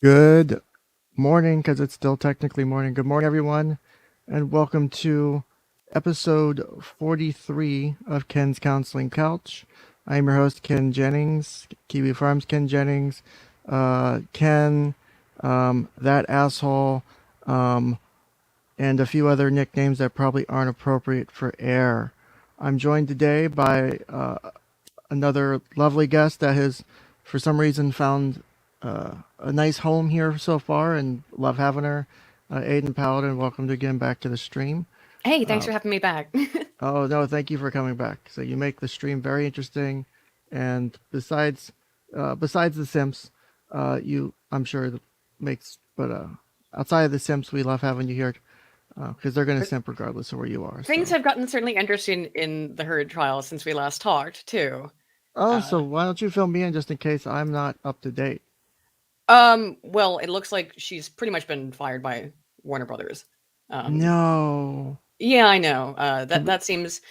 Good morning, because it's still technically morning. Good morning, everyone, and welcome to episode 43 of Ken's Counseling Couch. I'm your host, Ken Jennings, Kiwi Farms Ken Jennings, Ken, that asshole, and a few other nicknames that probably aren't appropriate for air. I'm joined today by another lovely guest that has, for some reason, found a nice home here so far, and love having her. Aydin Paladin, welcome again back to the stream. Hey, thanks for having me back. Oh no, thank you for coming back. So you make the stream very interesting, and besides the Simps, I'm sure makes. But outside of the Simps, we love having you here because they're going to simp regardless of where you are. Things So. have gotten certainly interesting in the Herd trial since we last talked, too. Oh, so why don't you fill me in just in case I'm not up to date? Well, it looks like she's pretty much been fired by Warner Brothers. No. Yeah, I know. Can we, That seems.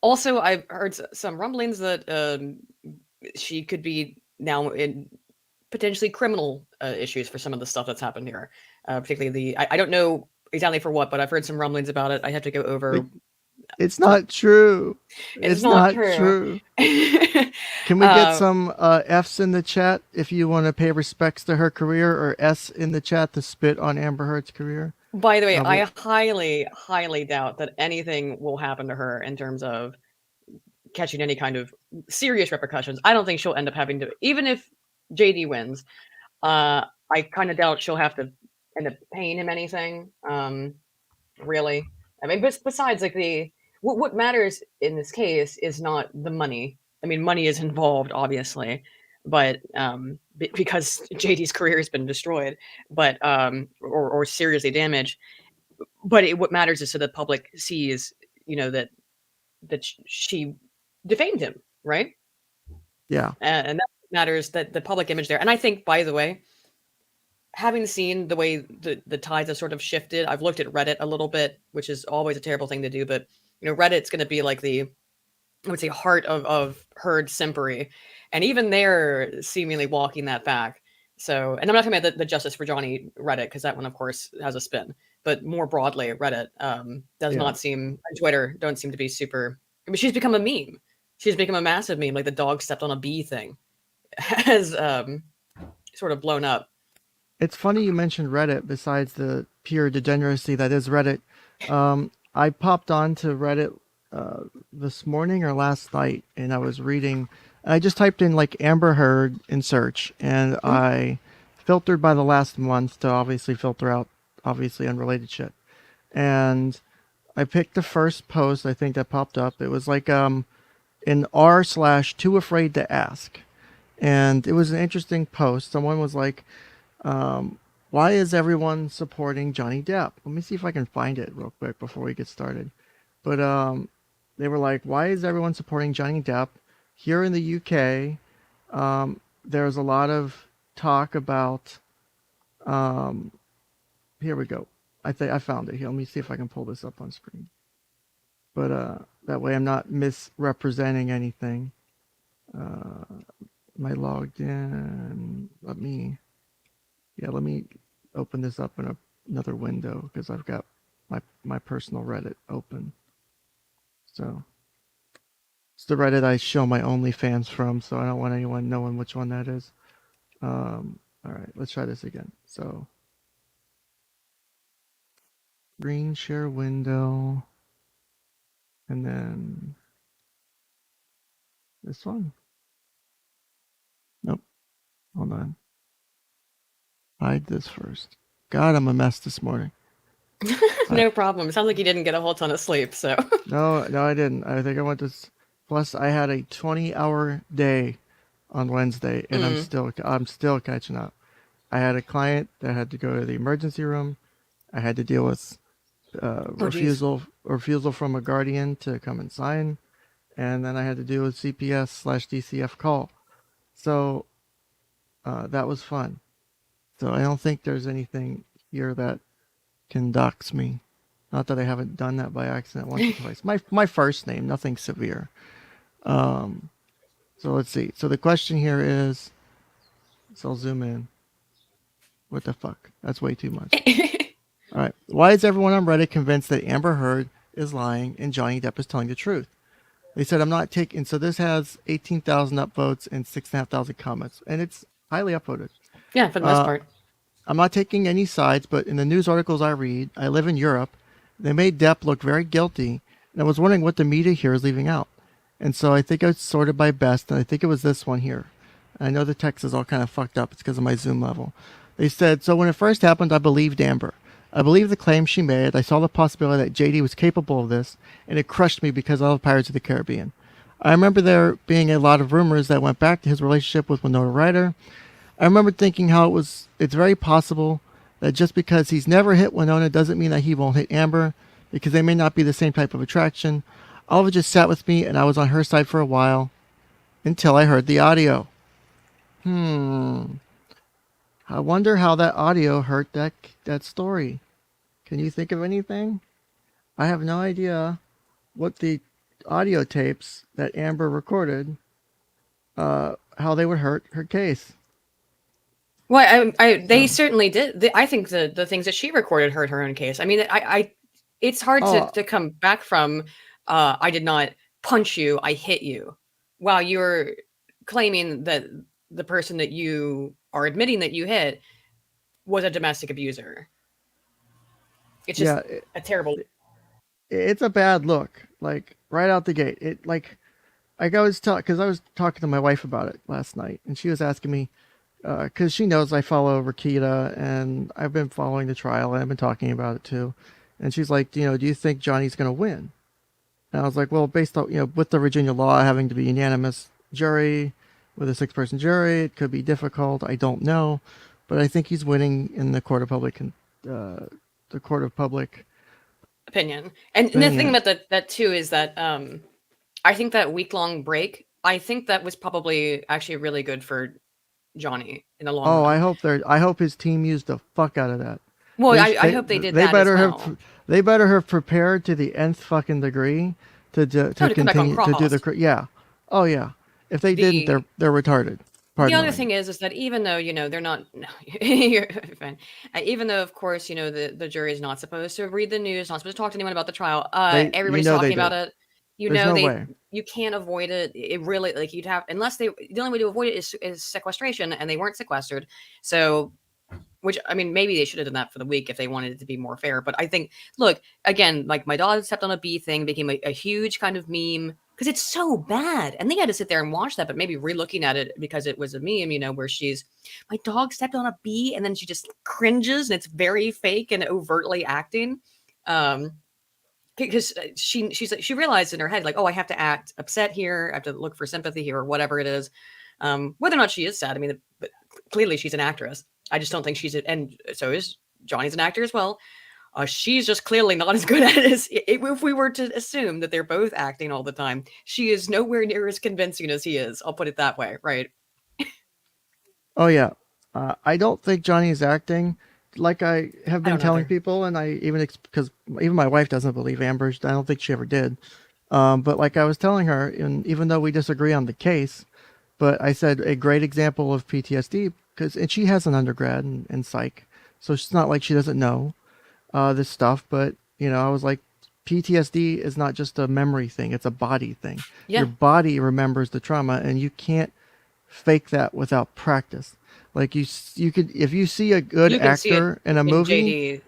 Also, I've heard some rumblings that she could be now in potentially criminal issues for some of the stuff that's happened here. Particularly I don't know exactly for what, but I've heard some rumblings about it. I have to go over. It's not true. It's It's not not true. true. Can we get some F's in the chat if you want to pay respects to her career, or S in the chat to spit on Amber Heard's career? By the way, Uh, I highly, highly doubt that anything will happen to her in terms of catching any kind of serious repercussions. I don't think she'll end up having to, even if JD wins, I kind of doubt she'll have to end up paying him anything. Really. I mean, besides, like, what matters in this case is not the money. I mean, money is involved, obviously, but because JD's career has been destroyed, but or seriously damaged. But what matters is so the public sees, that she defamed him, right? yeah. And that matters, that the public image there. And I think, by the way, having seen the way the tides have sort of shifted, I've looked at Reddit a little bit, which is always a terrible thing to do, but Reddit's going to be like I would say, heart of Herd simpery, and even they're seemingly walking that back. So, and I'm not talking about the Justice for Johnny Reddit, because that one, of course, has a spin. But more broadly, Reddit does Yeah. not seem, and Twitter don't seem to be super. I mean, she's become a meme. She's become a massive meme, like the dog stepped on a bee thing has sort of blown up. It's funny you mentioned Reddit. Besides the pure degeneracy that is Reddit, I popped on to Reddit this morning or last night, and I was reading. I just typed in like Amber Heard in search, and I filtered by the last month to obviously filter out obviously unrelated shit. And I picked the first post I think that popped up. It was like in r/too afraid to ask, and it was an interesting post. Someone was like, why is everyone supporting Johnny Depp? Let me see if I can find it real quick before we get started. But they were like, why is everyone supporting Johnny Depp? Here in the UK, there's a lot of talk about. Here we go. I think I found it here. Let me see if I can pull this up on screen. But that way I'm not misrepresenting anything. Am I logged in? Let me open this up in another window because I've got my personal Reddit open. So it's the Reddit I show my OnlyFans from, so I don't want anyone knowing which one that is. All right, let's try this again. So screen share window, and then this one. Nope. Hold on. Hide this first. God, I'm a mess this morning. No problem. It sounds like you didn't get a whole ton of sleep, so. No, I didn't. I think I went to. Plus, I had a 20-hour day on Wednesday, and I'm still catching up. I had a client that had to go to the emergency room. I had to deal with refusal from a guardian to come and sign, and then I had to deal with CPS/DCF call. So that was fun. So I don't think there's anything here that can dox me. Not that I haven't done that by accident once or twice. My first name, nothing severe. So let's see. So the question here is, so I'll zoom in. What the fuck? That's way too much. All right. Why is everyone on Reddit convinced that Amber Heard is lying and Johnny Depp is telling the truth? They said I'm not taking. So this has 18,000 upvotes and 6,500 comments, and it's highly upvoted. Yeah, for the most part. I'm not taking any sides, but in the news articles I read, I live in Europe. They made Depp look very guilty, and I was wondering what the media here is leaving out. And so I think I sorted by best, and I think it was this one here. I know the text is all kind of fucked up. It's because of my Zoom level. They said, so when it first happened, I believed Amber. I believed the claim she made. I saw the possibility that JD was capable of this, and it crushed me because I love Pirates of the Caribbean. I remember there being a lot of rumors that went back to his relationship with Winona Ryder. I remember thinking how it's very possible that just because he's never hit Winona doesn't mean that he won't hit Amber, because they may not be the same type of attraction. All of it just sat with me, and I was on her side for a while until I heard the audio. I wonder how that audio hurt that story. Can you think of anything? I have no idea what the audio tapes that Amber recorded, how they would hurt her case. Well, they certainly did. I think the things that she recorded hurt her own case. I mean, it's hard to come back from, I did not punch you, I hit you, while you're claiming that the person that you are admitting that you hit was a domestic abuser. It's just a terrible. It's a bad look, like right out the gate. I was talking to my wife about it last night, and she was asking me, because she knows I follow 𝗦𝘂𝗽𝗲𝗿, and I've been following the trial, and I've been talking about it too. And she's like, do you think Johnny's going to win? And I was like, well, based on, with the Virginia law having to be unanimous jury, with a 6-person jury, it could be difficult. I don't know, but I think he's winning in the court of public Opinion. And the thing about that too is that I think that week-long break, I think that was probably actually really good for Johnny in the long run. I hope his team used the fuck out of that. Well, I hope they did that as well. They better have prepared to the nth fucking degree to continue to do the Oh yeah. If they didn't, they're retarded. The other thing is that even though they're not, you're fine. Even though of course the jury is not supposed to read the news, not supposed to talk to anyone about the trial. Everybody's talking about it. You can't avoid it. It really, like, you'd have, unless the only way to avoid it is sequestration, and they weren't sequestered. So, which, I mean, maybe they should have done that for the week if they wanted it to be more fair. But I think, look, again, like my dog stepped on a bee thing became a huge kind of meme because it's so bad. And they had to sit there and watch that, but maybe re-looking at it because it was a meme, where my dog stepped on a bee and then she just cringes and it's very fake and overtly acting. Because she realized in her head, like, oh, I have to act upset here. I have to look for sympathy here, or whatever it is. Whether or not she is sad, I mean, but clearly she's an actress. I just don't think and so is Johnny's an actor as well. She's just clearly not as good at it as if we were to assume that they're both acting all the time. She is nowhere near as convincing as he is. I'll put it that way, right? Oh yeah, I don't think Johnny is acting. Like I have been telling people, and because even my wife doesn't believe Amber. I don't think she ever did. But like I was telling her, and even though we disagree on the case, but I said a great example of PTSD, and she has an undergrad in psych, so it's not like she doesn't know this stuff. But I was like, PTSD is not just a memory thing; it's a body thing. Yeah. Your body remembers the trauma, and you can't fake that without practice. Like you could, if you see a good actor in a movie,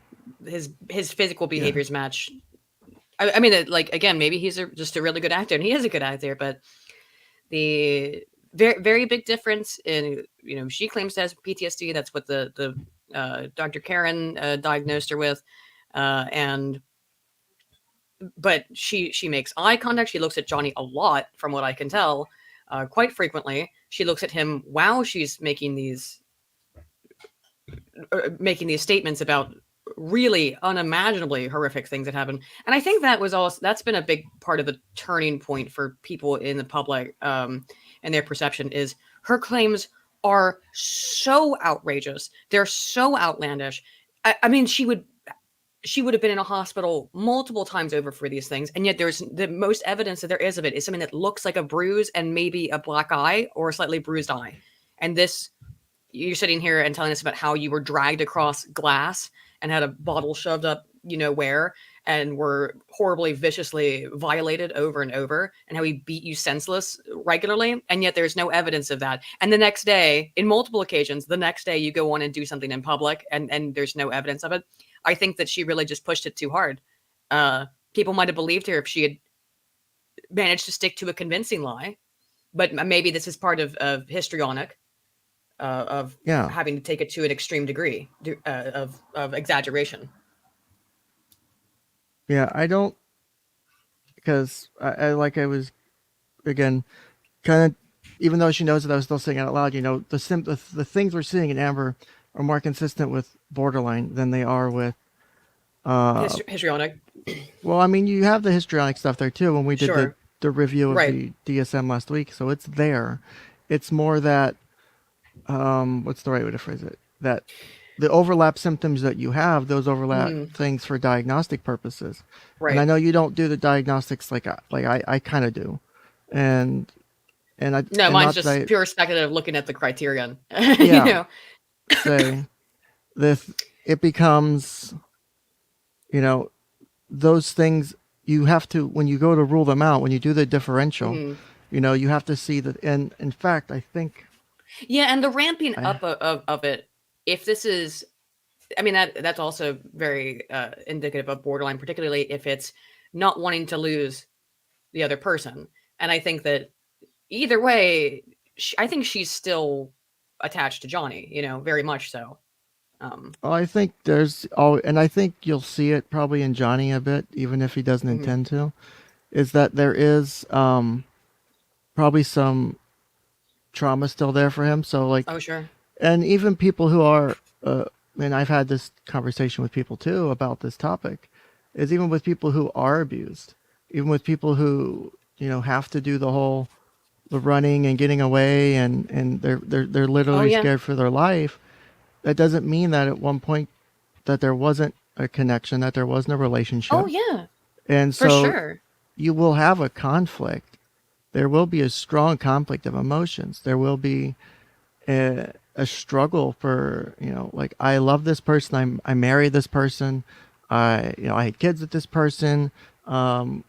JD, his physical behaviors match. I mean, like, again, maybe he's just a really good actor, and he is a good actor, but the very, very big difference in, she claims to have PTSD. That's what the Dr. Karen diagnosed her with, but she makes eye contact. She looks at Johnny a lot, from what I can tell. Quite frequently, she looks at him while she's making these statements about really unimaginably horrific things that happen. And I think that's been a big part of the turning point for people in the public, and their perception is her claims are so outrageous. They're so outlandish. I mean, she would have been in a hospital multiple times over for these things. And yet there's the most evidence that there is of it is something that looks like a bruise and maybe a black eye or a slightly bruised eye. And this you're sitting here and telling us about how you were dragged across glass and had a bottle shoved up, where, and were horribly, viciously violated over and over, and how he beat you senseless regularly, and yet there's no evidence of that. And the next day, in multiple occasions, the next day you go on and do something in public, and there's no evidence of it. I think that she really just pushed it too hard. People might have believed her if she had managed to stick to a convincing lie, but maybe this is part of histrionic, of Yeah. having to take it to an extreme degree of exaggeration. Yeah, I don't, because I was, again, kind of, even though she knows that I was still saying it out loud, the things we're seeing in Amber are more consistent with borderline than they are with, Histrionic. well, I mean, you have the histrionic stuff there too when we did Sure. the review of Right. the DSM last week, so it's there. It's more that, what's the right way to phrase it? That the overlap symptoms that you have, those overlap things for diagnostic purposes. Right. And I know you don't do the diagnostics like I kind of do, and I No, and mine's not just that pure speculative, looking at the criterion. Yeah. say it becomes, those things you have to, when you go to rule them out, when you do the differential, you have to see that. And in fact, I think, Yeah, and the ramping up of it, if this is, I mean, that's also very indicative of borderline, particularly if it's not wanting to lose the other person. And I think that either way, I think she's still attached to Johnny, very much so. I think and I think you'll see it probably in Johnny a bit, even if he doesn't intend to, is that there is probably some trauma still there for him. So like, Oh, sure. and even people who are, and I've had this conversation with people too about this topic, is even with people who are abused, even with people who, have to do the running and getting away, and they're literally yeah. scared for their life. That doesn't mean that at one point that there wasn't a connection, that there wasn't a relationship. Oh, yeah. And For so sure. you will have a conflict. There will be a strong conflict of emotions. There will be a struggle for, like, I love this person. I married this person. I had kids with this person.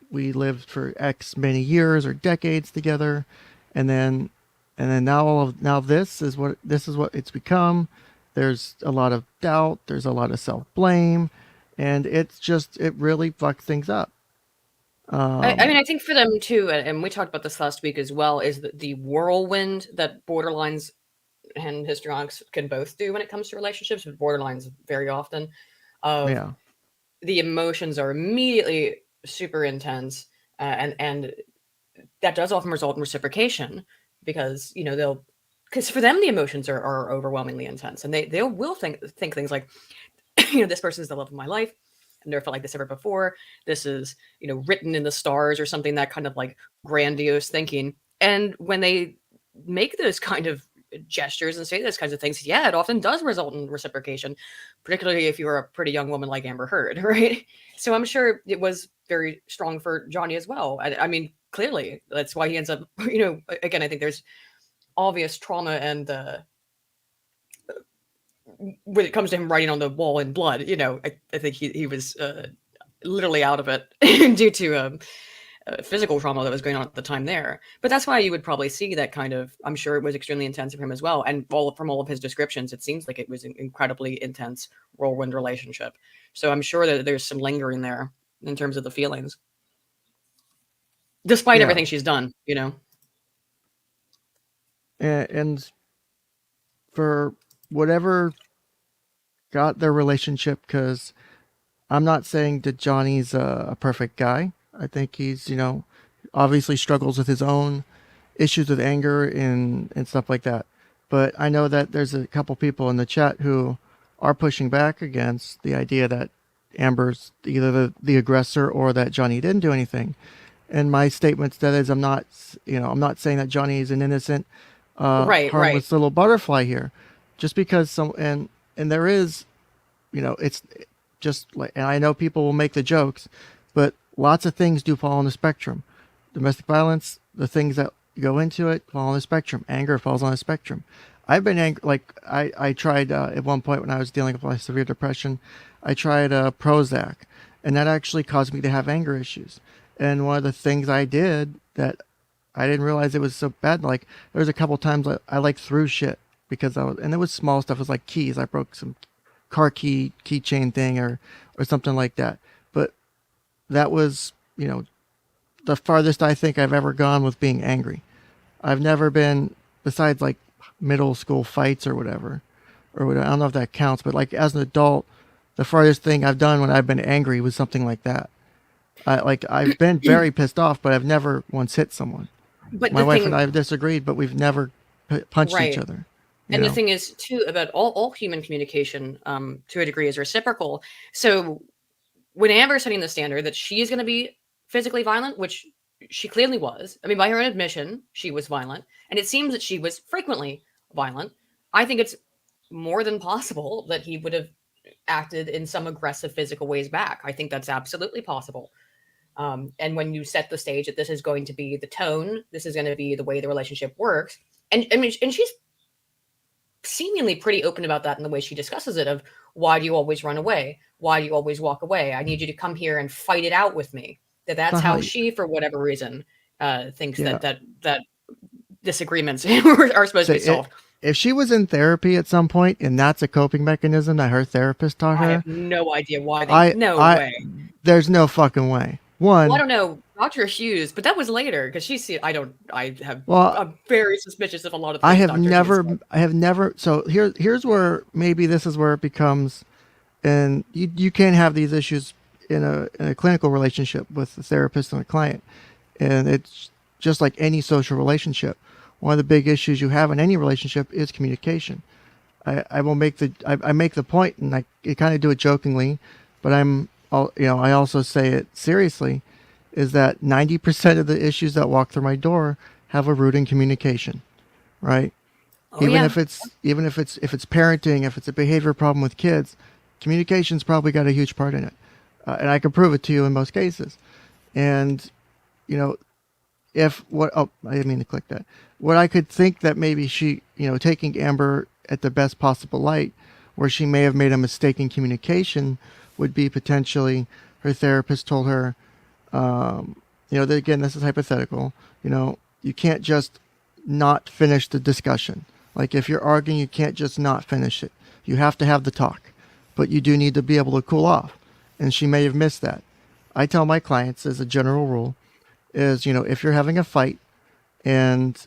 We lived for X many years or decades together. And then now this is what it's become. There's a lot of doubt. There's a lot of self-blame, and it really fucks things up. I mean, I think for them too, and we talked about this last week as well, is that the whirlwind that borderlines and histrionics can both do when it comes to relationships, with borderlines very often, Yeah. the emotions are immediately super intense, and that does often result in reciprocation, because because for them the emotions are overwhelmingly intense, and they will think things like, this person is the love of my life. I've never felt like this ever before. This is, written in the stars, or something, that kind of like grandiose thinking. And when they make those kind of gestures and say those kinds of things, yeah, it often does result in reciprocation, particularly if you're a pretty young woman like Amber Heard, right? So I'm sure it was very strong for Johnny as well. I mean, clearly that's why he ends up, again, I think there's obvious trauma, and when it comes to him writing on the wall in blood, I think he was literally out of it due to physical trauma that was going on at the time there. But that's why you would probably see that kind of, I'm sure it was extremely intense for him as well. And from all of his descriptions, it seems like it was an incredibly intense whirlwind relationship. So I'm sure that there's some lingering there in terms of the feelings, despite everything she's done, And for whatever got their relationship, because I'm not saying that Johnny's a perfect guy. I think he's, obviously struggles with his own issues with anger and stuff like that. But I know that there's a couple people in the chat who are pushing back against the idea that Amber's either the aggressor or that Johnny didn't do anything. And my statement to that is, I'm not saying that Johnny is an innocent, harmless little butterfly here. Just because and there is, it's just like, and I know people will make the jokes, but lots of things do fall on the spectrum. Domestic violence, the things that go into it fall on the spectrum. Anger falls on the spectrum. I've been angry. Like I tried at one point when I was dealing with my severe depression, I tried Prozac, and that actually caused me to have anger issues. And one of the things I did that I didn't realize it was so bad. Like there was a couple times I like threw shit because I was, and it was small stuff. It was like keys. I broke some car keychain thing or something like that. But that was, you know, the farthest I think I've ever gone with being angry. I've never been, besides like middle school fights or whatever. I don't know if that counts, but like as an adult, the farthest thing I've done when I've been angry was something like that. I've been very pissed off, but I've never once hit someone. But My the wife and I thing, have disagreed, but we've never punched each right. other. You And the know, thing is, too, about all human communication, to a degree, is reciprocal. So when Amber's setting the standard that she is going to be physically violent, which she clearly was, I mean, by her own admission, she was violent, and it seems that she was frequently violent. I think it's more than possible that he would have acted in some aggressive physical ways back. I think that's absolutely possible. And when you set the stage that this is going to be the tone, this is going to be the way the relationship works, and I mean, and she's seemingly pretty open about that in the way she discusses it. Of why do you always run away? Why do you always walk away? I need you to come here and fight it out with me. That's not how. how she, for whatever reason, thinks Yeah, that disagreements are supposed to say be it. solved. If she was in therapy at some point and that's a coping mechanism that her therapist taught I have her, no idea why they. I, No I, way. there's no fucking way. Well, I One, don't know, Dr. Hughes, but that was later because she see. I don't. I have. well, I'm very suspicious of a lot of things Dr. Hughes said. I have never. So here's where maybe this is where it becomes, and you can have these issues in a clinical relationship with a therapist and a client, and it's just like any social relationship. One of the big issues you have in any relationship is communication. I will make I make the point, and I kind of do it jokingly, but I also say it seriously, is that 90% of the issues that walk through my door have a root in communication, right? Oh yeah. If it's parenting, if it's a behavior problem with kids, communication's probably got a huge part in it, and I can prove it to you in most cases. And you know, if what oh I didn't mean to click that. What I could think that maybe she, taking Amber at the best possible light, where she may have made a mistake in communication, would be potentially her therapist told her, that, again, this is hypothetical. You can't just not finish the discussion. Like if you're arguing, you can't just not finish it. You have to have the talk, but you do need to be able to cool off. And she may have missed that. I tell my clients as a general rule is, if you're having a fight and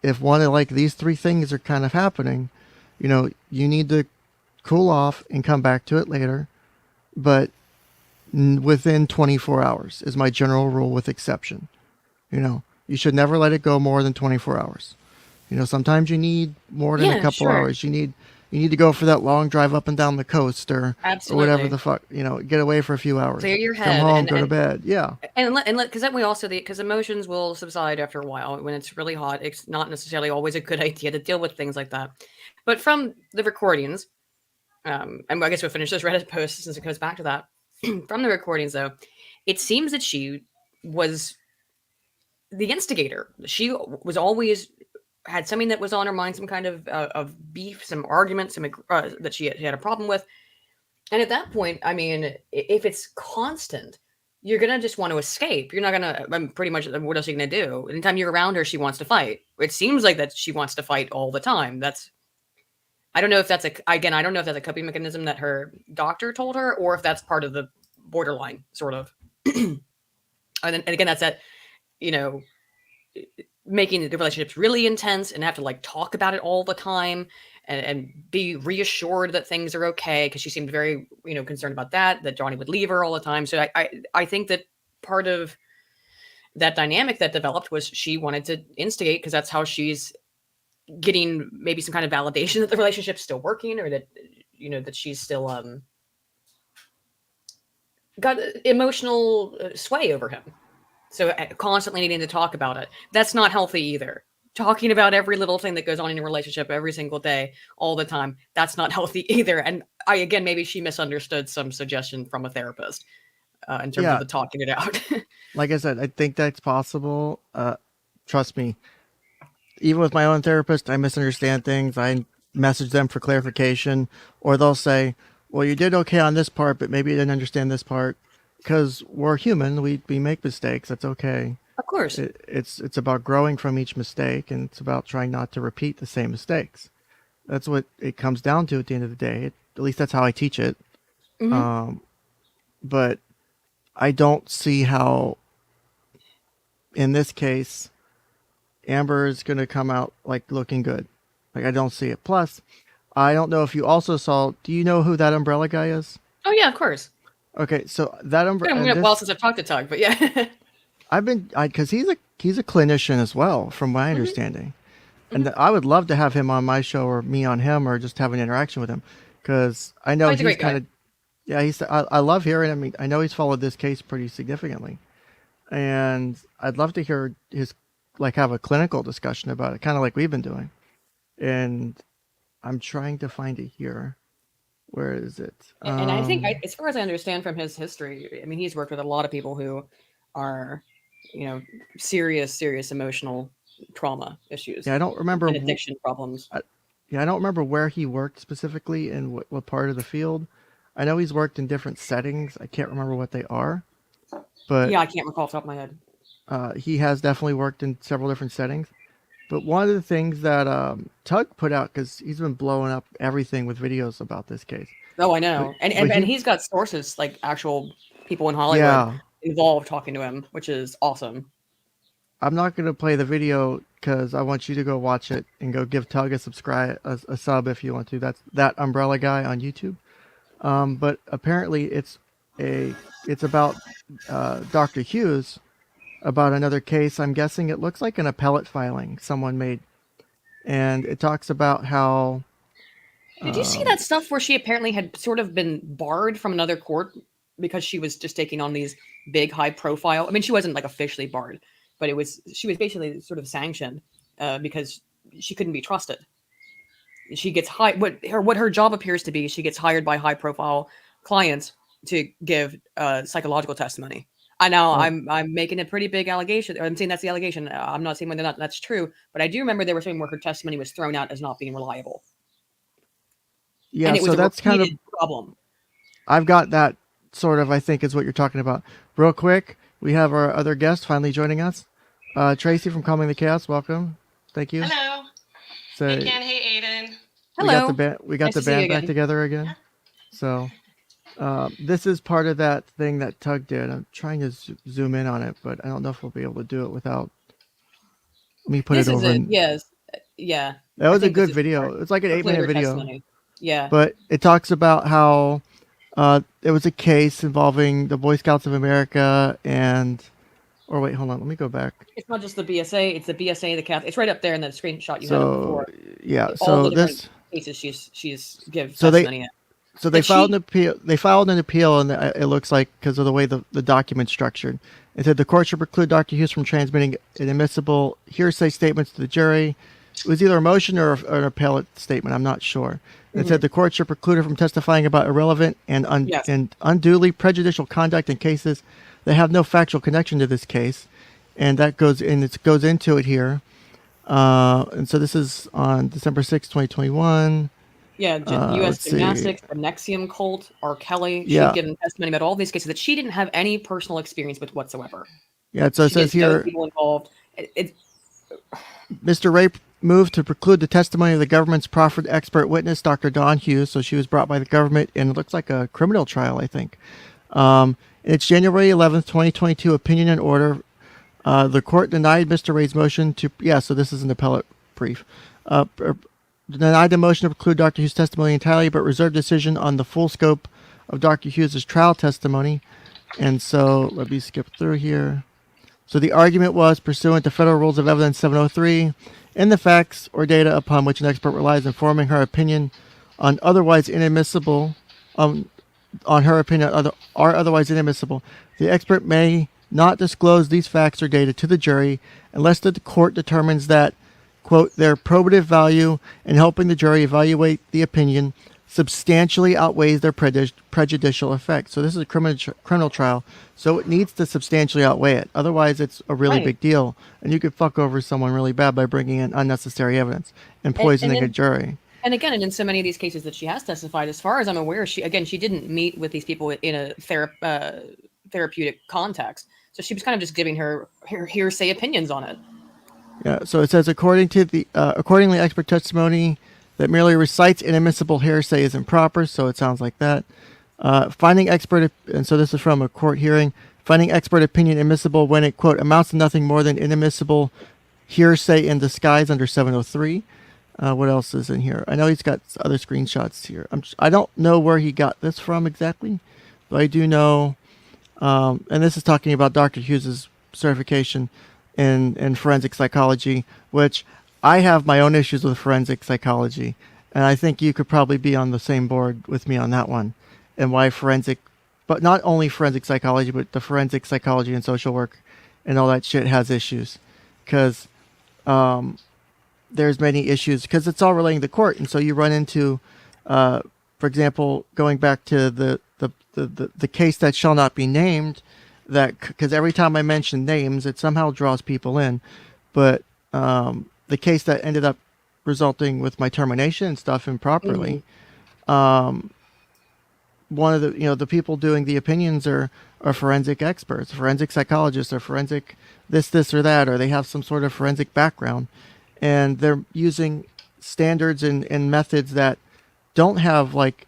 if one of like these three things are kind of happening, you need to cool off and come back to it later. But within 24 hours is my general rule with exception. You should never let it go more than 24 hours. Sometimes you need more than a Yeah. couple Sure. hours. You need to go for that long drive up and down the coast or whatever Absolutely. the fuck, get away for a few hours. Clear your Come head home, go to bed. Yeah. because that way also because emotions will subside after a while. When it's really hot, it's not necessarily always a good idea to deal with things like that. But from the recordings, and I guess we'll finish this Reddit post since it goes back to that. From the recordings, though, it seems that she was the instigator. She was always had something that was on her mind, some kind of beef, some argument, that she had a problem with. And at that point, I mean, if it's constant, you're gonna just want to escape. You're not gonna. Pretty much. What else are you gonna do? Anytime you're around her, she wants to fight. It seems like that she wants to fight all the time. That's. I don't know if that's again. I don't know if that's a coping mechanism that her doctor told her, or if that's part of the borderline sort of. And again, that's that. You know, making the relationships really intense and have to like talk about it all the time and be reassured that things are okay, because she seemed very concerned about that Johnny would leave her all the time. So I think that part of that dynamic that developed was she wanted to instigate, because that's how she's getting maybe some kind of validation that the relationship's still working, or that that she's still got emotional sway over him. So constantly needing to talk about it. That's not healthy either. Talking about every little thing that goes on in a relationship every single day, all the time, that's not healthy either. And again, maybe she misunderstood some suggestion from a therapist in terms of Yeah. the talking it out. Like I said, I think that's possible. Trust me. even with my own therapist, I misunderstand things. I message them for clarification, or they'll say, well, you did okay on this part, but maybe you didn't understand this part. Because we're human, we make mistakes. That's okay. Of course. It's about growing from each mistake, and it's about trying not to repeat the same mistakes. That's what it comes down to at the end of the day. At least that's how I teach it. But I don't see how, in this case, Amber is going to come out like looking good. Like, I don't see it. Plus, I don't know if you also saw. Do you know who that umbrella guy is? Oh yeah, of course. Okay, so that It's been a while since I've talked to Tug, but yeah. because he's a clinician as well, from my understanding, and I would love to have him on my show, or me on him, or just have an interaction with him, because I know he's a he's great guy. kind of, yeah, I love hearing. I mean, I know he's followed this case pretty significantly, and I'd love to hear his, like, have a clinical discussion about it, kind of like we've been doing. And I'm trying to find it here. Where is it? And I think, as far as I understand from his history, I mean, he's worked with a lot of people who are, serious emotional trauma issues. Yeah, I don't remember. And addiction problems. I don't remember where he worked specifically and what part of the field. I know he's worked in different settings. I can't remember what they are. But yeah, I can't recall off the top of my head. He has definitely worked in several different settings. But one of the things that Tug put out, because he's been blowing up everything with videos about this case. Oh, I know. And he's got sources, like actual people in Hollywood involved talking to him, which is awesome. I'm not going to play the video because I want you to go watch it and go give Tug a sub if you want to. That's that umbrella guy on YouTube. But apparently it's about Dr. Hughes, about another case. I'm guessing it looks like an appellate filing someone made, and it talks about how. Did you see that stuff where she apparently had sort of been barred from another court because she was just taking on these big, high profile? I mean, she wasn't like officially barred, but she was basically sort of sanctioned because she couldn't be trusted. She gets what her job appears to be. She gets hired by high profile clients to give psychological testimony. I know I'm making a pretty big allegation. I'm saying that's the allegation. I'm not saying whether or not that's true, but I do remember there was something where her testimony was thrown out as not being reliable. Yeah, and it was so that's kind of problem. I've got that sort of, I think, is what you're talking about. Real quick, we have our other guest finally joining us. Tracy from Calming the Chaos, welcome. Thank you. Hello. So, hey Ken, hey Aydin. Hello. We got the band back together again. So this is part of that thing that Tug did. I'm trying to zoom in on it, but I don't know if we'll be able to do it without. Let me put it over. Yes. Yeah. That was a good video. It's like an 8-minute video. Testimony. Yeah. But it talks about how it was a case involving the Boy Scouts of America or wait, hold on. Let me go back. It's not just the BSA. It's the BSA, the Catholic. It's right up there in that screenshot you had before. Yeah. All so the this cases she's give testimony. They filed an appeal. They filed an appeal, and it looks like because of the way the document's structured. It said the court should preclude Dr. Hughes from transmitting inadmissible hearsay statements to the jury. It was either a motion or an appellate statement. I'm not sure. It said the court should preclude her from testifying about irrelevant and unduly prejudicial conduct in cases that have no factual connection to this case, and that goes into it here. And so this is on December 6, 2021. Yeah, U.S. Gymnastics, the NXIVM cult, 𝗓𝐻𝐢𝐻. She's given testimony about all these cases that she didn't have any personal experience with whatsoever. Yeah, so it says here. People involved. Mr. Ray moved to preclude the testimony of the government's proffered expert witness, Dr. Dawn Hughes. So she was brought by the government, and it looks like a criminal trial, I think. It's January 11th, 2022, opinion and order. The court denied Mr. Ray's motion to. Yeah, so this is an appellate brief. Denied the motion to preclude Dr. Hughes' testimony entirely, but reserved decision on the full scope of Dr. Hughes' trial testimony. And so let me skip through here. So the argument was pursuant to Federal Rules of Evidence 703, in the facts or data upon which an expert relies in forming her opinion on otherwise inadmissible, are otherwise inadmissible, the expert may not disclose these facts or data to the jury unless the court determines that, quote, their probative value in helping the jury evaluate the opinion substantially outweighs their prejudicial effect. So this is a criminal trial, so it needs to substantially outweigh it. Otherwise, it's a really Right. big deal, and you could fuck over someone really bad by bringing in unnecessary evidence and And poisoning a then jury. and again, and in so many of these cases that she has testified, as far as I'm aware, she didn't meet with these people in a therapeutic context. So she was kind of just giving her hearsay opinions on it. Yeah. So it says accordingly, expert testimony that merely recites inadmissible hearsay is improper. So it sounds like that. Finding expert, and so this is from a court hearing. Finding expert opinion admissible when it quote amounts to nothing more than inadmissible hearsay in disguise under 703. What else is in here? I know he's got other screenshots here. I don't know where he got this from exactly, but I do know, and this is talking about Dr. Hughes's certification in forensic psychology, which I have my own issues with forensic psychology, and I think you could probably be on the same board with me on that one, and why forensic, but not only forensic psychology, but the forensic psychology and social work and all that shit has issues, because there's many issues because it's all relating to court, and so you run into, for example, going back to the case that shall not be named, that because every time I mention names, it somehow draws people in, but the case that ended up resulting with my termination and stuff improperly, one of the people doing the opinions are forensic experts, forensic psychologists, or forensic this or that, or they have some sort of forensic background, and they're using standards and methods that don't have, like,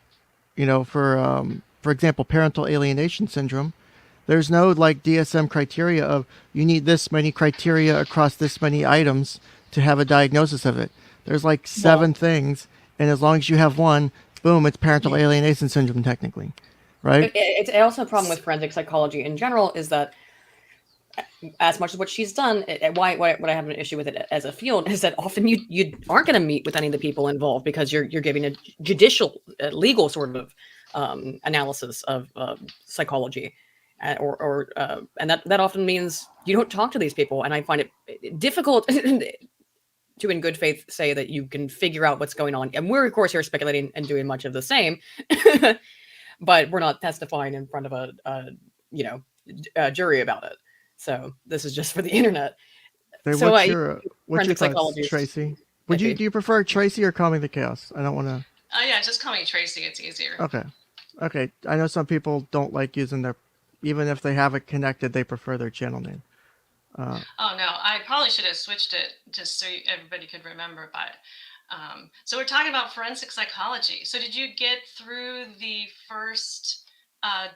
for example, parental alienation syndrome. There's no like DSM criteria of you need this many criteria across this many items to have a diagnosis of it. There's like Well, 7 things, and as long as you have one, boom, it's parental alienation syndrome technically, right? it's also a problem with forensic psychology in general is that as much as what she's done, why I have an issue with it as a field is that often you aren't going to meet with any of the people involved because you're giving a judicial, legal sort of analysis of psychology, and that often means you don't talk to these people, and I find it difficult to, in good faith, say that you can figure out what's going on. And we're of course here speculating and doing much of the same, but we're not testifying in front of a jury about it. So this is just for the internet. Hey, So what's your forensic thoughts, psychologists, Tracy? iffy. Do you prefer Tracy or Calming the Chaos? I don't want to. Yeah, just call me Tracy. It's easier. Okay, okay. I know some people don't like using their, even if they have it connected, they prefer their channel name. Oh no, I probably should have switched it just so everybody could remember. But so we're talking about forensic psychology. So did you get through the first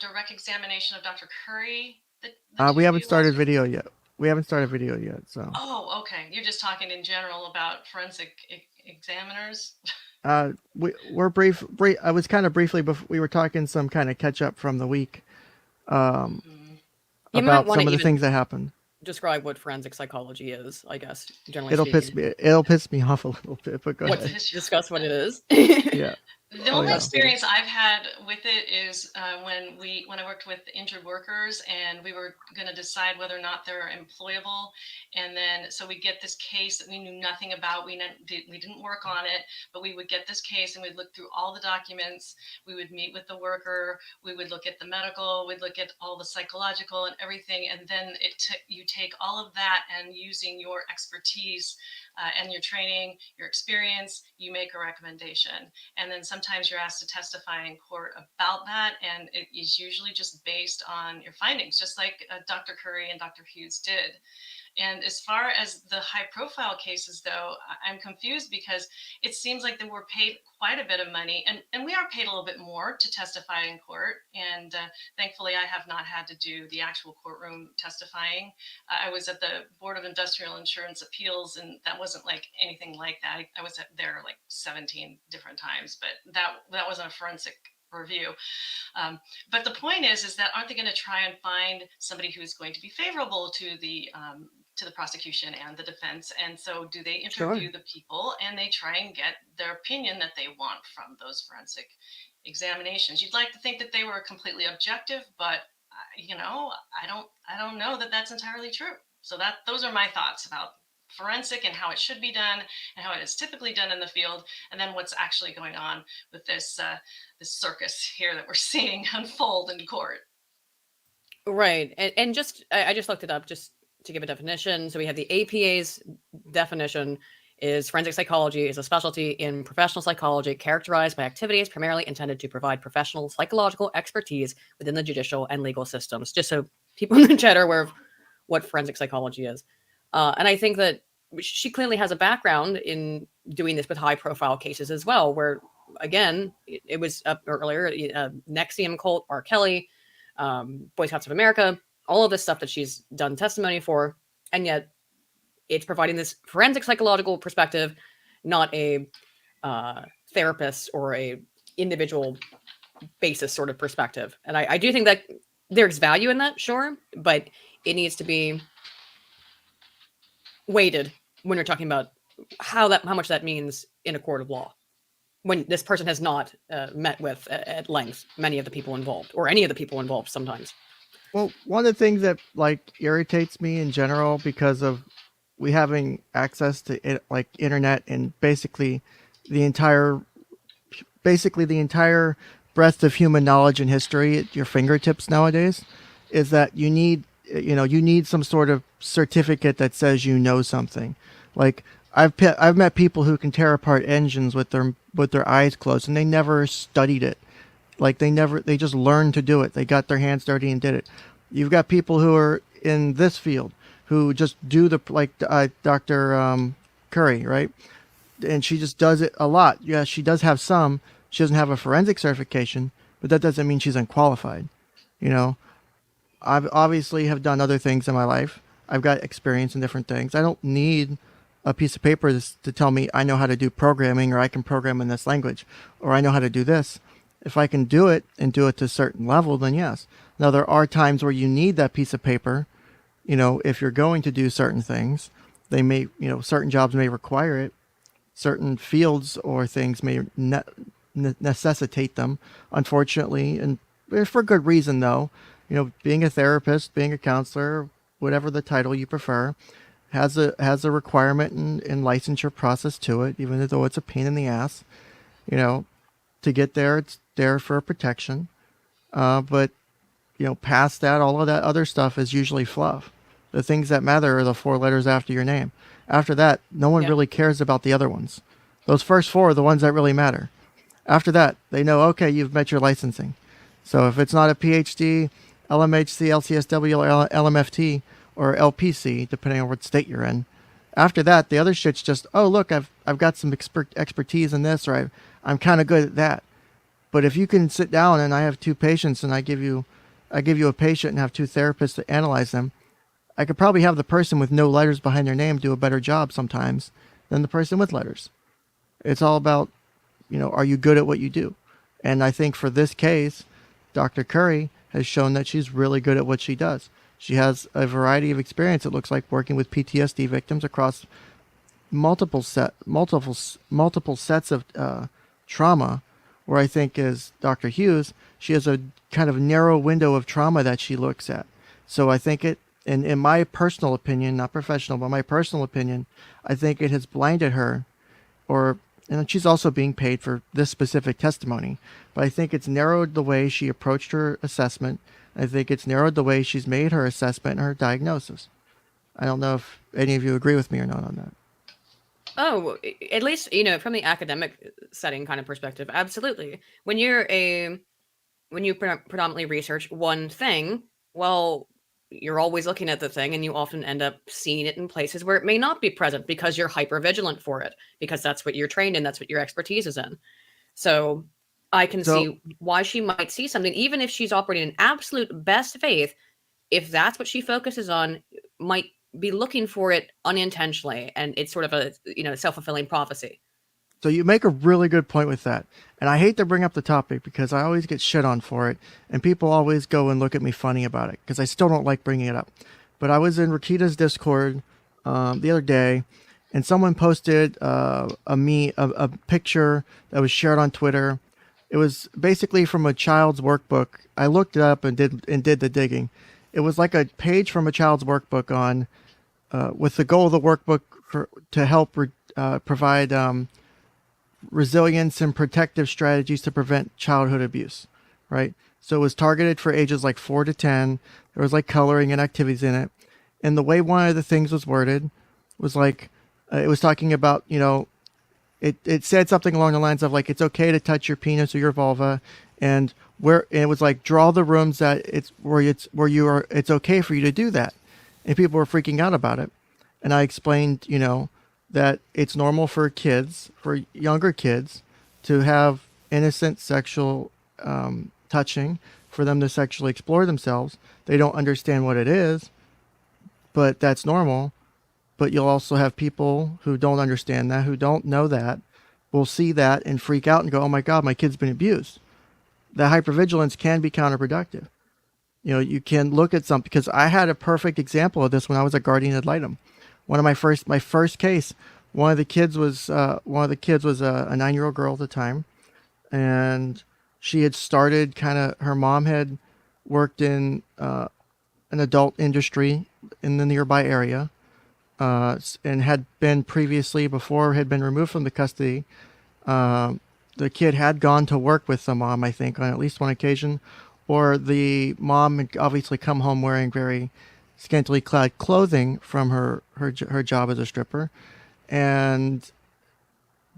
direct examination of Dr. Curry, the We two of haven't you last started week? video yet. We haven't started video yet, so. Oh, okay. You're just talking in general about forensic examiners. We're brief. I was kind of briefly before we were talking some kind of catch up from the week Mhm. You might about want some to of the even things that happened. describe what forensic psychology is, I guess, generally It'll piss speaking. me. It'll piss me off a little bit, but go What ahead. is Discuss what it is. Yeah. The Oh only yeah. experience I've had with it is when I worked with injured workers and we were going to decide whether or not they're employable, and then so we get this case that we knew nothing about. We didn't work on it, but we would get this case and we'd look through all the documents. We would meet with the worker. We would look at the medical. We'd look at all the psychological and everything, and then you take all of that and using your expertise and your training, your experience, you make a recommendation. And then sometimes you're asked to testify in court about that. And it is usually just based on your findings, just like Dr. Curry and Dr. Hughes did. And as far as the high profile cases, though, I'm confused because it seems like they were paid quite a bit of money, and we are paid a little bit more to testify in court. And thankfully, I have not had to do the actual courtroom testifying. I was at the Board of Industrial Insurance Appeals, and that wasn't like anything like that. I was there like 17 different times, but that wasn't a forensic review. But the point is that aren't they going to try and find somebody who is going to be favorable to the prosecution and the defense? And so do they Sure. interview the people and they try and get their opinion that they want from those forensic examinations? You'd like to think that they were completely objective, but I don't know that that's entirely true. So those are my thoughts about forensic and how it should be done and how it is typically done in the field, and then what's actually going on with this this circus here that we're seeing unfold in court. Right. And just, I just looked it up just to give a definition. So we have the APA's definition is forensic psychology is a specialty in professional psychology characterized by activities primarily intended to provide professional psychological expertise within the judicial and legal systems, just so people in the chat are aware of what forensic psychology is. And I think that she clearly has a background in doing this with high profile cases as well, where, again, it was up earlier, 𝗦𝘂𝗬𝗍𝗬𝗁 cult, 𝗦𝘂𝐻𝐬𝐻, Boy Scouts of America, all of this stuff that she's done testimony for, and yet it's providing this forensic psychological perspective, not a therapist or a individual basis sort of perspective. And I do think that there's value in that, sure, but it needs to be weighted when you're talking about how much that means in a court of law, when this person has not met with at length many of the people involved, or any of the people involved sometimes. Well, one of the things that like irritates me in general, because of we having access to it, like internet and basically the entire breadth of human knowledge and history at your fingertips nowadays, is that you need some sort of certificate that says you know something. Like I've met people who can tear apart engines with their eyes closed, and they never studied it. Like they just learned to do it. They got their hands dirty and did it. You've got people who are in this field who just do Dr. Curry, right? And she just does it a lot. Yeah, she does have some. She doesn't have a forensic certification, but that doesn't mean she's unqualified. You know, I've obviously have done other things in my life. I've got experience in different things. I don't need a piece of paper to tell me I know how to do programming, or I can program in this language, or I know how to do this. If I can do it and do it to a certain level, then yes. Now, there are times where you need that piece of paper. You know, if you're going to do certain things, they may, certain jobs may require it. Certain fields or things may necessitate them, unfortunately, and for good reason, though. Being a therapist, being a counselor, whatever the title you prefer, has a requirement and licensure process to it, even though it's a pain in the ass. To get there, it's there for protection. But past that, all of that other stuff is usually fluff. The things that matter are the 4 letters after your name. After that, no one really cares about the other ones. Those first 4 are the ones that really matter. After that, they know, okay, you've met your licensing. So if it's not a PhD, LMHC, LCSW, or LMFT, or LPC, depending on what state you're in, after that, the other shit's just, oh, look, I've got some expertise in this, or I'm kind of good at that. But if you can sit down and I have 2 patients and I give you a patient and have 2 therapists to analyze them, I could probably have the person with no letters behind their name do a better job sometimes than the person with letters. It's all about, are you good at what you do? And I think for this case, Dr. Curry has shown that she's really good at what she does. She has a variety of experience, it looks like, working with PTSD victims across multiple sets of trauma, where I think, as Dr. Hughes, she has a kind of narrow window of trauma that she looks at. So I think in my personal opinion, not professional, but my personal opinion, I think it has blinded her, and she's also being paid for this specific testimony, but I think it's narrowed the way she approached her assessment. I think it's narrowed the way she's made her assessment and her diagnosis. I don't know if any of you agree with me or not on that. Oh, at least, from the academic setting kind of perspective, absolutely. When you predominantly research one thing, well, you're always looking at the thing, and you often end up seeing it in places where it may not be present because you're hyper vigilant for it, because that's what you're trained in, that's what your expertise is in. So I can see why she might see something, even if she's operating in absolute best faith. If that's what she focuses on, might be looking for it unintentionally, and it's sort of a self-fulfilling prophecy. So you make a really good point with that. And I hate to bring up the topic because I always get shit on for it. And people always go and look at me funny about it because I still don't like bringing it up. But I was in Rakita's Discord the other day, and someone posted a picture that was shared on Twitter. It was basically from a child's workbook. I looked it up and did the digging. It was like a page from a child's workbook on with the goal of the workbook to help provide resilience and protective strategies to prevent childhood abuse, right? So it was targeted for ages like 4 to 10. There was like coloring and activities in it. And the way one of the things was worded was like, it was talking about, it said something along the lines of like, it's okay to touch your penis or your vulva. And it was like, draw the rooms that it's okay for you to do that. And people were freaking out about it. And I explained, that it's normal for younger kids to have innocent sexual touching, for them to sexually explore themselves. They don't understand what it is, but that's normal. But you'll also have people who don't understand that, who don't know that, will see that and freak out and go, oh my God, my kid's been abused. The hypervigilance can be counterproductive. You can look at something, because I had a perfect example of this when I was a guardian ad litem. My first case, one of the kids was a 9-year-old girl at the time, and she had started her mom had worked in an adult industry in the nearby area, and had been previously, before had been removed from the custody. The kid had gone to work with the mom, I think, on at least one occasion, or the mom had obviously come home wearing very scantily clad clothing from her job as a stripper.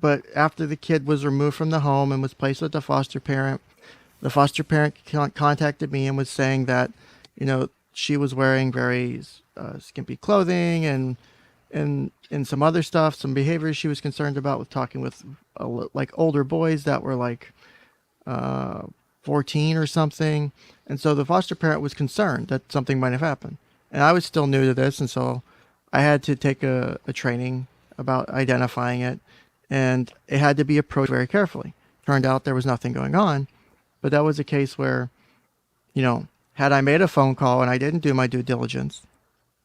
But after the kid was removed from the home and was placed with the foster parent contacted me and was saying that, she was wearing very skimpy clothing and some other stuff, some behaviors she was concerned about with talking with like older boys that were like 14 or something. And so the foster parent was concerned that something might have happened. And I was still new to this, and so I had to take a training about identifying it, and it had to be approached very carefully. Turned out there was nothing going on, but that was a case where, had I made a phone call and I didn't do my due diligence,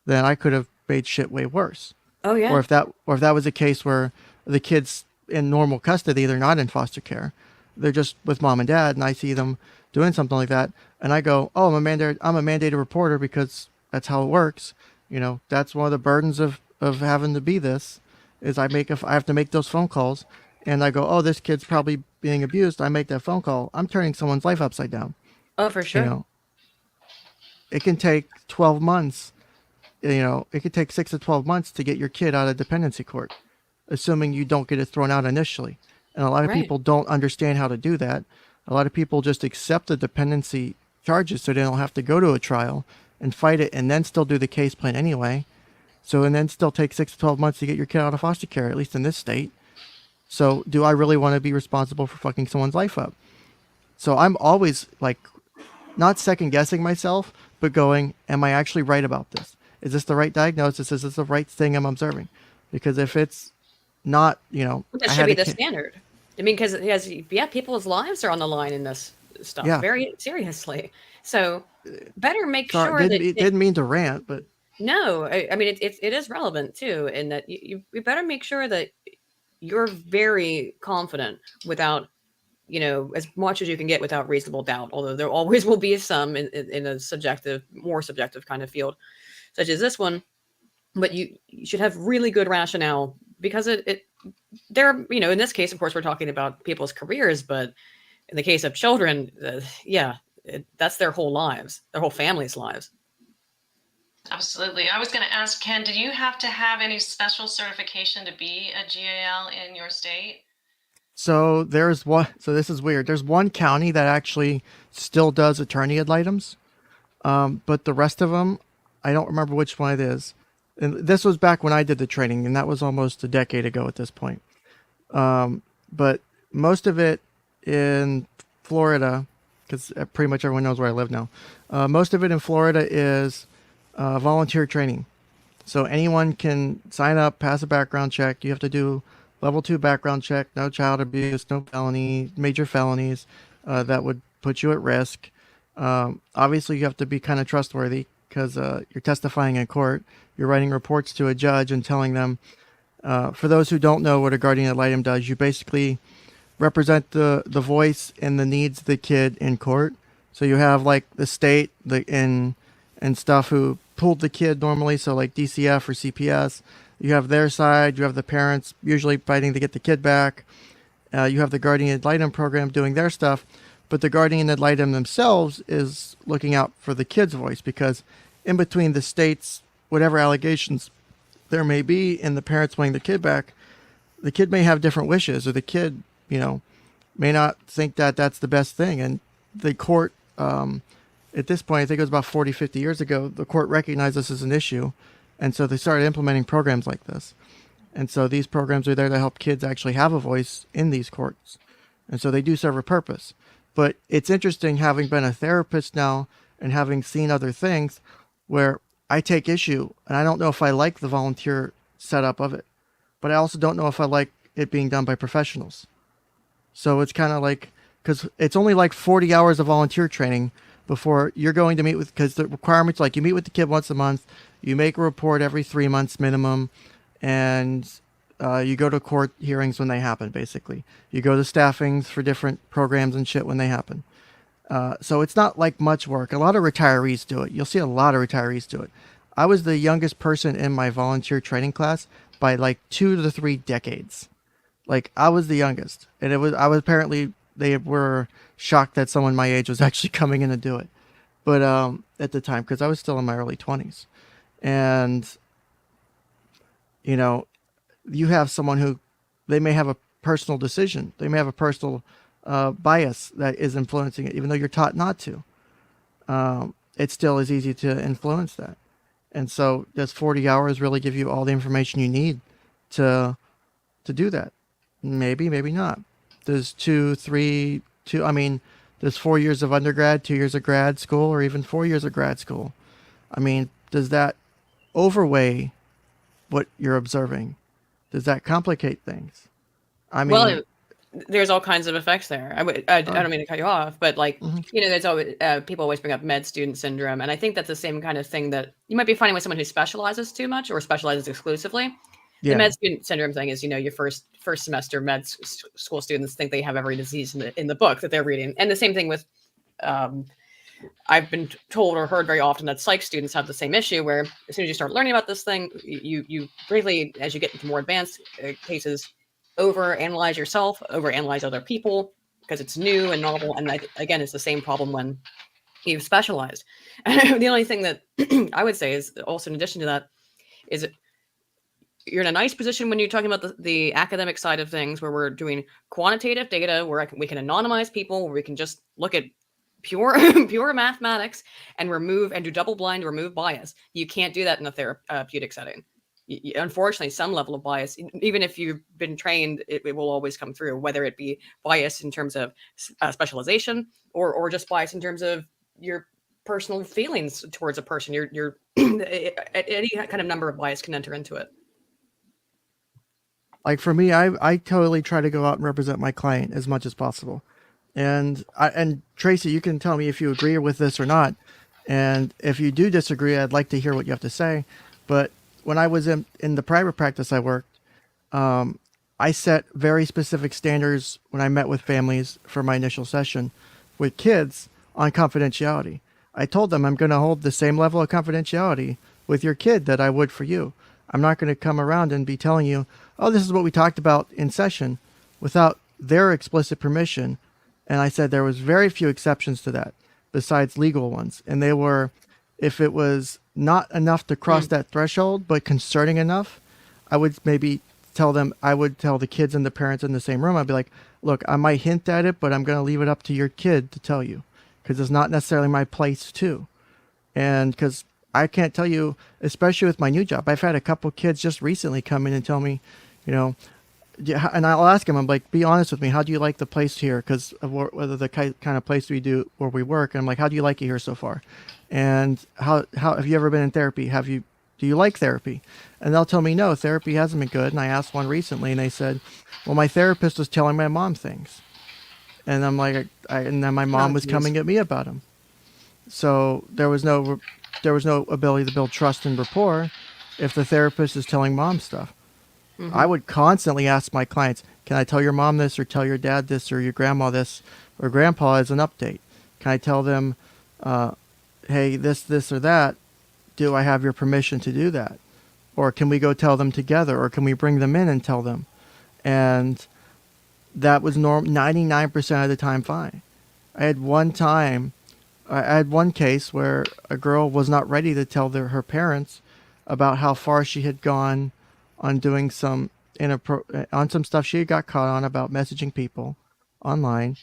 then I could have made shit way worse. Oh yeah. Or if that was a case where the kid's in normal custody, they're not in foster care, they're just with mom and dad, and I see them doing something like that, and I go, oh, I'm a mandated reporter because that's how it works. That's one of the burdens of having to be this, is I have to make those phone calls, and I go, oh, this kid's probably being abused. I make that phone call. I'm turning someone's life upside down. Oh, for sure. It can take 12 months. It could take 6 to 12 months to get your kid out of dependency court, assuming you don't get it thrown out initially. And a lot of people don't understand how to do that. A lot of people just accept the dependency charges so they don't have to go to a trial and fight it, and then still do the case plan anyway. And then still take 6 to 12 months to get your kid out of foster care, at least in this state. So do I really want to be responsible for fucking someone's life up? So I'm always like, not second guessing myself, but going, am I actually right about this? Is this the right diagnosis? Is this the right thing I'm observing? Because if it's not, that should be the standard. I mean, because people's lives are on the line in this stuff very seriously. So better make sure that it didn't mean to rant, but no, I mean, it is relevant too, in that you better make sure that you're very confident without, as much as you can get without reasonable doubt, although there always will be some in a more subjective kind of field, such as this one. But you should have really good rationale, because in this case, of course, we're talking about people's careers, but in the case of children, that's their whole lives, their whole family's lives. Absolutely. I was going to ask, Ken, did you have to have any special certification to be a GAL in your state? So there's one. So this is weird. There's one county that actually still does attorney ad litems, but the rest of them, I don't remember which one it is. And this was back when I did the training, and that was almost a decade ago at this point. But most of it in Florida, because pretty much everyone knows where I live now. Most of it in Florida is volunteer training. So anyone can sign up, pass a background check. You have to do level 2 background check, no child abuse, no major felonies that would put you at risk. Obviously, you have to be kind of trustworthy, because you're testifying in court. You're writing reports to a judge and telling them, for those who don't know what a guardian ad litem does, you basically represent the voice and the needs of the kid in court. So you have like the state and stuff who pulled the kid normally, so like DCF or CPS. You have their side. You have the parents usually fighting to get the kid back. You have the guardian ad litem program doing their stuff, but the guardian ad litem themselves is looking out for the kid's voice, because in between the states, whatever allegations there may be and the parents wanting the kid back, the kid may have different wishes, or the kid, may not think that that's the best thing. And the court, at this point, I think it was about 40, 50 years ago, the court recognized this as an issue. And so they started implementing programs like this. And so these programs are there to help kids actually have a voice in these courts. And so they do serve a purpose. But it's interesting, having been a therapist now and having seen other things, where I take issue, and I don't know if I like the volunteer setup of it, but I also don't know if I like it being done by professionals. So it's kind of like, because it's only like 40 hours of volunteer training before you're going to meet with, because the requirements, like, you meet with the kid once a month, you make a report every 3 months minimum, and you go to court hearings when they happen, basically. You go to staffings for different programs and shit when they happen. So it's not like much work. A lot of retirees do it. You'll see a lot of retirees do it. I was the youngest person in my volunteer training class by like 2 to 3 decades. Like, I was the youngest, and I was apparently, they were shocked that someone my age was actually coming in to do it. But at the time, because I was still in my early 20s, and you have someone who, they may have a personal decision, they may have a personal bias that is influencing it, even though you're taught not to. It still is easy to influence that. And so does 40 hours really give you all the information you need to do that? Maybe, maybe not. Does there's 4 years of undergrad, 2 years of grad school, or even 4 years of grad school. I mean, does that overweigh what you're observing? Does that complicate things? I mean, well, there's all kinds of effects there. I don't mean to cut you off, but there's always people always bring up med student syndrome, and I think that's the same kind of thing that you might be finding with someone who specializes too much or specializes exclusively. Yeah. The med student syndrome thing is, your first semester med school students think they have every disease in the book that they're reading, and the same thing with. I've been told or heard very often that psych students have the same issue, where as soon as you start learning about this thing, you briefly, as you get into more advanced cases, overanalyze yourself, overanalyze other people, because it's new and novel. And again, it's the same problem when you've specialized. The only thing that I would say is also, in addition to that, is you're in a nice position when you're talking about the academic side of things, where we're doing quantitative data, where we can anonymize people, where we can just look at pure mathematics and do double blind, remove bias. You can't do that in a therapeutic setting. Unfortunately, some level of bias, even if you've been trained, it will always come through, whether it be bias in terms of specialization or just bias in terms of your personal feelings towards a person. You're any kind of number of bias can enter into it. Like, for me, I totally try to go out and represent my client as much as possible. And Tracy, you can tell me if you agree with this or not. And if you do disagree, I'd like to hear what you have to say. But when I was in the private practice I worked, I set very specific standards when I met with families for my initial session with kids on confidentiality. I told them I'm going to hold the same level of confidentiality with your kid that I would for you. I'm not going to come around and be telling you, oh, this is what we talked about in session, without their explicit permission. And I said there was very few exceptions to that, besides legal ones. And they were, if it was not enough to cross that threshold, but concerning enough, I would maybe tell the kids and the parents in the same room, I'd be like, look, I might hint at it, but I'm going to leave it up to your kid to tell you, because it's not necessarily my place to. And because I can't tell you, especially with my new job, I've had a couple kids just recently come in and tell me, and I'll ask them, I'm like, be honest with me, how do you like the place here? Because of whether the kind of place we do where we work. And I'm like, how do you like it here so far? And how have you ever been in therapy? Do you like therapy? And they'll tell me, no, therapy hasn't been good. And I asked one recently, and they said, well, my therapist was telling my mom things. And I'm like, and then my mom was coming at me about them. So there was no ability to build trust and rapport if the therapist is telling mom stuff. Mm-hmm. I would constantly ask my clients, can I tell your mom this, or tell your dad this, or your grandma this, or grandpa as an update? Can I tell them, hey, this, or that? Do I have your permission to do that? Or can we go tell them together? Or can we bring them in and tell them? And that was 99% of the time fine. I had one case where a girl was not ready to tell her parents about how far she had gone on doing some on some stuff she had got caught on about messaging people online,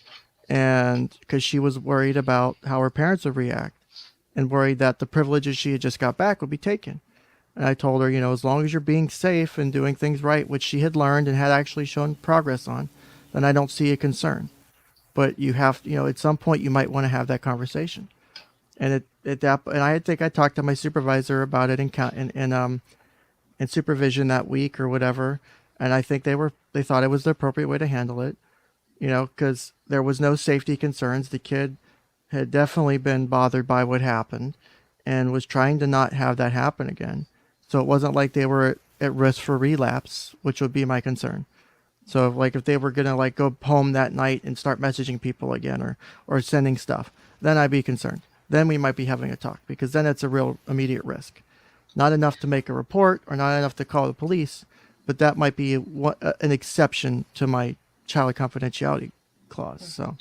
and because she was worried about how her parents would react and worried that the privileges she had just got back would be taken. And I told her, as long as you're being safe and doing things right, which she had learned and had actually shown progress on, then I don't see a concern. But you have, at some point you might want to have that conversation. And and I think I talked to my supervisor about it in supervision that week or whatever. And I think they thought it was the appropriate way to handle it, because there was no safety concerns. The kid had definitely been bothered by what happened and was trying to not have that happen again. So it wasn't like they were at risk for relapse, which would be my concern. So if they were going to go home that night and start messaging people again or sending stuff, then I'd be concerned. Then we might be having a talk, because then it's a real immediate risk. Not enough to make a report or not enough to call the police, but that might be an exception to my child confidentiality clause. So.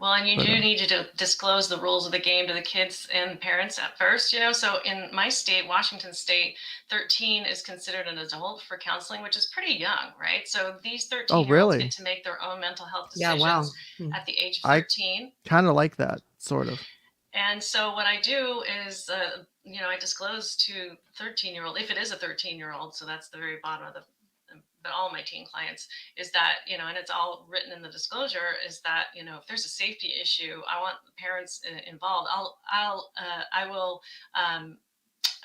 Well, and you do need to disclose the rules of the game to the kids and parents at first, So in my state, Washington State, 13 is considered an adult for counseling, which is pretty young, right? So these 13-year-olds get to make their own mental health decisions at the age of 13. I kind of like that, sort of. And so what I do is, I disclose to 13-year-old, if it is a 13-year-old, so that's the very bottom of but all my teen clients, is that, and it's all written in the disclosure, is that, if there's a safety issue, I want the parents involved.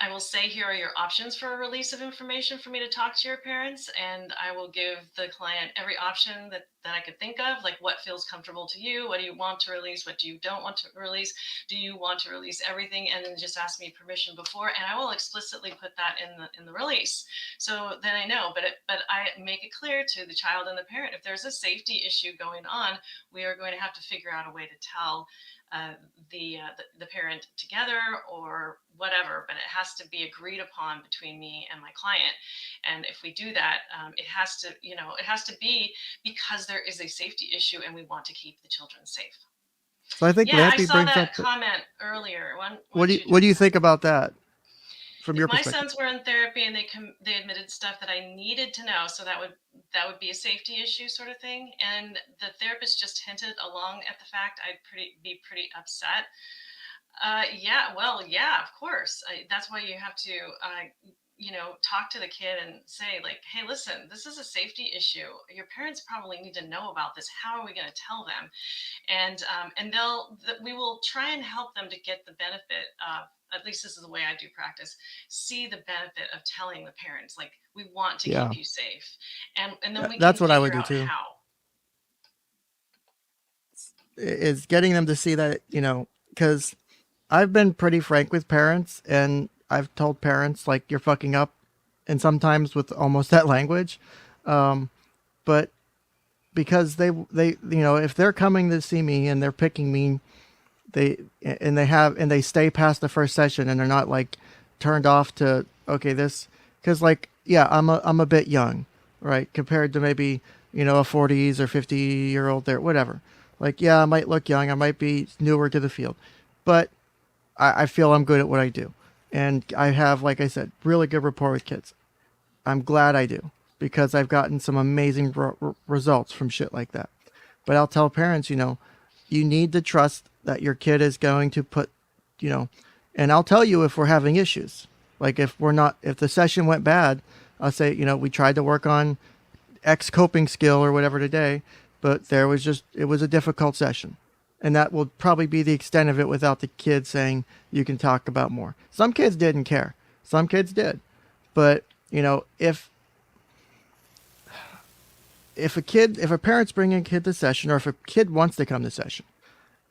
I will say, here are your options for a release of information for me to talk to your parents. And I will give the client every option that I could think of, like what feels comfortable to you. What do you want to release? What do you don't want to release? Do you want to release everything? And then just ask me permission before, and I will explicitly put that in the release. So then I know, but I make it clear to the child and the parent, if there's a safety issue going on, we are going to have to figure out a way to tell the parent together or whatever, but it has to be agreed upon between me and my client. And if we do that, it has to be because there is a safety issue and we want to keep the children safe. So I think I saw that comment earlier. What do you think about that? From your perspective? My sons were in therapy and they admitted stuff that I needed to know, so that would be a safety issue sort of thing. And the therapist just hinted along at the fact I'd be pretty upset. Of course. That's why you have to talk to the kid and say, like, hey, listen, this is a safety issue. Your parents probably need to know about this. How are we going to tell them? And we will try and help them to get the benefit of, at least this is the way I do practice, see the benefit of telling the parents, like, we want to keep you safe. And then that's what I would do too. How. Is getting them to see that, because I've been pretty frank with parents, and I've told parents, like, you're fucking up, and sometimes with almost that language. But because they if they're coming to see me and they're picking me, they stay past the first session and they're not like turned off to, okay, this, because I'm a bit young, right, compared to maybe a 40s or 50-year-old there, whatever. I might look young, I might be newer to the field, but I feel I'm good at what I do, and I have, like I said, really good rapport with kids. I'm glad I do, because I've gotten some amazing results from shit like that. But I'll tell parents, you need to trust that your kid is going to put, and I'll tell you if we're having issues. Like if the session went bad, I'll say, we tried to work on X coping skill or whatever today, but it was a difficult session. And that will probably be the extent of it without the kid saying you can talk about more. Some kids didn't care. Some kids did. But, if a parent's bringing a kid to session, or if a kid wants to come to session,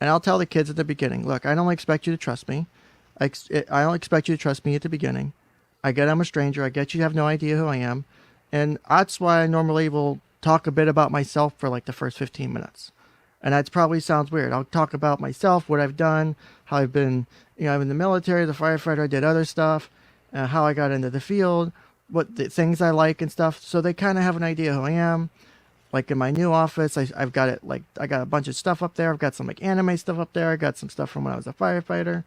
and I'll tell the kids at the beginning, look, I don't expect you to trust me. I don't expect you to trust me at the beginning. I get I'm a stranger. I get you have no idea who I am. And that's why I normally will talk a bit about myself for like the first 15 minutes. And that probably sounds weird. I'll talk about myself, what I've done, how I've been, I'm in the military, the firefighter, I did other stuff, how I got into the field. what the things I like and stuff. So they kind of have an idea who I am. Like in my new office, I've got it, like I got a bunch of stuff up there. I've got some like anime stuff up there. I got some stuff from when I was a firefighter.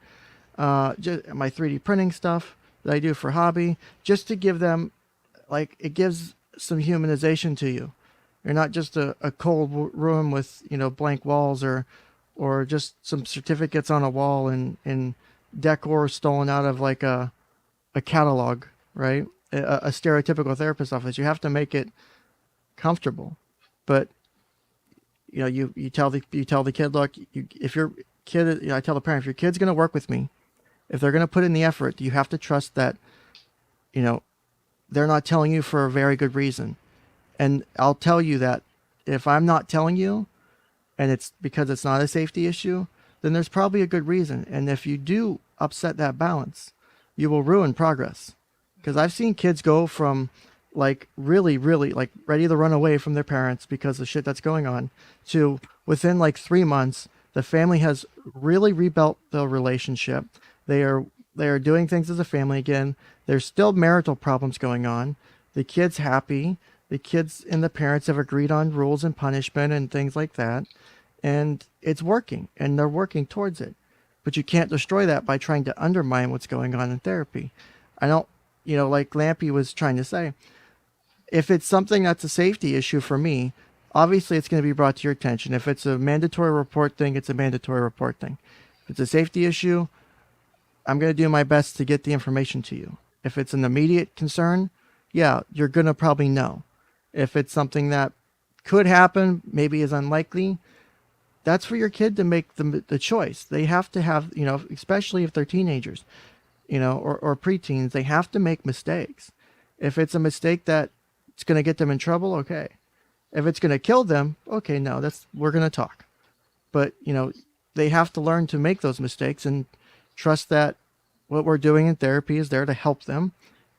Just my 3D printing stuff that I do for hobby, just to give them, like, it gives some humanization to you. You're not just a cold room with, you know, blank walls, or just some certificates on a wall and decor stolen out of like a catalog, right? A stereotypical therapist office. You have to make it comfortable. But you know, you tell the kid, look, if your kid, you know, I tell the parent, if your kid's going to work with me, if they're going to put in the effort, you have to trust that, you know, they're not telling you for a very good reason. And I'll tell you that if I'm not telling you, and it's because it's not a safety issue, then there's probably a good reason. And if you do upset that balance, you will ruin progress. Because I've seen kids go from like really, really like ready to run away from their parents because of shit that's going on, to within like 3 months, the family has really rebuilt the relationship. They are doing things as a family again. There's still marital problems going on. The kid's happy. The kids and the parents have agreed on rules and punishment and things like that. And it's working, and they're working towards it. But you can't destroy that by trying to undermine what's going on in therapy. I don't, you know, like Lampy was trying to say, if it's something that's a safety issue for me, obviously it's going to be brought to your attention. If it's a mandatory report thing, it's a mandatory report thing. If it's a safety issue, I'm going to do my best to get the information to you. If it's an immediate concern, yeah, you're going to probably know. If it's something that could happen, maybe is unlikely, that's for your kid to make the choice. They have to have, you know, especially if they're teenagers, you know, or preteens, they have to make mistakes. If it's a mistake that it's going to get them in trouble, okay. If it's going to kill them, okay, no, we're going to talk. But, you know, they have to learn to make those mistakes and trust that what we're doing in therapy is there to help them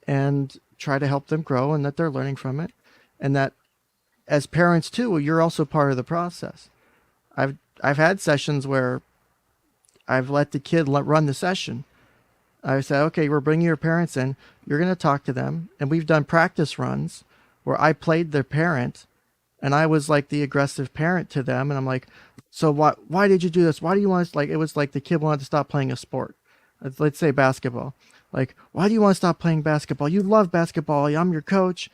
and try to help them grow, and that they're learning from it. And that as parents too, you're also part of the process. I've had sessions where I've let the kid run the session. I said, okay, we're bringing your parents in. You're going to talk to them. And we've done practice runs where I played their parent, and I was like the aggressive parent to them. And I'm like, so why did you do this? Why do you want us, like, it was like the kid wanted to stop playing a sport. Let's say basketball. Like, why do you want to stop playing basketball? You love basketball. I'm your coach.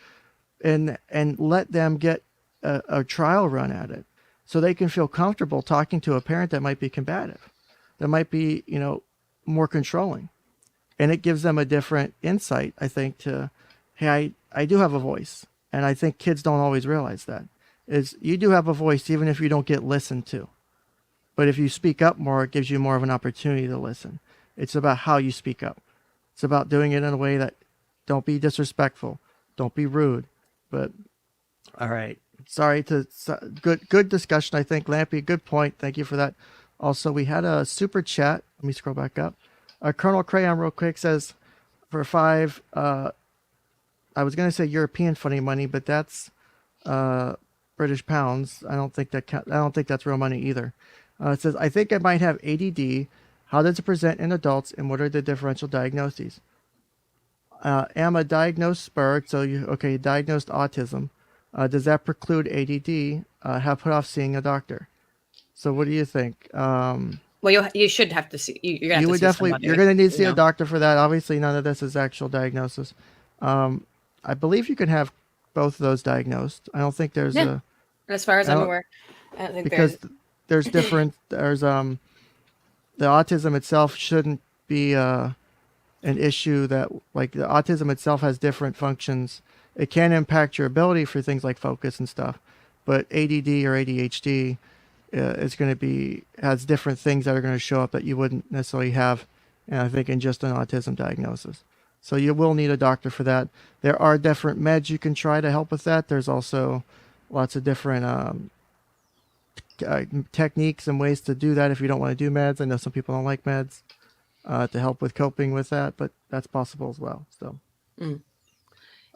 And let them get a trial run at it, so they can feel comfortable talking to a parent that might be combative, that might be, you know, more controlling. And it gives them a different insight, I think, to, hey, I do have a voice. And I think kids don't always realize that, is you do have a voice even if you don't get listened to. But if you speak up more, it gives you more of an opportunity to listen. It's about how you speak up. It's about doing it in a way that, don't be disrespectful, don't be rude. But all right, sorry to good discussion. I think, Lampy, good point. Thank you for that. Also, we had a super chat. Let me scroll back up. Colonel Crayon real quick says for 5. I was gonna say European funny money, but that's British pounds. I don't think that's real money either. It says, I think I might have ADD. How does it present in adults, and what are the differential diagnoses? Am a diagnosed SPERD, so diagnosed autism. Does that preclude ADD? Have put off seeing a doctor. So what do you think? Well, you should have to see. You're gonna have to see somebody, you're going to need to see you a know. doctor for that. Obviously, none of this is actual diagnosis. I believe you can have both of those diagnosed. I don't think there's a. As far as I'm aware, I don't think because there's different. There's the autism itself shouldn't be an issue that, like, the autism itself has different functions. It can impact your ability for things like focus and stuff, but ADD or ADHD is going to has different things that are going to show up that you wouldn't necessarily have, I think, in just an autism diagnosis. So you will need a doctor for that. There are different meds you can try to help with that. There's also lots of different techniques and ways to do that if you don't want to do meds. I know some people don't like meds to help with coping with that, but that's possible as well. So,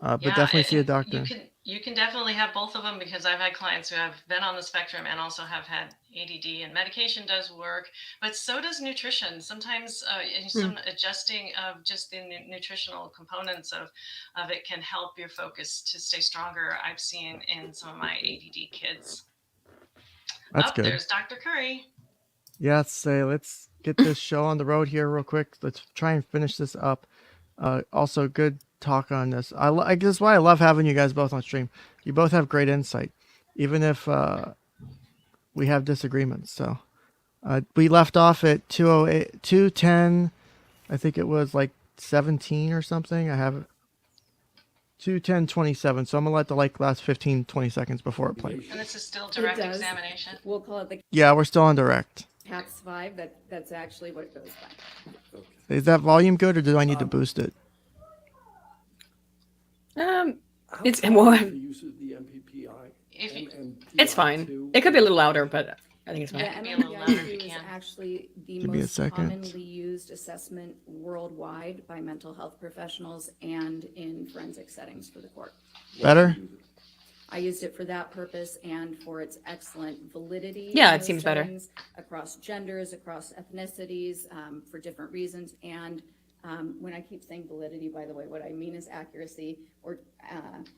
but Yeah, definitely see a and doctor. you can definitely have both of them, because I've had clients who have been on the spectrum and also have had ADD, and medication does work, but so does nutrition. Sometimes Hmm. some adjusting of just the nutritional components of it can help your focus to stay stronger. I've seen in some of my ADD kids. That's Up good. there's Dr. Curry. Yeah, let's get this show on the road here real quick. Let's try and finish this up. Also, good talk on this. I guess why I love having you guys both on stream. You both have great insight, even if we have disagreements. So we left off at 208, 210. I think it was like 17 or something. I have 210:27. So I'm gonna let the last 15, 20 seconds before it plays. And this is still It direct does. examination. We'll call it the Yeah, we're still on direct. CAPS 5. That's actually what it goes by. Is that volume good, or do I need to boost it? It's How more. loud uses the MPPI? If you- It's fine. MMPI2? It could be a little louder, but I think it's The fine. be a little louder if you MMPI-2 is can. actually the Give me a most second. commonly used assessment worldwide by mental health professionals and in forensic settings for the court. Better? I used it for that purpose and for its excellent validity. Yeah, in it those seems better. settings, across genders, across ethnicities, for different reasons. And when I keep saying validity, by the way, what I mean is accuracy, or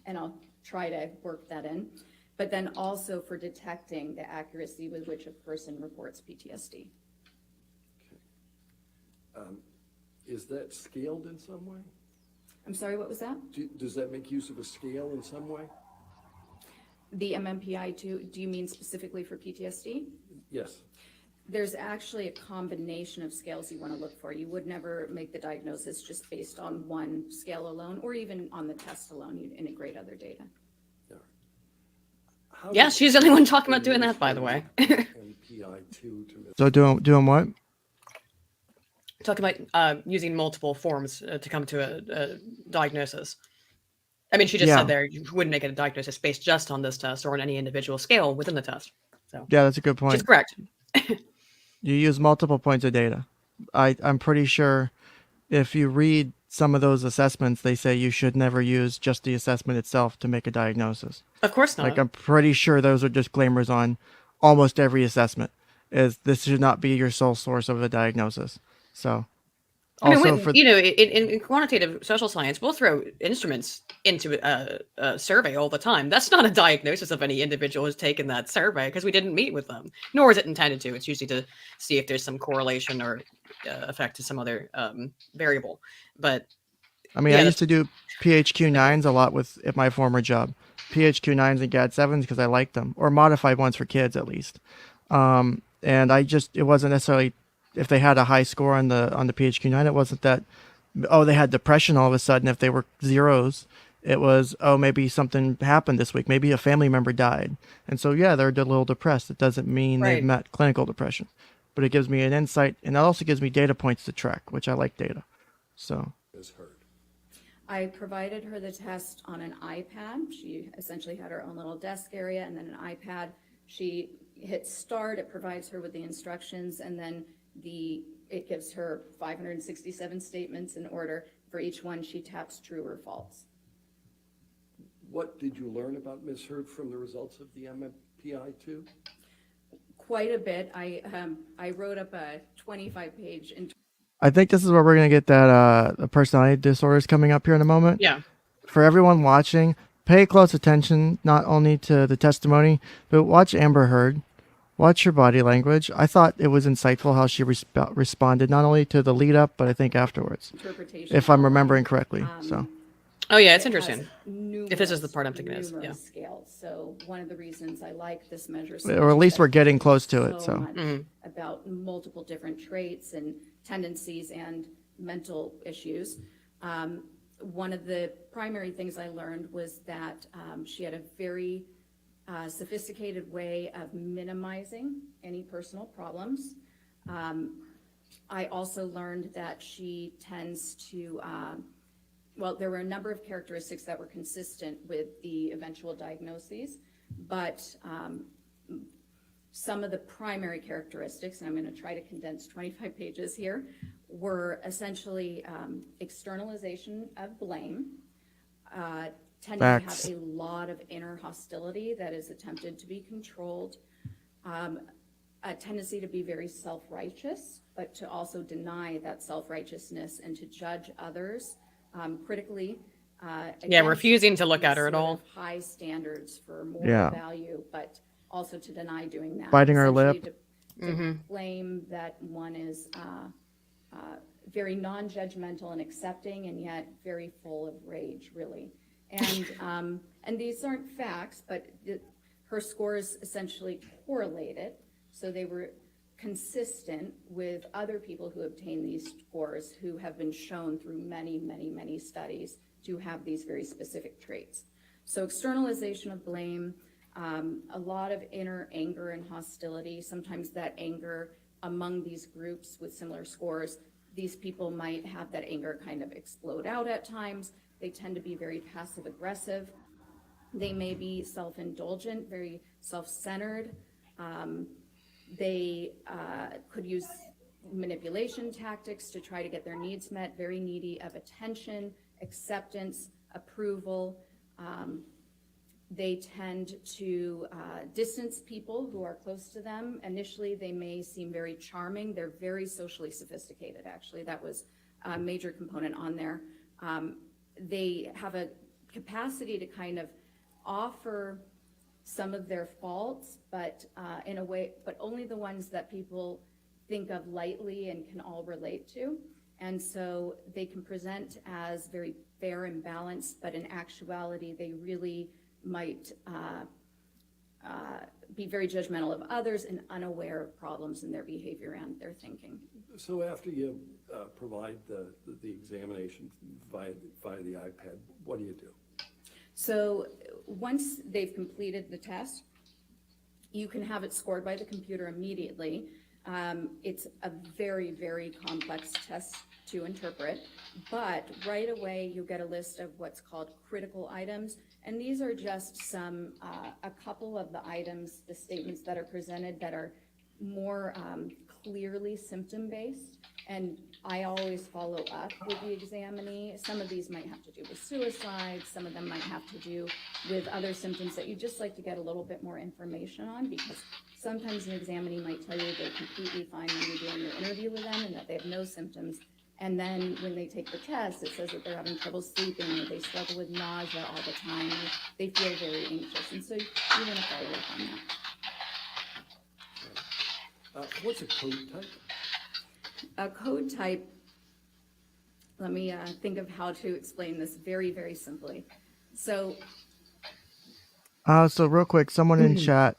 and I'll try to work that in. But then also for detecting the accuracy with which a person reports PTSD. Is that scaled in some way? I'm sorry, what was that? Does that make use of a scale in some way? The MMPI-2, do you mean specifically for PTSD? Yes. There's actually a combination of scales you want to look for. You would never make the diagnosis just based on one scale alone, or even on the test alone. You'd integrate other data. How Yeah, does she's the only one talking about doing that, by the way. MPI2 to miss? So doing what? Talking about using multiple forms to come to a diagnosis. I mean, she just Yeah. said there you wouldn't make it a diagnosis based just on this test or on any individual scale within the test. So Yeah, that's a good point. she's correct. You use multiple points of data. I'm pretty sure if you read some of those assessments, they say you should never use just the assessment itself to make a diagnosis. Of course not. Like, I'm pretty sure those are disclaimers on almost every assessment. Is this should not be your sole source of a diagnosis. So, I mean, also we, for you know, in quantitative social science, we'll throw instruments into a survey all the time. That's not a diagnosis of any individual who's taken that survey because we didn't meet with them, nor is it intended to. It's usually to see if there's some correlation or effect to some other variable. But I mean, yeah, I used to do PHQ-9s a lot at my former job. PHQ-9s and GAD-7s because I liked them, or modified ones for kids at least. And it wasn't necessarily if they had a high score on the PHQ-9, it wasn't that, oh, they had depression all of a sudden. If they were zeros, it was, oh, maybe something happened this week. Maybe a family member died. And so, yeah, they're a little depressed. It doesn't mean they've Right. met clinical depression. But it gives me an insight, and it also gives me data points to track, which I like data. So, Is heard. I provided her the test on an iPad. She essentially had her own little desk area and then an iPad. She hit start, it provides her with the instructions, and then it gives her 567 statements in order. For each one, she taps true or false. What did you learn about Ms. Heard from the results of the MMPI-2? Quite a bit. I wrote up a 25-page. I think this is where we're going to get that the personality disorders coming up here in a moment. yeah, For everyone watching, pay close attention not only to the testimony, but watch Amber Heard. Watch her body language. I thought it was insightful how she responded not only to the lead up, but I think afterwards, Interpretation. if I'm remembering correctly. So, oh yeah, it's It has interesting. numerous, If this is the part I'm thinking is, numerous yeah. scales. So one of the reasons I like this measure, or at least we're getting close to it. So, much about multiple different traits and tendencies and mental issues. One of the primary things I learned was that she had a very sophisticated way of minimizing any personal problems. I also learned that she tends to, well, there were a number of characteristics that were consistent with the eventual diagnoses, but some of the primary characteristics, and I'm going to try to condense 25 pages here, were essentially externalization of blame, tend to have Facts. a lot of inner hostility that is attempted to be controlled, a tendency to be very self-righteous, but to also deny that self-righteousness and to judge others critically. Yeah, against refusing to look at these her at sort all. of high standards for moral Yeah. value, but also to deny doing that. Biting her Essentially lip. to claim that one is very non-judgmental and accepting, and yet very full of rage, really. And these aren't facts, but her scores essentially correlated, so they were consistent with other people who obtained these scores who have been shown through many, many, many studies to have these very specific traits. So externalization of blame, a lot of inner anger and hostility, sometimes that anger among these groups with similar scores, these people might have that anger kind of explode out at times. They tend to be very passive aggressive. They may be self-indulgent, very self-centered. They could use manipulation tactics to try to get their needs met, very needy of attention, acceptance, approval. They tend to distance people who are close to them. Initially, they may seem very charming. They're very socially sophisticated, actually. That was a major component on there. They have a capacity to kind of offer some of their faults, but in a way, but only the ones that people think of lightly and can all relate to. And so they can present as very fair and balanced, but in actuality, they really might be very judgmental of others and unaware of problems in their behavior and their thinking. So after you provide the examination via the iPad, what do you do? So once they've completed the test, you can have it scored by the computer immediately. It's a very, very complex test to interpret, but right away you'll get a list of what's called critical items. And these are just a couple of the items, the statements that are presented that are more clearly symptom-based. And I always follow up with the examinee. Some of these might have to do with suicide. Some of them might have to do with other symptoms that you just like to get a little bit more information on, because sometimes an examinee might tell you they're completely fine when you're doing your interview with them and that they have no symptoms. And then when they take the test, it says that they're having trouble sleeping, or they struggle with nausea all the time, or they feel very anxious. And so you want to follow up on that. What's a code type? A code type, let me think of how to explain this very, very simply. So So real quick, someone in chat,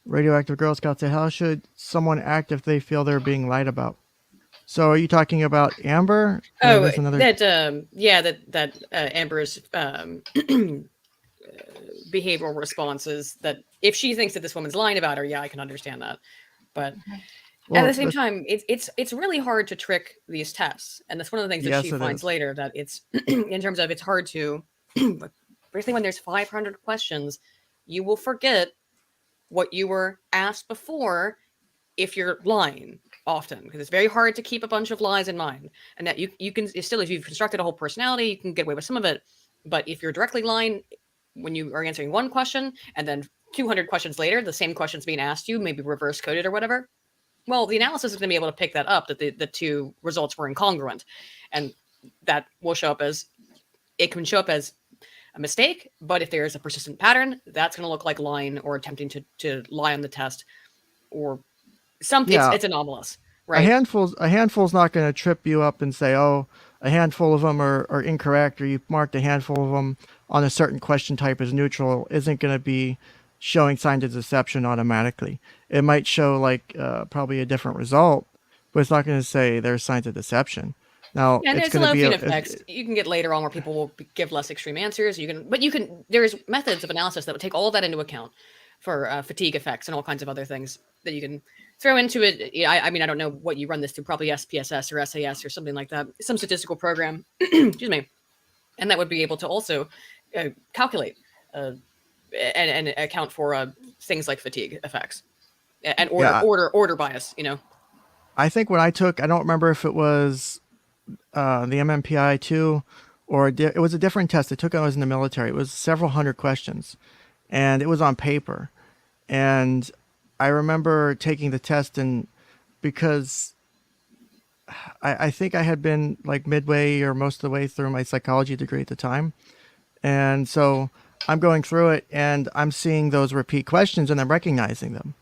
Radioactive Girl Scout said, how should someone act if they feel they're being lied about? So are you talking about Amber? Or Oh, there's another... that Amber's behavioral responses, that if she thinks that this woman's lying about her, yeah, I can understand that. But Well, at the same time, it's really hard to trick these tests. And that's one of the things that Yes, she it finds is. later, that it's in terms of it's hard to, basically when there's 500 questions, you will forget what you were asked before if you're lying often, because it's very hard to keep a bunch of lies in mind. And that you can still, if you've constructed a whole personality, you can get away with some of it. But if you're directly lying when you are answering one question and then 200 questions later, the same question's being asked you, maybe reverse coded or whatever, well, the analysis is going to be able to pick that up, that the two results were incongruent. And that will show up as, it can show up as a mistake, but if there's a persistent pattern, that's going to look like lying or attempting to lie on the test, or something. Yeah. It's anomalous, right? A handful's not going to trip you up and say, oh, a handful of them are incorrect, or you marked a handful of them on a certain question type as neutral, isn't going to be showing signs of deception automatically. It might show like probably a different result, but it's not going to say there's signs of deception. Now, And it's there's going to be low effects. You can get later on where people will give less extreme answers. There's methods of analysis that would take all of that into account for fatigue effects and all kinds of other things that you can throw into it. I mean, I don't know what you run this through, probably SPSS or SAS or something like that, some statistical program, excuse me. And that would be able to also calculate and account for things like fatigue effects and order bias, I think when I don't remember if it was the MMPI 2 or it was a different test. I took when I was in the military. It was several hundred questions, and it was on paper. And I remember taking the test, and because I think I had been like midway or most of the way through my psychology degree at the time. And so I'm going through it and I'm seeing those repeat questions and I'm recognizing them.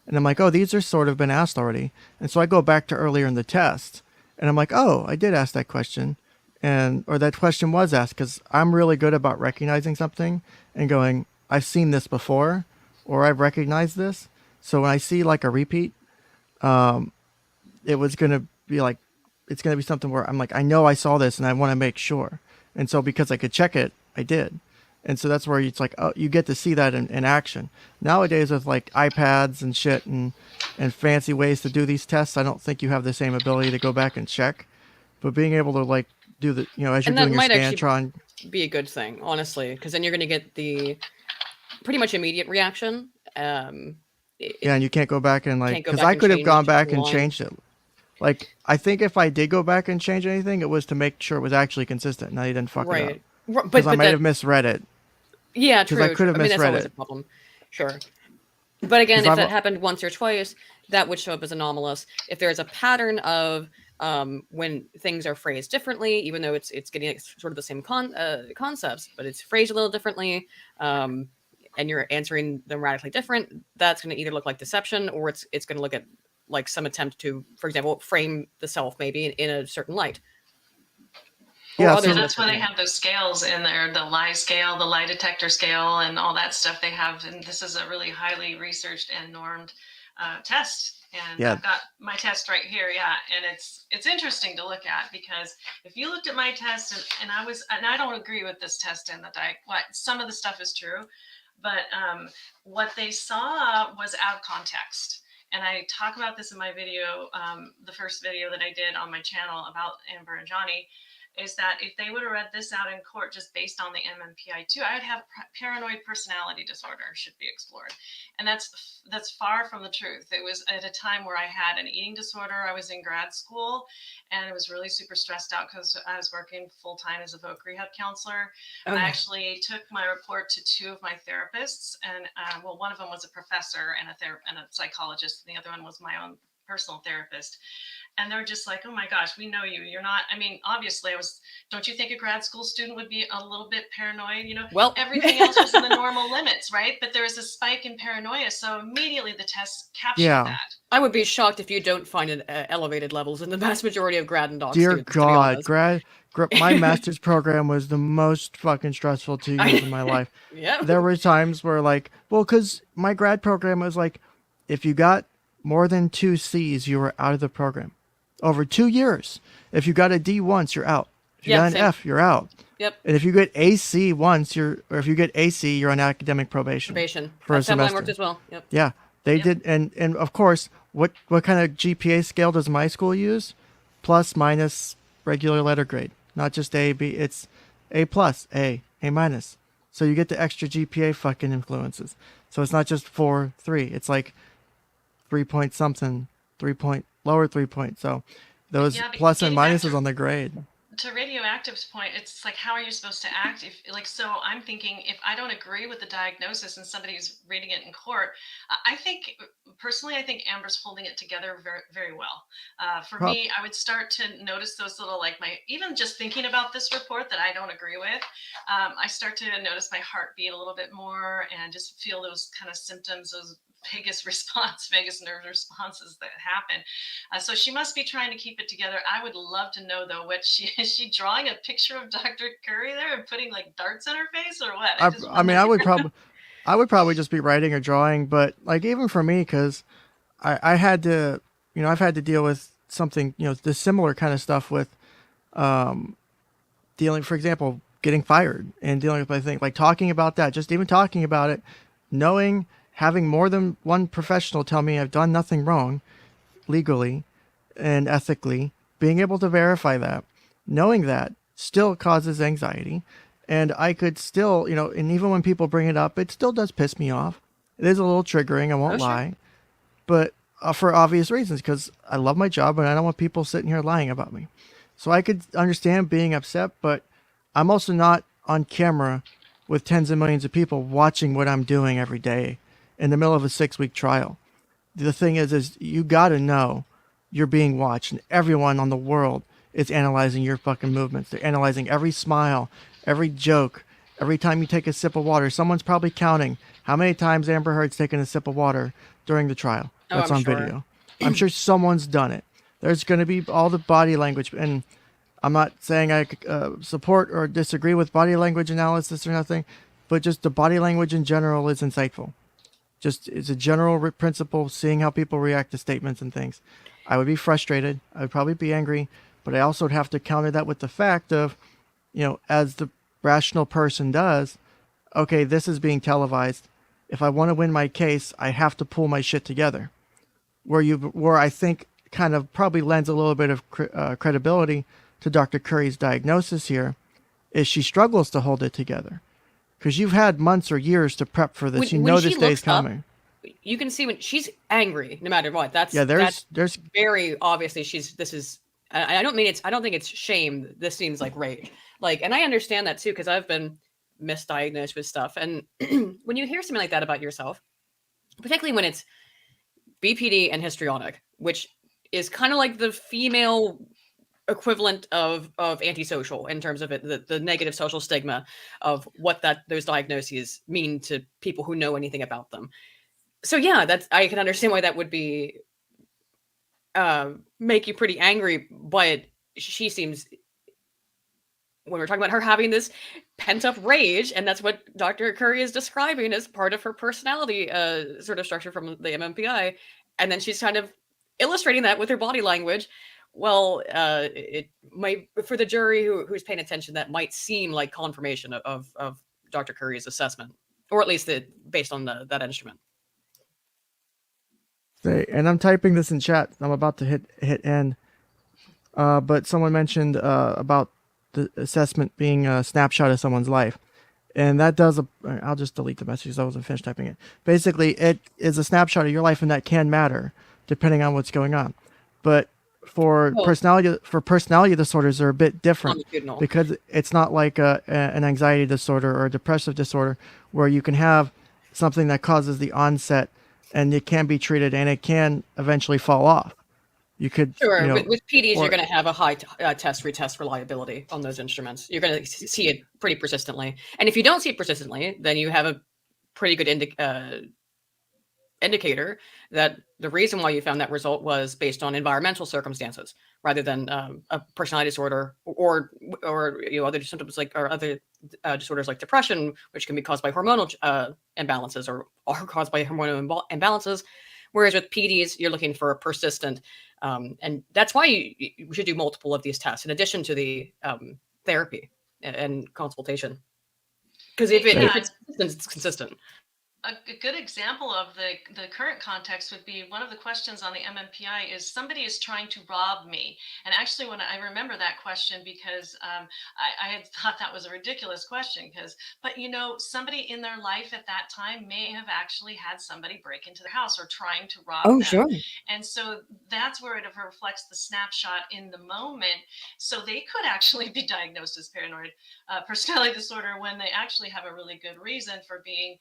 And I'm like, oh, these are sort of been asked already. And so I go back to earlier in the test and I'm like, oh, I did ask that question. Or that question was asked, because I'm really good about recognizing something and going, I've seen this before, or I've recognized this. So when I see like a repeat, it was going to be like, it's going to be something where I'm like, I know I saw this and I want to make sure. And so because I could check it, I did. And so that's where it's like, oh, you get to see that in action. Nowadays with like iPads and shit and fancy ways to do these tests, I don't think you have the same ability to go back and check. But being able to like do the, as you're And that doing your might actually Scantron, be a good thing, honestly, because then you're going to get the pretty much immediate reaction. yeah, and you can't go back and like, Can't go because back I and could have change gone it back if you and want. changed it. Like, I think if I did go back and change anything, it was to make sure it was actually consistent and I didn't fuck it up. Right. Because I might have misread it. Yeah, 'Cause true. I could have I mean, that's misread always it. a problem. Sure. But again, 'Cause if I've- that happened once or twice, that would show up as anomalous. If there's a pattern of when things are phrased differently, even though it's getting sort of the same concepts, but it's phrased a little differently, and you're answering them radically different, that's going to either look like deception or it's going to look at like some attempt to, for example, frame the self maybe in a certain light. Yeah, others so- in a That's why they certain light. have those scales in there, the lie scale, the lie detector scale, and all that stuff they have. And this is a really highly researched and normed test. And Yeah. I've got my test right here. Yeah. And it's interesting to look at, because if you looked at my test and I don't agree with this test and some of the stuff is true, but what they saw was out of context. And I talk about this in my video, the first video that I did on my channel about Amber and Johnny, is that if they would have read this out in court just based on the MMPI-2, I would have paranoid personality disorder should be explored. And that's far from the truth. It was at a time where I had an eating disorder. I was in grad school and I was really super stressed out because I was working full-time as a voc rehab counselor. Oh, I yeah. actually took my report to two of my therapists, and one of them was a professor and a psychologist, and the other one was my own personal therapist. And they're just like, oh my gosh, we know you. You're not, I mean, obviously don't you think a grad school student would be a little bit paranoid? Well, Everything else was in the normal limits, right? But there was a spike in paranoia. So immediately the test captured Yeah. that. I would be shocked if you don't find an elevated levels in the vast majority of grad and doc Dear students. God, To be honest. my master's program was the most fucking stressful 2 years of my life. Yeah. There were times where like, well, because my grad program was like, if you got more than 2 C's, you were out of the program. Over 2 years. If you got a D once, you're out. If you Yeah, got an same. F, you're out. Yep. And if you get AC once, or if you get AC, you're on academic probation. Probation. For a That's how mine semester. worked as well. Yep. Yeah, they Yep. did, and of course, what kind of GPA scale does my school use? Plus, minus, regular letter grade, not just A, B. It's A plus, A minus. So you get the extra GPA fucking influences. So it's not just 4, 3. It's like 3 point something, 3 point lower 3 point. So those Yeah, but plus and getting back minuses to- on the grade. To Radioactive's point, it's like, how are you supposed to act so I'm thinking, if I don't agree with the diagnosis and somebody's reading it in court, I think Amber's holding it together very, very well. For me, I would start to notice those little, even just thinking about this report that I don't agree with, I start to notice my heart beat a little bit more and just feel those kind of symptoms, those vagus nerve responses that happen. So she must be trying to keep it together. I would love to know, though, what is she drawing a picture of Dr. Curry there and putting like darts in her face, or what? I mean, I would probably just be writing or drawing, but like even for me, because I had to, I've had to deal with something, the similar kind of stuff with dealing, for example, getting fired and dealing with my thing, like talking about that, just even talking about it, having more than one professional tell me I've done nothing wrong legally and ethically, being able to verify that, knowing that still causes anxiety. And I could still, and even when people bring it up, it still does piss me off. It is a little triggering, I won't Oh, sure. lie. But for obvious reasons, because I love my job and I don't want people sitting here lying about me. So I could understand being upset, but I'm also not on camera with tens of millions of people watching what I'm doing every day in the middle of a 6-week trial. The thing is you got to know you're being watched, and everyone on the world is analyzing your fucking movements. They're analyzing every smile, every joke, every time you take a sip of water. Someone's probably counting how many times Amber Heard's taken a sip of water during the trial. Oh, That's I'm on sure. video. I'm sure someone's done it. There's going to be all the body language, and I'm not saying I support or disagree with body language analysis or nothing, but just the body language in general is insightful. Just it's a general principle, seeing how people react to statements and things. I would be frustrated. I would probably be angry, but I also would have to counter that with the fact of, as the rational person does, okay, this is being televised. If I want to win my case, I have to pull my shit together. Where I think kind of probably lends a little bit of credibility to Dr. Curry's diagnosis here is she struggles to hold it together. Because you've had months or years to prep for this. When This day's coming. You can see when she's angry, no matter what. That's there's very obviously I don't think it's shame. This seems like rage. And I understand that too, because I've been misdiagnosed with stuff. And when you hear something like that about yourself, particularly when it's BPD and histrionic, which is kind of like the female equivalent of antisocial in terms of the negative social stigma of what those diagnoses mean to people who know anything about them. So yeah, I can understand why that would be make you pretty angry, but she seems, when we're talking about her having this pent-up rage, and that's what Dr. Curry is describing as part of her personality sort of structure from the MMPI, and then she's kind of illustrating that with her body language. Well, it might, for the jury who's paying attention, that might seem like confirmation of Dr. Curry's assessment, or at least based on that instrument. And I'm typing this in chat. I'm about to hit end. But someone mentioned about the assessment being a snapshot of someone's life. And that does I'll just delete the message because I wasn't finished typing it. Basically, it is a snapshot of your life, and that can matter depending on what's going on. But for personality disorders, they're a bit different because it's not like an anxiety disorder or a depressive disorder where you can have something that causes the onset and it can be treated and it can eventually fall off. You could with PDs, you're going to have a high test-retest reliability on those instruments. You're going to see it pretty persistently, and if you don't see it persistently, then you have a pretty good indicator that the reason why you found that result was based on environmental circumstances rather than a personality disorder or other symptoms or other disorders like depression, which can be caused by hormonal imbalances or are caused by hormonal imbalances. Whereas with PDs, you're looking for a persistent, and that's why you should do multiple of these tests in addition to the therapy and consultation. Because if it's consistent, it's consistent. A good example of the current context would be one of the questions on the MMPI is somebody is trying to rob me. And actually, when I remember that question because I had thought that was a ridiculous question but somebody in their life at that time may have actually had somebody break into their house or trying to rob them. Sure. And so that's where it reflects the snapshot in the moment. So they could actually be diagnosed as paranoid personality disorder when they actually have a really good reason for being,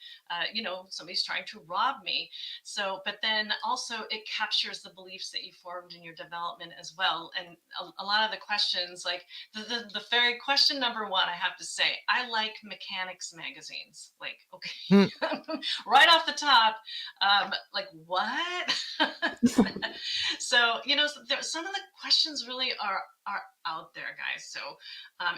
somebody's trying to rob me. So, but then also it captures the beliefs that you formed in your development as well. And a lot of the questions, like the very question number one, I have to say, I like mechanics magazines. Okay, right off the top, what? So, some of the questions really are out there, guys. So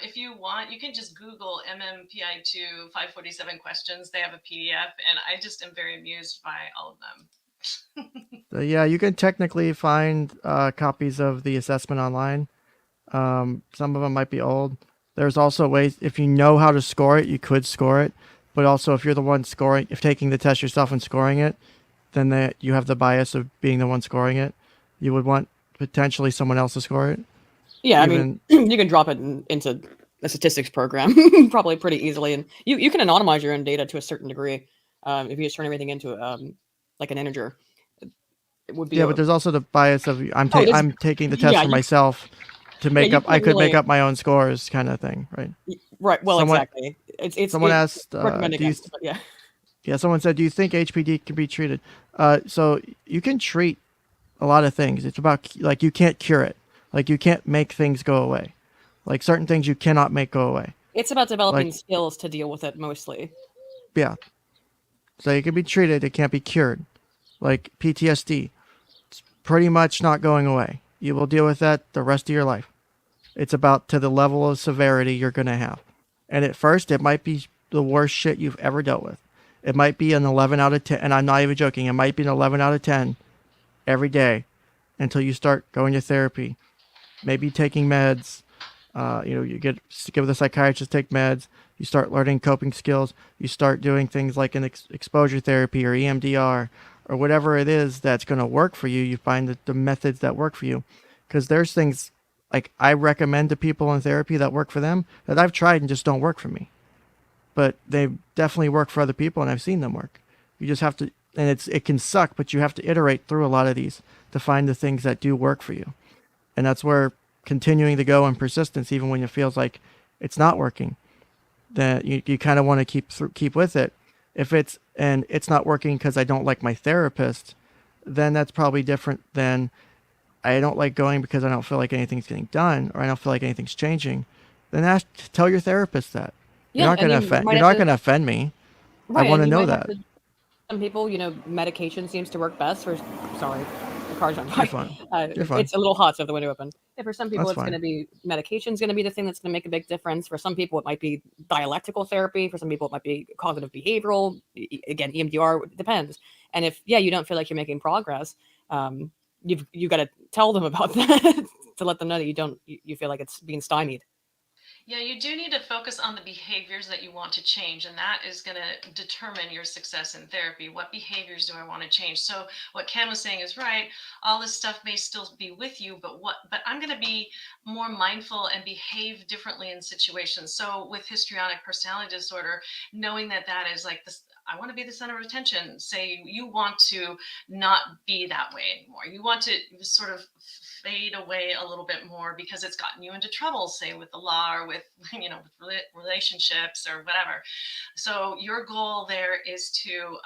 if you want, you can just Google MMPI2 547 questions. They have a PDF, and I just am very amused by all of them. So yeah, you can technically find copies of the assessment online. Some of them might be old. There's also ways, if you know how to score it, you could score it. But also, if you're the one scoring, if taking the test yourself and scoring it, then you have the bias of being the one scoring it. You would want potentially someone else to score it. Yeah, I mean, you can drop it into a statistics program probably pretty easily, and you can anonymize your own data to a certain degree if you just turn everything into like an integer. It would be but there's also the bias of I'm taking the test for myself to make up. I could make up my own scores, kind of thing, right? Right. Well, Someone exactly. It's someone it's asked, recommend do you? against, but yeah. Yeah, someone said, do you think HPD can be treated? So you can treat a lot of things. It's about like you can't cure it. Like you can't make things go away. Like certain things you cannot make go away. It's about Like developing skills to deal with it mostly. yeah, so it can be treated. It can't be cured. Like PTSD, pretty much not going away. You will deal with that the rest of your life. It's about to the level of severity you're going to have. And at first, it might be the worst shit you've ever dealt with. It might be an 11 out of 10, and I'm not even joking. It might be an 11 out of 10 every day until you start going to therapy, maybe taking meds. You get give the psychiatrist, take meds. You start learning coping skills. You start doing things like an exposure therapy or EMDR or whatever it is that's going to work for you. You find the methods that work for you, because there's things like I recommend to people in therapy that work for them that I've tried and just don't work for me, but they definitely work for other people and I've seen them work. You just have to, and it can suck, but you have to iterate through a lot of these to find the things that do work for you. And that's where continuing to go and persistence, even when it feels like it's not working, that you kind of want to keep with it. If it's not working because I don't like my therapist, then that's probably different than I don't like going because I don't feel like anything's getting done or I don't feel like anything's changing. Then tell your therapist that. Yeah, and you might You're have not to going to offend me. I right, want and to you know might have that. to. Some people, medication seems to work best for. Sorry, the car's on You're fire. fine. You're fine. It's a little hot, so I have the window open. Yeah, for some people, That's it's going to fine. be medication's going to be the thing that's going to make a big difference. For some people, it might be dialectical therapy. For some people, it might be cognitive behavioral. Again, EMDR, it depends. And if you don't feel like you're making progress, you've got to tell them about that to let them know that you feel like it's being stymied. Yeah, you do need to focus on the behaviors that you want to change, and that is going to determine your success in therapy. What behaviors do I want to change? So what Ken was saying is right. All this stuff may still be with you, but I'm going to be more mindful and behave differently in situations. So with histrionic personality disorder, knowing that that is like this, I want to be the center of attention. Say you want to not be that way anymore. You want to sort of fade away a little bit more because it's gotten you into trouble, say with the law or with with relationships or whatever. So your goal there is to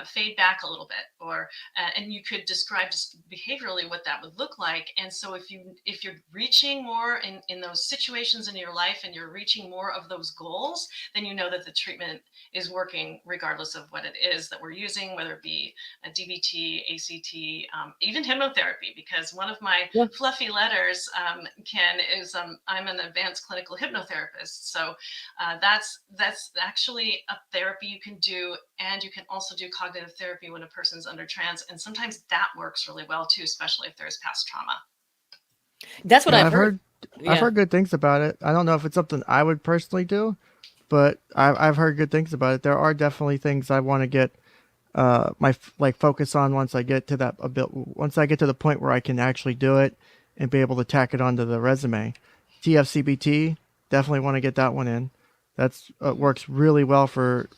fade back a little bit, or and you could describe just behaviorally what that would look like. And so if you're reaching more in those situations in your life and you're reaching more of those goals, then you know that the treatment is working regardless of what it is that we're using, whether it be a DBT, ACT, even hypnotherapy. Because one of my fluffy letters, Ken, is I'm an advanced clinical hypnotherapist. So that's actually a therapy you can do, and you can also do cognitive therapy when a person's under trance, and sometimes that works really well too, especially if there's past trauma. That's what Yeah, I've heard. I've heard good things about it. I don't know if it's something I would personally do, but I've heard good things about it. There are definitely things I want to get my focus on once I get to that a bit. Once I get to the point where I can actually do it and be able to tack it onto the resume. TFCBT, definitely want to get that one in. That's works really well for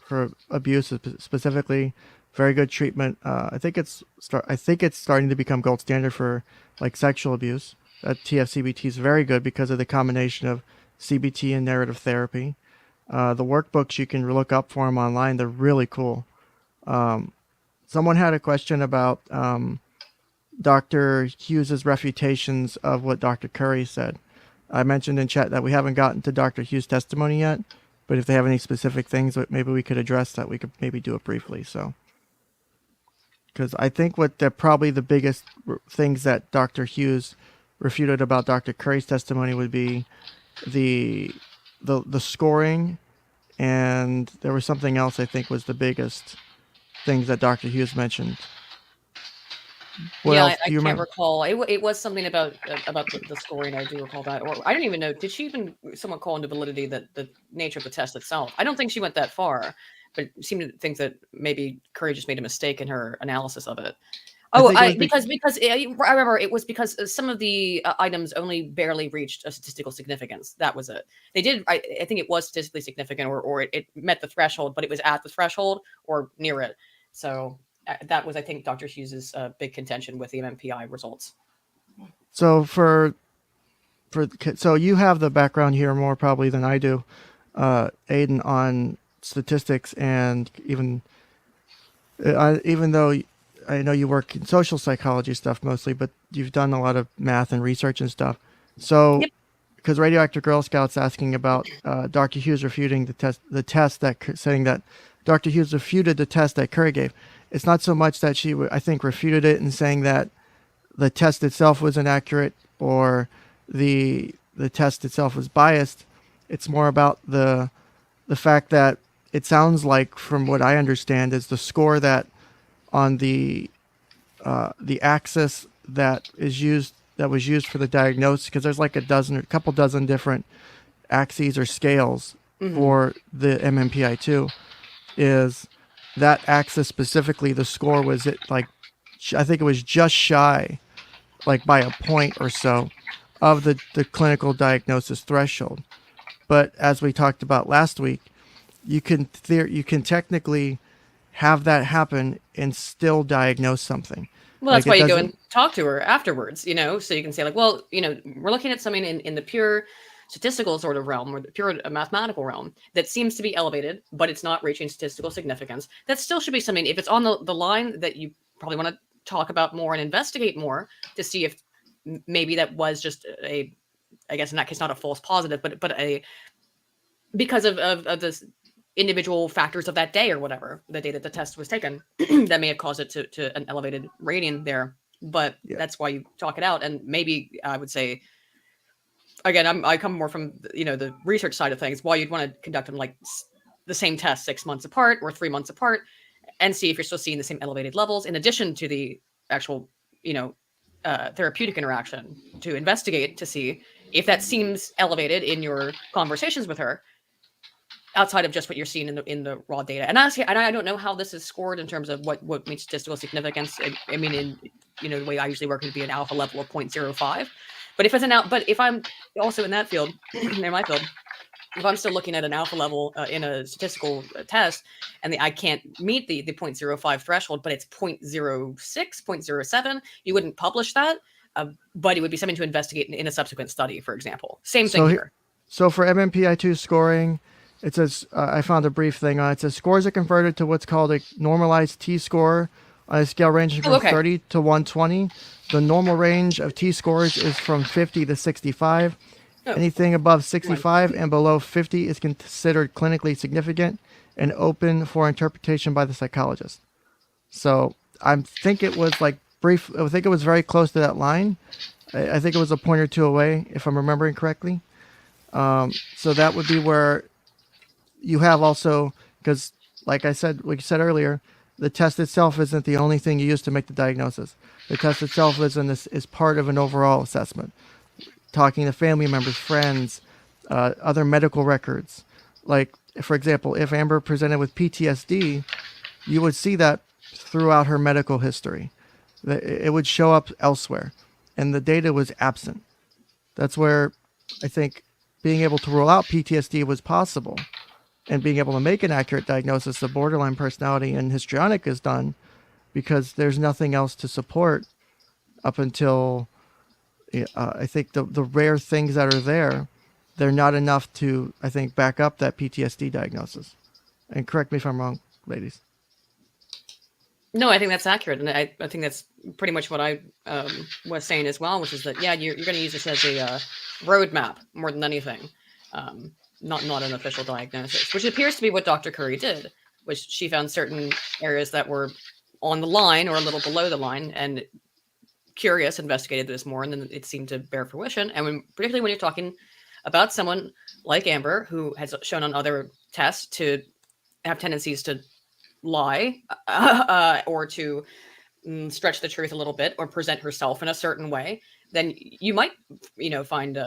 abuse specifically. Very good treatment. I think it's starting to become gold standard for like sexual abuse. That TFCBT is very good because of the combination of CBT and narrative therapy. The workbooks you can look up for them online. They're really cool. Someone had a question about Dr. Hughes's refutations of what Dr. Curry said. I mentioned in chat that we haven't gotten to Dr. Hughes' testimony yet, but if they have any specific things that maybe we could address, that we could maybe do it briefly. So, because I think probably the biggest things that Dr. Hughes refuted about Dr. Curry's testimony would be the scoring, and there was something else I think was the biggest things that Dr. Hughes mentioned. What else I do you can't remember? recall. It was something about the scoring. I do recall that, or I don't even know. Did she even somewhat call into validity the nature of the test itself? I don't think she went that far, but seemed to think that maybe Curry just made a mistake in her analysis of it. I Oh, think it was because I remember it was because some of the items only barely reached a statistical significance. That was it. They did. I think it was statistically significant, or it met the threshold, but it was at the threshold or near it. So that was, I think, Dr. Hughes's big contention with the MMPI results. So for so you have the background here more probably than I do, Aydin, on statistics, and even though I know you work in social psychology stuff mostly, but you've done a lot of math and research and stuff. So, Yep. because Radioactive Girl Scout's asking about Dr. Hughes refuting the test that saying that Dr. Hughes refuted the test that Curry gave. It's not so much that she, I think, refuted it and saying that the test itself was inaccurate or the test itself was biased. It's more about the fact that it sounds like, from what I understand, is the score that on the axis that was used for the diagnosis, because there's like a couple dozen different axes or scales for the MMPI-2, is that axis specifically, the score was I think it was just shy, like by a point or so, of the clinical diagnosis threshold. But as we talked about last week, you can technically have that happen and still diagnose something. Well, that's Like, why it you go doesn't- and talk to her afterwards, so you can say like, well, we're looking at something in the pure statistical sort of realm or the pure mathematical realm that seems to be elevated, but it's not reaching statistical significance. That still should be something, if it's on the line, that you probably want to talk about more and investigate more to see if maybe that was just I guess in that case, not a false positive, but because of this individual factors of that day or whatever, the day that the test was taken, that may have caused it to an elevated rating there. But that's why you talk it out. And maybe I would say, again, I come more from the research side of things. Why you'd want to conduct them like the same test 6 months apart or 3 months apart, and see if you're still seeing the same elevated levels, in addition to the actual therapeutic interaction, to investigate to see if that seems elevated in your conversations with her, outside of just what you're seeing in the raw data. And honestly, I don't know how this is scored in terms of what means statistical significance. I mean, in the way I usually work, would be an alpha level of 0.05. But if I'm also in that field, in my field, if I'm still looking at an alpha level in a statistical test, and I can't meet the 0.05 threshold, but it's 0.06, 0.07, you wouldn't publish that, but it would be something to investigate in a subsequent study, for example. Same thing here. So for MMPI-2 scoring, it says, I found a brief thing on it. It says scores are converted to what's called a normalized T-score on a scale ranging from 30 to 120. The normal range of T-scores is from 50 to 65. Anything above 65 and below 50 is considered clinically significant and open for interpretation by the psychologist. So I think it was brief. I think it was very close to that line. I think it was a point or two away, if I'm remembering correctly. So that would be where you have also, because like you said earlier, the test itself isn't the only thing you use to make the diagnosis. The test itself is part of an overall assessment. Talking to family members, friends, other medical records. Like, for example, if Amber presented with PTSD, you would see that throughout her medical history. It would show up elsewhere, and the data was absent. That's where I think being able to rule out PTSD was possible, and being able to make an accurate diagnosis of borderline personality and histrionic is done, because there's nothing else to support up until I think the rare things that are there, they're not enough to, I think, back up that PTSD diagnosis. And correct me if I'm wrong, ladies. No, I think that's accurate, and I think that's pretty much what I was saying as well, which is that you're going to use this as a roadmap more than anything, not an official diagnosis, which appears to be what Dr. Curry did, which she found certain areas that were on the line or a little below the line, and curious, investigated this more, and then it seemed to bear fruition. And particularly when you're talking about someone like Amber, who has shown on other tests to have tendencies to lie or to stretch the truth a little bit or present herself in a certain way, then you might find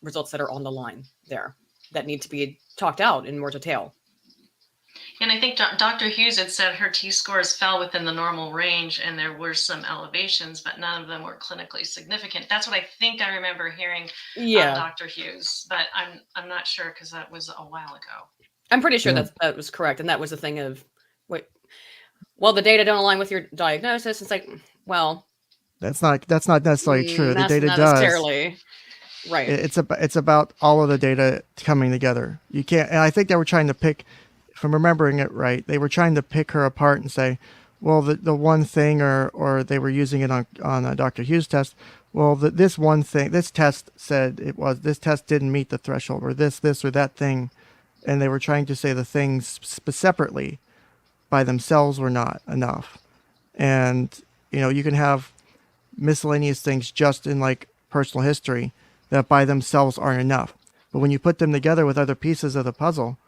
results that are on the line there that need to be talked out in more detail. And I think Dr. Hughes had said her T-scores fell within the normal range, and there were some elevations, but none of them were clinically significant. That's what I think I remember hearing Dr. Hughes, but I'm not sure, because that was a while ago. I'm pretty sure that was correct, and that was the thing of, well, the data don't align with your diagnosis. It's like, well, that's not necessarily true. The data not does. Necessarily. Right. It's about all of the data coming together. You can't, and I think they were trying to pick, if I'm remembering it right, they were trying to pick her apart and say, well, the one thing, or they were using it on Dr. Hughes' test. Well, this one thing, this test said this test didn't meet the threshold, or this or that thing, and they were trying to say the things separately by themselves were not enough. And you can have miscellaneous things just in like personal history that by themselves aren't enough. But when you put them together with other pieces of the puzzle,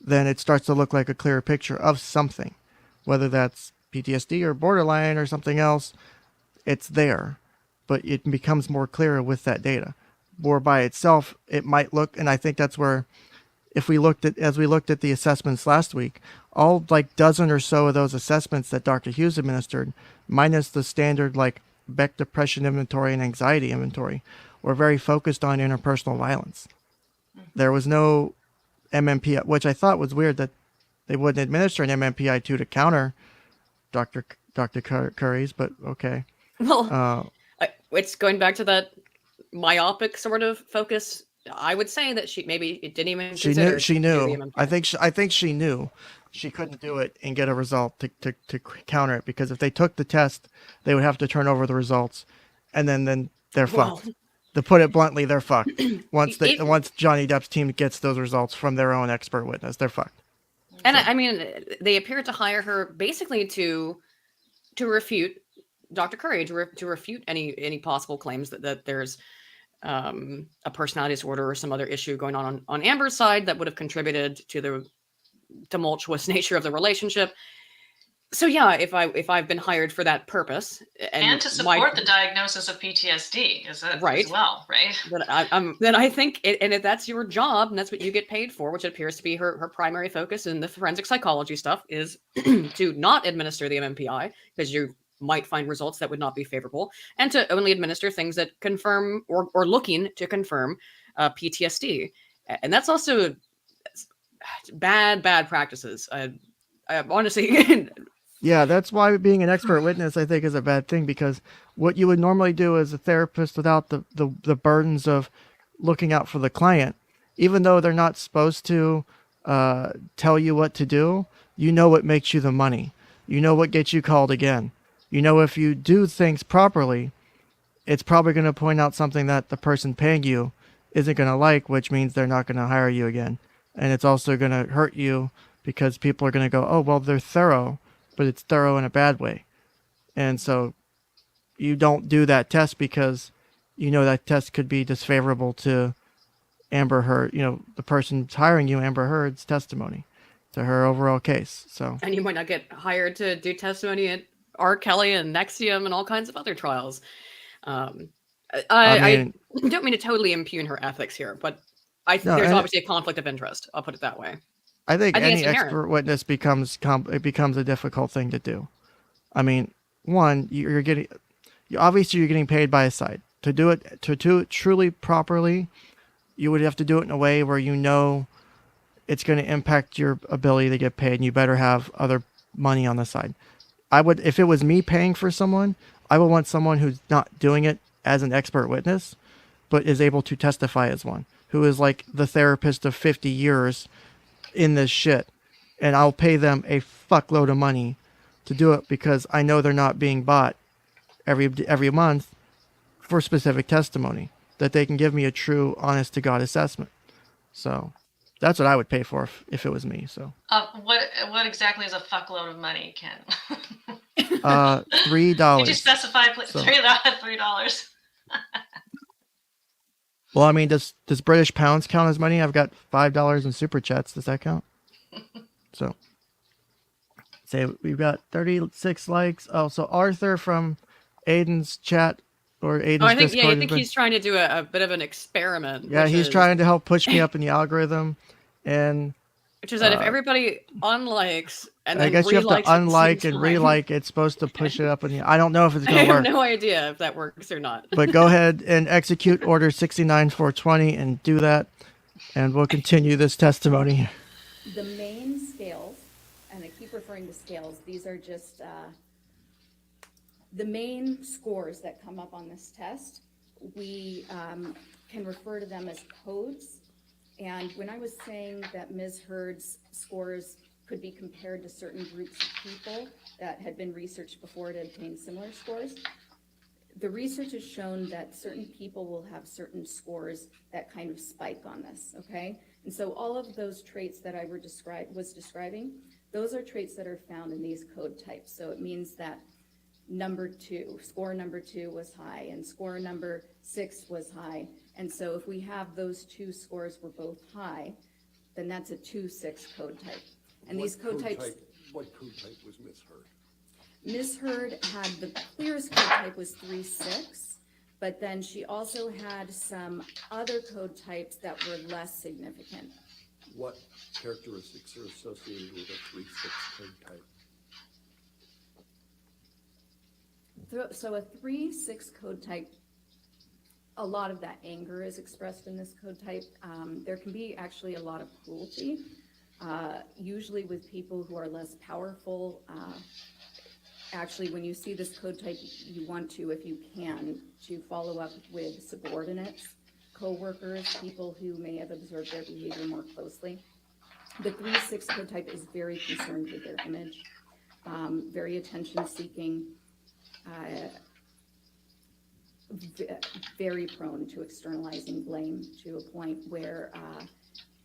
then it starts to look like a clearer picture of something, whether that's PTSD or borderline or something else. It's there, but it becomes more clear with that data. Or by itself, it might look, and I think that's where, as we looked at the assessments last week, all like dozen or so of those assessments that Dr. Hughes administered, minus the standard like Beck depression inventory and anxiety inventory, were very focused on interpersonal violence. There was no MMPI, which I thought was weird that they wouldn't administer an MMPI-2 to counter Dr. Curry's, but okay. Well, it's going back to that myopic sort of focus. I would say that she maybe it didn't even consider. She knew. I think she knew she couldn't do it and get a result to counter it, because if they took the test, they would have to turn over the results, and then they're fucked. To put it bluntly, they're fucked. Once Johnny Depp's team gets those results from their own expert witness, they're fucked. And I mean, they appeared to hire her basically to refute Dr. Curry, to refute any possible claims that there's a personality disorder or some other issue going on Amber's side that would have contributed to the tumultuous nature of the relationship. So yeah, if I've been hired for that purpose and to support the diagnosis of PTSD as well, right? Then I think, and if that's your job and that's what you get paid for, which appears to be her primary focus in the forensic psychology stuff, is to not administer the MMPI because you might find results that would not be favorable, and to only administer things that confirm or looking to confirm PTSD. And that's also bad practices. I honestly. Yeah, that's why being an expert witness, I think, is a bad thing, because what you would normally do as a therapist without the burdens of looking out for the client, even though they're not supposed to tell you what to do, you know what makes you the money. You know what gets you called again. You know, if you do things properly, it's probably going to point out something that the person paying you isn't going to like, which means they're not going to hire you again. And it's also going to hurt you because people are going to go, oh, well, they're thorough, but it's thorough in a bad way. And so you don't do that test because you know that test could be disfavorable to Amber Heard, the person hiring you, Amber Heard's testimony to her overall case. So, and you might not get hired to do testimony at R. Kelly and NXIVM and all kinds of other trials. I don't mean to totally impugn her ethics here, but there's obviously a conflict of interest. I'll put it that way. I think any expert witness becomes a difficult thing to do. I mean, one, you're getting paid by a side to do it truly properly. You would have to do it in a way where it's going to impact your ability to get paid, and you better have other money on the side. If it was me paying for someone, I would want someone who's not doing it as an expert witness, but is able to testify as one, who is like the therapist of 50 years in this shit, and I'll pay them a fuckload of money to do it because I know they're not being bought every month for specific testimony, that they can give me a true, honest to God assessment. So that's what I would pay for if it was me. So what exactly is a fuckload of money, Ken? $3. Did you specify $3? Well, I mean, does British pounds count as money? I've got $5 in super chats. Does that count? So, say we've got 36 likes. Oh, so Arthur from Aydin's chat or Aydin's Discord. I think he's trying to do a bit of an experiment. Yeah, he's trying to help push me up in the algorithm, which is that if everybody unlikes and then I guess you have to unlike and relike, it's supposed to push it up in the. I don't know if it's going to work. I have no idea if that works or not. But go ahead and execute order 69420 and do that, and we'll continue this testimony. The main scales, and I keep referring to scales, these are just the main scores that come up on this test. We can refer to them as codes. And when I was saying that Ms. Heard's scores could be compared to certain groups of people that had been researched before to obtain similar scores, the research has shown that certain people will have certain scores that kind of spike on this, okay? And so all of those traits that I was describing, those are traits that are found in these code types. So it means that score number two was high, and score number 6 was high. And so if we have those two scores were both high, then that's a 2-6 code type. And these code types. What code type was Ms. Heard? Ms. Heard had the clearest code type was 3-6, but then she also had some other code types that were less significant. What characteristics are associated with a 3-6 code type? So a 3-6 code type, a lot of that anger is expressed in this code type. There can be actually a lot of cruelty, usually with people who are less powerful. Actually, when you see this code type, you want to, if you can, to follow up with subordinates, co-workers, people who may have observed their behavior more closely. The 3-6 code type is very concerned with their image, very attention-seeking, very prone to externalizing blame to a point where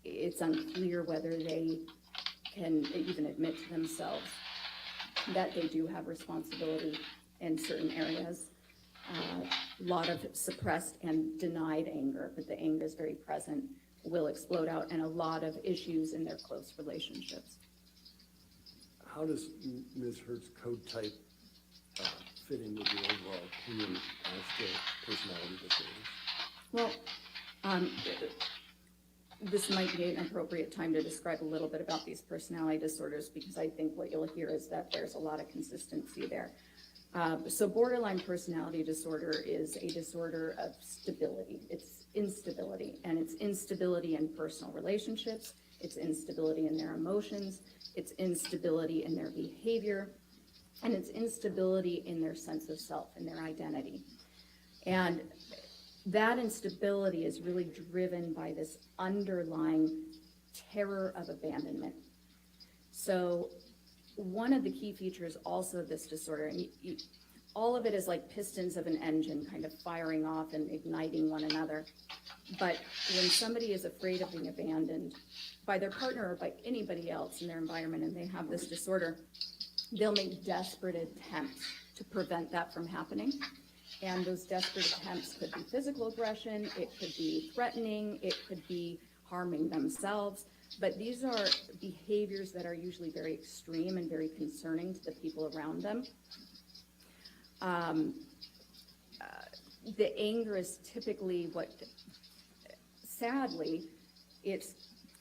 it's unclear whether they can even admit to themselves that they do have responsibility in certain areas. A lot of suppressed and denied anger, but the anger is very present, will explode out, and a lot of issues in their close relationships. How does Ms. Heard's code type fit in with your overall opinion as to personality disorders? Well, this might be an appropriate time to describe a little bit about these personality disorders, because I think what you'll hear is that there's a lot of consistency there. So borderline personality disorder is a disorder of stability. It's instability, and it's instability in personal relationships. It's instability in their emotions. It's instability in their behavior, and it's instability in their sense of self and their identity. And that instability is really driven by this underlying terror of abandonment. So one of the key features also of this disorder, and all of it is like pistons of an engine kind of firing off and igniting one another. But when somebody is afraid of being abandoned by their partner or by anybody else in their environment, and they have this disorder, they'll make desperate attempts to prevent that from happening. And those desperate attempts could be physical aggression, it could be threatening, it could be harming themselves. But these are behaviors that are usually very extreme and very concerning to the people around them. The anger is typically what, sadly, it's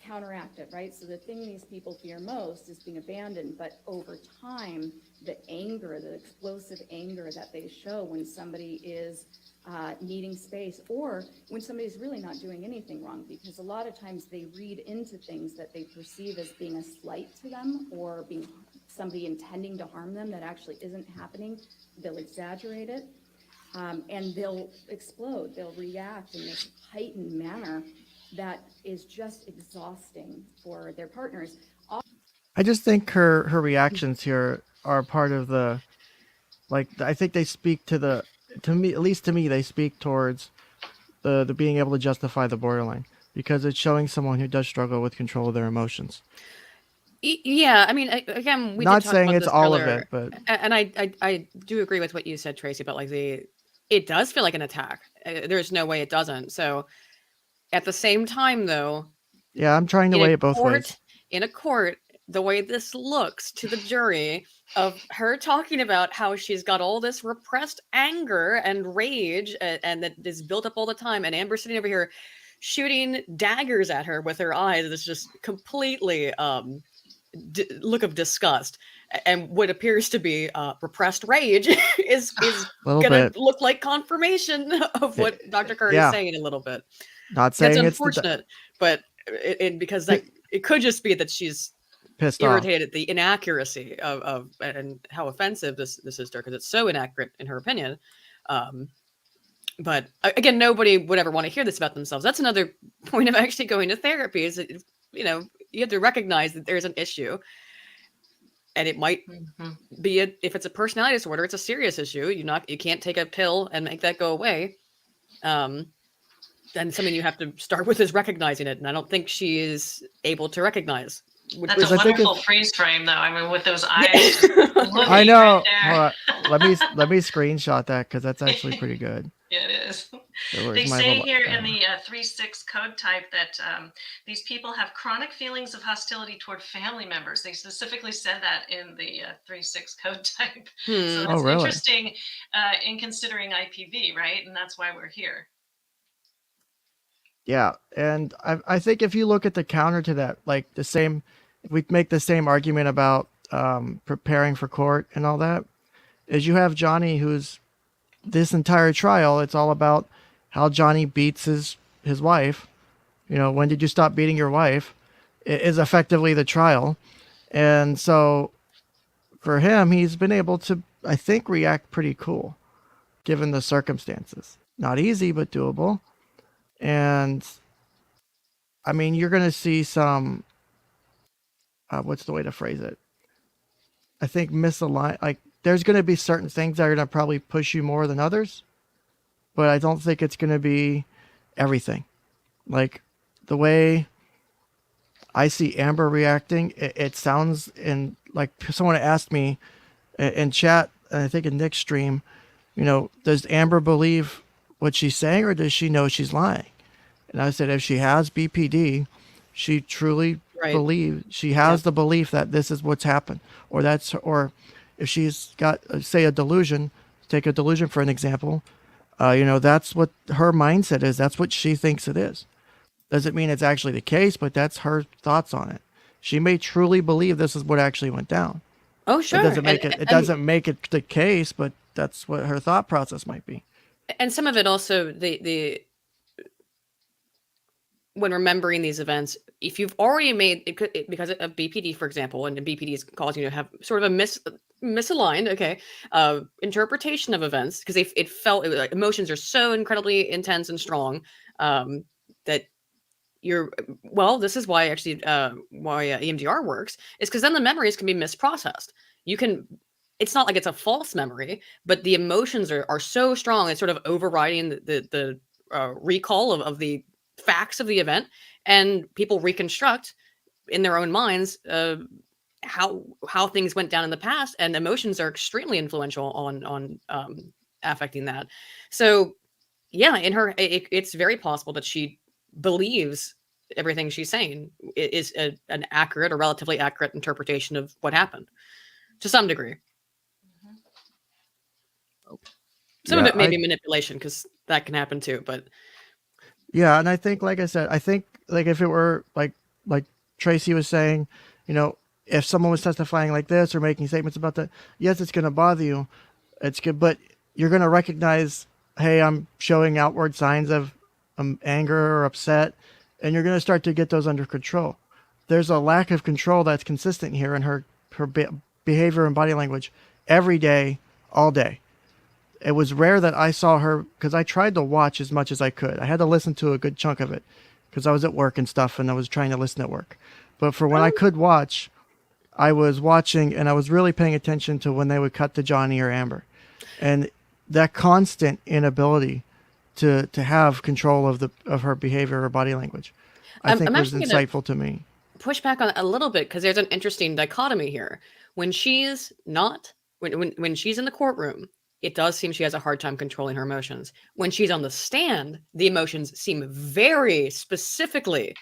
counteractive, right? So the thing these people fear most is being abandoned, but over time, the anger, the explosive anger that they show when somebody is needing space, or when somebody's really not doing anything wrong, because a lot of times they read into things that they perceive as being a slight to them or being somebody intending to harm them that actually isn't happening. They'll exaggerate it, and they'll explode. They'll react in this heightened manner that is just exhausting for their partners. I just think her reactions here are part of the, like, I think they speak to me, at least to me, they speak towards the being able to justify the borderline, because it's showing someone who does struggle with control of their emotions. Yeah, I mean, again, we Not did talk saying about it's this all earlier, of it, but and I do agree with what you said, Tracy, about like it does feel like an attack. There's no way it doesn't. So at the same time, though, yeah, I'm trying to weigh it both ways. In a court, the way this looks to the jury of her talking about how she's got all this repressed anger and rage and that is built up all the time, and Amber sitting over here shooting daggers at her with her eyes. It's just completely look of disgust, and what appears to be repressed rage is gonna look like confirmation of what Dr. Curry is saying a little bit. Not saying it's it's unfortunate, but because that it could just be that she's pissed irritated at the inaccuracy of and how offensive this is to her, because it's so inaccurate in her opinion. But again, nobody would ever want to hear this about themselves. That's another point of actually going to therapy is that, you know, you have to recognize that there's an issue, and it might be if it's a personality disorder, it's a serious issue. You can't take a pill and make that go away. And something you have to start with is recognizing it. And I don't think she is able to recognize. That's a wonderful freeze frame, though. I mean, with those eyes. I know. Right let me screenshot that because that's actually pretty good. Yeah, it is. So They say here in the 3-6 code type that these people have chronic feelings of hostility toward family members. They specifically said that in the 3-6 code type. So that's interesting in considering IPV, right? And that's why we're here. Yeah, and I think if you look at the counter to that, like we make the same argument about preparing for court and all that, is you have Johnny, who's this entire trial, it's all about how Johnny beats his wife. You know, when did you stop beating your wife? It is effectively the trial. And so for him, he's been able to, I think, react pretty cool given the circumstances. Not easy, but doable. And I mean, you're going to see some, what's the way to phrase it? I think misaligned, like there's going to be certain things that are going to probably push you more than others, but I don't think it's going to be everything. Like the way I see Amber reacting, it sounds like someone asked me in chat, I think in Nick's stream, you know, does Amber believe what she's saying or does she know she's lying? And I said, if she has BPD, she truly believes, she has the belief that this is what's happened, or if she's got, say, a delusion, take a delusion for an example, you know, that's what her mindset is. That's what she thinks it is. Doesn't mean it's actually the case, but that's her thoughts on it. She may truly believe this is what actually went down. Oh, sure. It doesn't make it doesn't make it the case, but that's what her thought process might be. And some of it also, the when remembering these events, if you've already made it because of BPD, for example, and BPD is causing you to have sort of a misaligned, interpretation of events, because it felt like emotions are so incredibly intense and strong that this is why actually why EMDR works, is because then the memories can be misprocessed. It's not like it's a false memory, but the emotions are so strong, it's sort of overriding the recall of the facts of the event, and people reconstruct in their own minds how things went down in the past, and emotions are extremely influential on affecting that. So yeah, it's very possible that she believes everything she's saying is an accurate or relatively accurate interpretation of what happened to some degree. Some of it may be manipulation, because that can happen too, but yeah. And I think, like I said, like if it were like Tracy was saying, you know, if someone was testifying like this or making statements about that, yes, it's going to bother you. It's good, but you're going to recognize, hey, I'm showing outward signs of anger or upset, and you're going to start to get those under control. There's a lack of control that's consistent here in her behavior and body language every day, all day. It was rare that I saw her, because I tried to watch as much as I could. I had to listen to a good chunk of it because I was at work and stuff, and I was trying to listen at work. But for when I could watch, I was watching, and I was really paying attention to when they would cut to Johnny or Amber. And that constant inability to have control of her behavior or body language, I think was insightful to me. Push back on a little bit, because there's an interesting dichotomy here. When she's not, when she's in the courtroom, it does seem she has a hard time controlling her emotions. When she's on the stand, the emotions seem very specifically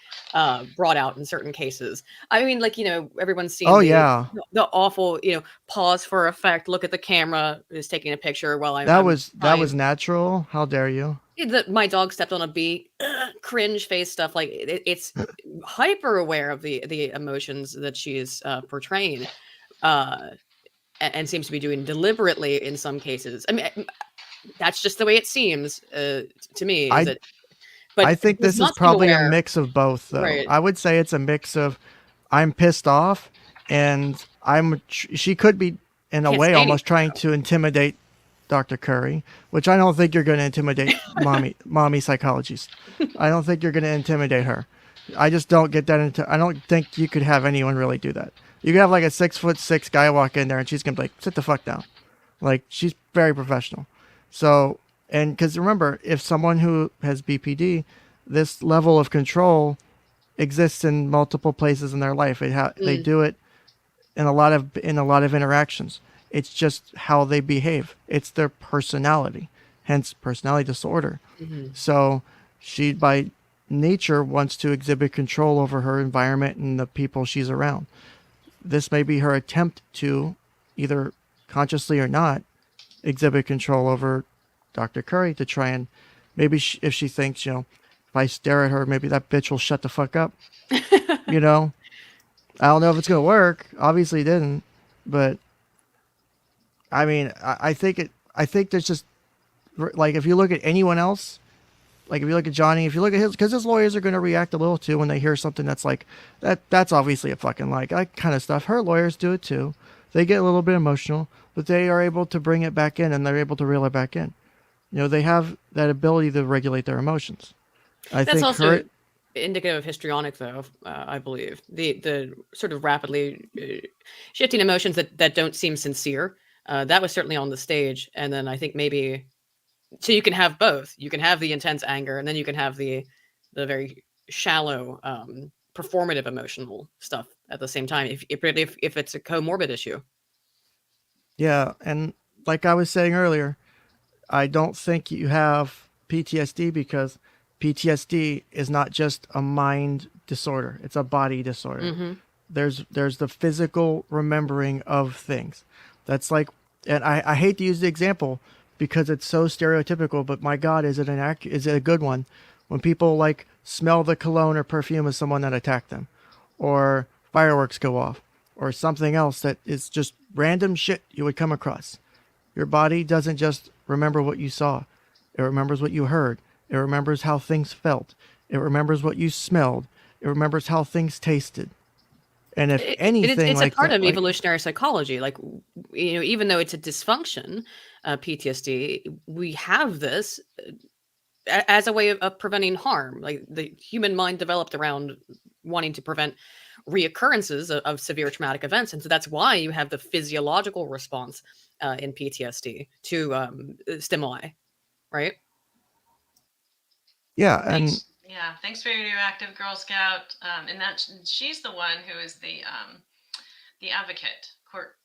brought out in certain cases. I mean, like, you know, everyone's seen the awful, you know, pause for effect, look at the camera, is taking a picture while that was natural. How dare you? My dog stepped on a bee, cringe face stuff. Like it's hyper aware of the emotions that she is portraying. And seems to be doing deliberately in some cases. I mean, that's just the way it seems to me. But I think this is probably a mix of both, though. Right. I would say it's a mix of I'm pissed off, and she could be in a way almost trying to intimidate Dr. Curry, which I don't think you're going to intimidate mommy psychologist. I don't think you're going to intimidate her. I just don't get that into. I don't think you could have anyone really do that. You could have like a 6'6" guy walk in there and she's gonna be like, sit the fuck down. Like, she's very professional. So, and because remember, if someone who has BPD, this level of control exists in multiple places in their life. They do it in a lot of interactions. It's just how they behave. It's their personality, hence personality disorder. So she, by nature, wants to exhibit control over her environment and the people she's around. This may be her attempt to, either consciously or not, exhibit control over Dr. Curry to try and maybe if she thinks, if I stare at her, maybe that bitch will shut the fuck up. I don't know if it's going to work. Obviously it didn't, but I mean, I think there's just, like, if you look at anyone else, like if you look at Johnny, if you look at because his lawyers are going to react a little too when they hear something that's like, that's obviously a fucking like that kind of stuff. Her lawyers do it too. They get a little bit emotional, but they are able to bring it back in and they're able to reel it back in. They have that ability to regulate their emotions. That's also indicative of histrionic, though. I believe the sort of rapidly shifting emotions that don't seem sincere. That was certainly on the stage, and then I think maybe so you can have both. You can have the intense anger, and then you can have the very shallow performative emotional stuff at the same time. If it's a comorbid issue. Yeah, and like I was saying earlier, I don't think you have PTSD because PTSD is not just a mind disorder. It's a body disorder. There's the physical remembering of things. That's like, and I hate to use the example because it's so stereotypical, but my God, is it a good one? When people like smell the cologne or perfume of someone that attacked them, or fireworks go off, or something else that is just random shit you would come across. Your body doesn't just remember what you saw. It remembers what you heard. It remembers how things felt. It remembers what you smelled. It remembers how things tasted. And if anything, it's like a part that, of evolutionary psychology. Like, even though it's a dysfunction, PTSD, we have this as a way of preventing harm. Like, the human mind developed around wanting to prevent reoccurrences of severe traumatic events, and so that's why you have the physiological response in PTSD to stimuli, right? yeah, and Thanks for your active Girl Scout. And that she's the one who is the advocate, court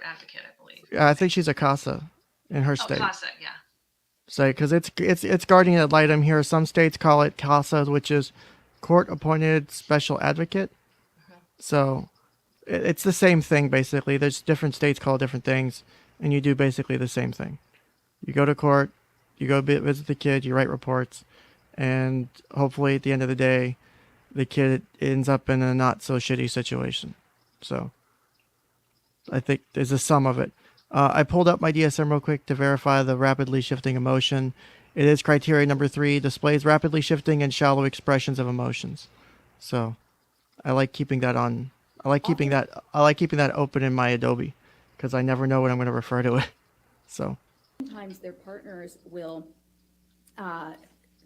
advocate, I believe. I think she's a CASA in her state. CASA, yeah. So, because it's guardian ad litem here. Some states call it CASA, which is court appointed special advocate. So it's the same thing basically. There's different states call it different things, and you do basically the same thing. You go to court, you go visit the kid, you write reports, and hopefully at the end of the day, the kid ends up in a not so shitty situation. So I think there's a sum of it. I pulled up my DSM real quick to verify the rapidly shifting emotion. It is criteria number 3, displays rapidly shifting and shallow expressions of emotions. So I like keeping that on. I like keeping that open in my Adobe because I never know when I'm going to refer to it. So sometimes their partners will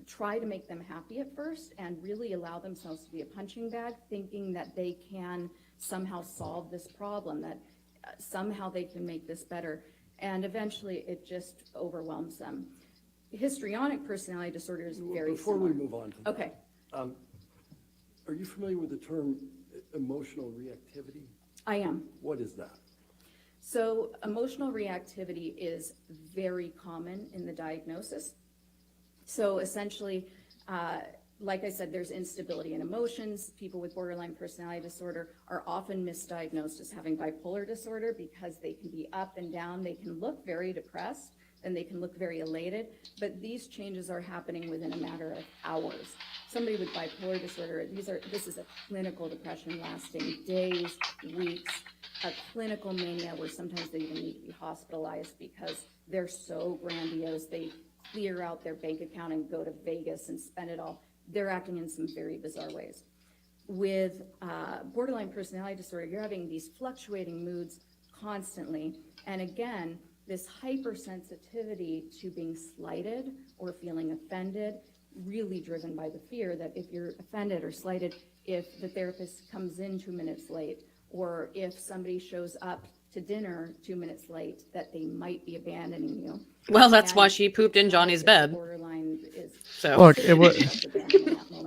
try to make them happy at first and really allow themselves to be a punching bag, thinking that they can somehow solve this problem, that somehow they can make this better. And eventually it just overwhelms them. Histrionic personality disorder is very Before similar. we move on to that, Okay. are you familiar with the term emotional reactivity? I am. What is that? So emotional reactivity is very common in the diagnosis. So essentially, like I said, there's instability in emotions. People with borderline personality disorder are often misdiagnosed as having bipolar disorder because they can be up and down. They can look very depressed and they can look very elated, but these changes are happening within a matter of hours. Somebody with bipolar disorder, this is a clinical depression lasting days, weeks, a clinical mania where sometimes they even need to be hospitalized because they're so grandiose. They clear out their bank account and go to Vegas and spend it all. They're acting in some very bizarre ways. With borderline personality disorder, you're having these fluctuating moods constantly. And again, this hypersensitivity to being slighted or feeling offended, really driven by the fear that if you're offended or slighted, if the therapist comes in 2 minutes late, or if somebody shows up to dinner 2 minutes late, that they might be abandoning you. Well, that's why And she pooped in because Johnny's it's bed. borderline is So Look, it was.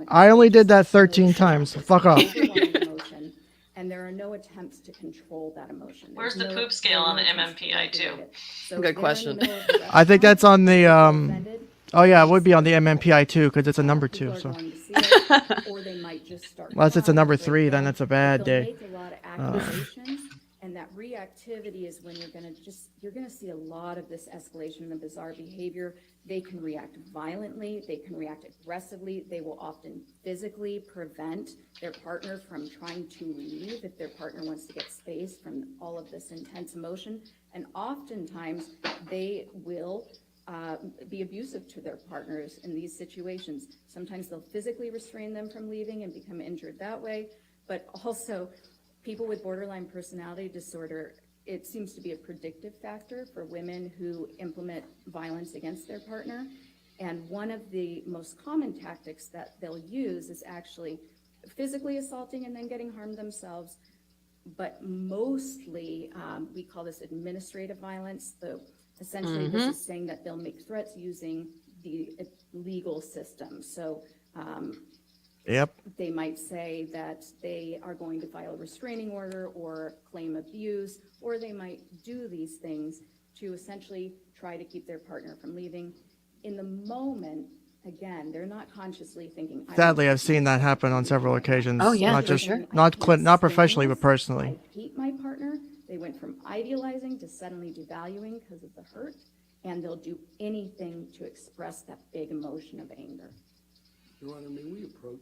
I only did that 13 times. So fuck off. Emotion, and there are no attempts to control that emotion. Where's There's the no- poop scale there are on the no attempts to MMPI regulate too? it. So Good they're in the question. middle of the I think that's on the offended, Oh yeah, it would be on the MMPI too, because it's a number people 2. are So going to see it, or they might just start unless it's a crying, number break 3, then down, it's a but bad they'll day. make a lot of accusations, and that reactivity is when you're gonna see a lot of this escalation and bizarre behavior. They can react violently, they can react aggressively, they will often physically prevent their partner from trying to leave if their partner wants to get space from all of this intense emotion. And oftentimes, they will be abusive to their partners in these situations. Sometimes they'll physically restrain them from leaving and become injured that way, but also people with borderline personality disorder, it seems to be a predictive factor for women who implement violence against their partner. And one of the most common tactics that they'll use is actually physically assaulting and then getting harmed themselves. But mostly, we call this administrative violence. Essentially, this is saying that they'll make threats using the legal system. So Yep. they might say that they are going to file a restraining order or claim abuse, or they might do these things to essentially try to keep their partner from leaving. In the moment, again, they're not consciously thinking. Sadly, I've seen that happen on several occasions. Oh, yeah, not for just sure. not professionally, but personally. I hate my partner. They went from idealizing to suddenly devaluing because of the hurt, and they'll do anything to express that big emotion of anger. Your Honor, may we approach?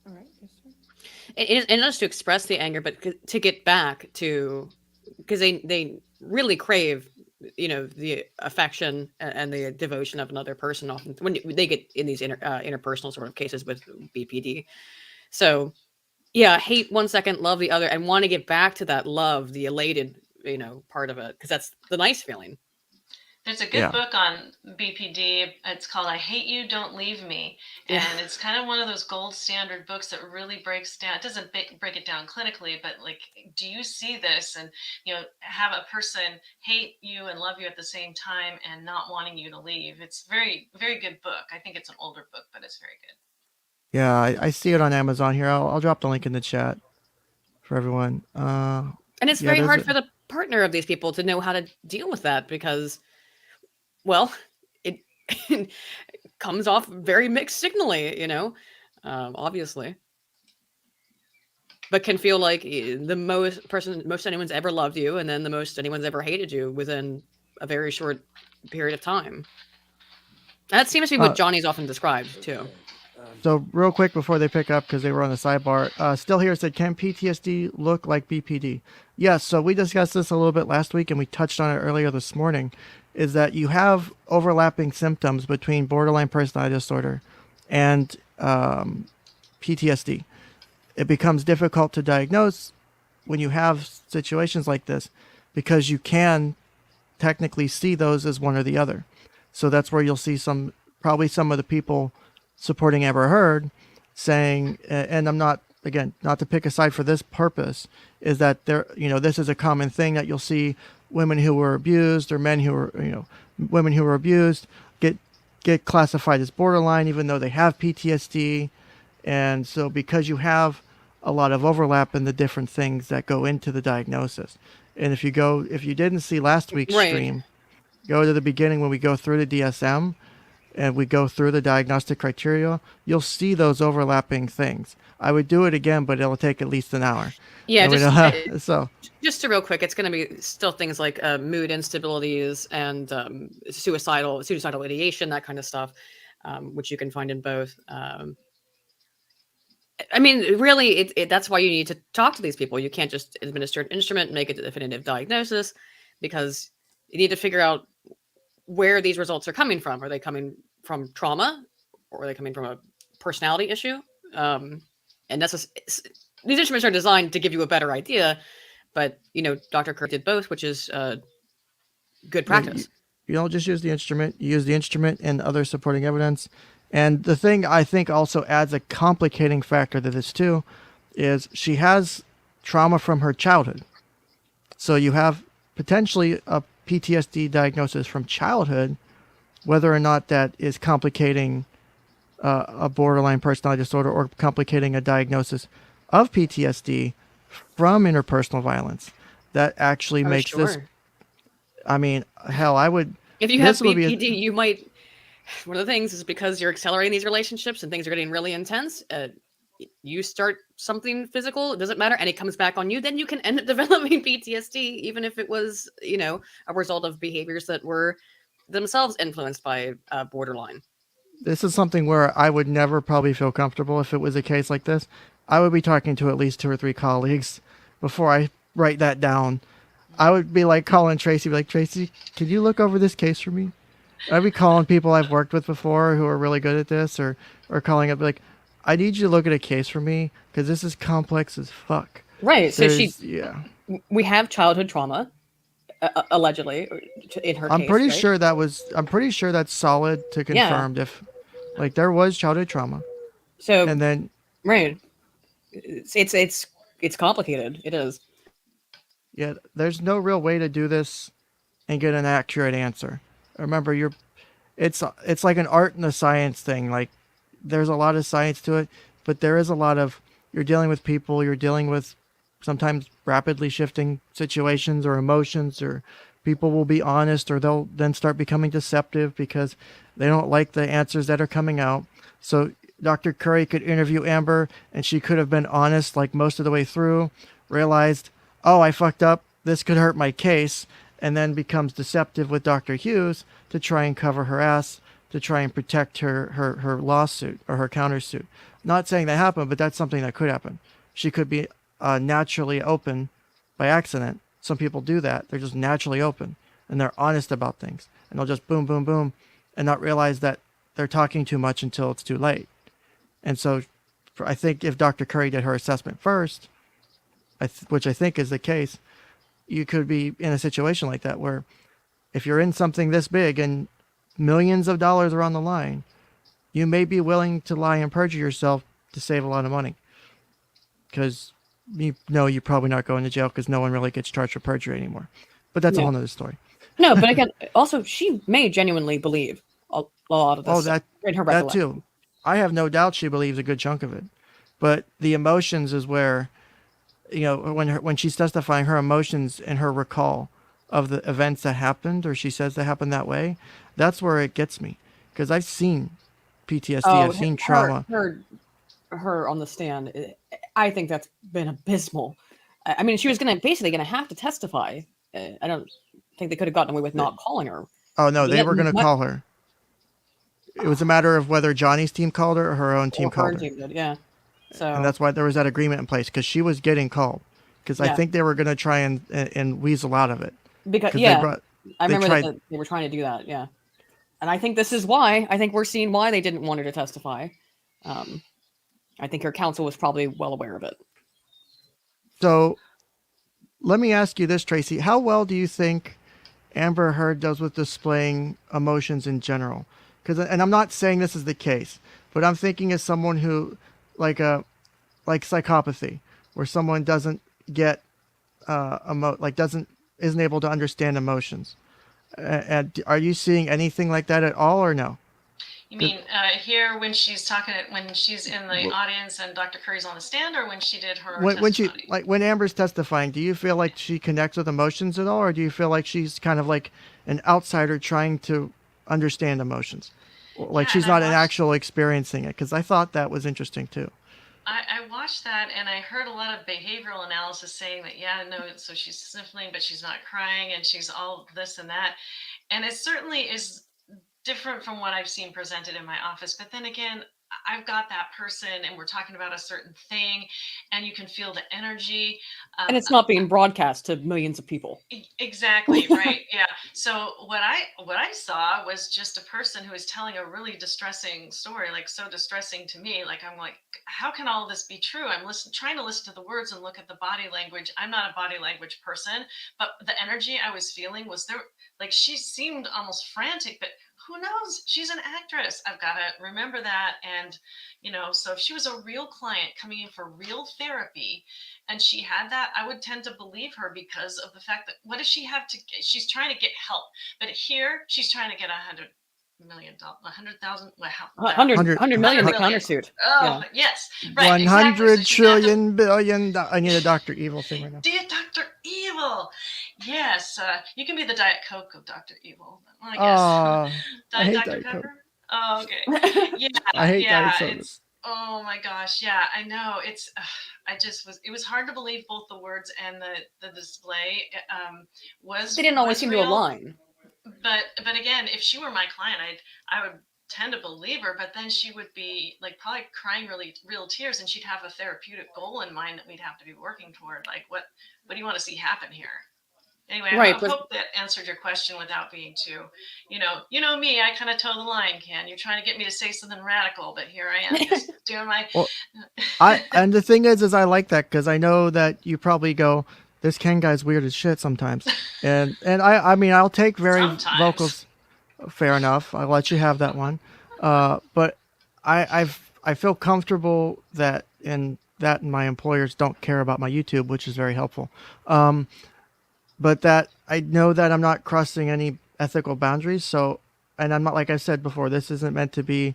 All right, yes, sir. and not just to express the anger, but to get back to, because they really crave, the affection and the devotion of another person. Often when they get in these interpersonal sort of cases with BPD, so yeah, hate 1 second, love the other, and want to get back to that love, the elated, part of it, because that's the nice feeling. There's a good book on BPD. It's called I Hate You, Don't Leave Me. And it's kind of one of those gold standard books that really breaks down. It doesn't break it down clinically, but like, do you see this? And, have a person hate you and love you at the same time and not wanting you to leave. It's very, very good book. I think it's an older book, but it's very good. Yeah, I see it on Amazon here. I'll drop the link in the chat for everyone. And it's very hard for the partner of these people to know how to deal with that because, well, it comes off very mixed signally, obviously. But can feel like the most anyone's ever loved you, and then the most anyone's ever hated you within a very short period of time. That seems to be what Johnny's often described too. So real quick before they pick up, because they were on the sidebar, Still Here said, can PTSD look like BPD? Yes, so we discussed this a little bit last week and we touched on it earlier this morning, is that you have overlapping symptoms between borderline personality disorder and PTSD. It becomes difficult to diagnose when you have situations like this because you can technically see those as one or the other. So that's where you'll see probably some of the people supporting Amber Heard saying, and I'm not, again, not to pick a side for this purpose, is that this is a common thing that you'll see women who were abused or men who were, women who were abused get classified as borderline, even though they have PTSD. And so because you have a lot of overlap in the different things that go into the diagnosis. And if you didn't see last week's stream, go to the beginning when we go through the DSM and we go through the diagnostic criteria, you'll see those overlapping things. I would do it again, but it'll take at least an hour. Yeah, just to real quick, it's going to be still things like mood instabilities and suicidal ideation, that kind of stuff, which you can find in both. I mean, really, that's why you need to talk to these people. You can't just administer an instrument and make a definitive diagnosis, because you need to figure out where these results are coming from. Are they coming from trauma, or are they coming from a personality issue? And these instruments are designed to give you a better idea, but Dr. Kerr did both, which is good Like, practice. you don't just use the instrument, you use the instrument and other supporting evidence. And the thing I think also adds a complicating factor to this too is she has trauma from her childhood. So you have potentially a PTSD diagnosis from childhood, whether or not that is complicating a borderline personality disorder or complicating a diagnosis of PTSD from interpersonal violence. That actually Oh, makes this, sure. I mean, hell, I would, If you have this would be BPD, you might. One of the things is because you're accelerating these relationships and things are getting really intense. You start something physical, it doesn't matter, and it comes back on you, then you can end up developing PTSD, even if it was, a result of behaviors that were themselves influenced by borderline. this is something where I would never probably feel comfortable if it was a case like this. I would be talking to at least 2 or 3 colleagues before I write that down. I would be like calling Tracy, be like, Tracy, can you look over this case for me? I'd be calling people I've worked with before who are really good at this, or calling up like, I need you to look at a case for me because this is complex as fuck. Right. So Yeah. we have childhood trauma, allegedly, in her I'm case. pretty Right? sure I'm pretty sure that's solid to Yeah. confirmed if, like, there was childhood trauma, So and then right, it's complicated. It is. yeah, there's no real way to do this and get an accurate answer. Remember, it's like an art and a science thing. Like, there's a lot of science to it, but there is a lot of, you're dealing with people, you're dealing with sometimes rapidly shifting situations or emotions, or people will be honest or they'll then start becoming deceptive because they don't like the answers that are coming out. So Dr. Curry could interview Amber and she could have been honest like most of the way through, realized, oh, I fucked up, this could hurt my case, and then becomes deceptive with Dr. Hughes to try and cover her ass, to try and protect her lawsuit or her countersuit. Not saying that happened, but that's something that could happen. She could be naturally open by accident. Some people do that. They're just naturally open and they're honest about things, and they'll just boom, boom, boom, and not realize that they're talking too much until it's too late. And so I think if Dr. Curry did her assessment first, which I think is the case, you could be in a situation like that where if you're in something this big and millions of dollars are on the line, you may be willing to lie and perjure yourself to save a lot of money. Because you're probably not going to jail because no one really gets charged for perjury anymore. But that's a Yeah. whole nother story. No, but again, also she may genuinely believe a lot of this. Oh, that in her that recollection. too. I have no doubt she believes a good chunk of it. But the emotions is where, when she's testifying, her emotions and her recall of the events that happened, or she says that happened that way, that's where it gets me. Because I've seen PTSD, I've seen trauma. Her on the stand, I think that's been abysmal. I mean, she was basically gonna have to testify. I don't think they could have gotten away with not calling her. Oh no, they Yeah, were going to call her. It was a matter of whether Johnny's team called her or her own team Or her called her. team did, yeah. So And that's why there was that agreement in place, because she was getting called. Because I Yeah. think they were going to try and weasel out of it. because 'Cause yeah, I they remember tried- that they were trying to do that, yeah. And I think this is why. I think we're seeing why they didn't want her to testify. I think her counsel was probably well aware of it. So let me ask you this, Tracy. How well do you think Amber Heard does with displaying emotions in general? And I'm not saying this is the case, but I'm thinking as someone who, like psychopathy, where someone doesn't get isn't able to understand emotions. And are you seeing anything like that at all, or no? You mean here when she's when she's in the audience and Dr. Curry's on the stand, or when she did her testimony? When Amber's testifying, do you feel like she connects with emotions at all, or do you feel like she's kind of like an outsider trying to understand emotions, like Yeah, she's and not an actual experiencing it? Because I thought that was interesting too. I watched that and I heard a lot of behavioral analysis saying that, yeah, no, so she's sniffling, but she's not crying, and she's all this and that. And it certainly is different from what I've seen presented in my office. But then again, I've got that person and we're talking about a certain thing and you can feel the energy. And it's not being broadcast to millions of people. Exactly, right. Yeah. So what I saw was just a person who was telling a really distressing story, like so distressing to me. Like I'm like, how can all this be true? I'm trying to listen to the words and look at the body language. I'm not a body language person, but the energy I was feeling was there. Like she seemed almost frantic, but who knows? She's an actress. I've got to remember that. And, so if she was a real client coming in for real therapy and she had that, I would tend to believe her because of the fact that what does she have to get? She's trying to get help. But here she's trying to get $100 million, 100,000, wow, 100 million, the 100 countersuit. Oh, yes. Right. 100 exactly. So she's gonna have to- trillion billion. I need a Dr. Evil thing right now. Dear Dr. Evil. Yes. You can be the Diet Coke of Dr. Evil, I guess. I hate Dr. Diet Coke. Pepper? Oh, okay. Yeah. I hate yeah, diet sodas. it's, oh my gosh. Yeah, I know. It's, it was hard to believe both the words and the display was. They didn't always was seem to real. align. But again, if she were my client, I would tend to believe her, but then she would be like probably crying real tears, and she'd have a therapeutic goal in mind that we'd have to be working toward. Like, what do you want to see happen here? Anyway, Right, I but- hope that answered your question without being too, you know me, I kind of toe the line, Ken. You're trying to get me to say something radical, but here I am just doing my. Well, and the thing is I like that because I know that you probably go, this Ken guy's weird as shit sometimes, and I mean I'll take very Sometimes. vocals. Fair enough. I'll let you have that one. But I feel comfortable that my employers don't care about my YouTube, which is very helpful. But that I know that I'm not crossing any ethical boundaries. So, and I'm not, like I said before, this isn't meant to be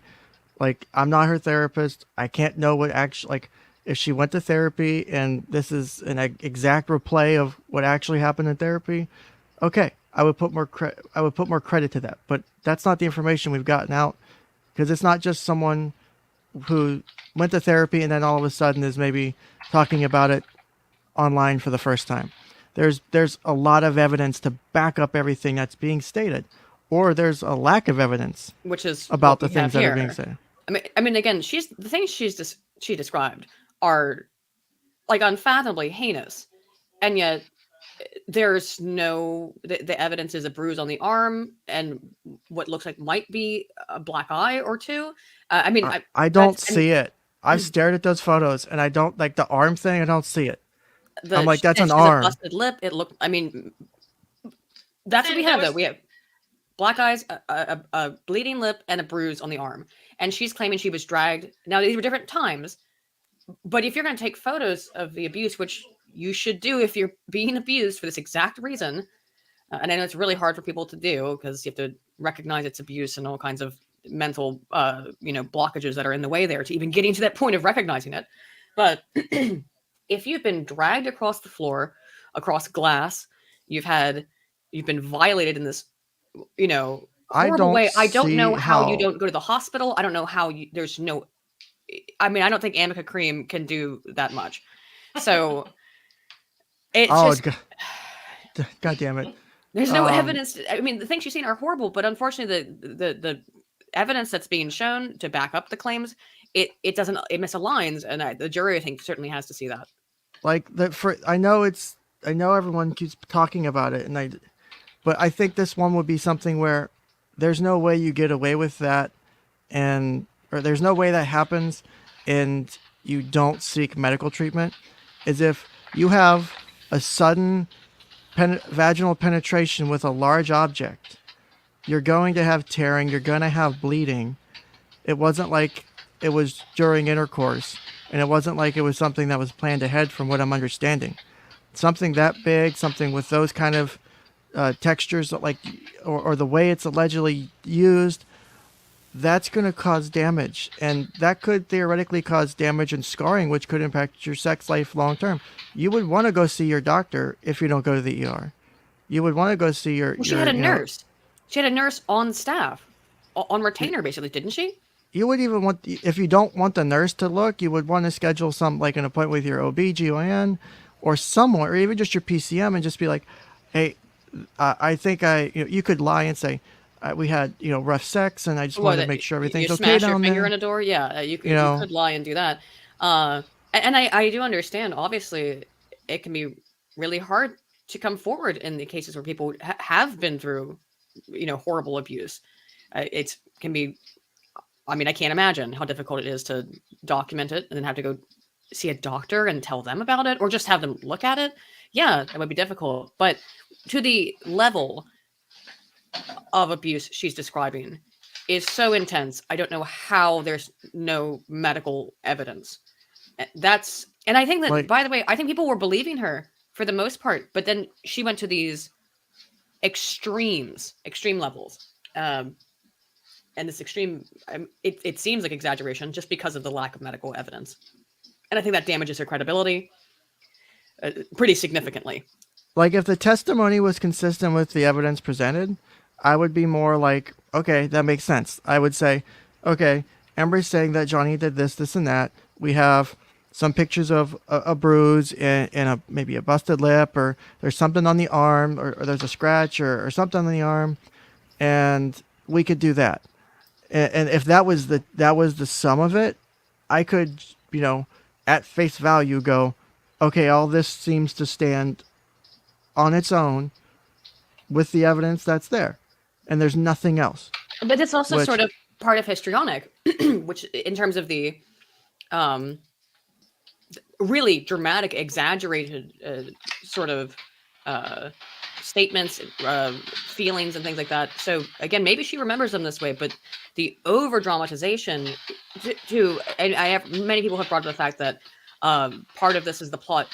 like, I'm not her therapist. I can't know what actually, like, if she went to therapy and this is an exact replay of what actually happened in therapy, okay, I would put more credit to that. But that's not the information we've gotten out, because it's not just someone who went to therapy and then all of a sudden is maybe talking about it online for the first time. There's a lot of evidence to back up everything that's being stated, or there's a lack of evidence, which is about the what we have things that are here. being said. I mean, again, the things she described are like unfathomably heinous, and yet there's no the evidence is a bruise on the arm and what looks like might be a black eye or two. I mean, I don't see it. I've stared at those photos and I don't like the arm thing. I don't see it. I'm like, that's an she has arm. a busted lip. It looked. I mean, that's what we There have. was- Though we have black eyes, a bleeding lip, and a bruise on the arm. And she's claiming she was dragged. Now these were different times, but if you're going to take photos of the abuse, which you should do if you're being abused for this exact reason, and I know it's really hard for people to do because you have to recognize it's abuse and all kinds of mental, blockages that are in the way there to even getting to that point of recognizing it. But if you've been dragged across the floor, across glass, you've been violated in this, horrible way. I don't know how you don't go to the hospital. I don't know how there's no. I mean, I don't think 𝗬𝐲𝗬𝗂𝗃 can do that much. So it's just. God damn it. There's no evidence. I mean, the things she's seen are horrible, but unfortunately, the evidence that's being shown to back up the claims, it misaligns, and the jury, I think, certainly has to see that. Like I know everyone keeps talking about it, but I think this one would be something where there's no way you get away with that, or there's no way that happens, and you don't seek medical treatment. Is if you have a sudden vaginal penetration with a large object, you're going to have tearing, you're going to have bleeding. It wasn't like it was during intercourse, and it wasn't like it was something that was planned ahead from what I'm understanding. Something that big, something with those kind of textures, or the way it's allegedly used, that's going to cause damage, and that could theoretically cause damage and scarring, which could impact your sex life long term. You would want to go see your doctor if you don't go to the ER. You would want to go see your. Well, she had a nurse. She had a nurse on staff, on retainer, basically, didn't she? You would even want, if you don't want the nurse to look, you would want to schedule an appointment with your OB/GYN or someone, or even just your PCM, and just be like, hey, I think you could lie and say, we had, rough sex, and I just Well, wanted to that make sure you everything's okay smash your down finger there. in a door. Yeah, you You know, could lie and do that. And I do understand. Obviously, it can be really hard to come forward in the cases where people have been through, horrible abuse. It can be. I mean, I can't imagine how difficult it is to document it and then have to go see a doctor and tell them about it, or just have them look at it. Yeah, that would be difficult. But to the level of abuse she's describing is so intense. I don't know how there's no medical evidence. And I think that, like by the way, I think people were believing her for the most part, but then she went to these extreme levels. And this extreme, it seems like exaggeration just because of the lack of medical evidence. And I think that damages her credibility pretty significantly. like if the testimony was consistent with the evidence presented, I would be more like, okay, that makes sense. I would say, okay, Amber's saying that Johnny did this, and that. We have some pictures of a bruise and maybe a busted lip, or there's something on the arm, or there's a scratch or something on the arm, and we could do that. And if that was the sum of it, I could, at face value go, okay, all this seems to stand on its own with the evidence that's there, and there's nothing else. But it's also Which- sort of part of histrionic, which in terms of the really dramatic, exaggerated sort of statements, feelings, and things like that. So again, maybe she remembers them this way, but the over dramatization and I have many people have brought up the fact that part of this is the plot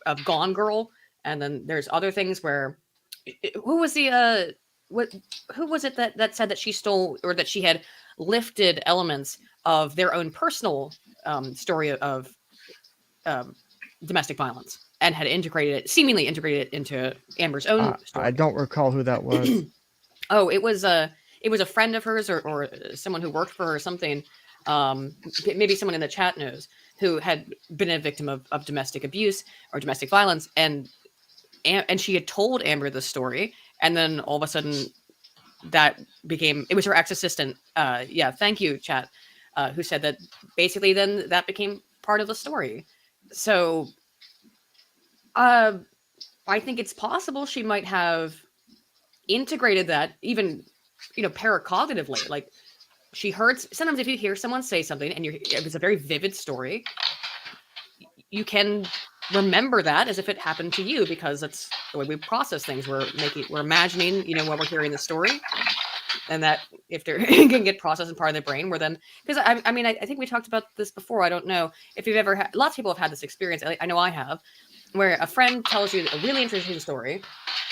of Gone Girl, and then there's other things where who was the who was it that said that she stole, or that she had lifted elements of their own personal story of domestic violence and had seemingly integrated it into Amber's own story. I don't recall who that was. Oh, it was a friend of hers, or someone who worked for her or something. Maybe someone in the chat knows, who had been a victim of domestic abuse or domestic violence, and she had told Amber the story, and then all of a sudden it was her ex-assistant. Yeah, thank you, chat, who said that basically then that became part of the story. So I think it's possible she might have integrated that, even, paracognitively. Like, she heard, sometimes if you hear someone say something and it's a very vivid story, you can remember that as if it happened to you, because that's the way we process things. We're imagining, while we're hearing the story, and that if they're can get processed in part of the brain, we're then, because I mean, I think we talked about this before. I don't know if you've ever had, lots of people have had this experience. I know I have, where a friend tells you a really interesting story,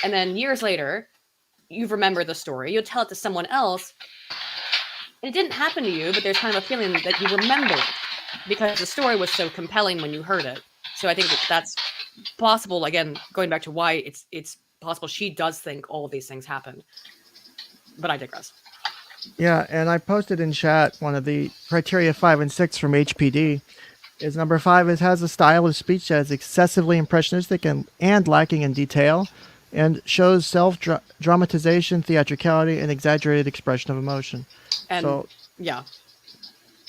and then years later, you've remembered the story. You'll tell it to someone else, and it didn't happen to you, but there's kind of a feeling that you remember it because the story was so compelling when you heard it. So I think that's possible. Again, going back to why it's possible she does think all of these things happened. But I digress. Yeah, and I posted in chat one of the criteria 5 and 6 from HPD. Is number 5 has a style of speech that is excessively impressionistic and lacking in detail, and shows self-dramatization, theatricality, and exaggerated expression of emotion. And So, yeah,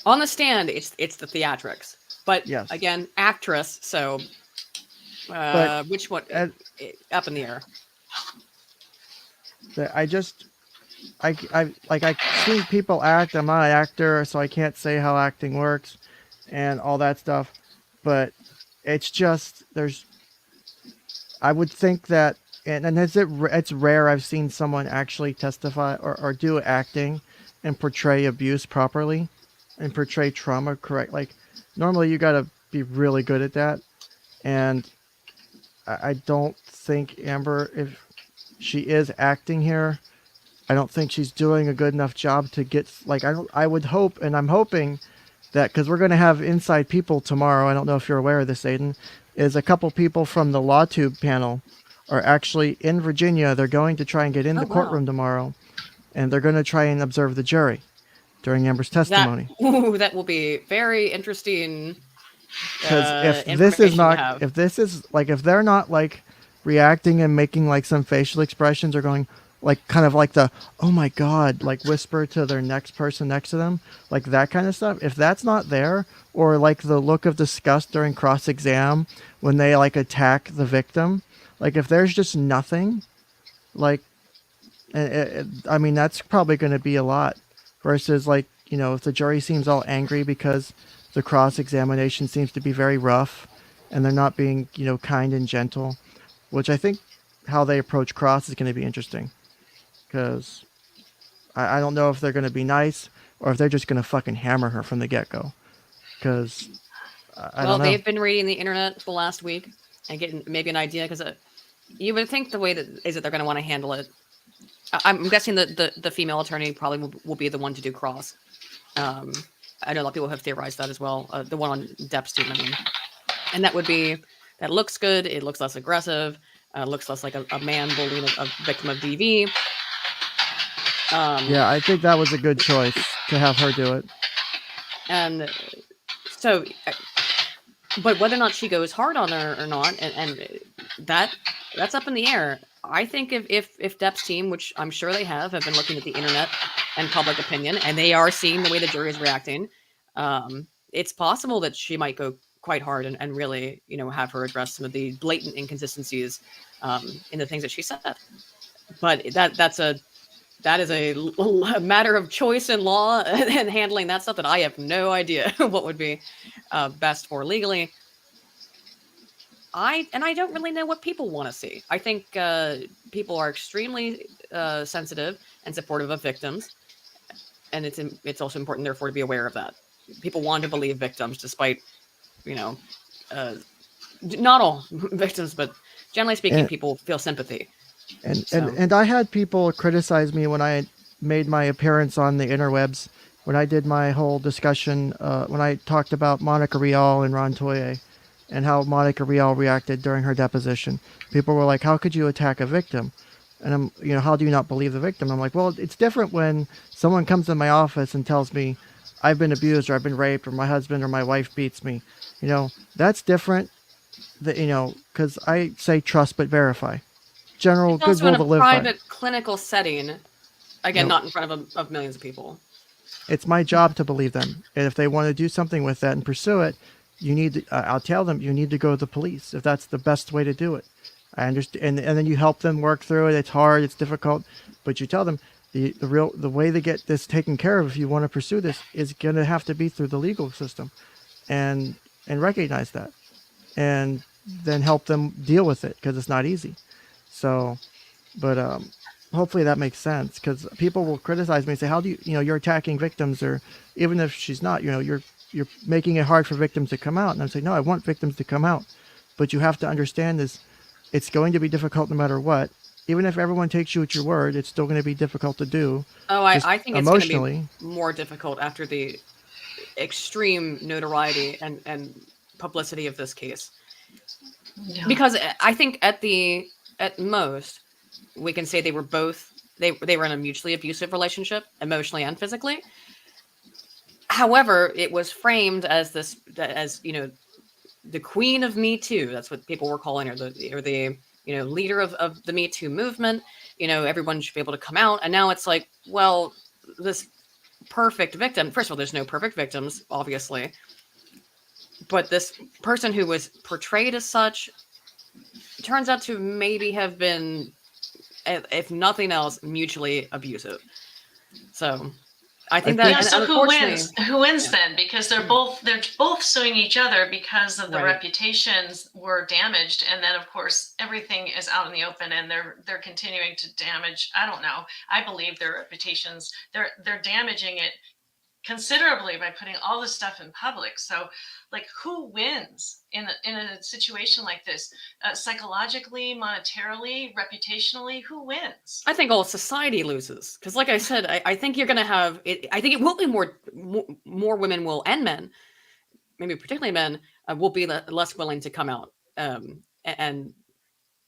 on the stand, it's the theatrics. But Yes. again, actress. So But which one? Up in the air. I've seen people act. I'm not an actor, so I can't say how acting works and all that stuff. But it's just, I would think that, and it's rare I've seen someone actually testify or do acting and portray abuse properly and portray trauma correct. Like, normally you got to be really good at that. And I don't think Amber, if she is acting here, I don't think she's doing a good enough job to get, I would hope, and I'm hoping that, because we're going to have inside people tomorrow, I don't know if you're aware of this, Aydin, is a couple people from the LawTube panel are actually in Virginia. They're going to try and get in the courtroom tomorrow, and they're going to try and observe the jury during Amber's testimony. That will be very interesting. Because if they're not like reacting and making like some facial expressions or going, like kind of like the, oh my God, like whisper to their next person next to them, like that kind of stuff. If that's not there, or like the look of disgust during cross-exam when they like attack the victim, like if there's just nothing, like, I mean, that's probably going to be a lot versus like, if the jury seems all angry because the cross-examination seems to be very rough and they're not being, kind and gentle, which I think how they approach cross is going to be interesting because I don't know if they're going to be nice or if they're just going to fucking hammer her from the get-go because I Well, don't know. they've been reading the internet the last week and getting maybe an idea because you would think the way that is that they're going to want to handle it. I'm guessing that the female attorney probably will be the one to do cross. I know a lot of people have theorized that as well. The one on Depp's team, I mean, and that looks good. It looks less aggressive. Looks less like a man bullying a victim of DV. Yeah, I think that was a good choice to have her do it. And so, but whether or not she goes hard on her or not, and that's up in the air. I think if Depp's team, which I'm sure they have been looking at the internet and public opinion, and they are seeing the way the jury is reacting, it's possible that she might go quite hard and really, have her address some of the blatant inconsistencies in the things that she said. But that is a matter of choice in law and handling that stuff that I have no idea what would be best for legally. I don't really know what people want to see. I think people are extremely sensitive and supportive of victims, and it's also important, therefore, to be aware of that. People want to believe victims, despite, not all victims, but generally speaking, people feel sympathy. And I had people criticize me when I made my appearance on the interwebs, when I did my whole discussion, when I talked about Monica Rial and 𝗏𝗏𝗏𝗏 and how Monica Rial reacted during her deposition. People were like, how could you attack a victim? And I'm, how do you not believe the victim? I'm like, well, it's different when someone comes in my office and tells me I've been abused or I've been raped or my husband or my wife beats me. That's different. Because I say trust but verify. General It's good also rule in to a live by. private clinical setting, again, not in front of millions of people. It's my job to believe them, and if they want to do something with that and pursue it, you need to, I'll tell them you need to go to the police if that's the best way to do it. I understand, and then you help them work through it. It's hard, it's difficult, but you tell them the way to get this taken care of if you want to pursue this is going to have to be through the legal system, and recognize that, and then help them deal with it because it's not easy. So, but hopefully that makes sense because people will criticize me and say, how do you're attacking victims, or even if she's not, you're making it hard for victims to come out. And I'm saying, no, I want victims to come out, but you have to understand this. It's going to be difficult no matter what. Even if everyone takes you at your word, it's still going to be difficult to do. Oh, I think it's going to be more difficult after the extreme notoriety and publicity of this case. Yeah. Because I think at most we can say they were in a mutually abusive relationship, emotionally and physically. However, it was framed as the queen of Me Too. That's what people were calling her, the leader of the Me Too movement. Everyone should be able to come out. And now it's like, well, this perfect victim. First of all, there's no perfect victims, obviously. But this person who was portrayed as such turns out to maybe have been, if nothing else, mutually abusive. So I think that. Yeah, so who wins? Who wins then? Because they're both suing each other because of the reputations were damaged, and then of course everything is out in the open, and they're continuing to damage. I don't know. I believe their reputations. They're damaging it considerably by putting all this stuff in public. So, like, who wins in a situation like this? Psychologically, monetarily, reputationally, who wins? I think all society loses because, like I said, I think you're going to have it. I think it will be more women will, and men, maybe particularly men, will be less willing to come out and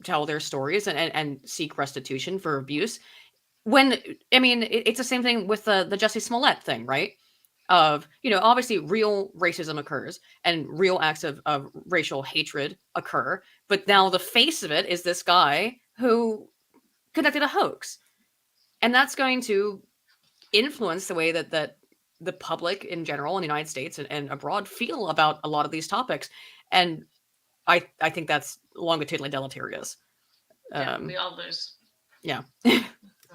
tell their stories and seek restitution for abuse. When it's the same thing with the Jussie Smollett thing, right? Of, obviously real racism occurs and real acts of racial hatred occur. But now the face of it is this guy who conducted a hoax. And that's going to influence the way that the public in general in the United States and abroad feel about a lot of these topics. And I think that's longitudinally deleterious. Yeah, we all lose. Yeah.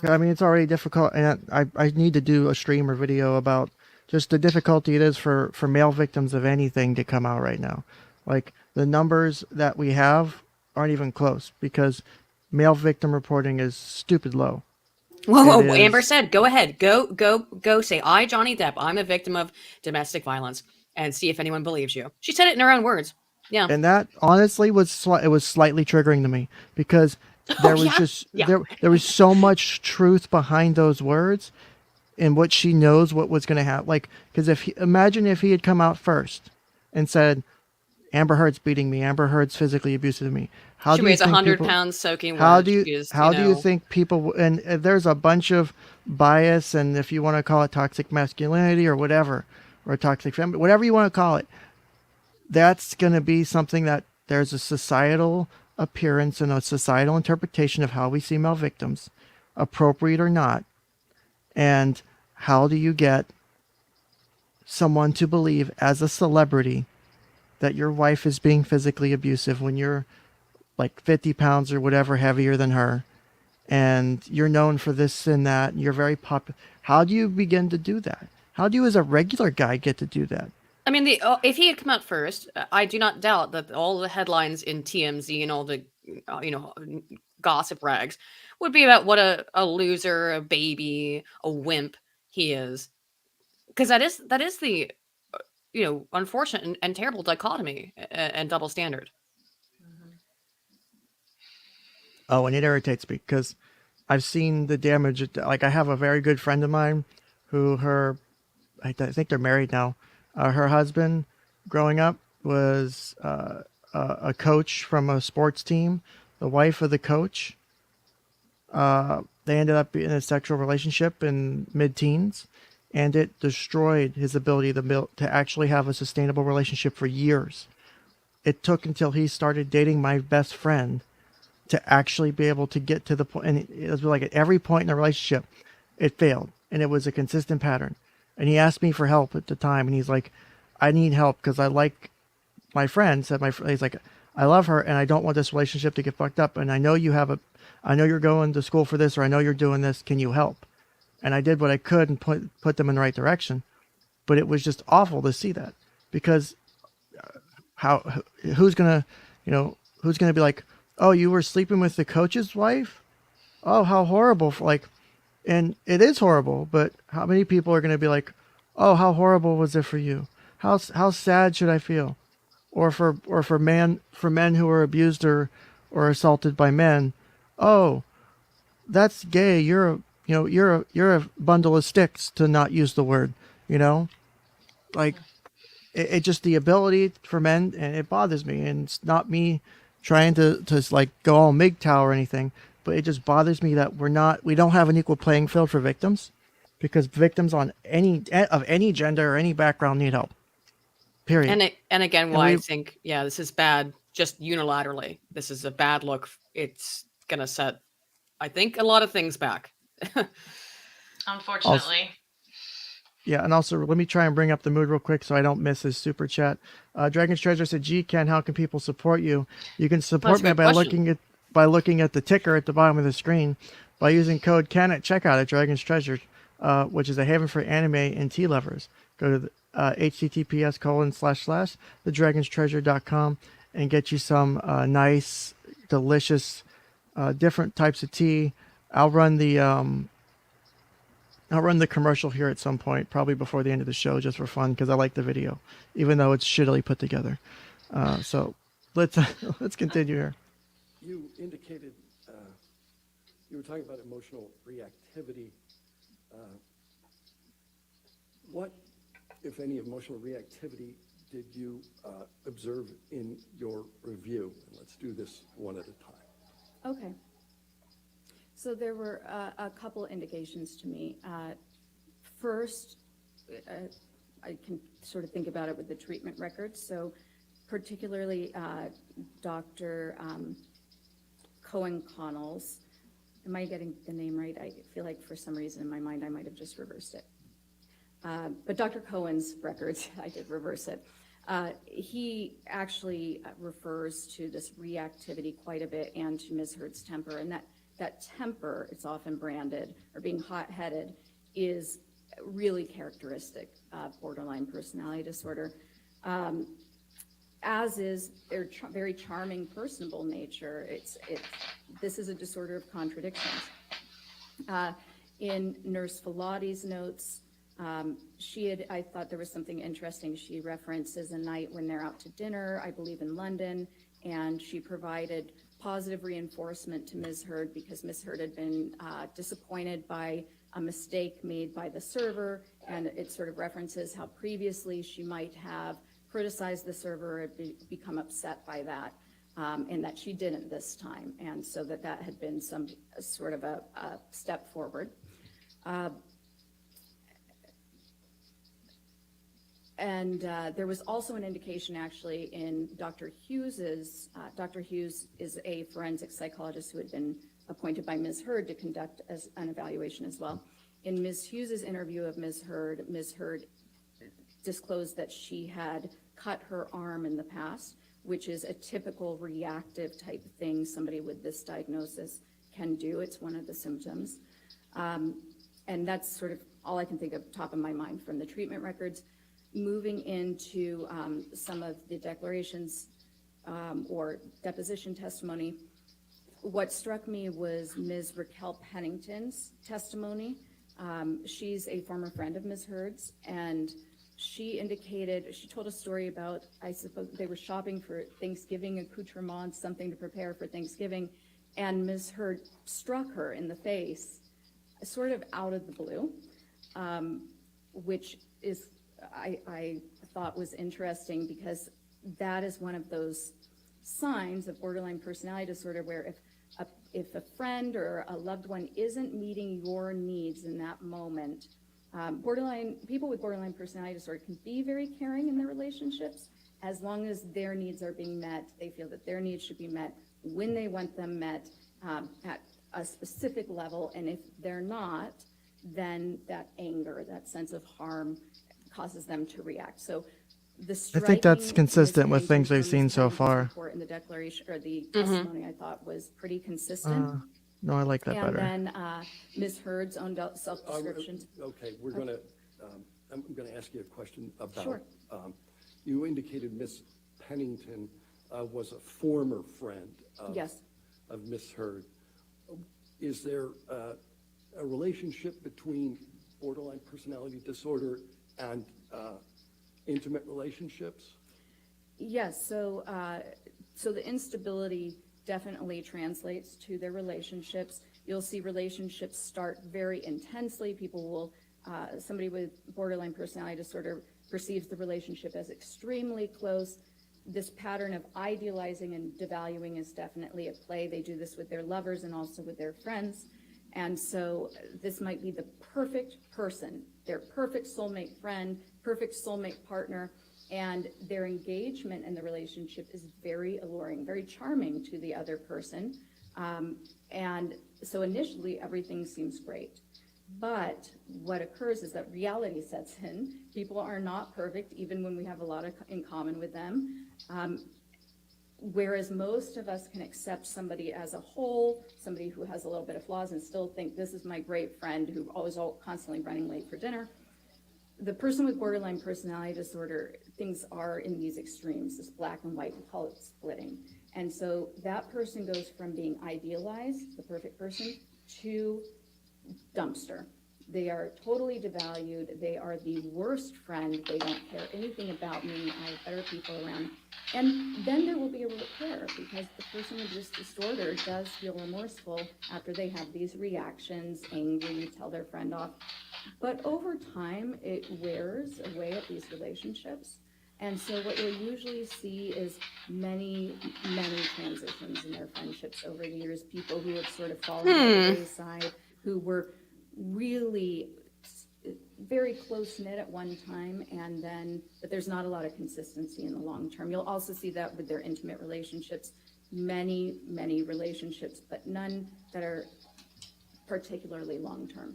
I mean, it's already difficult, and I need to do a stream or video about just the difficulty it is for male victims of anything to come out right now. Like, the numbers that we have aren't even close because male victim reporting is stupid low. Whoa, It Amber is- said, go ahead. Go say, I, Johnny Depp, I'm a victim of domestic violence, and see if anyone believes you. She said it in her own words. Yeah. And that honestly was it was slightly triggering to me because there was yeah? just Yeah. there was so much truth behind those words and what she knows what was going to happen. Like, because imagine if he had come out first and said, Amber Heard's beating me, Amber Heard's physically abusive me. How She do you weighs think 100 people, pounds soaking wet. how do you She is, how do you know, think people, and there's a bunch of bias, and if you want to call it toxic masculinity or whatever, or toxic femininity, whatever you want to call it, that's going to be something that there's a societal appearance and a societal interpretation of how we see male victims, appropriate or not. And how do you get someone to believe as a celebrity that your wife is being physically abusive when you're like 50 pounds or whatever heavier than her, and you're known for this and that, and you're very popular? How do you begin to do that? How do you as a regular guy get to do that? I mean, if he had come out first, I do not doubt that all the headlines in TMZ and all the, gossip rags would be about what a loser, a baby, a wimp he is. Because that is the, unfortunate and terrible dichotomy and double standard. Oh, and it irritates me because I've seen the damage. Like, I have a very good friend of mine who I think they're married now. Her husband, growing up, was a coach from a sports team. The wife of the coach, they ended up in a sexual relationship in mid-teens, and it destroyed his ability to actually have a sustainable relationship for years. It took until he started dating my best friend to actually be able to get to the point. And it was like at every point in the relationship, it failed, and it was a consistent pattern. And he asked me for help at the time, and he's like, I need help because I like my friend. He's like, I love her, and I don't want this relationship to get fucked up. And I know I know you're going to school for this, or I know you're doing this. Can you help? And I did what I could and put them in the right direction. But it was just awful to see that, because who's gonna be like, oh, you were sleeping with the coach's wife? Oh, how horrible! Like, and it is horrible. But how many people are gonna be like, oh, how horrible was it for you? How sad should I feel? Or for men who are abused or assaulted by men, oh, that's gay. You're a bundle of sticks, to not use the word. Like, it just, the ability for men, and it bothers me. And it's not me trying to like go all 𝗦𝘂𝗍𝗏 or anything, but it just bothers me that we don't have an equal playing field for victims, because victims of any gender or any background need help. Period. And again, why I think, this is bad just unilaterally. This is a bad look. It's going to set, I think, a lot of things back. Unfortunately. Yeah, and also, let me try and bring up the mood real quick so I don't miss his super chat. Dragon's Treasure said, "Gee, Ken, how can people support you? You can support me by looking at the ticker at the bottom of the screen, by using code Ken at checkout at Dragon's Treasure, which is a haven for anime and tea lovers. Go to https://thedragonstreasure.com and get you some nice, delicious, different types of tea. I'll run the commercial here at some point, probably before the end of the show, just for fun, because I like the video, even though it's shittily put together. So let's continue here. You indicated you were talking about emotional reactivity. What, if any, emotional reactivity did you observe in your review? And let's do this one at a time. Okay. So there were a couple indications to me. First, I can sort of think about it with the treatment records. So particularly Dr. Cohen-Connell's am I getting the name right? I feel like for some reason in my mind I might have just reversed it. But Dr. Cohen's records, I did reverse it. He actually refers to this reactivity quite a bit and to Ms. Heard's temper, and that temper, it's often branded, or being hot-headed, is really characteristic of borderline personality disorder, as is their very charming, personable nature. This is a disorder of contradictions. In Nurse Falati's notes, I thought there was something interesting. She references a night when they're out to dinner, I believe in London, and she provided positive reinforcement to Ms. Heard because Ms. Heard had been disappointed by a mistake made by the server, and it sort of references how previously she might have criticized the server or become upset by that, and that she didn't this time, and so that had been some sort of a step forward. And there was also an indication actually in Dr. Hughes's, Dr. Hughes is a forensic psychologist who had been appointed by Ms. Heard to conduct an evaluation as well. In Ms. Hughes's interview of Ms. Heard disclosed that she had cut her arm in the past, which is a typical reactive type thing somebody with this diagnosis can do. It's one of the symptoms. And that's sort of all I can think of top of my mind from the treatment records. Moving into some of the declarations or deposition testimony, what struck me was Ms. Raquel Pennington's testimony. She's a former friend of Ms. Heard's, and she told a story about, I suppose they were shopping for Thanksgiving accoutrements, something to prepare for Thanksgiving, and Ms. Heard struck her in the face, sort of out of the blue, which is, I thought was interesting because that is one of those signs of borderline personality disorder where if a friend or a loved one isn't meeting your needs in that moment, people with borderline personality disorder can be very caring in their relationships as long as their needs are being met. They feel that their needs should be met when they want them met at a specific level, and if they're not, then that anger, that sense of harm causes them to react. So I think that's consistent with things we've seen so far. In the declaration or the testimony, I thought was pretty consistent. No, I like that better. And then Ms. Heard's own self-descriptions. Okay, I'm gonna ask you a question about. Sure. You indicated Ms. Pennington was a former friend of Ms. Heard. Is there a relationship between borderline personality disorder and intimate relationships? Yes, so the instability definitely translates to their relationships. You'll see relationships start very intensely. Somebody with borderline personality disorder perceives the relationship as extremely close. This pattern of idealizing and devaluing is definitely at play. They do this with their lovers and also with their friends. And so this might be the perfect person, their perfect soulmate friend, perfect soulmate partner, and their engagement in the relationship is very alluring, very charming to the other person. And so initially everything seems great. But what occurs is that reality sets in. People are not perfect, even when we have a lot in common with them. Whereas most of us can accept somebody as a whole, somebody who has a little bit of flaws, and still think this is my great friend who always constantly running late for dinner. The person with borderline personality disorder, things are in these extremes, this black and white, we call it splitting. And so that person goes from being idealized, the perfect person, to dumpster. They are totally devalued. They are the worst friend. They don't care anything about me. I have better people around. And then there will be a repair because the person with this disorder does feel remorseful after they have these reactions, angry, tell their friend off. But over time, it wears away at these relationships. And so what you'll usually see is many, many transitions in their friendships over the years, people who have sort of fallen by the wayside, who were really very close-knit at one time, but there's not a lot of consistency in the long term. You'll also see that with their intimate relationships, many, many relationships, but none that are particularly long-term.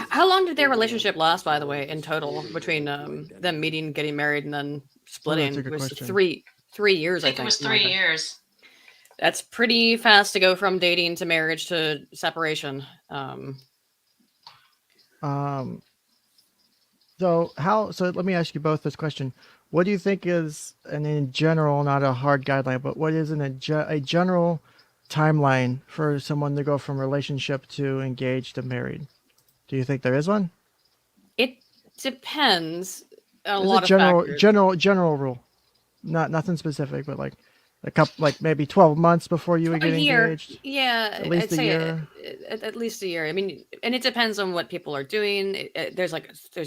How long did their relationship last, by the way, in total, between them meeting, getting married, and then splitting? a good It was question. 3 years, I think it was 3 years. That's pretty fast to go from dating to marriage to separation. So let me ask you both this question. What do you think is, and in general, not a hard guideline, but what is a general timeline for someone to go from relationship to engaged to married? Do you think there is one? It depends on a There's lot a of general factors. general rule, nothing specific, but like a couple, like maybe 12 months before you would A get year, engaged. yeah, At least I'd a say year. at least a year. I mean, and it depends on what people are doing. There's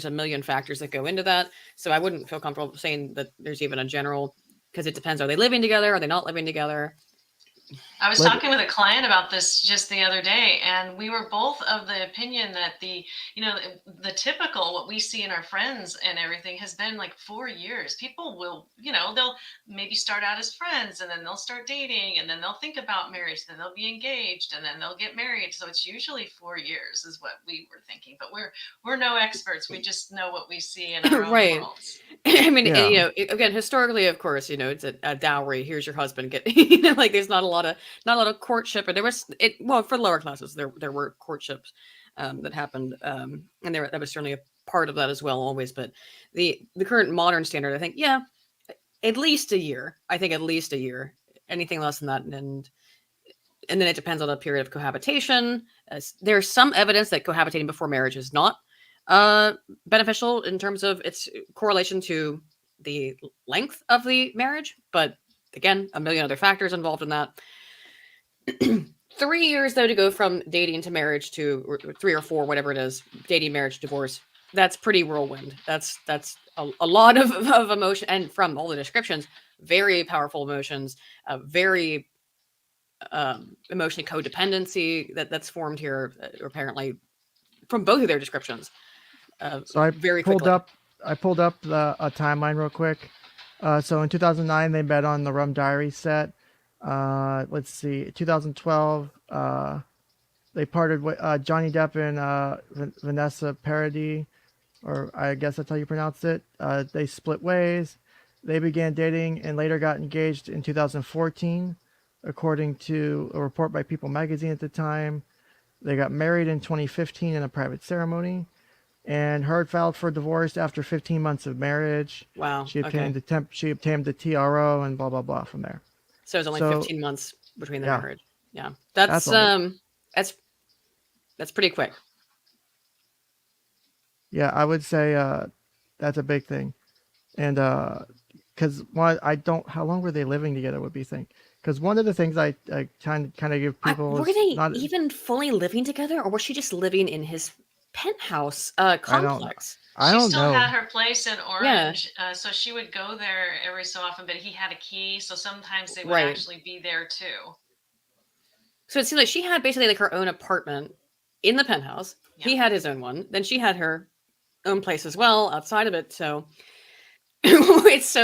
a million factors that go into that, so I wouldn't feel comfortable saying that there's even a general, because it depends. Are they living together? Are they not living together? I was Let- talking with a client about this just the other day, and we were both of the opinion that the typical, what we see in our friends and everything, has been like 4 years. People will, they'll maybe start out as friends, and then they'll start dating, and then they'll think about marriage, then they'll be engaged, and then they'll get married. So it's usually 4 years is what we were thinking. But we're no experts. We just know what we see in our own Right. worlds. I mean, Yeah. again, historically, of course, it's a dowry. Here's your husband. Get, like there's not a lot of courtship. Or there was for lower classes, there were courtships that happened, and that was certainly a part of that as well, always. But the current modern standard, I think, at least a year. I think at least a year. Anything less than that, and then it depends on the period of cohabitation. There's some evidence that cohabitating before marriage is not beneficial in terms of its correlation to the length of the marriage, but again, a million other factors involved in that. 3 years though to go from dating to marriage, to or 3 or 4, whatever it is, dating, marriage, divorce, that's pretty whirlwind. That's a lot of emotion, and from all the descriptions, very powerful emotions, very emotionally codependency that's formed here, apparently from both of their descriptions. So I very pulled quickly. up a timeline real quick. So in 2009 they met on the Rum Diary set. Let's see, 2012 they parted with Johnny Depp and Vanessa Paradis, or I guess that's how you pronounce it. They split ways. They began dating and later got engaged in 2014, according to a report by People magazine at the time. They got married in 2015 in a private ceremony, and Heard filed for divorce after 15 months of marriage. Wow. She Okay. obtained the TRO and blah blah blah from there. So it's only So 15 months between the yeah. marriage. Yeah. That's all. That's pretty quick. Yeah, I would say that's a big thing, and because how long were they living together would be thing. Because one of the things I kind of give people Were is they not. even fully living together, or was she just living in his penthouse I complex? She don't still know. had her place in Orange, so she would go there every so often, but he had a key, so sometimes they would Right. actually be there too. So it seems like she had basically like her own apartment in the penthouse. Yeah. He had his own one. Then she had her own place as well outside of it. So this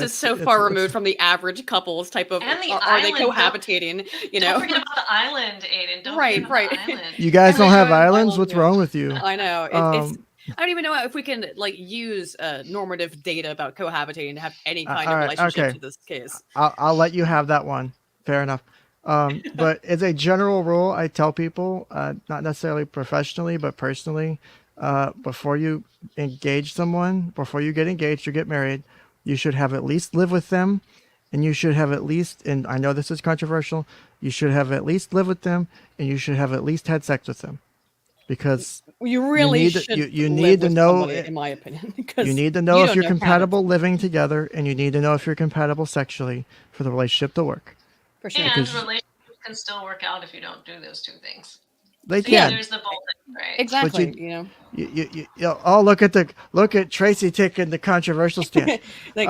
is so far removed from the average couples type of. And the are they island, cohabitating? Don't forget about the island, Aydin. Don't Right, forget about right. the island. You guys don't have islands? Island, What's yeah. wrong with you? I know. It's. I don't even know if we can like use normative data about cohabitating to have any kind of All right, relationship okay. to this case. I'll let you have that one. Fair enough. But as a general rule, I tell people, not necessarily professionally, but personally, before you engage someone, before you get engaged or get married, you should have at least lived with them, and you should have at least, and I know this is controversial, you should have at least lived with them, and you should have at least had sex with them, because You really need to- should you live need to with know somebody, it- in my opinion, because you need to know if don't you're know how to- compatible living together, and you need to know if you're compatible sexually for the relationship to work. For sure. And Because- relationships can still work out if you don't do those two things. They So yeah, can. there's the both things, right? Exactly. you- Oh, look at Tracy taking the controversial stance. Like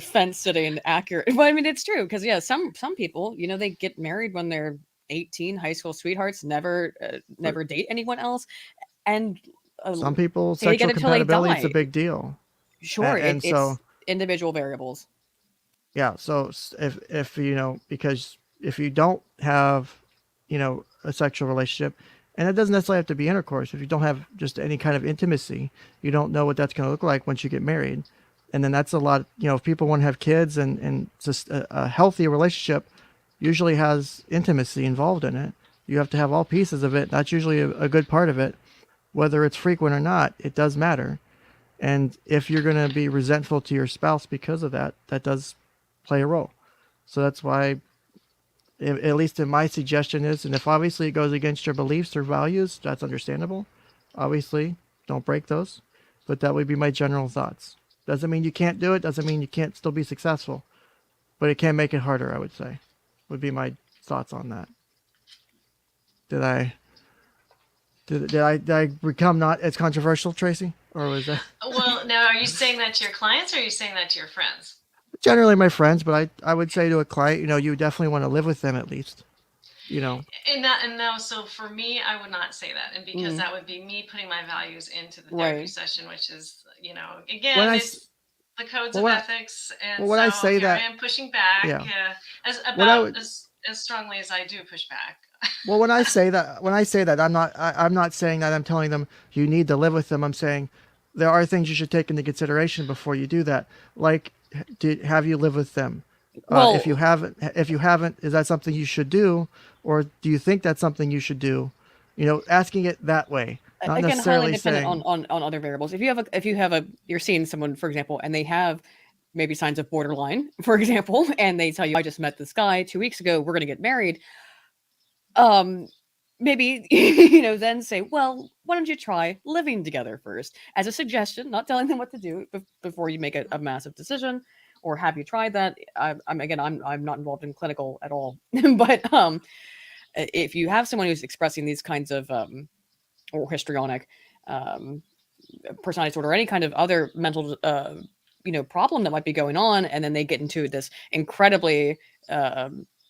fence sitting accurate. Well, I mean, it's true because some people, they get married when they're 18, high school sweethearts, never date anyone else, and Some people, stay together sexual till they compatibility is a die. big deal. Sure, and so it's individual variables. yeah. So if because if you don't have a sexual relationship. And it doesn't necessarily have to be intercourse. If you don't have just any kind of intimacy, you don't know what that's going to look like once you get married. And then that's a lot, if people want to have kids and just a healthy relationship usually has intimacy involved in it. You have to have all pieces of it. That's usually a good part of it. Whether it's frequent or not, it does matter. And if you're going to be resentful to your spouse because of that, that does play a role. So that's why, at least in my suggestion is, and if obviously it goes against your beliefs or values, that's understandable. Obviously, don't break those. But that would be my general thoughts. Doesn't mean you can't do it. Doesn't mean you can't still be successful. But it can make it harder, I would say, would be my thoughts on that. Did I become not as controversial, Tracy? Or was that Well, now, are you saying that to your clients or are you saying that to your friends? generally my friends? But I would say to a client, you definitely want to live with them at least. And now, so for me, I would not say that, and because that would be me putting my values into the therapy Right. session, which is, When again, it's the codes of ethics, and when I so say here that- I am pushing back Yeah. as strongly as I do push back. Well, when I say that, I'm not saying that I'm telling them you need to live with them. I'm saying there are things you should take into consideration before you do that. Like, have you lived with them? Well- If you haven't, is that something you should do, or do you think that's something you should do? Asking it that way, not Again, necessarily highly dependent saying. on other variables. You're seeing someone, for example, and they have maybe signs of borderline, for example, and they tell you, I just met this guy 2 weeks ago, we're going to get married. Maybe, then say, well, why don't you try living together first as a suggestion, not telling them what to do before you make a massive decision. Or have you tried that? I'm not involved in clinical at all, but if you have someone who's expressing these kinds of or histrionic personality disorder, or any kind of other mental problem that might be going on, and then they get into this incredibly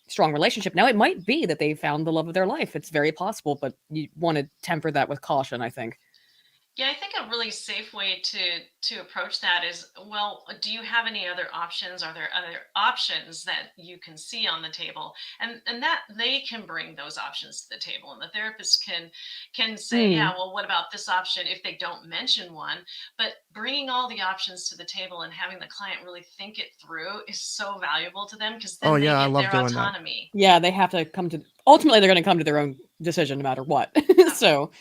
strong relationship. Now, it might be that they found the love of their life. It's very possible, but you want to temper that with caution, I think. Yeah, I think a really safe way to approach that is, well, do you have any other options? Are there other options that you can see on the table? And that they can bring those options to the table, and the therapist can say, yeah, well, what about this option, if they don't mention one? But bringing all the options to the table and having the client really think it through is so valuable to them, because then Oh, they yeah, I get love their doing that. autonomy. Yeah, they have to ultimately they're going to come to their own decision no matter what. So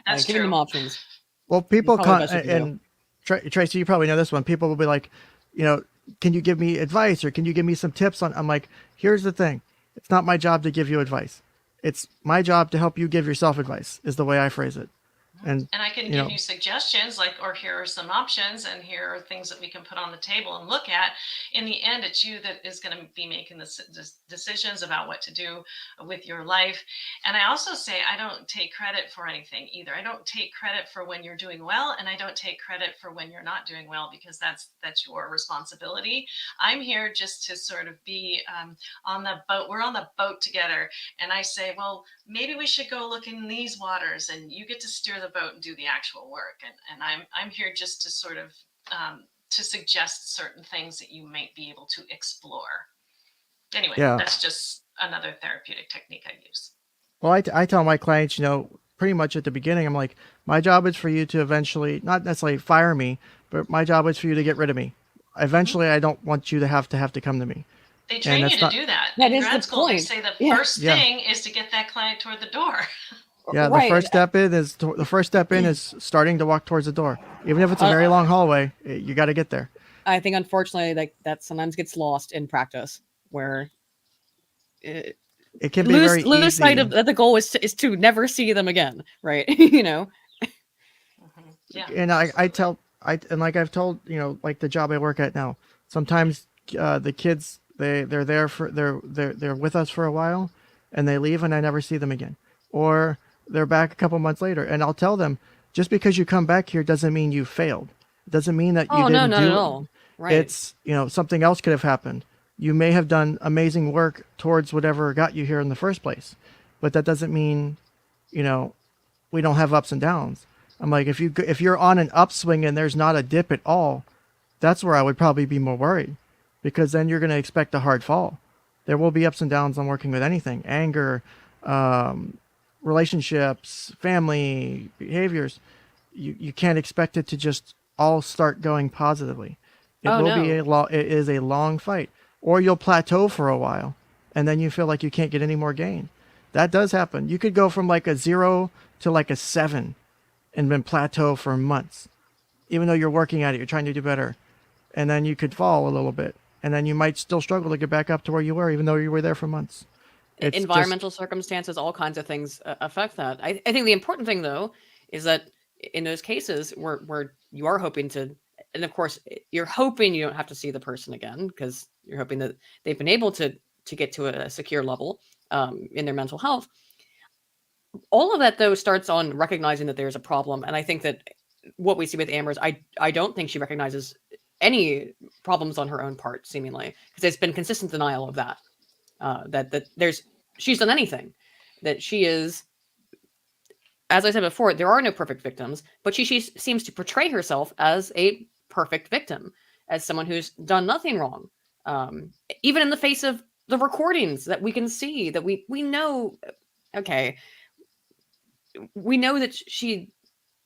That's giving true. them options. Well, people Probably come, best you can and Tracy, you probably know this one. People will be like, can you give me advice, or can you give me some tips on? I'm like, here's the thing. It's not my job to give you advice. It's my job to help you give yourself advice, is the way I phrase it. And I can give you suggestions, or here are some options, and here are things that we can put on the table and look at. In the end, it's you that is going to be making the decisions about what to do with your life. And I also say, I don't take credit for anything either. I don't take credit for when you're doing well, and I don't take credit for when you're not doing well, because that's your responsibility. I'm here just to sort of be on the boat. We're on the boat together. And I say, well, maybe we should go look in these waters, and you get to steer the boat and do the actual work. And I'm here just to sort of to suggest certain things that you might be able to explore. Anyway, that's just another therapeutic technique I use. Well, I tell my clients, pretty much at the beginning, I'm like, my job is for you to eventually, not necessarily fire me, but my job is for you to get rid of me. Eventually, I don't want you to have to come to me. They train you to do that. That in is grad the school, point. They say the first thing is to get that client toward the door. Yeah, the first step in is starting to walk towards the door. Even if it's a very long hallway, you got to get there. I think, unfortunately, that sometimes gets lost in practice, where it can be very easy. Lose sight of that the goal is to never see them again, right? Yeah. And like I've told, like the job I work at now, sometimes the kids they're with us for a while, and they leave, and I never see them again, or they're back a couple months later, and I'll tell them, just because you come back here doesn't mean you failed. It doesn't mean that you didn't do it. All. Right. It's, something else could have happened. You may have done amazing work towards whatever got you here in the first place, but that doesn't mean, we don't have ups and downs. I'm like, if you're on an upswing and there's not a dip at all, that's where I would probably be more worried, because then you're going to expect a hard fall. There will be ups and downs on working with anything, anger, relationships, family, behaviors, you can't expect it to just all start going positively. It Oh will be no. it is a long fight, or you'll plateau for a while, and then you feel like you can't get any more gain. That does happen. You could go from like a 0 to like a 7 and then plateau for months, even though you're working at it, you're trying to do better, and then you could fall a little bit, and then you might still struggle to get back up to where you were, even though you were there for months. It's just Environmental circumstances, all kinds of things affect that. I think the important thing, though, is that in those cases where you are hoping to, and of course, you're hoping you don't have to see the person again because you're hoping that they've been able to get to a secure level in their mental health. All of that, though, starts on recognizing that there's a problem. And I think that what we see with Amber is I don't think she recognizes any problems on her own part, seemingly, because there's been consistent denial of that. That she's done anything, that she is, as I said before, there are no perfect victims, but she seems to portray herself as a perfect victim, as someone who's done nothing wrong, even in the face of the recordings that we can see, that we know, okay, we know that she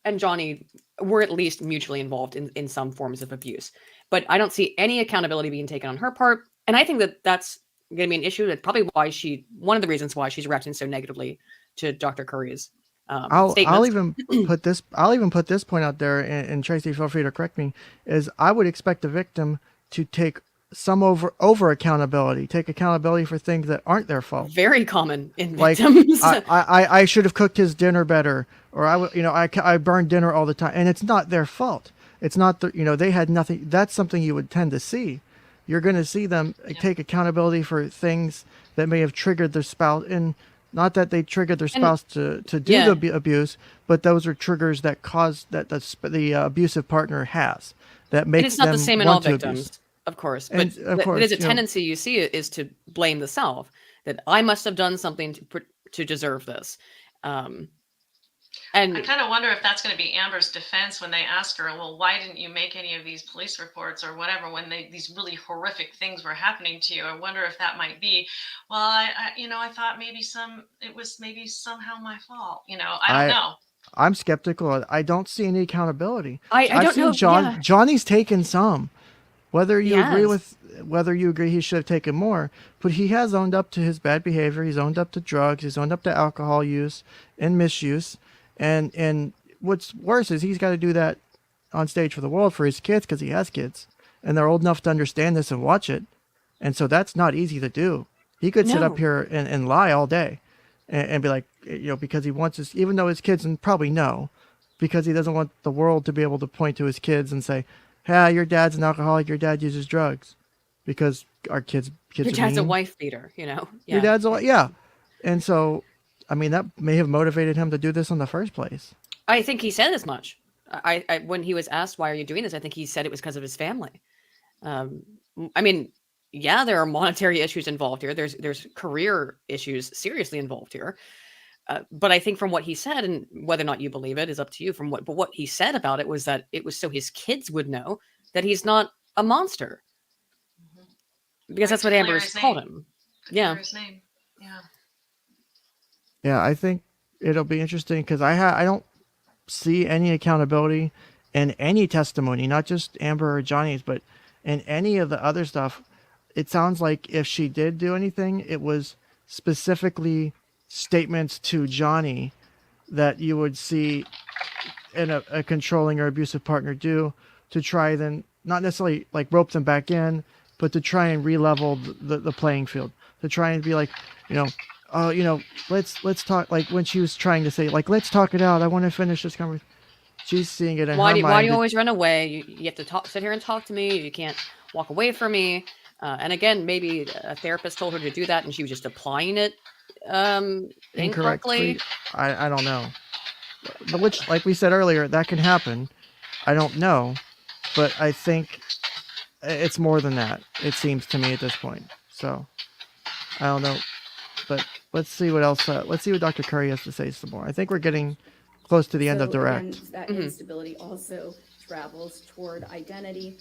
and Johnny were at least mutually involved in some forms of abuse, but I don't see any accountability being taken on her part, and I think that that's going to be an issue. That's probably why one of the reasons why she's reacting so negatively to Dr. Curry's I'll statements. even put this point out there, and Tracy, feel free to correct me. Is I would expect the victim to take some over accountability, take accountability for things that aren't their fault. Very common in Like victims. I should have cooked his dinner better, or I burned dinner all the time, and it's not their fault. It's not they had nothing. That's something you would tend to see. You're going to see them take accountability for things that may have triggered their spouse, and not that they triggered their spouse to do the abuse, but those are triggers that cause that the abusive partner has that makes and it's not them the same in all want to victims, abuse. of course, And but of course, there's a tendency you see is to blame the self, that I must have done something to deserve this. And I kind of wonder if that's going to be Amber's defense when they ask her, well, why didn't you make any of these police reports or whatever when these really horrific things were happening to you? I wonder if that might be, well, I thought it was maybe somehow my fault. I don't know. I'm skeptical. I don't see any accountability. I I've don't seen know. Yeah. Johnny's taken some. Whether you agree Yes. whether you agree he should have taken more, but he has owned up to his bad behavior. He's owned up to drugs. He's owned up to alcohol use and misuse. And what's worse is he's got to do that on stage for the world for his kids, because he has kids and they're old enough to understand this and watch it. And so that's not easy to do. He could sit up No. here and lie all day and be like, because he wants his, even though his kids probably know, because he doesn't want the world to be able to point to his kids and say, hey, your dad's an alcoholic, your dad uses drugs, because our kids Your are dad's a mean. wife beater, Yeah. Your dad's yeah. And so, I mean, that may have motivated him to do this in the first place. I think he said as much. I when he was asked, why are you doing this? I think he said it was because of his family. I mean, yeah, there are monetary issues involved here. There's career issues seriously involved here. But I think from what he said, and whether or not you believe it is up to you, but what he said about it was that it was so his kids would know that he's not a monster. Because that's what Amber's called him. Yeah. His name. Yeah. Yeah, I think it'll be interesting, because I don't see any accountability in any testimony, not just Amber or Johnny's, but in any of the other stuff. It sounds like if she did do anything, it was specifically statements to Johnny that you would see in a controlling or abusive partner do, to try then not necessarily like rope them back in, but to try and re-level the playing field, to try and be like, let's talk, like when she was trying to say, like, let's talk it out, I want to finish this conversation. She's seeing it in her mind. Why do you always run away? You have to sit here and talk to me. You can't walk away from me. And again, maybe a therapist told her to do that, and she was just applying it incorrectly. I don't know. But which, like we said earlier, that can happen. I don't know, but I think it's more than that, it seems to me at this point. So I don't know, but let's see what else. Let's see what Dr. Curry has to say some more. I think we're getting close to the end of direct. Again, that instability also travels toward identity.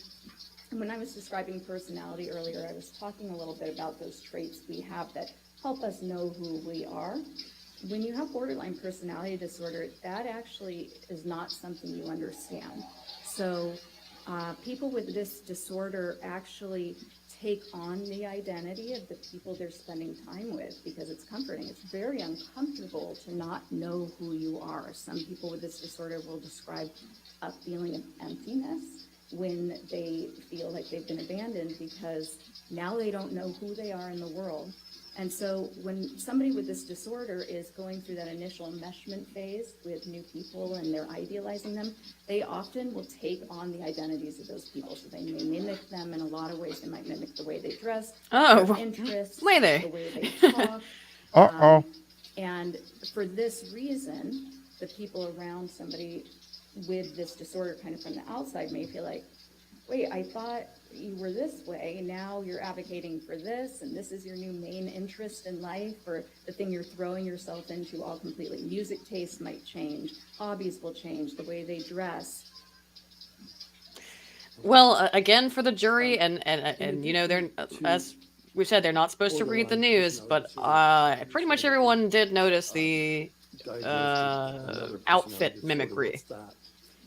And when I was describing personality earlier, I was talking a little bit about those traits we have that help us know who we are. when you have borderline personality disorder, that actually is not something you understand. So people with this disorder actually take on the identity of the people they're spending time with because it's comforting. It's very uncomfortable to not know who you are. Some people with this disorder will describe a feeling of emptiness when they feel like they've been abandoned because now they don't know who they are in the world. And so when somebody with this disorder is going through that initial enmeshment phase with new people and they're idealizing them, they often will take on the identities of those people. So they may mimic them in a lot of ways. They might mimic the way they dress, their interests, may they? the way they talk. Uh-oh. And for this reason, the people around somebody with this disorder kind of from the outside may feel like, wait, I thought you were this way, now you're advocating for this, and this is your new main interest in life, or the thing you're throwing yourself into all completely. Music tastes might change, hobbies will change, the way they dress. Well, again, for the jury, and you know, they're, as we said, they're not supposed to read the news, but pretty much everyone did notice the outfit mimicry.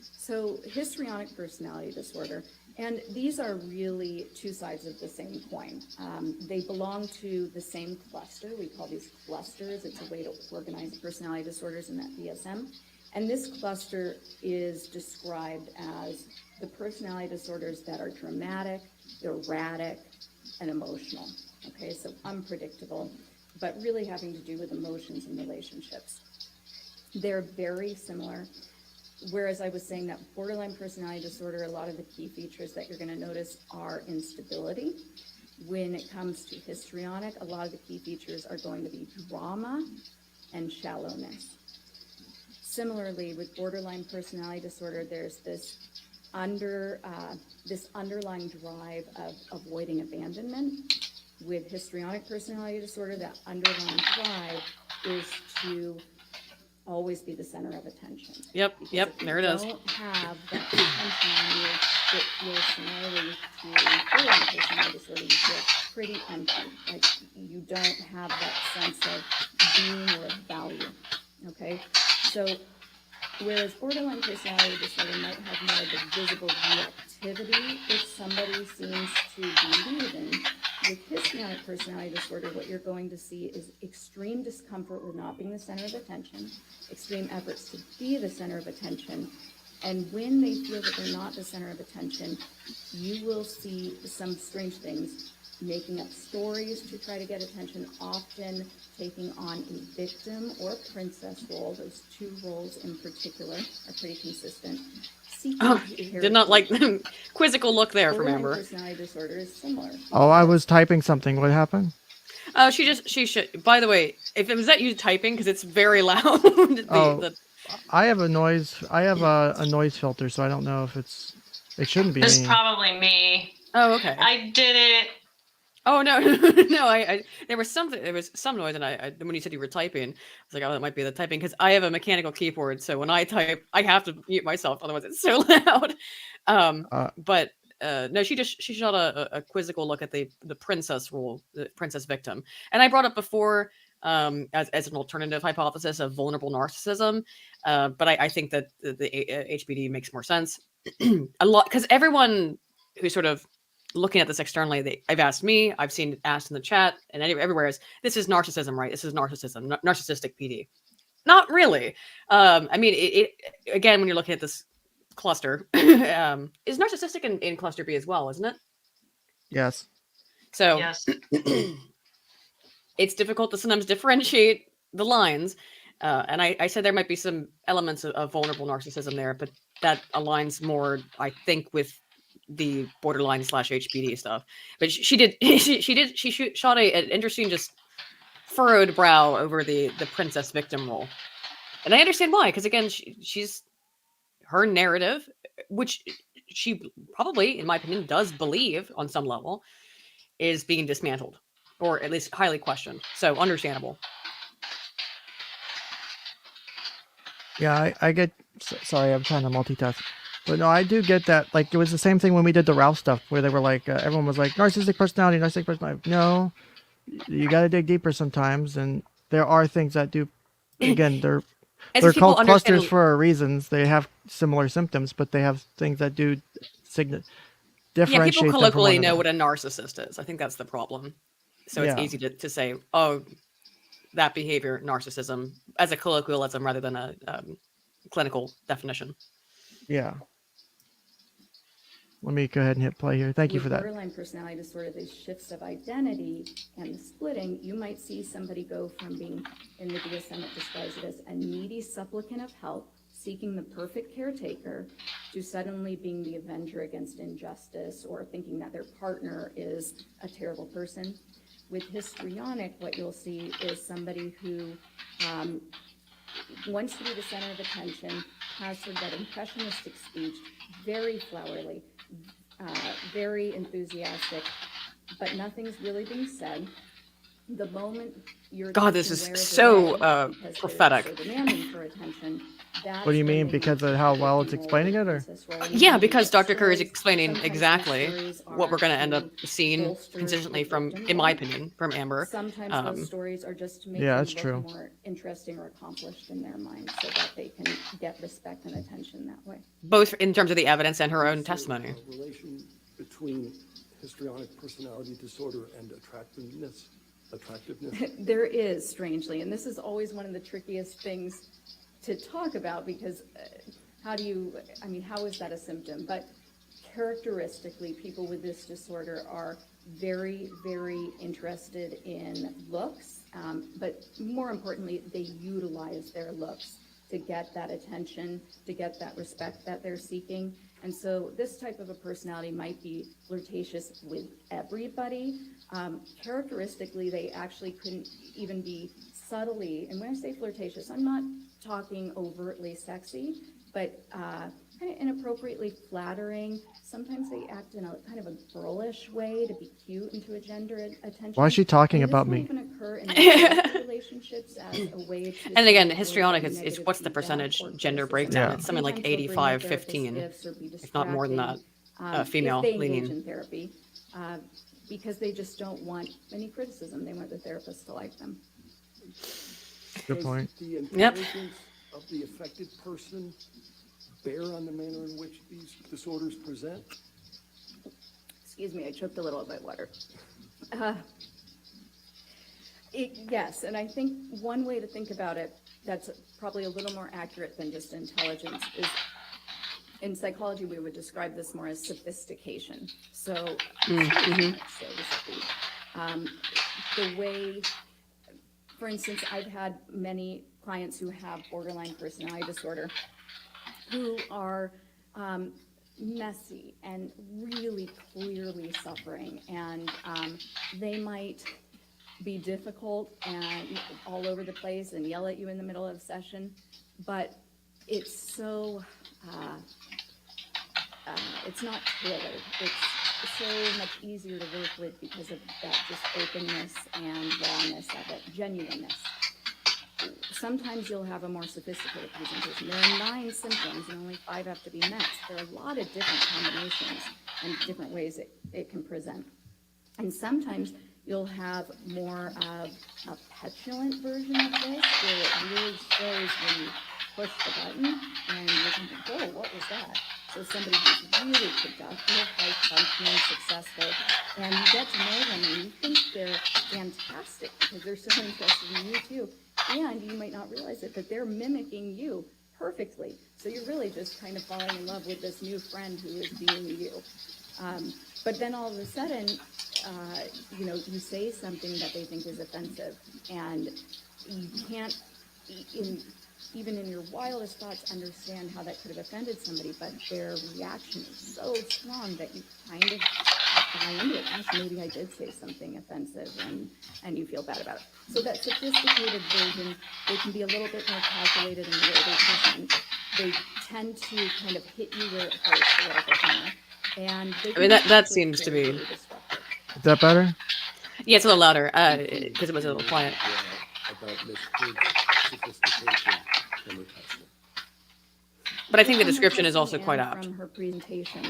So histrionic personality disorder, and these are really two sides of the same coin. They belong to the same cluster. We call these clusters. It's a way to organize personality disorders in that DSM. And this cluster is described as the personality disorders that are dramatic, erratic, and emotional. Okay, so unpredictable, but really having to do with emotions and relationships. They're very similar. Whereas I was saying that borderline personality disorder, a lot of the key features that you're going to notice are instability. When it comes to histrionic, a lot of the key features are going to be drama and shallowness. Similarly, with borderline personality disorder, there's this underlying drive of avoiding abandonment. With histrionic personality disorder, that underlying drive is to always be the center of attention. Yep, there it is. If you don't have that attention on you, it feels similarly to borderline personality disorder. You feel pretty empty, like you don't have that sense of being or of value. Okay, so whereas borderline personality disorder might have more of the visible reactivity if somebody seems to be leaving, with histrionic personality disorder, what you're going to see is extreme discomfort with not being the center of attention, extreme efforts to be the center of attention, and when they feel that they're not the center of attention, you will see some strange things, making up stories to try to get attention, often taking on a victim or princess role. Those two roles in particular are pretty consistent. Did not like the quizzical look there from Amber. Personality disorder is similar. Oh, I was typing something. What happened? She should. By the way, if it was that you typing, because it's very loud. I have a noise filter, so I don't know if it shouldn't be It's me. probably me. Oh, okay. I did it. Oh no, no! There was some noise, and I when you said you were typing, I was like, oh, that might be the typing, because I have a mechanical keyboard, so when I type, I have to mute myself, otherwise it's so loud. But no, she shot a quizzical look at the princess role, the princess victim, and I brought up before as an alternative hypothesis of vulnerable narcissism, but I think that the HBD makes more sense a lot, because everyone who's sort of looking at this externally, I've asked me, I've seen it asked in the chat, and everywhere is, this is narcissism, right? This is narcissism, narcissistic PD. Not really. I mean, it again, when you're looking at this cluster, is narcissistic in cluster B as well, isn't it? Yes. So Yes. it's difficult to sometimes differentiate the lines. And I said there might be some elements of vulnerable narcissism there, but that aligns more, I think, with the borderline / HBD stuff. But she shot an interesting, just furrowed brow over the princess victim role. And I understand why, because again, she's her narrative, which she probably, in my opinion, does believe on some level, is being dismantled, or at least highly questioned. So understandable. Yeah, I get. Sorry, I'm trying to multitask. But no, I do get that. Like, it was the same thing when we did the Ralph stuff, where they were like, everyone was like, narcissistic personality. No, you got to dig deeper sometimes, and there are things that do again, they're As they're if people called clusters understand, for a reasons. They have similar symptoms, but they have things that do yeah, people differentiate them from one colloquially know another. what a narcissist is. I think that's the problem. So it's Yeah. easy to say, oh, that behavior, narcissism, as a colloquialism rather than a clinical definition. Yeah. Let me go ahead and hit play here. Thank you With for that. borderline personality disorder, these shifts of identity and the splitting, you might see somebody go from being, in the DSM it describes it as a needy supplicant of help, seeking the perfect caretaker, to suddenly being the avenger against injustice or thinking that their partner is a terrible person. With histrionic, what you'll see is somebody who wants to be the center of attention, has sort of that impressionistic speech, very flowery, very enthusiastic, but nothing's really being said. The moment your God, this attention is wears so away because they're prophetic. so demanding for attention, that's What do you when mean? they Because move of to how the well it's victim explaining role, it, or? princess role, and Yeah, usually because that Dr. Kerr is stories- explaining sometimes these exactly stories what we're are going to end up to seeing bolster consistently the from, victim in my role. opinion, from Amber. Sometimes those stories are just to make Yeah, them that's look true. more interesting or accomplished in their mind so that they can get respect and attention that way. Both in terms of the evidence and her own Is there testimony. a relation between histrionic personality disorder and attractiveness? There is, strangely, and this is always one of the trickiest things to talk about because how is that a symptom? But characteristically, people with this disorder are very, very interested in looks, but more importantly, they utilize their looks to get that attention, to get that respect that they're seeking. And so this type of a personality might be flirtatious with everybody. Characteristically, they actually couldn't even be subtly, and when I say flirtatious, I'm not talking overtly sexy, but kind of inappropriately flattering. Sometimes they act in a kind of a girlish way to be cute and to engender attention. Why is she talking And about this me? will even occur in romantic relationships as a way to And again, sort of histrionic avoid is negative what's the feedback percentage or gender criticism. breakdown? Yeah. It's something like Sometimes they'll bring in 85-15, therapist gifts or be if not more than that. distracting, Female if they engage leaning. in therapy, because they just don't want any criticism. They want the therapist to like them. Good point. Does the intelligence of the affected person bear on the manner in which these disorders present? Excuse me, I choked a little bit water. Yes, and I think one way to think about it that's probably a little more accurate than just intelligence is, in psychology, we would describe this more as sophistication. So, so to speak. The way, for instance, I've had many clients who have borderline personality disorder who are messy and really clearly suffering, and they might be difficult and all over the place and yell at you in the middle of a session, but it's so it's not tailored. It's so much easier to work with because of that just openness and rawness of it, genuineness. Sometimes you'll have a more sophisticated presentation. There are 9 symptoms and only 5 have to be met. There are a lot of different combinations and different ways it can present. And sometimes you'll have more of a petulant version of this, where it really shows when you push the button and you're thinking, oh, what was that? So somebody who's really productive, high-functioning, successful, and you get to know them and you think they're fantastic because they're so interested in you too. And you might not realize it, but they're mimicking you perfectly. So you're really just kind of falling in love with this new friend who is being you. But then all of a sudden, you say something that they think is offensive, and you can't, even in your wildest thoughts, understand how that could have offended somebody, but their reaction is so strong that you kind of buy into it. Gosh, maybe I did say something offensive, and you feel bad about it. So that sophisticated version, they can be a little bit more calculated in the way they present. They tend to kind of hit you where it hurts a little bit more. And they can that actually seems to very, be- very disruptive. Is that better? Yeah, it's a little louder because it was a little quiet. About Ms. Hood's sophistication from her testing. But I think the From her description is also testing quite and apt. From her presentation,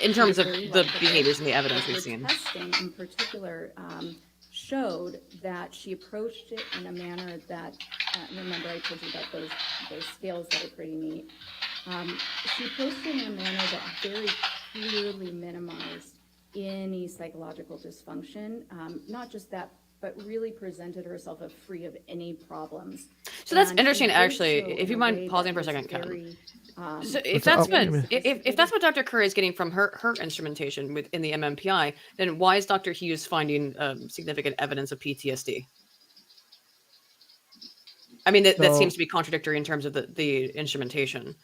In terms of very the likable. behaviors and the evidence But we've her seen. testing in particular showed that she approached it in a manner that remember I told you about those scales that are pretty neat. She posted in a manner that very clearly minimized any psychological dysfunction. Not just that, but really presented herself as free of any problems. So that's And interesting, it did actually. show If in you a mind way pausing that for a was second, Ken. very, So What's up? if that's what Dr. Curry is getting from her instrumentation within the MMPI, then why is Dr. Hughes finding significant evidence of PTSD? I mean, that So- seems to be contradictory in terms of the instrumentation.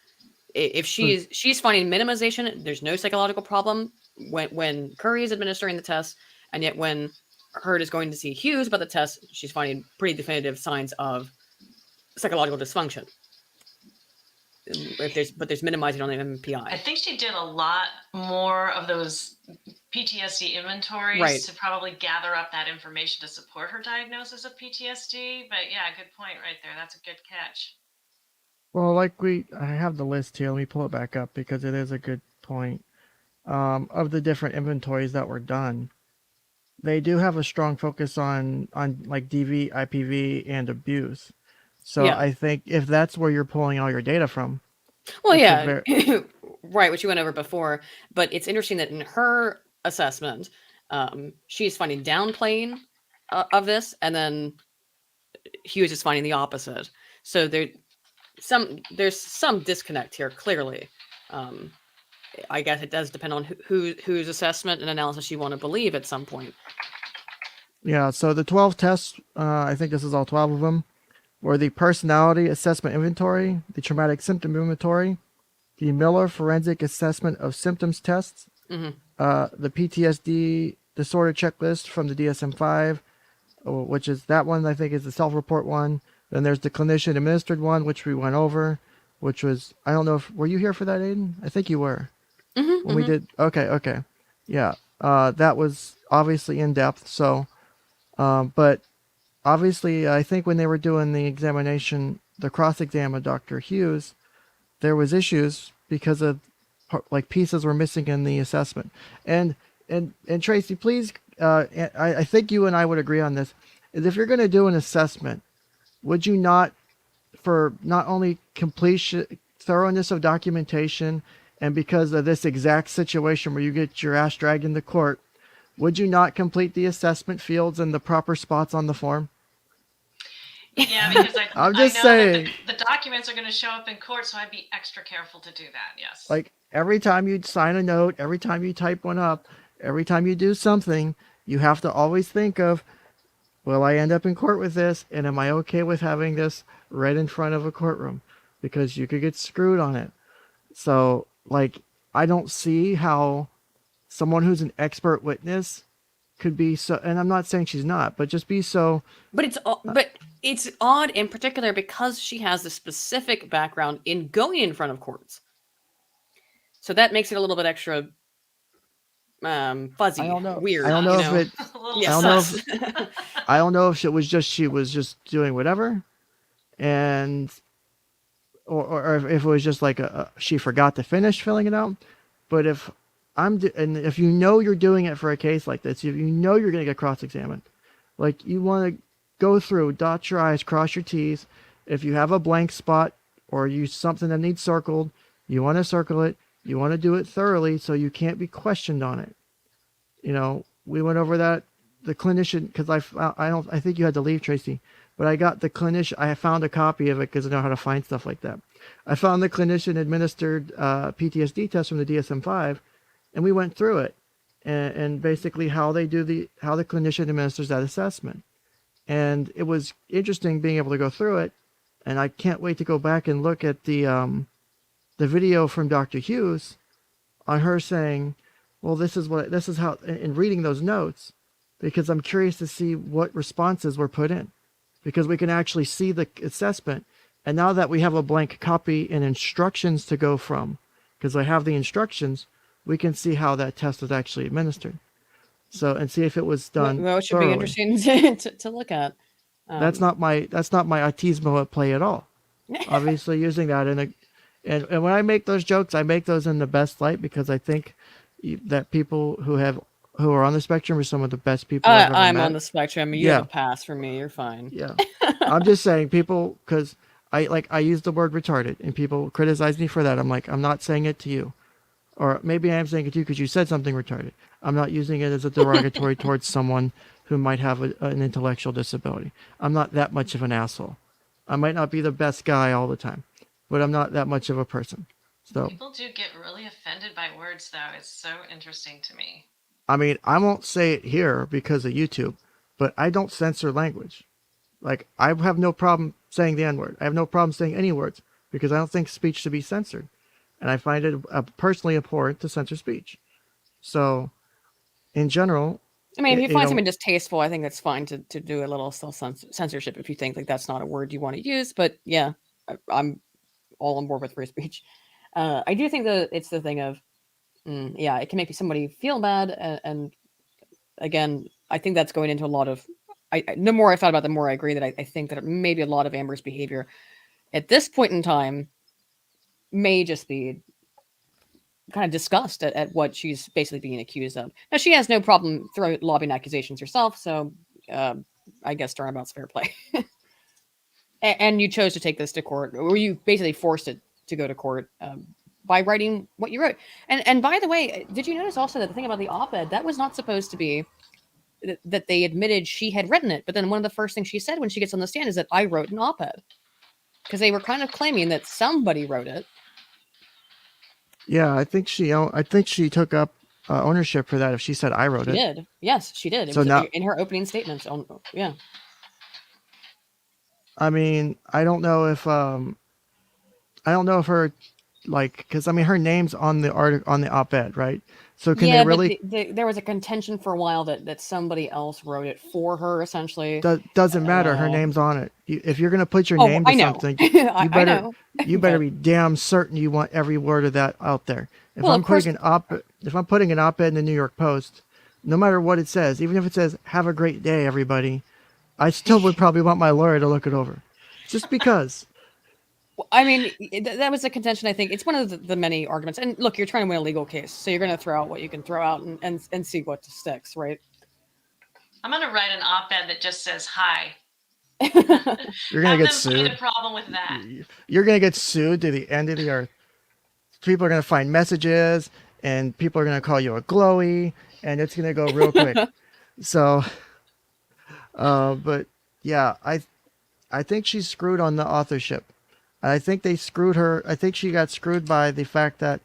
If she's finding minimization, there's no psychological problem when Curry is administering the test, and yet when Hurd is going to see Hughes about the test, she's finding pretty definitive signs of psychological dysfunction. But there's minimizing on the I MMPI. think she did a lot more of those PTSD inventories Right. to probably gather up that information to support her diagnosis of PTSD. But yeah, good point right there. That's a good catch. Well, I have the list here. Let me pull it back up because it is a good point. Of the different inventories that were done, they do have a strong focus on like DV, IPV, and abuse. So Yeah. I think if that's where you're pulling all your data from, Well, That's a yeah, right, which you went over before. But it's interesting that in her assessment, she's finding downplaying of this, and then Hughes is finding the opposite. So there's some disconnect here, clearly. I guess it does depend on whose assessment and analysis you want to believe at some point. yeah. So the 12 tests, I think this is all 12 of them, were the personality assessment inventory, the traumatic symptom inventory, the Miller forensic assessment of symptoms tests, Mhm. The PTSD disorder checklist from the DSM-5, which is that one I think is the self-report one. Then there's the clinician administered one, which we went over, which was, I don't know if, were you here for that, Aydin? I think you were. When we did, okay. Yeah. That was obviously in depth. So, but obviously I think when they were doing the examination, the cross-exam of Dr. Hughes, there was issues because of like pieces were missing in the assessment. And Tracy, please, I think you and I would agree on this, is if you're going to do an assessment, would you not, for not only completion, thoroughness of documentation, and because of this exact situation where you get your ass dragged into court, would you not complete the assessment fields in the proper spots on the form? Yeah, because I'm I just know saying. that the documents are going to show up in court, so I'd be extra careful to do that. Yes. Like every time you sign a note, every time you type one up, every time you do something, you have to always think of, will I end up in court with this? And am I okay with having this right in front of a courtroom? Because you could get screwed on it. So, like, I don't see how someone who's an expert witness could be so, and I'm not saying she's not, but just be so. But it's odd in particular because she has the specific background in going in front of courts. So that makes it a little bit extra fuzzy, I don't know. weird. I don't know if it. A little Yes. I don't know sus. I don't know if it was just she was just doing whatever, and or if it was just like she forgot to finish filling it out. But if and if you know you're doing it for a case like this, if you know you're going to get cross-examined, like you want to go through, dot your I's, cross your T's. If you have a blank spot or you something that needs circled, you want to circle it. You want to do it thoroughly so you can't be questioned on it. You know, we went over that. The clinician, because I think you had to leave, Tracy, but I got the clinician. I found a copy of it because I know how to find stuff like that. I found the clinician administered PTSD test from the DSM-5, and we went through it, and basically how the clinician administers that assessment. And it was interesting being able to go through it, and I can't wait to go back and look at the video from Dr. Hughes on her saying, well, this is how, in reading those notes, because I'm curious to see what responses were put in, because we can actually see the assessment. And now that we have a blank copy and instructions to go from, because I have the instructions, we can see how that test was actually administered. So, and see if it was done. Well, it should thoroughly. be interesting to look at. That's not my autismo at play at all. Obviously, using that and when I make those jokes, I make those in the best light because I think that people who have who are on the spectrum are some of the best people I've ever I'm met. on the spectrum. You Yeah. have a pass for me. You're fine. Yeah. I'm just saying people, because I use the word retarded and people criticize me for that. I'm like, I'm not saying it to you. Or maybe I am saying it to you because you said something retarded. I'm not using it as a derogatory towards someone who might have an intellectual disability. I'm not that much of an asshole. I might not be the best guy all the time, but I'm not that much of a person. So, People do get really offended by words, though. It's so interesting to me. I mean, I won't say it here because of YouTube, but I don't censor language. Like, I have no problem saying the N-word. I have no problem saying any words because I don't think speech should be censored. And I find it personally abhorrent to censor speech. So, in general, I mean, if you you find know- something distasteful, I think it's fine to do a little censorship if you think like that's not a word you want to use. But yeah, I'm all on board with free speech. I do think that it's the thing of, yeah, it can make somebody feel bad. And again, I think that's going into a lot of, the more I thought about it, the more I agree that I think that maybe a lot of Amber's behavior at this point in time may just be kind of disgust at what she's basically being accused of. Now, she has no problem lobbing accusations herself, so I guess turnabout's fair play. And you chose to take this to court, or you basically forced it to go to court by writing what you wrote. And by the way, did you notice also that the thing about the op-ed, that was not supposed to be that they admitted she had written it, but then one of the first things she said when she gets on the stand is that I wrote an op-ed. Because they were kind of claiming that somebody wrote it. yeah, I think she took up ownership for that if she said I wrote She it. did. Yes, she did. It So was now- in her opening statements. Yeah. I mean, I don't know if her, like, because I mean her name's on the on the op-ed, right? So can yeah, they really? but there was a contention for a while that somebody else wrote it for her, essentially. Doesn't matter. Her name's on it. If you're gonna put your Oh, name I to know. something, I you better know. you better But- be damn certain you want every word of that out there. If Well, I'm of course- putting an op-ed in the New York Post, no matter what it says, even if it says "Have a great day, everybody," I still would probably want my lawyer to look it over, just because. I mean, that was a contention, I think. It's one of the many arguments. And look, you're trying to win a legal case, so you're going to throw out what you can throw out and see what sticks, right? I'm going to write an op-ed that just says hi. You're gonna Have get them find sued. a problem with that. You're gonna get sued to the end of the earth. People are gonna find messages, and people are gonna call you a glowy, and it's gonna go real quick. So, but yeah, I think she's screwed on the authorship. I think they screwed her. I think she got screwed by the fact that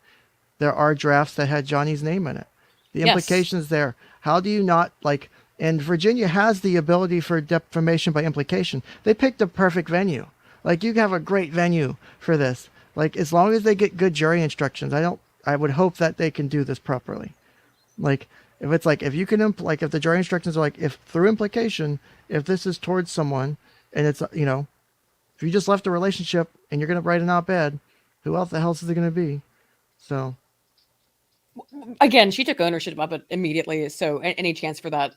there are drafts that had Johnny's name in it. The Yes. implications there. How do you not like? And Virginia has the ability for defamation by implication. They picked the perfect venue. Like, you have a great venue for this. Like, as long as they get good jury instructions, I would hope that they can do this properly. Like, if it's like, if you can, if the jury instructions are like, if through implication, if this is towards someone and it's, if you just left a relationship and you're going to write an op-ed, who else the hell is it going to be? So. Again, she took ownership of it immediately. So any chance for that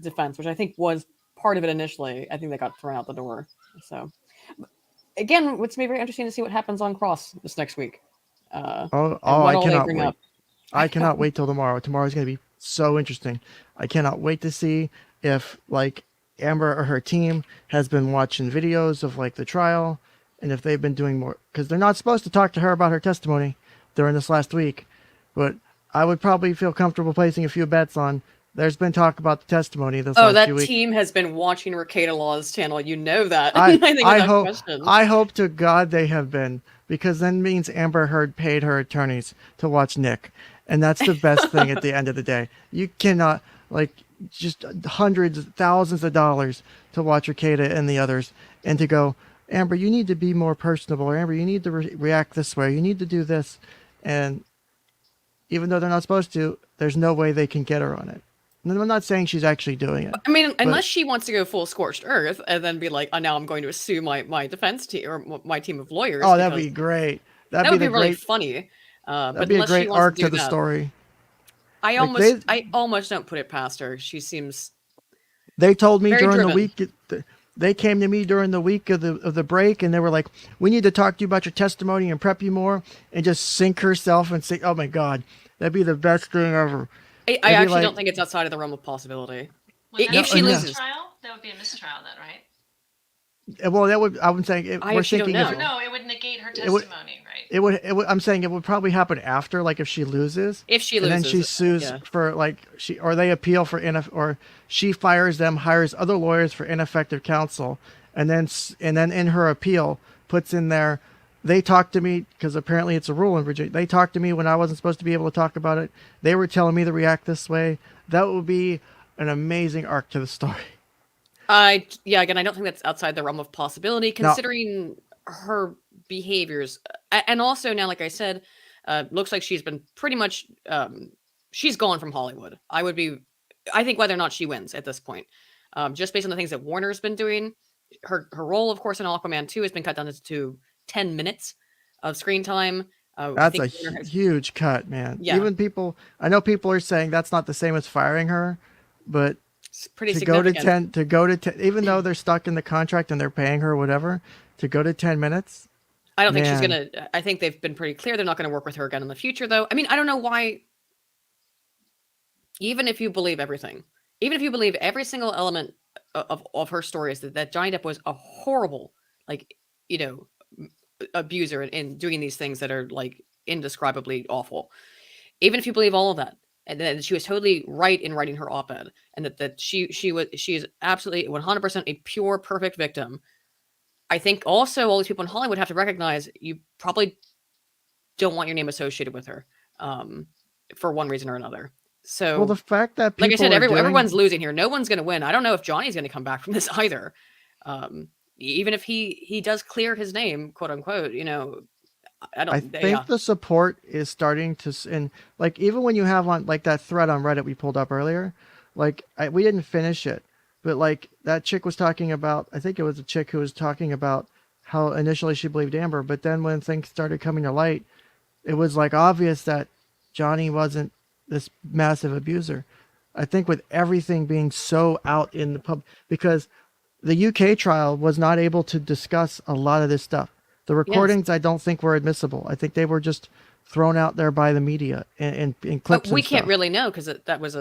defense, which I think was part of it initially, I think they got thrown out the door. So again, it's going to be very interesting to see what happens on cross this next week. I all they cannot bring wait. up. I cannot wait till tomorrow. Tomorrow's going to be so interesting. I cannot wait to see if like Amber or her team has been watching videos of like the trial and if they've been doing more, because they're not supposed to talk to her about her testimony during this last week. But I would probably feel comfortable placing a few bets on there's been talk about the testimony this last that few weeks. team has been watching 𝗓𝗍𝗏𝗏's channel. You know that. I think I without hope question. I hope to God they have been, because then means Amber Heard paid her attorneys to watch Nick, and that's the best thing at the end of the day. You cannot like just hundreds, thousands of dollars to watch 𝗓𝗍𝗏 and the others, and to go, Amber, you need to be more personable. Or, Amber, you need to react this way. You need to do this, and even though they're not supposed to, there's no way they can get her on it. And I'm not saying she's actually doing it. I mean, unless she wants to go full scorched earth and then be like, oh, now I'm going to sue my defense team or my team of lawyers. Oh, that'd be great. That would be really funny. That'd But be a unless she great wants arc do to the that, story. I Like, almost don't put it past her. She seems They told me very during driven. the week. They came to me during the week of the break, and they were like, "We need to talk to you about your testimony and prep you more," and just sink herself and say, "Oh my God, that'd be the best thing ever." I It'd be actually like- don't think it's outside of the realm of possibility. Would that If be she a loses. mistrial? That would be a mistrial then, right? Well, that would, I'm saying, I we're actually don't thinking know. if Or no, it would negate her It would- testimony, right? it would, I'm saying it would probably happen after, like if she loses. If she And then loses, she sues yeah. for like or they appeal for or she fires them, hires other lawyers for ineffective counsel, and then in her appeal puts in there, they talked to me because apparently it's a rule in Virginia. They talked to me when I wasn't supposed to be able to talk about it. They were telling me to react this way. That would be an amazing arc to the story. Again, I don't think that's outside the realm of possibility, considering her behaviors, and also now, like I said, looks like she's been pretty much she's gone from Hollywood. I think whether or not she wins at this point, just based on the things that Warner's been doing, her role, of course, in Aquaman 2 has been cut down to 10 minutes of screen time. I That's a think Warner has- huge cut, man. Yeah. Even I know people are saying that's not the same as firing her, but it's pretty to go to significant. 10, even though they're stuck in the contract and they're paying her whatever, to go to 10 minutes. I don't think she's Man. gonna. I think they've been pretty clear they're not going to work with her again in the future, though. I mean, I don't know why. Even if you believe everything, even if you believe every single element of her story is that Johnny Depp was a horrible, like, abuser in doing these things that are like indescribably awful. Even if you believe all of that, and that she was totally right in writing her op-ed, and that she is absolutely 100% a pure, perfect victim. I think also all these people in Hollywood have to recognize you probably don't want your name associated with her, for one reason or another. So, Well, the fact that people like I said, are doing- everyone's losing here. No one's going to win. I don't know if Johnny's going to come back from this either. Even if he does clear his name, quote unquote, I don't. I think the support is starting to, and like even when you have on like that thread on Reddit we pulled up earlier, like we didn't finish it, but like that chick was talking about, I think it was a chick who was talking about how initially she believed Amber, but then when things started coming to light, it was like obvious that Johnny wasn't this massive abuser. I think with everything being so out in the pub, because the UK trial was not able to discuss a lot of this stuff. The recordings, I don't think were admissible. I think they were just thrown out there by the media in clips. But we and can't stuff. really know because that was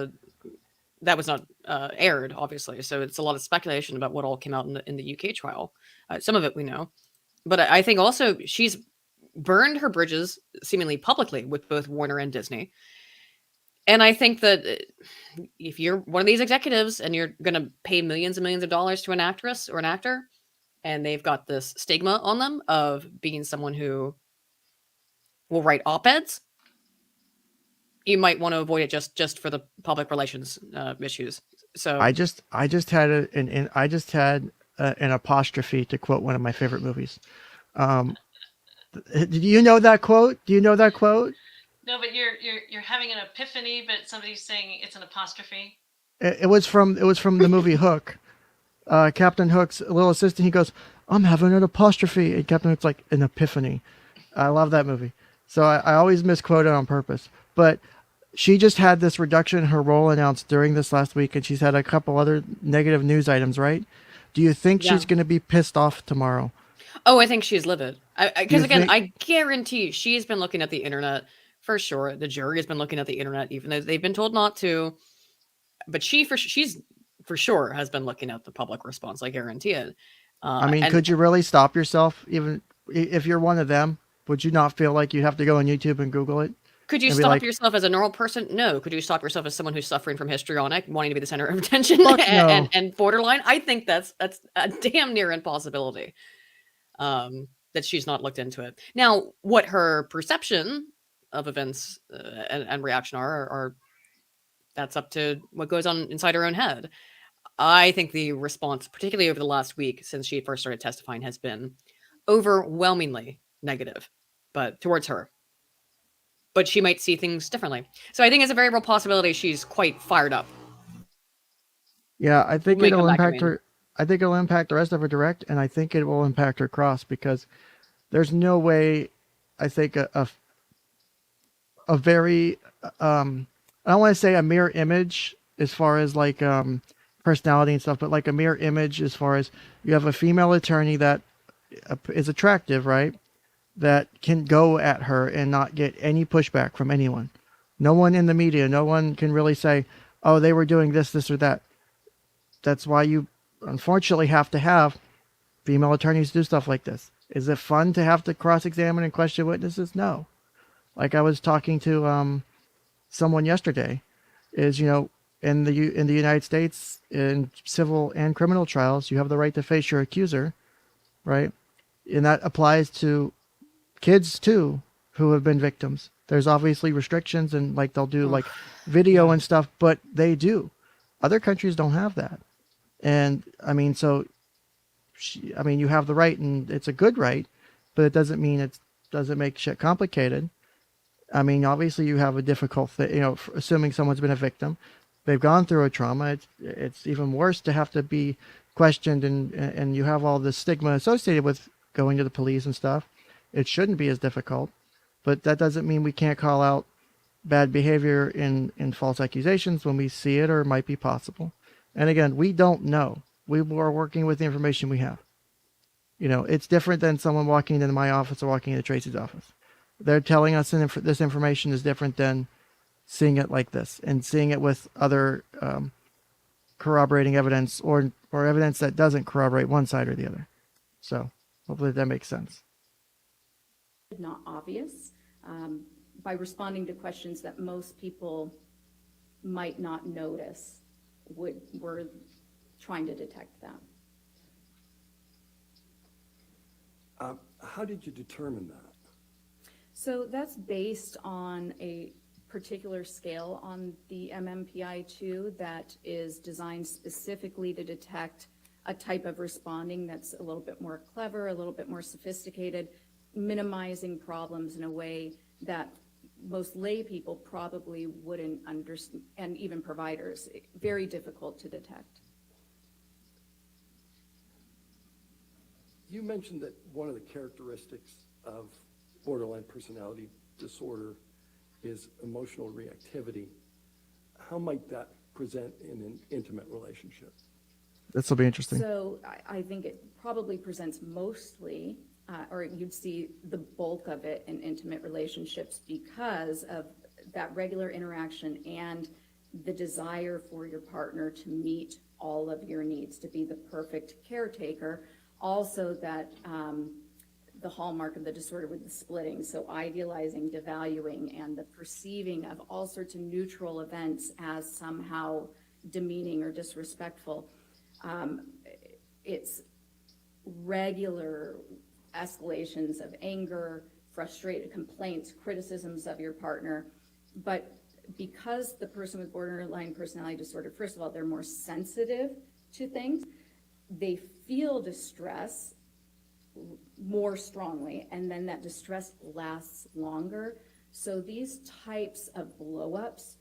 not aired, obviously. So it's a lot of speculation about what all came out in the UK trial. Some of it we know, but I think also she's burned her bridges seemingly publicly with both Warner and Disney. And I think that if you're one of these executives and you're going to pay millions and millions of dollars to an actress or an actor, and they've got this stigma on them of being someone who will write op-eds, you might want to avoid it just for the public relations issues. So I just had an apostrophe to quote one of my favorite movies. Do you know that quote? No, but you're having an epiphany, but somebody's saying it's an apostrophe. It was from the movie Hook. Captain Hook's little assistant, he goes, "I'm having an apostrophe," and Captain Hook's like, "an epiphany." I love that movie. So I always misquote it on purpose. But she just had this reduction in her role announced during this last week, and she's had a couple other negative news items, right? Do you think she's going to be pissed off tomorrow? Oh, I think she's livid. Because again, think- I guarantee she's been looking at the internet for sure. The jury has been looking at the internet, even though they've been told not to. But she's for sure has been looking at the public response. I guarantee it. I mean, and- could you really stop yourself? Even if you're one of them, would you not feel like you have to go on YouTube and Google it? Could you and be stop like- yourself as a normal person? No. Could you stop yourself as someone who's suffering from histrionic, wanting to be the center of attention Fuck no. and borderline? I think that's a damn near impossibility. That she's not looked into it. Now, what her perception of events and reaction are that's up to what goes on inside her own head. I think the response, particularly over the last week since she first started testifying, has been overwhelmingly negative, but towards her. But she might see things differently. So I think it's a very real possibility she's quite fired up. Yeah, I think May it'll come back, I impact mean. her. I think it'll impact the rest of her direct, and I think it will impact her cross, because there's no way. I think a very I don't want to say a mirror image as far as like personality and stuff, but like a mirror image as far as you have a female attorney that is attractive, right? That can go at her and not get any pushback from anyone. No one in the media, no one can really say, oh, they were doing this, this, or that. That's why you unfortunately have to have female attorneys do stuff like this. Is it fun to have to cross-examine and question witnesses? No. Like I was talking to someone yesterday, is, you know, in the United States, in civil and criminal trials, you have the right to face your accuser, right? And that applies to kids too, who have been victims. There's obviously restrictions, and like they'll do like video and stuff, but they do. Other countries don't have that. And I mean, so I mean, you have the right, and it's a good right, but it doesn't mean it doesn't make shit complicated. I mean, obviously you have a difficult thing, you know, assuming someone's been a victim, they've gone through a trauma. It's even worse to have to be questioned, and you have all this stigma associated with going to the police and stuff. It shouldn't be as difficult, but that doesn't mean we can't call out bad behavior in false accusations when we see it or it might be possible. And again, we don't know. We are working with the information we have. You know, it's different than someone walking into my office or walking into Tracy's office. They're telling us this information is different than seeing it like this and seeing it with other corroborating evidence or evidence that doesn't corroborate one side or the other. So hopefully that makes sense. Not obvious, by responding to questions that most people might not notice, we're trying to detect that. How did you determine that? So that's based on a particular scale on the MMPI-2 that is designed specifically to detect a type of responding that's a little bit more clever, a little bit more sophisticated, minimizing problems in a way that most lay people probably wouldn't understand, and even providers, very difficult to detect. You mentioned that one of the characteristics of borderline personality disorder is emotional reactivity. How might that present in an intimate relationship? This will be interesting. So I think it probably presents mostly, or you'd see the bulk of it in intimate relationships because of that regular interaction and the desire for your partner to meet all of your needs, to be the perfect caretaker. Also that the hallmark of the disorder with the splitting, so idealizing, devaluing, and the perceiving of all sorts of neutral events as somehow demeaning or disrespectful. It's regular escalations of anger, frustrated complaints, criticisms of your partner. But because the person with borderline personality disorder, first of all, they're more sensitive to things, they feel distress more strongly, and then that distress lasts longer. So these types of blow-ups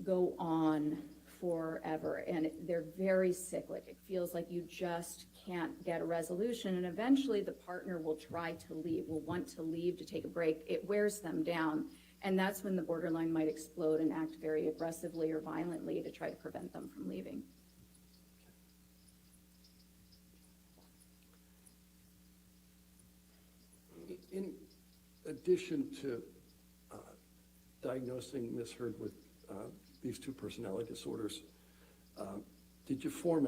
go on forever, and they're very cyclic. It feels like you just can't get a resolution, and eventually the partner will try to leave, will want to leave to take a break. It wears them down, and that's when the borderline might explode and act very aggressively or violently to try to prevent them from leaving. In addition to diagnosing Ms. Heard with these two personality disorders, did you form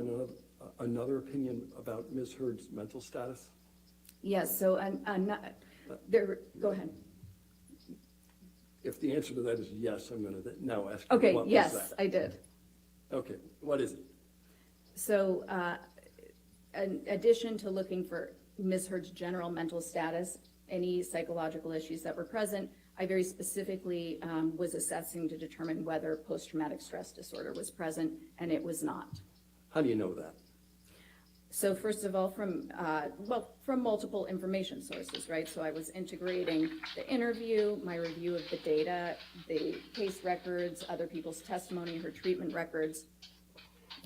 another opinion about Ms. Heard's mental status? Yes, so go ahead. If the answer to that is yes, I'm going to now ask you, Okay, what yes, was that? I did. Okay, what is it? So in addition to looking for Ms. Heard's general mental status, any psychological issues that were present, I very specifically was assessing to determine whether post-traumatic stress disorder was present, and it was not. How do you know that? So first of all, from multiple information sources, right? So I was integrating the interview, my review of the data, the case records, other people's testimony, her treatment records.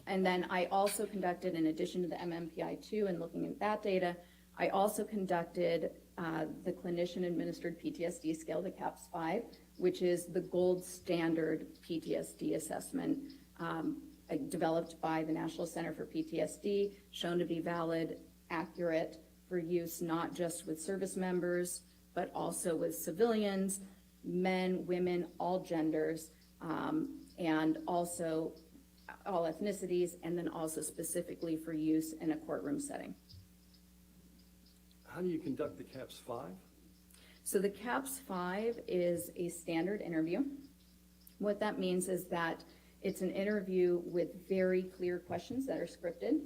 And then I also conducted, in addition to the MMPI-2 and looking at that data, I also conducted the clinician-administered PTSD scale, the CAPS-5, which is the gold standard PTSD assessment developed by the National Center for PTSD, shown to be valid, accurate for use not just with service members, but also with civilians, men, women, all genders, and also all ethnicities, and then also specifically for use in a courtroom setting. How do you conduct the CAPS 5? So the CAPS 5 is a standard interview. What that means is that it's an interview with very clear questions that are scripted,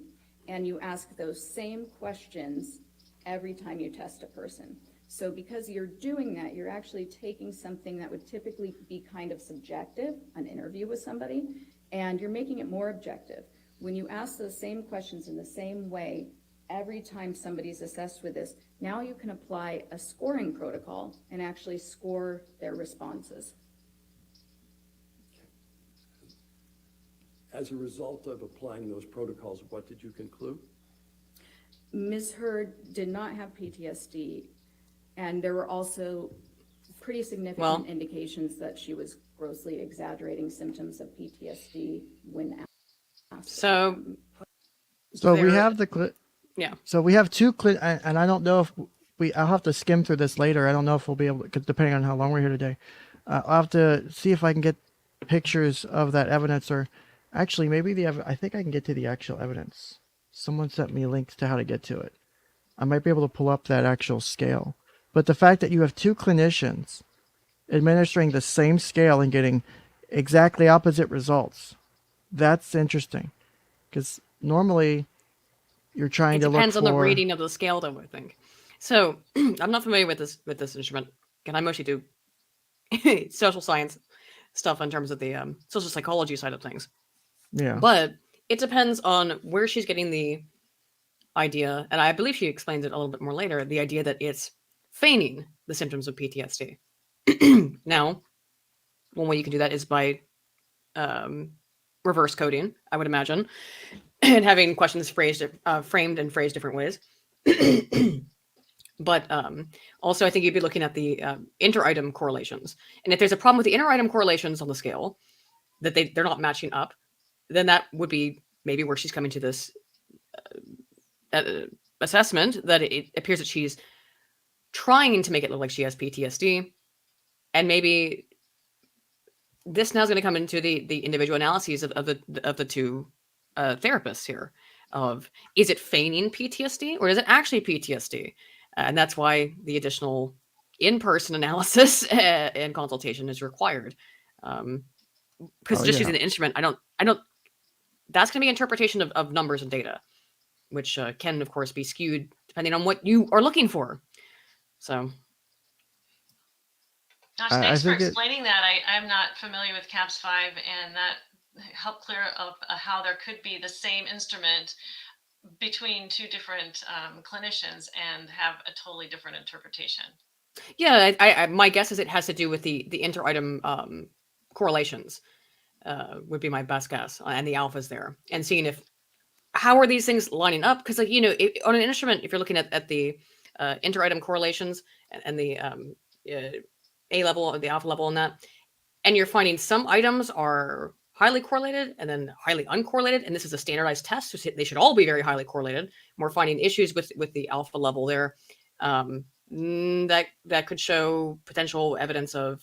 and you ask those same questions every time you test a person. So because you're doing that, you're actually taking something that would typically be kind of subjective, an interview with somebody, and you're making it more objective. When you ask those same questions in the same way every time somebody's assessed with this, now you can apply a scoring protocol and actually score their responses. As a result of applying those protocols, what did you conclude? Ms. Heard did not have PTSD, and there were also pretty significant indications that she was grossly exaggerating symptoms of PTSD when asked. So we have the Yeah. So we have two and I don't know if I'll have to skim through this later. I don't know if we'll be able to, 'cause depending on how long we're here today. I'll have to see if I can get pictures of that evidence, or actually maybe I think I can get to the actual evidence. Someone sent me links to how to get to it. I might be able to pull up that actual scale. But the fact that you have two clinicians administering the same scale and getting exactly opposite results, that's interesting. Because normally you're trying to look for... It depends on the reading of the scale, though, I think. So I'm not familiar with this instrument. And I mostly do social science stuff in terms of the social psychology side of things. Yeah. But it depends on where she's getting the idea, and I believe she explains it a little bit more later, the idea that it's feigning the symptoms of PTSD. Now, one way you can do that is by reverse coding, I would imagine, and having questions framed and phrased different ways. But also, I think you'd be looking at the inter-item correlations. And if there's a problem with the inter-item correlations on the scale, that they're not matching up, then that would be maybe where she's coming to this assessment that it appears that she's trying to make it look like she has PTSD. And maybe this now is going to come into the individual analyses of the two therapists here of, is it feigning PTSD or is it actually PTSD? And that's why the additional in-person analysis and consultation is required. Because just using the instrument, I don't, that's going to be interpretation of numbers and data, which can, of course, be skewed depending on what you are looking for. So. Gosh, thanks for explaining that. I'm not familiar with CAPS 5, and that helped clear up how there could be the same instrument between two different clinicians and have a totally different interpretation. Yeah, I my guess is it has to do with the inter-item correlations would be my best guess, and the alphas there, and seeing how are these things lining up? Because, like, you know, on an instrument, if you're looking at the inter-item correlations and the A level or the alpha level on that, and you're finding some items are highly correlated and then highly uncorrelated, and this is a standardized test, so they should all be very highly correlated. We're finding issues with the alpha level there. That could show potential evidence of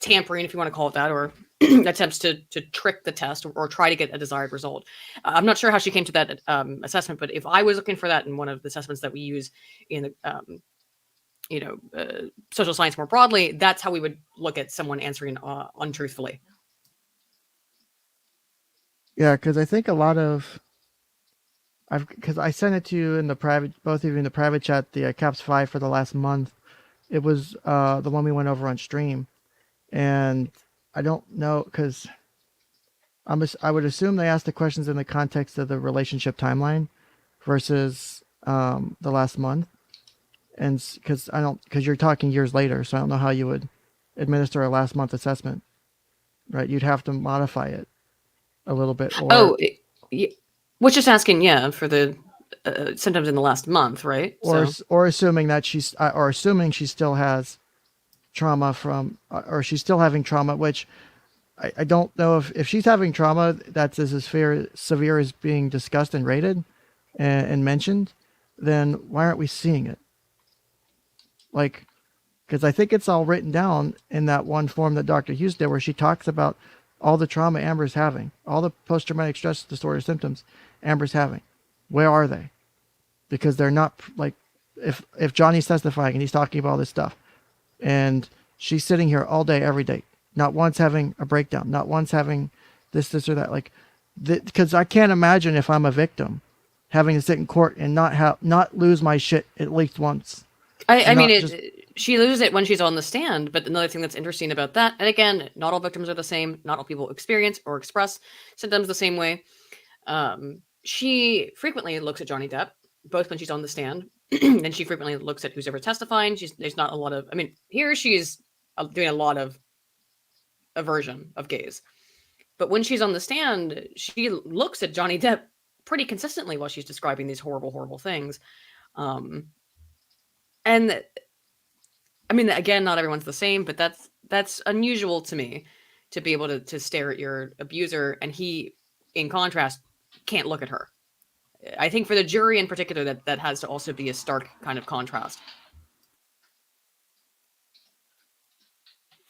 tampering, if you want to call it that, or attempts to trick the test or try to get a desired result. I'm not sure how she came to that assessment, but if I was looking for that in one of the assessments that we use in the social science more broadly, that's how we would look at someone answering untruthfully. Yeah, because I think a lot of, because I sent it to you in the private, both of you in the private chat, the CAPS 5 for the last month. It was the one we went over on stream, and I don't know, because I would assume they asked the questions in the context of the relationship timeline versus the last month, and because you're talking years later, so I don't know how you would administer a last month assessment, right? You'd have to modify it a little bit. Or, was just asking, for the symptoms in the last month, right? Or assuming that assuming she still has trauma from, or she's still having trauma, which I don't know if she's having trauma that's as severe as being discussed and rated and mentioned, then why aren't we seeing it? Like, because I think it's all written down in that one form that Dr. Hughes did, where she talks about all the trauma Amber's having, all the post-traumatic stress disorder symptoms Amber's having. Where are they? Because they're not like, if Johnny's testifying and he's talking about all this stuff, and she's sitting here all day, every day, not once having a breakdown, not once having this or that, like, because I can't imagine if I'm a victim having to sit in court and not lose my shit at least once. I mean, she loses it when she's on the stand. But another thing that's interesting about that, and again, not all victims are the same. Not all people experience or express symptoms the same way. She frequently looks at Johnny Depp, both when she's on the stand, and she frequently looks at who's ever testifying. There's not a lot of, I mean, here she's doing a lot of aversion of gays. But when she's on the stand, she looks at Johnny Depp pretty consistently while she's describing these horrible, horrible things. And I mean, again, not everyone's the same, but that's unusual to me, to be able to stare at your abuser, and he, in contrast, can't look at her. I think for the jury in particular, that has to also be a stark kind of contrast.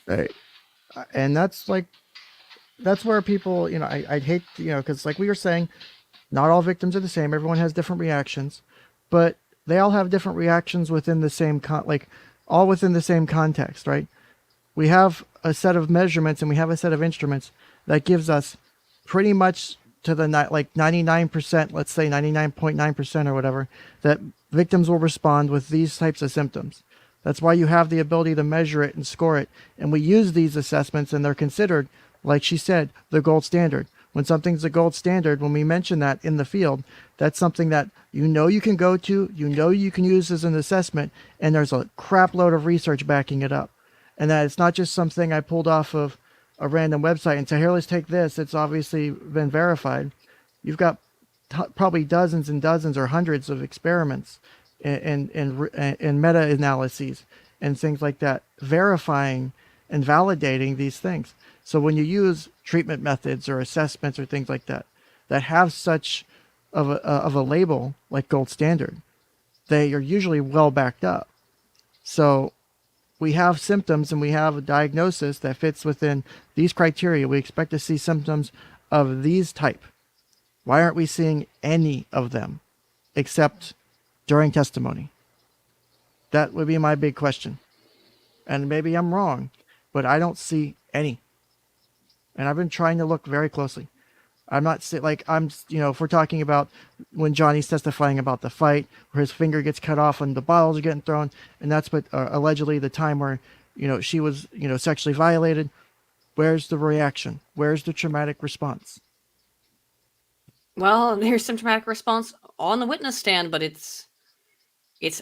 Right. And that's where people, I'd hate, because like we were saying, not all victims are the same. Everyone has different reactions, but they all have different reactions within the same, all within the same context, right? We have a set of measurements and we have a set of instruments that gives us pretty much to the 99%, let's say 99.9% or whatever, that victims will respond with these types of symptoms. That's why you have the ability to measure it and score it. And we use these assessments, and they're considered, like she said, the gold standard. When something's the gold standard, when we mention that in the field, that's something that you can go to, you can use as an assessment, and there's a crap load of research backing it up. And that it's not just something I pulled off of a random website and say, here, let's take this. It's obviously been verified. You've got probably dozens and dozens or hundreds of experiments and meta-analyses and things like that, verifying and validating these things. So when you use treatment methods or assessments or things like that, that have such of a label like gold standard, they are usually well backed up. So we have symptoms and we have a diagnosis that fits within these criteria. We expect to see symptoms of these type. Why aren't we seeing any of them except during testimony? That would be my big question. And maybe I'm wrong, but I don't see any. And I've been trying to look very closely. I'm not if we're talking about when Johnny's testifying about the fight where his finger gets cut off and the bottles are getting thrown, and that's what allegedly the time where, she was, sexually violated. Where's the reaction? Where's the traumatic response? Well, there's some traumatic response on the witness stand, but it's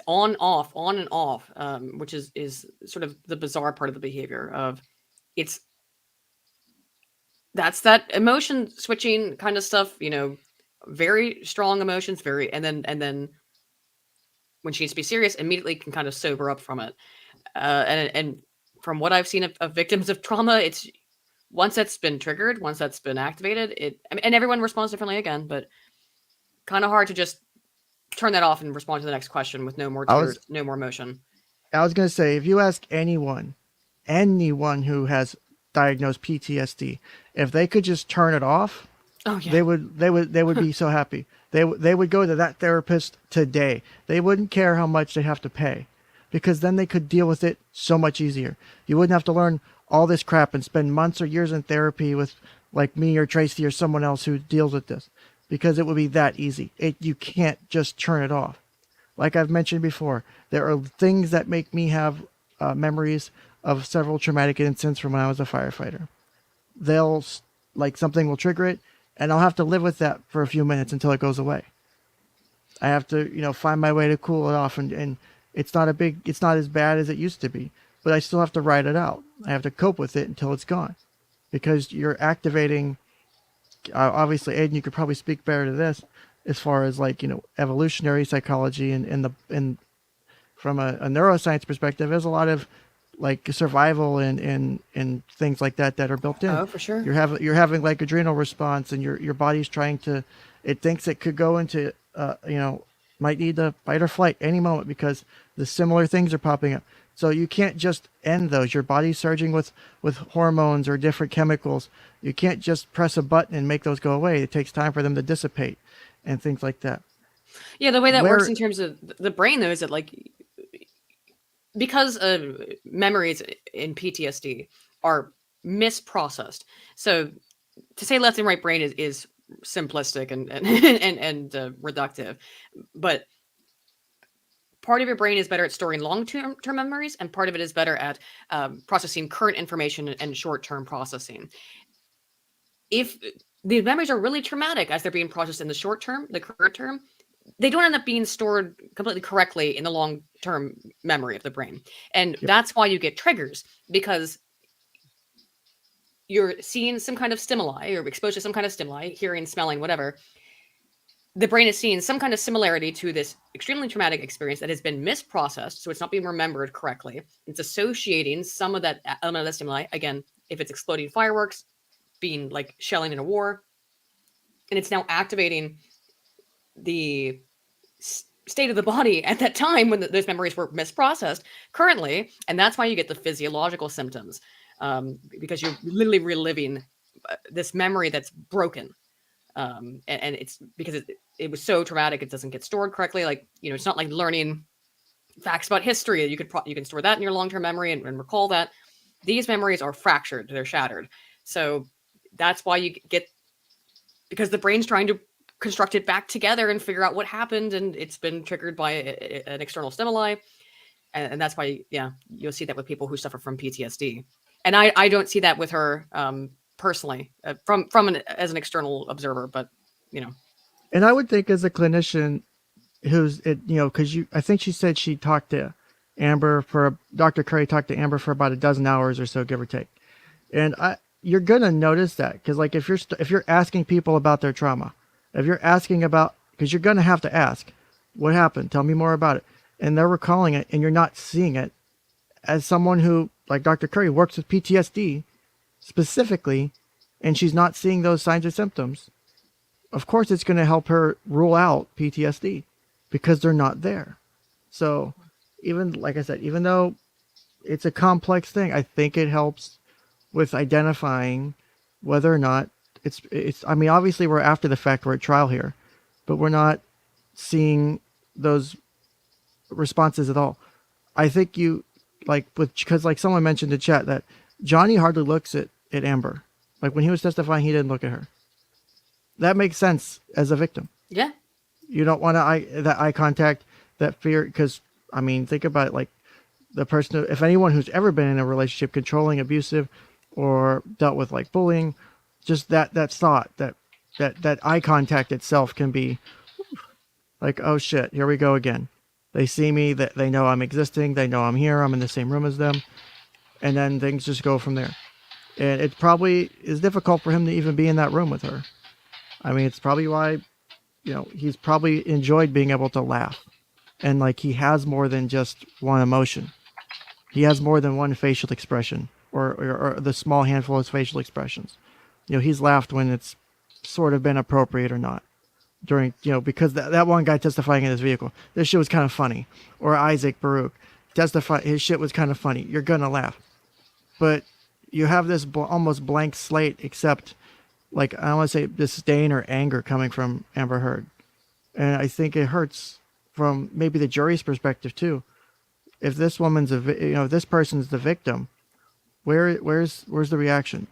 on and off, which is sort of the bizarre part of the behavior of that's that emotion switching kind of stuff, very strong emotions, and then when she needs to be serious, immediately can kind of sober up from it. And from what I've seen of victims of trauma, it's once that's been triggered, once that's been activated, and everyone responds differently again, but kind of hard to just turn that off and respond to the next question with no more tears, no more emotion. I was going to say, if you ask anyone who has diagnosed PTSD, if they could just turn it off, oh yeah, they would be so happy. They would go to that therapist today. They wouldn't care how much they have to pay, because then they could deal with it so much easier. You wouldn't have to learn all this crap and spend months or years in therapy with like me or Tracy or someone else who deals with this, because it would be that easy. You can't just turn it off. Like I've mentioned before, there are things that make me have memories of several traumatic incidents from when I was a firefighter. Something will trigger it, and I'll have to live with that for a few minutes until it goes away. I have to, find my way to cool it off, and it's not as bad as it used to be, but I still have to ride it out. I have to cope with it until it's gone, because you're activating, obviously, Aydin, you could probably speak better to this as far as evolutionary psychology and from a neuroscience perspective, there's a lot of survival and things like that are built in. Oh, for sure. You're having adrenal response, and your body's trying to, it thinks it could go into, might need to fight or flight any moment because the similar things are popping up. So you can't just end those. Your body's surging with hormones or different chemicals. You can't just press a button and make those go away. It takes time for them to dissipate and things like that. Yeah, the way that works Where in terms of the brain, though, is that like because memories in PTSD are misprocessed. So to say left and right brain is simplistic and reductive, but part of your brain is better at storing long-term memories, and part of it is better at processing current information and short-term processing. If the memories are really traumatic as they're being processed in the short term, the current term, they don't end up being stored completely correctly in the long-term memory of the brain. And Yep. that's why you get triggers, because you're seeing some kind of stimuli or exposed to some kind of stimuli, hearing, smelling, whatever. The brain is seeing some kind of similarity to this extremely traumatic experience that has been misprocessed, so it's not being remembered correctly. It's associating some of that element of the stimuli. Again, if it's exploding fireworks, being like shelling in a war, and it's now activating the state of the body at that time when those memories were misprocessed currently, and that's why you get the physiological symptoms, because you're literally reliving this memory that's broken, and it's because it was so traumatic it doesn't get stored correctly. Like, it's not like learning facts about history. You can store that in your long-term memory and recall that. These memories are fractured, they're shattered. So that's why you get, because the brain's trying to construct it back together and figure out what happened, and it's been triggered by an external stimuli, and that's why you'll see that with people who suffer from PTSD. And I don't see that with her personally, as an external observer, but And I would think as a clinician because I think she said she talked to Dr. Curry talked to Amber for about a dozen hours or so, give or take. And you're going to notice that, because like if you're asking people about their trauma, if you're asking about, because you're going to have to ask, what happened? Tell me more about it. And they're recalling it, and you're not seeing it. As someone who, like Dr. Curry, works with PTSD specifically, and she's not seeing those signs or symptoms, of course it's going to help her rule out PTSD because they're not there. So even, like I said, even though it's a complex thing, I think it helps with identifying whether or not it's, I mean, obviously we're after the fact, we're at trial here, but we're not seeing those responses at all. I think because like someone mentioned in the chat that Johnny hardly looks at Amber. Like when he was testifying, he didn't look at her. That makes sense as a victim. yeah. You don't want that eye contact, that fear, because I mean, think about it, like the person, if anyone who's ever been in a relationship, controlling, abusive, or dealt with like bullying, just that thought, that eye contact itself can be like, oh shit, here we go again. They see me, that they know I'm existing, they know I'm here, I'm in the same room as them, and then things just go from there. And it probably is difficult for him to even be in that room with her. I mean, it's probably why, he's probably enjoyed being able to laugh. And like he has more than just one emotion. He has more than one facial expression, or the small handful of facial expressions. He's laughed when it's sort of been appropriate or not. During, because that one guy testifying in his vehicle, this shit was kind of funny. Or Isaac Baruch his shit was kind of funny. You're gonna laugh. But you have this almost blank slate, except, like, I don't want to say disdain or anger coming from Amber Heard. And I think it hurts from maybe the jury's perspective too. If this woman's if this person's the victim, where's the reaction?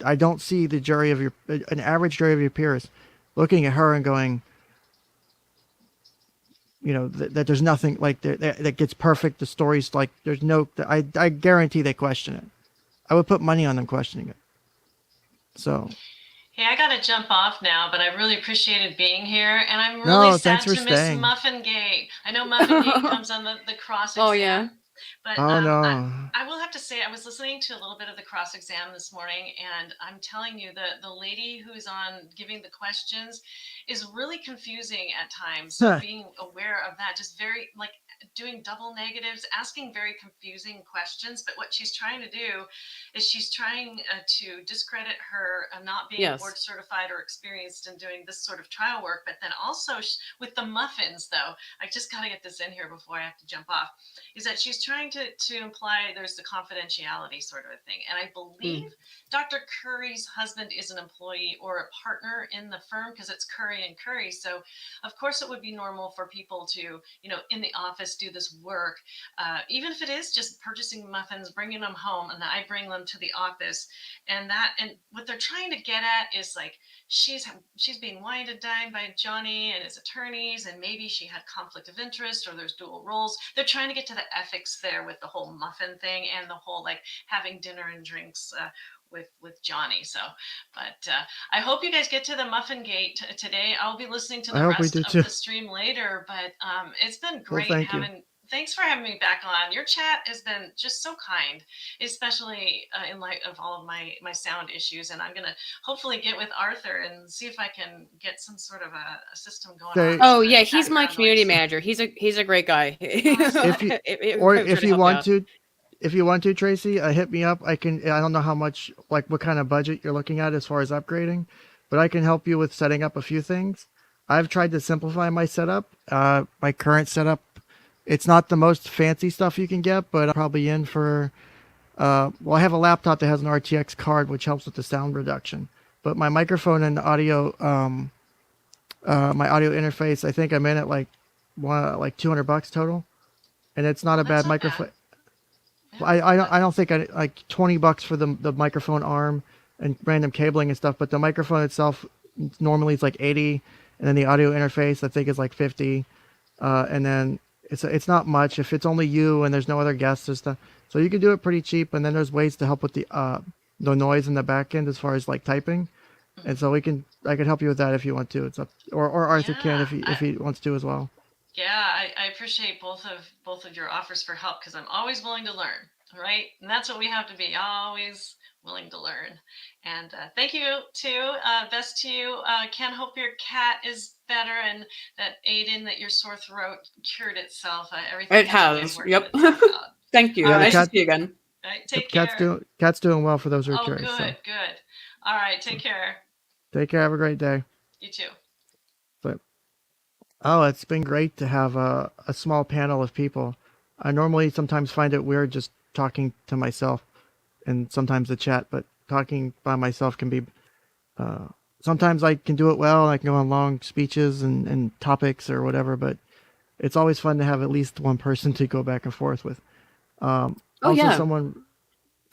I don't see the jury of an average jury of your peers looking at her and going, that there's nothing like that gets perfect. The story's like, there's no, I guarantee they question it. I would put money on them questioning it. So. Hey, I gotta jump off now, but I really appreciated being here, and I'm really sad to miss 𝗦𝘂𝗃𝗍𝗿. I know 𝗦𝘂𝗃𝗍𝗍 comes on the cross exam. Oh yeah. But oh no. I will have to say, I was listening to a little bit of the cross exam this morning, and I'm telling you, the lady who's on giving the questions is really confusing at times. So being aware of that, just very like doing double negatives, asking very confusing questions. But what she's trying to do is she's trying to discredit her not being board certified or experienced in doing this sort of trial work. But then also with the muffins, though, I just got to get this in here before I have to jump off, is that she's trying to imply there's the confidentiality sort of a thing. And I believe Dr. Curry's husband is an employee or a partner in the firm because it's Curry and Curry. So of course it would be normal for people to, in the office do this work, even if it is just purchasing muffins, bringing them home, and I bring them to the office. And what they're trying to get at is like, she's being wined and dined by Johnny and his attorneys, and maybe she had conflict of interest or there's dual roles. They're trying to get to the ethics there with the whole muffin thing and the whole like having dinner and drinks with Johnny. So, but I hope you guys get to the Muffin Gate today. I'll be listening to the rest of the stream later, but it's been great thanks for having me back on. Your chat has been just so kind, especially in light of all of my sound issues. And I'm going to hopefully get with Arthur and see if I can get some sort of a system going on. Oh yeah, he's my community manager. He's a great guy. If you want to, Tracy, hit me up. I don't know how much, like what kind of budget you're looking at as far as upgrading, but I can help you with setting up a few things. I've tried to simplify my setup. My current setup, it's not the most fancy stuff you can get, but I'm probably in for, I have a laptop that has an RTX card, which helps with the sound reduction. But my microphone and audio, my audio interface, I think I'm in at like $200 total. And it's not a bad microphone. I don't think like $20 for the microphone arm and random cabling and stuff, but the microphone itself normally it's like 80, and then the audio interface I think is like 50, and then it's not much if it's only you and there's no other guests or stuff. So you can do it pretty cheap, and then there's ways to help with the noise in the back end as far as like typing, and so I could help you with that if you want to. It's up, or Arthur can if he wants to as well. Yeah, I appreciate both of your offers for help because I'm always willing to learn, right? And that's what we have to be, always willing to learn. And thank you too. Best to you. Ken, hope your cat is better and that Aydin, that your sore throat cured itself. Everything it has. Yep. Thank you. Nice to see you again. Right, take care. Cat's doing well for those who are Oh, curious. good. All right, take care. Take care. Have a great day. You too. Oh, it's been great to have a small panel of people. I normally sometimes find it weird just talking to myself and sometimes the chat, but talking by myself can be, sometimes I can do it well. I can go on long speeches and topics or whatever, but it's always fun to have at least one person to go back and forth with. Someone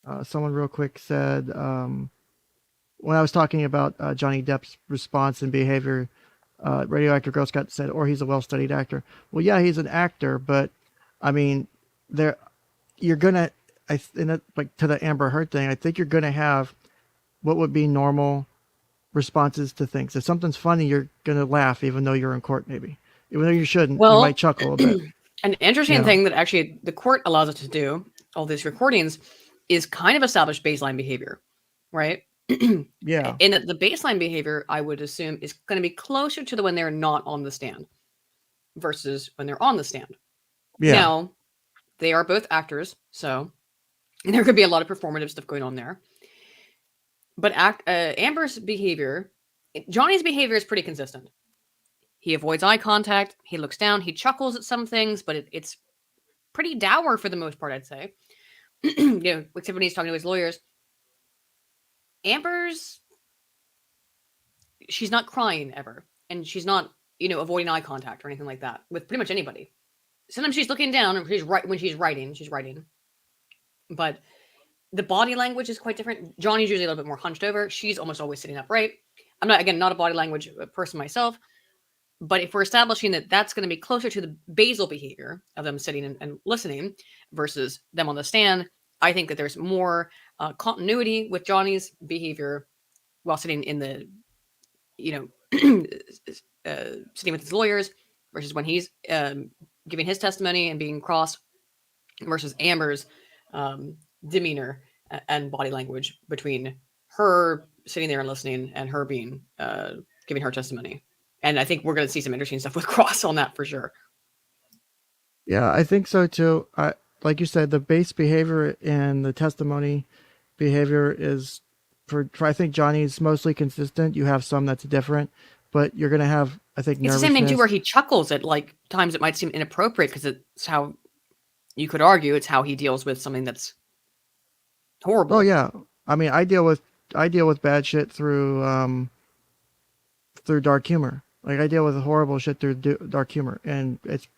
real quick said, when I was talking about Johnny Depp's response and behavior, Radioactive Girl Scout said, or he's a well-studied actor. Well, yeah, he's an actor, but I mean, you're gonna, like to the Amber Heard thing, I think you're gonna have what would be normal responses to things. If something's funny, you're gonna laugh, even though you're in court, maybe, even though you shouldn't. You might chuckle a bit. An interesting thing that actually the court allows us to do, all these recordings, is kind of establish baseline behavior, right? Yeah. And the baseline behavior, I would assume, is going to be closer to the when they're not on the stand versus when they're on the stand. Yeah. Now, they are both actors, so there could be a lot of performative stuff going on there. But Amber's behavior, Johnny's behavior is pretty consistent. He avoids eye contact. He looks down. He chuckles at some things, but it's pretty dour for the most part, I'd say. Except when he's talking to his lawyers. Amber's, she's not crying ever, and she's not, avoiding eye contact or anything like that with pretty much anybody. Sometimes she's looking down, and when she's writing. But the body language is quite different. Johnny's usually a little bit more hunched over. She's almost always sitting upright. I'm not a body language person myself, but if we're establishing that that's going to be closer to the basal behavior of them sitting and listening versus them on the stand, I think that there's more continuity with Johnny's behavior while sitting in the, sitting with his lawyers versus when he's giving his testimony and being crossed versus Amber's demeanor and body language between her sitting there and listening and her being giving her testimony. And I think we're going to see some interesting stuff with Cross on that for sure. Yeah, I think so too. Like you said, the base behavior and the testimony behavior is for I think Johnny's mostly consistent. You have some that's different, but you're going to have, I think, it's the same thing too, where he chuckles at like times it might seem inappropriate because it's how you could argue it's how he deals with something that's horrible. Oh yeah, I mean, I deal with bad shit through dark humor. Like I deal with horrible shit through dark humor, and it's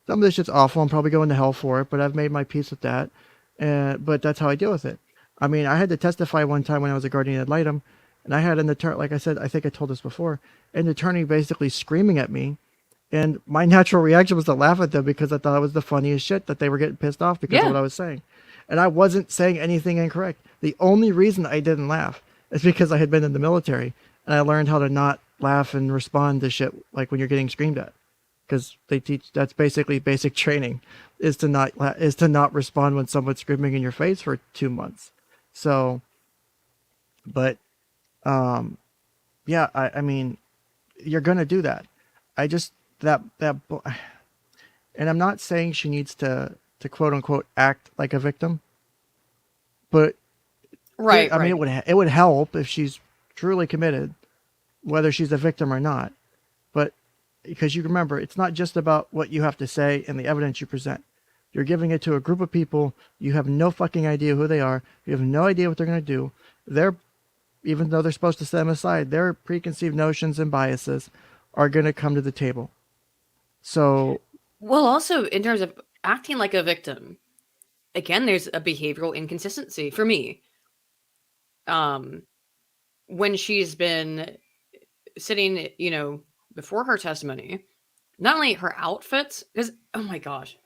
some of this shit's awful. I'm probably going to hell for it, but I've made my peace with that. And but that's how I deal with it. I mean, I had to testify one time when I was a guardian ad litem, and I had an attorney. Like I said, I think I told this before. An attorney basically screaming at me, and my natural reaction was to laugh at them because I thought it was the funniest shit that they were getting pissed off because Yeah. of what I was saying, and I wasn't saying anything incorrect. The only reason I didn't laugh is because I had been in the military and I learned how to not laugh and respond to shit like when you're getting screamed at, because they teach that's basically basic training is to not respond when someone's screaming in your face for 2 months. So, but yeah, I mean, you're gonna do that. I just and I'm not saying she needs to quote unquote act like a victim, but Right. I mean, right. it would help if she's truly committed, whether she's a victim or not. But because you remember, it's not just about what you have to say and the evidence you present. You're giving it to a group of people. You have no fucking idea who they are. You have no idea what they're going to do. Even though they're supposed to set them aside, their preconceived notions and biases are going to come to the table. So, Well, also in terms of acting like a victim, again, there's a behavioral inconsistency for me. When she's been sitting, before her testimony, not only her outfits, because oh my gosh,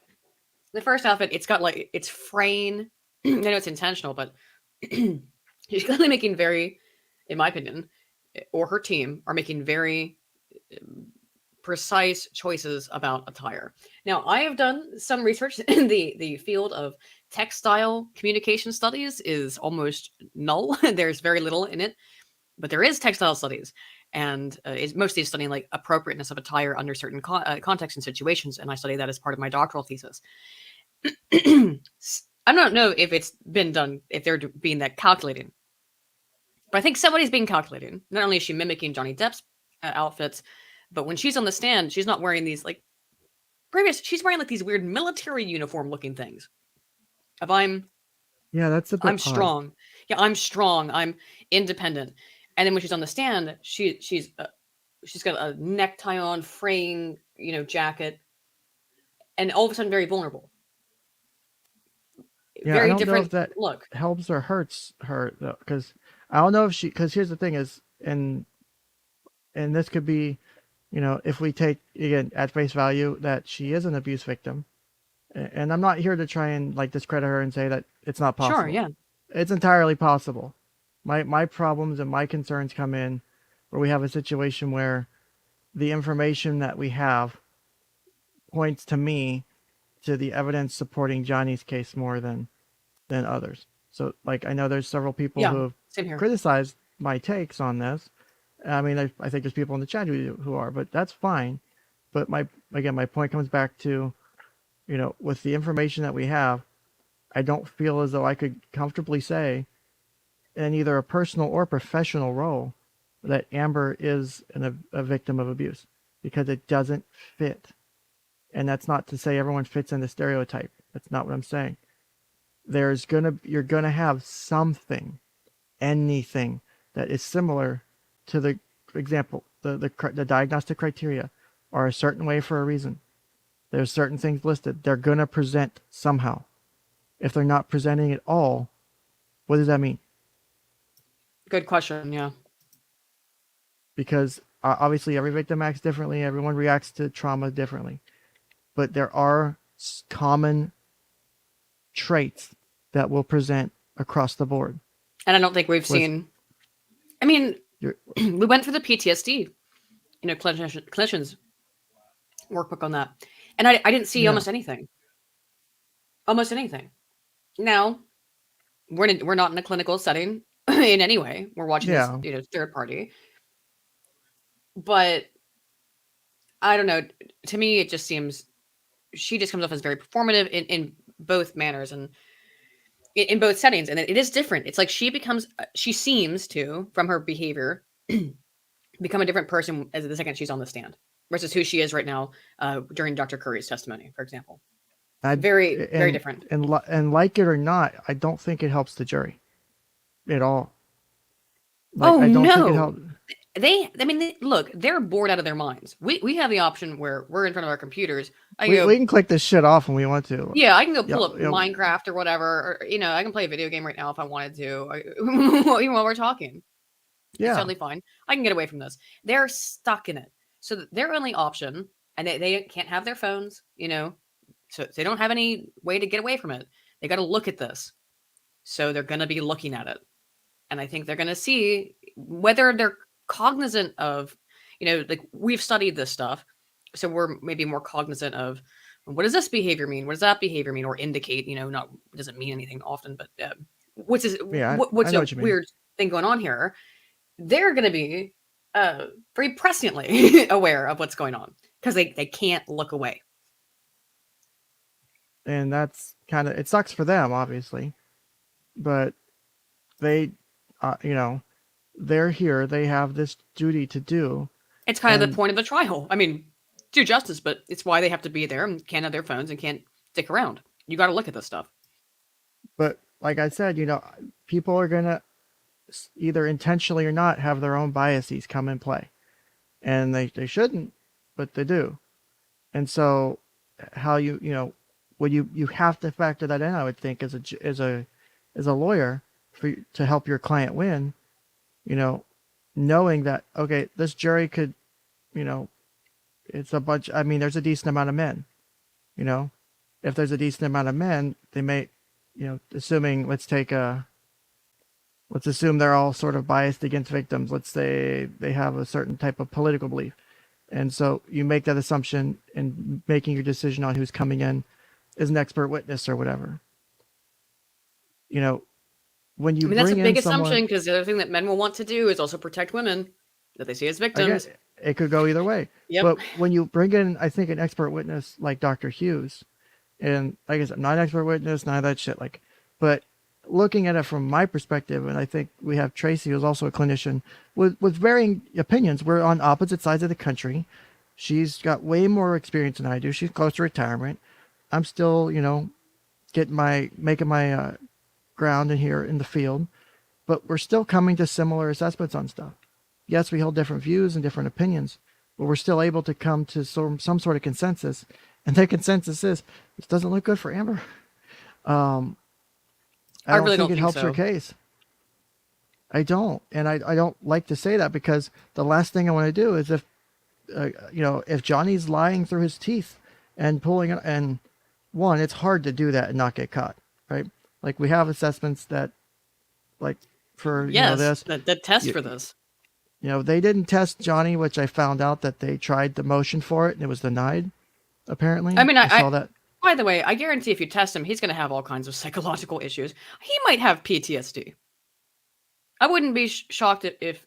the first outfit, it's fraying. I know it's intentional, but she's clearly making very, in my opinion, or her team are making very precise choices about attire. Now, I have done some research in the field of textile communication studies is almost null. There's very little in it, but there is textile studies, and it's mostly studying like appropriateness of attire under certain contexts and situations. And I study that as part of my doctoral thesis. I don't know if it's been done, if they're being that calculating, but I think somebody's being calculating. Not only is she mimicking Johnny Depp's outfits, but when she's on the stand, she's not wearing these like she's wearing like these weird military uniform looking things. If yeah, that's a bit I'm odd. strong. Yeah, I'm strong. I'm independent. And then when she's on the stand, she's got a necktie on, fraying, jacket, and all of a sudden very vulnerable. Yeah, I Very don't know different if that look. helps or hurts her though, because I don't know if because here's the thing is, and this could be, if we take again at face value that she is an abuse victim, and I'm not here to try and like discredit her and say that it's not possible. Sure, yeah. It's entirely possible. My problems and my concerns come in where we have a situation where the information that we have points to the evidence supporting Johnny's case more than others. So like I know there's several people Yeah, who have same here. criticized my takes on this. I mean, I think there's people in the chat who are, but that's fine. But my point comes back to, with the information that we have, I don't feel as though I could comfortably say in either a personal or professional role that Amber is a victim of abuse, because it doesn't fit. And that's not to say everyone fits in the stereotype. That's not what I'm saying. You're gonna have something, anything that is similar to the example. The diagnostic criteria are a certain way for a reason. There's certain things listed. They're gonna present somehow. If they're not presenting at all, what does that mean? Good question, yeah. Because obviously every victim acts differently. Everyone reacts to trauma differently. But there are common traits that will present across the board. And I don't think we've seen. I mean, we went through the PTSD, clinicians workbook on that, and I didn't see almost anything. Almost anything. Now, we're not in a clinical setting in any way. We're watching this, third party. But I don't know. To me, it just seems she just comes off as very performative in both manners and in both settings, and it is different. It's like she seems to, from her behavior, become a different person as the second she's on the stand versus who she is right now during Dr. Curry's testimony, for example. I, Very, very and, different. and like it or not, I don't think it helps the jury at all. Like, Oh I don't think it no. helps. Look, they're bored out of their minds. We have the option where we're in front of our computers. I We, go, we can click this shit off when we want to. yeah, I can go pull Yeah, up yeah. Minecraft or whatever, or I can play a video game right now if I wanted to, even while we're talking. It's Yeah. totally fine. I can get away from this. They're stuck in it. So their only option, and they can't have their phones, so they don't have any way to get away from it. They got to look at this. So they're going to be looking at it. And I think they're going to see whether they're cognizant of, like we've studied this stuff. So we're maybe more cognizant of what does this behavior mean? What does that behavior mean or indicate? Not doesn't mean anything often, but what's Yeah, what's I know a what you mean. weird thing going on here? They're going to be very presciently aware of what's going on because they can't look away. And that's kind of, it sucks for them, obviously, but they, they're here. They have this duty to do. It's kind of And- the point of the trial. I mean, do justice, but it's why they have to be there and can't have their phones and can't stick around. You got to look at this stuff. But like I said, people are going to either intentionally or not have their own biases come in play. And they shouldn't, but they do. And so how when you have to factor that in, I would think as a lawyer to help your client win, knowing that, okay, this jury could, it's a bunch, there's a decent amount of men, if there's a decent amount of men, they may, assuming, let's assume they're all sort of biased against victims. Let's say they have a certain type of political belief. And so you make that assumption in making your decision on who's coming in as an expert witness or whatever. When you that's a bring big in someone, assumption because the other thing that men will want to do is also protect women that they see as I victims. guess it could go either way. Yep. But when you bring in, I think, an expert witness like Dr. Hughes, and like I said, I'm not an expert witness, none of that shit. But looking at it from my perspective, and I think we have Tracy, who's also a clinician, with varying opinions. We're on opposite sides of the country. She's got way more experience than I do. She's close to retirement. I'm still, making my ground in here in the field, but we're still coming to similar assessments on stuff. Yes, we hold different views and different opinions, but we're still able to come to some sort of consensus. And the consensus is, this doesn't look good for Amber. I really don't think it think helps so. her case. I don't. And I don't like to say that because the last thing I want to do is if Johnny's lying through his teeth and pulling it, and one, it's hard to do that and not get caught, right? Like we have assessments that, like for Yes, this, the test for this. they didn't test Johnny, which I found out that they tried the motion for it and it was denied. Apparently, I saw that. By the way, I guarantee if you test him, he's going to have all kinds of psychological issues. He might have PTSD. I wouldn't be shocked if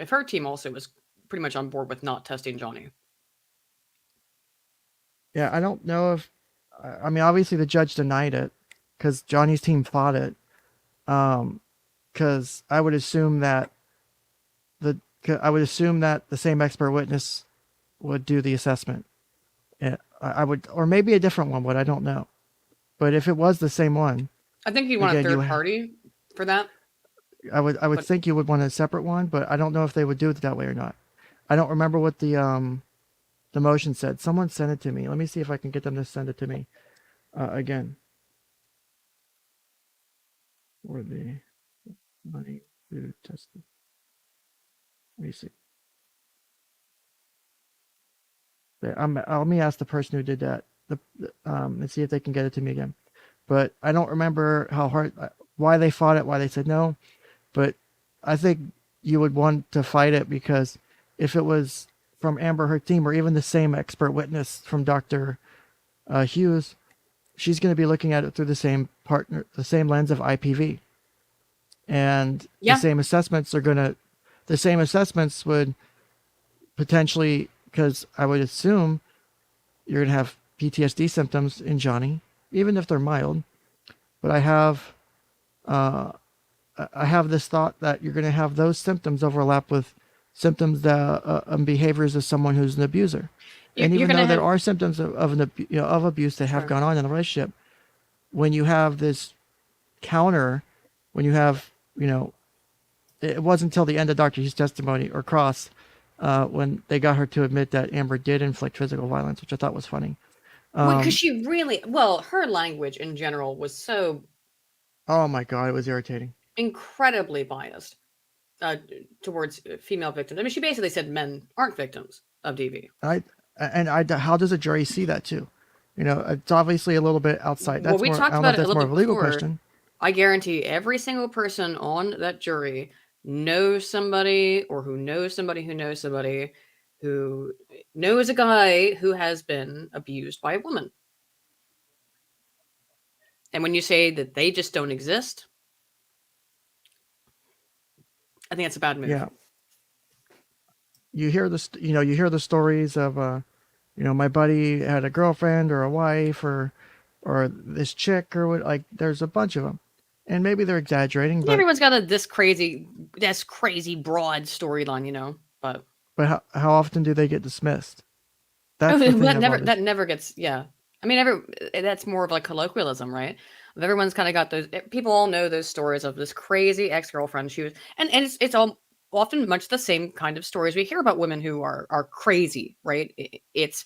her team also was pretty much on board with not testing Johnny. Yeah, I don't know if, obviously the judge denied it because Johnny's team fought it. Because I would assume that the same expert witness would do the assessment. Yeah, I would, or maybe a different one would. I don't know. But if it was the same one, I think you want a third party for that. I would think you would want a separate one, but I don't know if they would do it that way or not. I don't remember what the motion said. Someone sent it to me. Let me see if I can get them to send it to me again. Or the money to test it. Let me see. Let me ask the person who did that and see if they can get it to me again. But I don't remember why they fought it, why they said no. But I think you would want to fight it because if it was from Amber, her team, or even the same expert witness from Dr. Hughes, she's going to be looking at it through the same lens of IPV. And the same assessments would potentially, because I would assume you're going to have PTSD symptoms in Johnny, even if they're mild. But I have this thought that you're going to have those symptoms overlap with symptoms and behaviors of someone who's an abuser. And you're even gonna though there have are symptoms of abuse that have Sure. gone on in a relationship, when you have this counter, when you have, it wasn't until the end of Dr. Hughes' testimony or cross when they got her to admit that Amber did inflict physical violence, which I thought was funny. because she really her language in general was so Oh my God, it was irritating. incredibly biased towards female victims. I mean, she basically said men aren't victims of DV. How does a jury see that too? It's obviously a little bit outside. Well, That's we more. I talked don't know about if it a that's more little of bit a legal before. question. I guarantee every single person on that jury knows somebody, or who knows somebody who knows somebody who knows a guy who has been abused by a woman. And when you say that they just don't exist, I think that's a bad move. Yeah. You hear the stories of my buddy had a girlfriend or a wife or this chick or what, like there's a bunch of them, and maybe they're exaggerating, but Everyone's got this crazy broad storyline, but how often do they get dismissed? That's the thing that never gets, yeah. I mean, that's more of like colloquialism, right? Everyone's kind of got those. People all know those stories of this crazy ex-girlfriend. She was, and it's all often much the same kind of stories we hear about women who are crazy, right? It's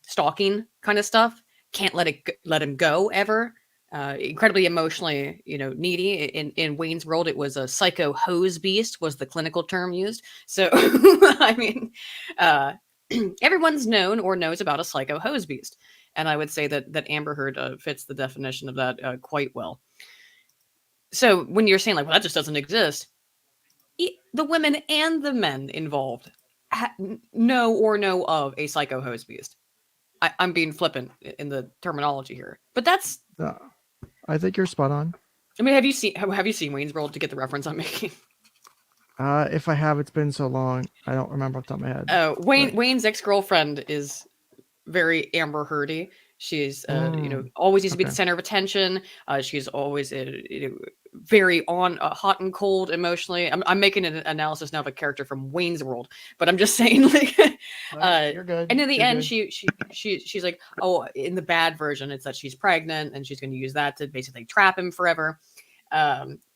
stalking kind of stuff. Can't let him go ever. Incredibly emotionally, needy. In Wayne's World, it was a psycho hose beast was the clinical term used. So, I mean, everyone's known or knows about a psycho hose beast, and I would say that Amber Heard fits the definition of that quite well. So when you're saying like, well, that just doesn't exist, the women and the men involved know of a psycho hose beast. I'm being flippant in the terminology here, but that's. I think you're spot on. I mean, have you seen Wayne's World to get the reference I'm making? If I have, it's been so long, I don't remember off the top of my head. Wayne's ex-girlfriend is very Amber Heardy. She's, always needs to be the center of attention. She's always, very on, hot and cold emotionally. I'm making an analysis now of a character from Wayne's World, but I'm just saying, like, You're good. And in the You're end, good. she's like, oh, in the bad version, it's that she's pregnant and she's going to use that to basically trap him forever.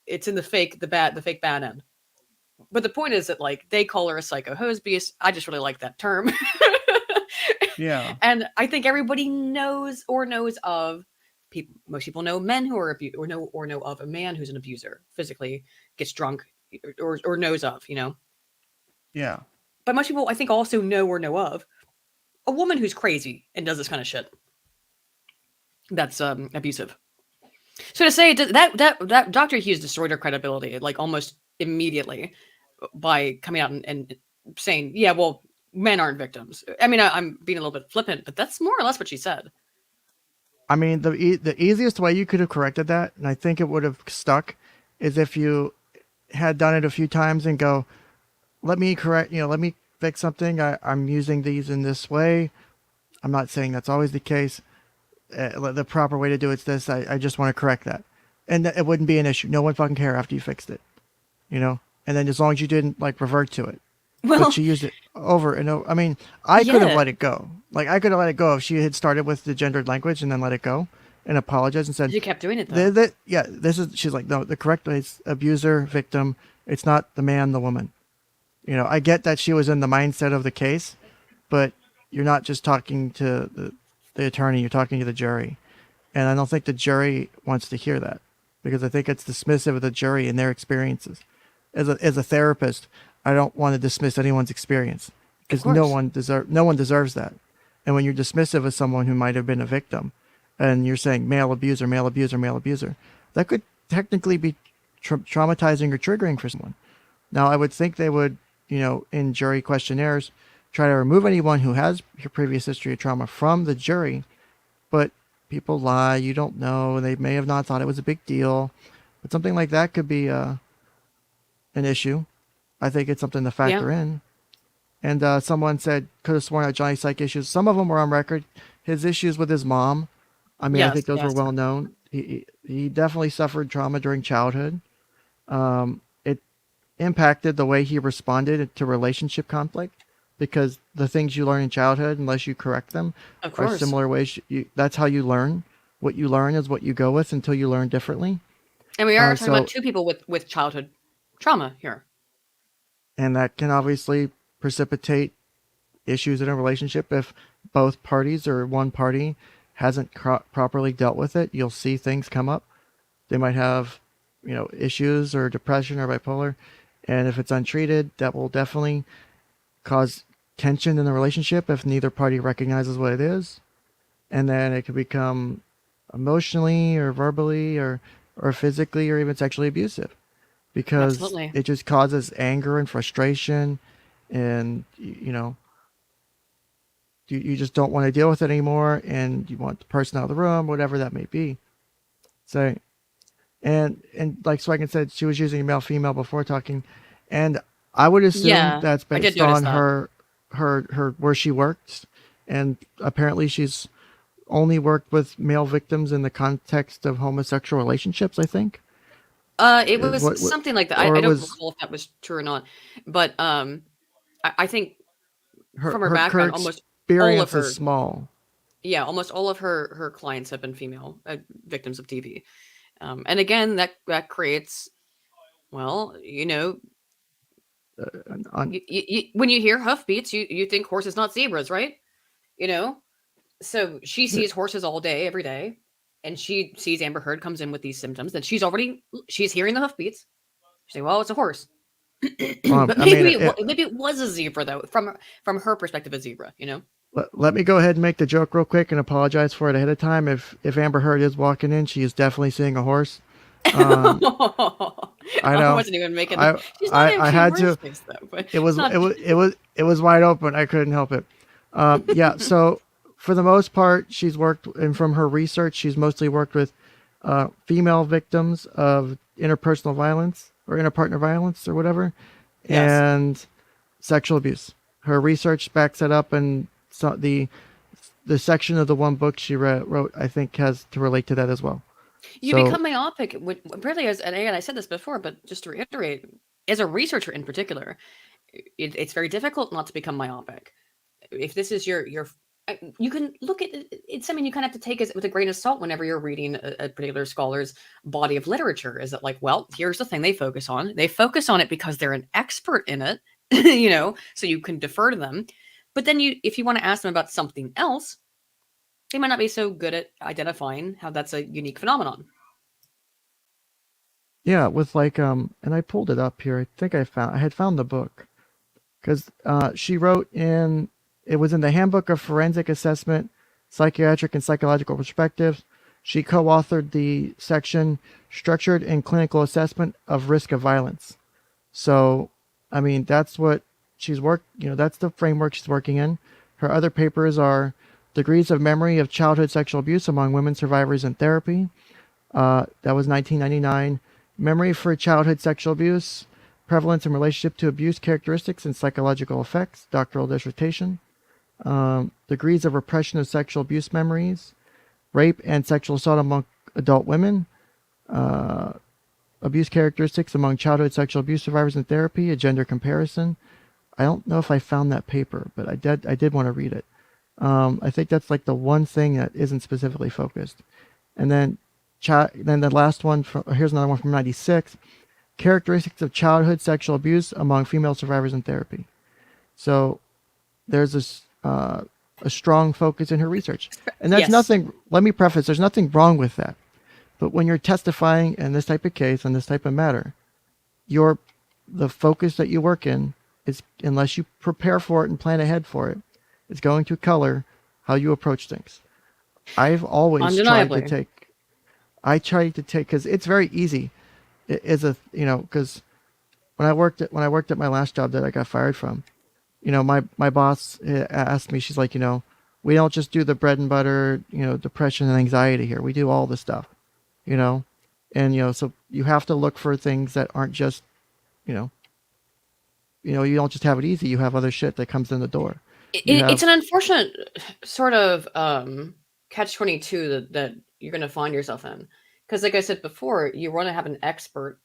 It's in the fake bad end. But the point is that, like, they call her a psycho hose beast. I just really like that term. Yeah. And I think everybody knows of people. Most people know men who are abused, or know of a man who's an abuser, physically gets drunk, or knows of, Yeah. But most people, I think, also know or know of a woman who's crazy and does this kind of shit. That's abusive. So to say that Dr. Hughes destroyed her credibility, like, almost immediately by coming out and saying, yeah, well, men aren't victims. I mean, I'm being a little bit flippant, but that's more or less what she said. I mean, the easiest way you could have corrected that, and I think it would have stuck, is if you had done it a few times and go, let me fix something. I'm using these in this way. I'm not saying that's always the case. The proper way to do it's this. I just want to correct that. And it wouldn't be an issue. No one fucking care after you fixed it, And then as long as you didn't, like, revert to it. Well, but she used it over and over. I mean, I could have Yeah. let it go. Like, I could have let it go if she had started with the gendered language and then let it go and apologized and said, you kept doing it though. she's like, no, the correct way is abuser, victim. It's not the man, the woman. I get that she was in the mindset of the case, but you're not just talking to the attorney, you're talking to the jury. And I don't think the jury wants to hear that, because I think it's dismissive of the jury and their experiences. As a therapist, I don't want to dismiss anyone's experience, because no one deserves that. And when you're dismissive of someone who might have been a victim, and you're saying male abuser, male abuser, male abuser, that could technically be traumatizing or triggering for someone. Now, I would think they would, in jury questionnaires, try to remove anyone who has your previous history of trauma from the jury, but people lie. You don't know. They may have not thought it was a big deal, but something like that could be an issue. I think it's something to factor in. And someone said, could have sworn out Johnny's psych issues. Some of them were on record. His issues with his mom, I mean, I think those were well known. He definitely suffered trauma during childhood. It impacted the way he responded to relationship conflict. because the things you learn in childhood, unless you correct them, Of are course. similar ways. That's how you learn. What you learn is what you go with until you learn differently. And we are talking So, about two people with childhood trauma here. and that can obviously precipitate issues in a relationship if both parties or one party hasn't properly dealt with it. You'll see things come up. They might have, issues or depression or bipolar, and if it's untreated, that will definitely cause tension in the relationship if neither party recognizes what it is, and then it could become emotionally or verbally or physically or even sexually abusive, because Absolutely. it just causes anger and frustration, and you just don't want to deal with it anymore, and you want the person out of the room, whatever that may be. So, and like Swaggin said, she was using male female before talking, and I would assume Yeah, that's I did based notice on that. her where she works, and apparently she's only worked with male victims in the context of homosexual relationships, I think. It Is was what something like that. or I it don't was recall if that was true or not, but I think from her her background, almost all of experience is her, small. yeah, almost all of her clients have been female victims of DV. And again, that creates, well, On, when you hear hoofbeats, you think horses, not zebras, right? You know, so she sees horses all day, every day, and she sees Amber Heard comes in with these symptoms. That she's hearing the hoofbeats. She say, "Well, it's a horse," but I mean, maybe it was a zebra though, from her perspective, a zebra. let me go ahead and make the joke real quick and apologize for it ahead of time. If Amber Heard is walking in, she is definitely seeing a horse. I I know. wasn't even making I that. She's not I actually a had horse to. face though, but It it's was not. wide open. I couldn't help it. Yeah. So for the most part, she's worked, and from her research, she's mostly worked with female victims of interpersonal violence or interpartner violence or whatever, Yes. and sexual abuse. Her research backs it up, and so the section of the one book she wrote, I think, has to relate to that as well. You So become myopic, really, and again, I said this before, but just to reiterate, as a researcher in particular, it's very difficult not to become myopic. If this is your, you can look at it's something you kind of have to take as with a grain of salt whenever you're reading a particular scholar's body of literature. Is it like, well, here's the thing they focus on. They focus on it because they're an expert in it, so you can defer to them. But then if you want to ask them about something else, they might not be so good at identifying how that's a unique phenomenon. yeah, with and I pulled it up here. I think I had found the book, because she wrote it was in the Handbook of Forensic Assessment, Psychiatric and Psychological Perspectives. She co-authored the section Structured and Clinical Assessment of Risk of Violence. So, I mean, that's what she's that's the framework she's working in. Her other papers are Degrees of Memory of Childhood Sexual Abuse Among Women Survivors in Therapy. That was 1999. Memory for Childhood Sexual Abuse, Prevalence and Relationship to Abuse Characteristics and Psychological Effects, doctoral dissertation. Degrees of Repression of Sexual Abuse Memories, Rape and Sexual Assault Among Adult Women, Abuse Characteristics Among Childhood Sexual Abuse Survivors in Therapy, a Gender Comparison. I don't know if I found that paper, but I did want to read it. I think that's like the one thing that isn't specifically focused. And then the last one, here's another one from 96, Characteristics of Childhood Sexual Abuse Among Female Survivors in Therapy. So there's this a strong focus in her research. And that's Yes. nothing, let me preface, there's nothing wrong with that. But when you're testifying in this type of case, on this type of matter, the focus that you work in is, unless you prepare for it and plan ahead for it, is going to color how you approach things. I've always tried to take, because it's very easy. It is because when I worked at my last job that I got fired from, my boss asked me, she's like, we don't just do the bread and butter, depression and anxiety here. We do all the stuff, and, so you have to look for things that aren't just, you don't just have it easy. You have other shit that comes in the door. It's an unfortunate sort of catch-22 that you're going to find yourself in. Because like I said before, you want to have an expert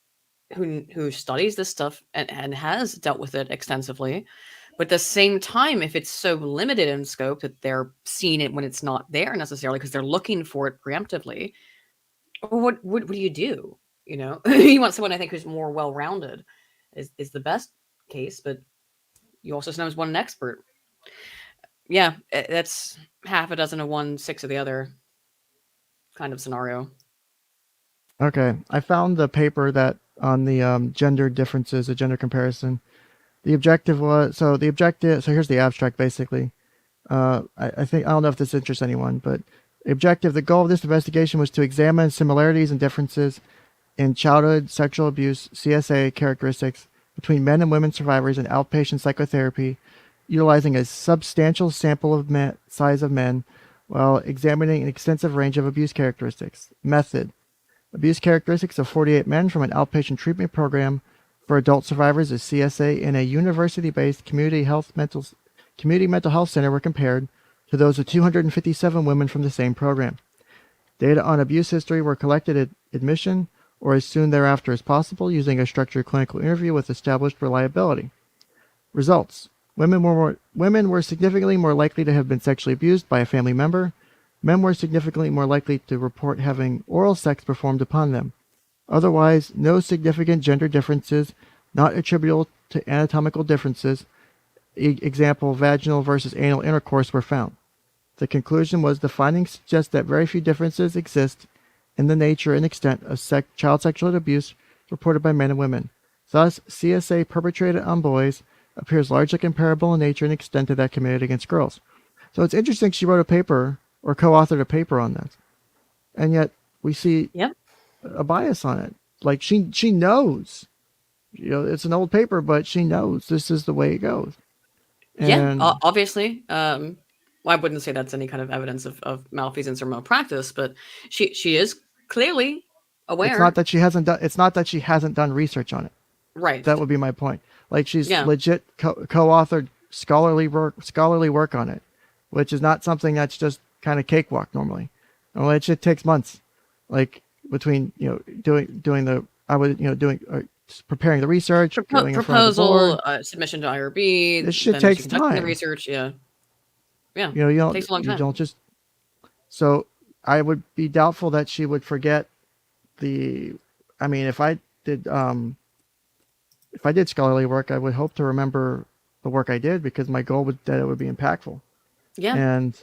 who studies this stuff and has dealt with it extensively. But at the same time, if it's so limited in scope that they're seeing it when it's not there necessarily because they're looking for it preemptively, what do you do? You know, you want someone I think who's more well-rounded is the best case, but you also sometimes want an expert. Yeah, that's half a dozen of one, six of the other kind of scenario. Okay, I found the paper that on the gender differences, a gender comparison. The objective was so the objective. So here's the abstract basically. I think I don't know if this interests anyone, but the goal of this investigation was to examine similarities and differences in childhood sexual abuse (CSA) characteristics between men and women survivors in outpatient psychotherapy, utilizing a substantial sample of size of men, while examining an extensive range of abuse characteristics. Method: abuse characteristics of 48 men from an outpatient treatment program for adult survivors of CSA in a university-based community mental health center were compared to those of 257 women from the same program. Data on abuse history were collected at admission or as soon thereafter as possible using a structured clinical interview with established reliability. Results: women were significantly more likely to have been sexually abused by a family member. Men were significantly more likely to report having oral sex performed upon them. Otherwise, no significant gender differences not attributable to anatomical differences, example vaginal versus anal intercourse, were found. The conclusion was the findings suggest that very few differences exist in the nature and extent of child sexual abuse reported by men and women. Thus, CSA perpetrated on boys appears largely comparable in nature and extent to that committed against girls. So it's interesting she wrote a paper or co-authored a paper on this, and yet we see Yep. a bias on it. Like she knows, it's an old paper, but she knows this is the way it goes. And Yeah, obviously. Well, I wouldn't say that's any kind of evidence of malfeasance or malpractice, but she is clearly aware. it's not that she hasn't done research on it. Right. That would be my point. Like she's Yeah. legit co-authored scholarly work on it, which is not something that's just kind of cakewalk normally. Well, it shit takes months, like between preparing the research, going in front of the board. Proposal, submission to IRB. This shit then takes actually conducting time. The research, yeah. Yeah. You takes a long time. don't just. So I would be doubtful that she would forget I mean, if I did scholarly work, I would hope to remember the work I did because my goal was that it would be impactful. Yeah. And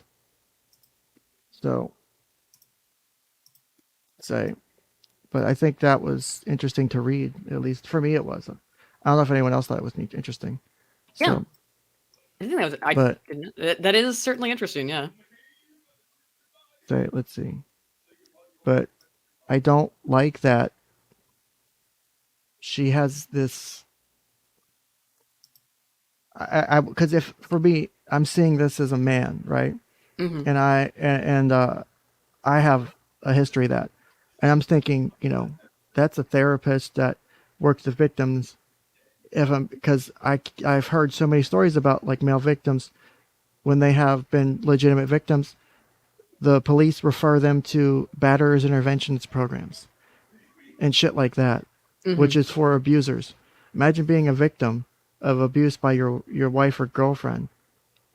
so but I think that was interesting to read. At least for me, it was. I don't know if anyone else thought it was interesting. Yeah. So, I think that was. but that is certainly interesting. Yeah. let's see. But I don't like that she has this. Because if for me, I'm seeing this as a man, right? Mm-hmm. And I have a history of that, and I'm thinking, that's a therapist that works with victims. Because I've heard so many stories about like male victims when they have been legitimate victims, the police refer them to batterers interventions programs and shit like that, Mm-hmm. which is for abusers. Imagine being a victim of abuse by your wife or girlfriend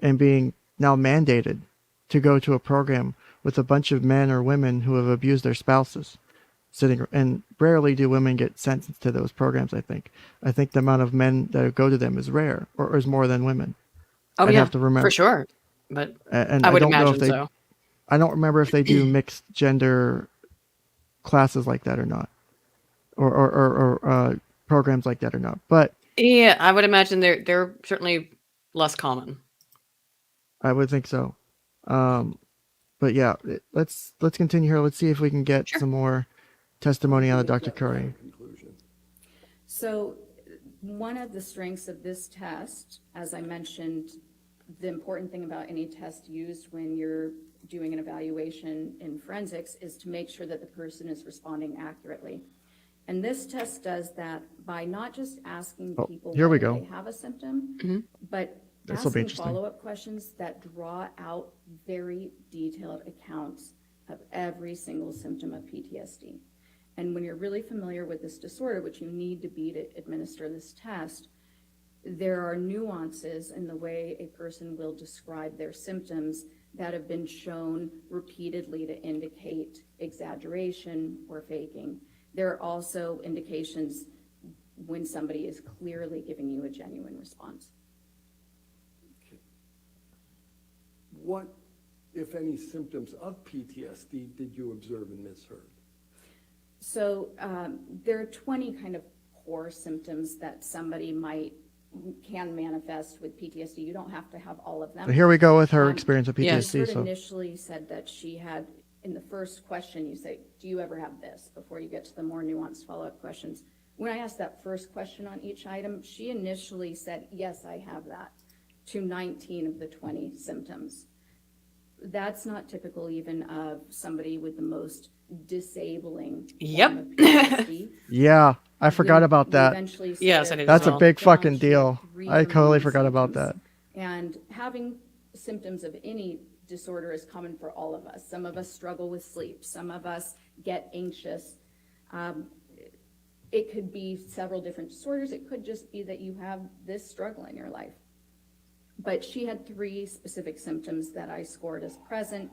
and being now mandated to go to a program with a bunch of men or women who have abused their spouses and rarely do women get sentenced to those programs. I think the amount of men that go to them is rare or is more than women. Oh, I'd yeah, have to remember for sure. But and I would don't know imagine if they so. I don't remember if they do mixed gender classes like that or not, or programs like that or not. But Yeah, I would imagine they're certainly less common. I would think so. But yeah, let's continue here. Let's see if we can get some more testimony out of Dr. Curry. Conclusion. So one of the strengths of this test, as I mentioned, the important thing about any test used when you're doing an evaluation in forensics is to make sure that the person is responding accurately. And this test does that by not just asking people here we whether go. they have a symptom, Mhm. but This will be asking interesting. follow-up questions that draw out very detailed accounts of every single symptom of PTSD. And when you're really familiar with this disorder, which you need to be to administer this test, there are nuances in the way a person will describe their symptoms that have been shown repeatedly to indicate exaggeration or faking. There are also indications when somebody is clearly giving you a genuine response. What, if any, symptoms of PTSD did you observe in Ms. Heard? So there are 20 kind of core symptoms that somebody can manifest with PTSD. You don't have to have all of them. Here we go with her experience with yes. PTSD. She So initially said that she had, in the first question, you say, do you ever have this? Before you get to the more nuanced follow-up questions. When I asked that first question on each item, she initially said, yes, I have that, to 19 of the 20 symptoms. That's not typical even of somebody with the most disabling Yep. form of PTSD. yeah, I forgot about that. Yes, I did as That's a well. big fucking deal. I totally forgot about that. And having symptoms of any disorder is common for all of us. Some of us struggle with sleep. Some of us get anxious. It could be several different disorders. It could just be that you have this struggle in your life. But she had 3 specific symptoms that I scored as present.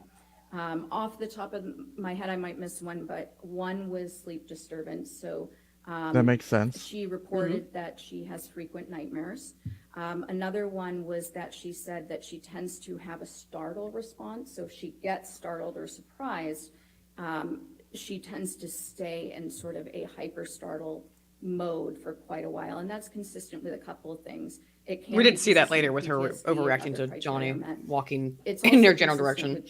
Off the top of my head, I might miss one, but one was sleep disturbance. So That makes sense. she reported that she has frequent nightmares. Another one was that she said that she tends to have a startle response. So if she gets startled or surprised, she tends to stay in sort of a hyper startle mode for quite a while. And that's consistent with a couple of things. It can We be did see that later consistent with her PTSD and overreacting other to Johnny criteria met. walking It's in their also general consistent direction. with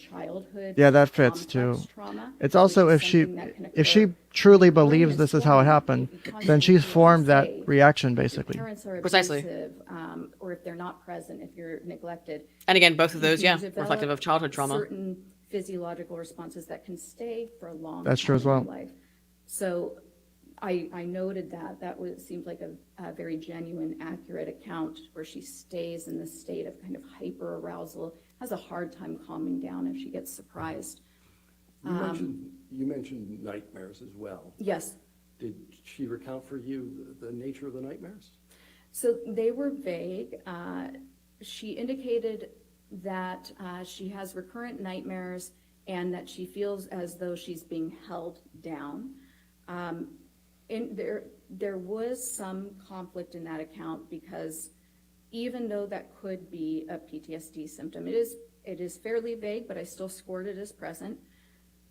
childhood Yeah, that fits too. complex trauma, It's also which if is she something that can if she occur truly when the brain believes is this is how it formed. happened, If you then she's constantly formed that say reaction your basically. parents are Precisely. abusive, or if they're not present, if you're neglected. And again, both of those, you yeah, develop reflective of childhood trauma. Certain physiological responses that can stay for a long That's true time as well. in your life. So I noted that seemed like a very genuine, accurate account where she stays in this state of kind of hyper arousal, has a hard time calming down if she gets surprised. You mentioned nightmares as well. Yes. Did she recount for you the nature of the nightmares? So they were vague. She indicated that she has recurrent nightmares and that she feels as though she's being held down. And there was some conflict in that account because even though that could be a PTSD symptom, it is fairly vague, but I still scored it as present.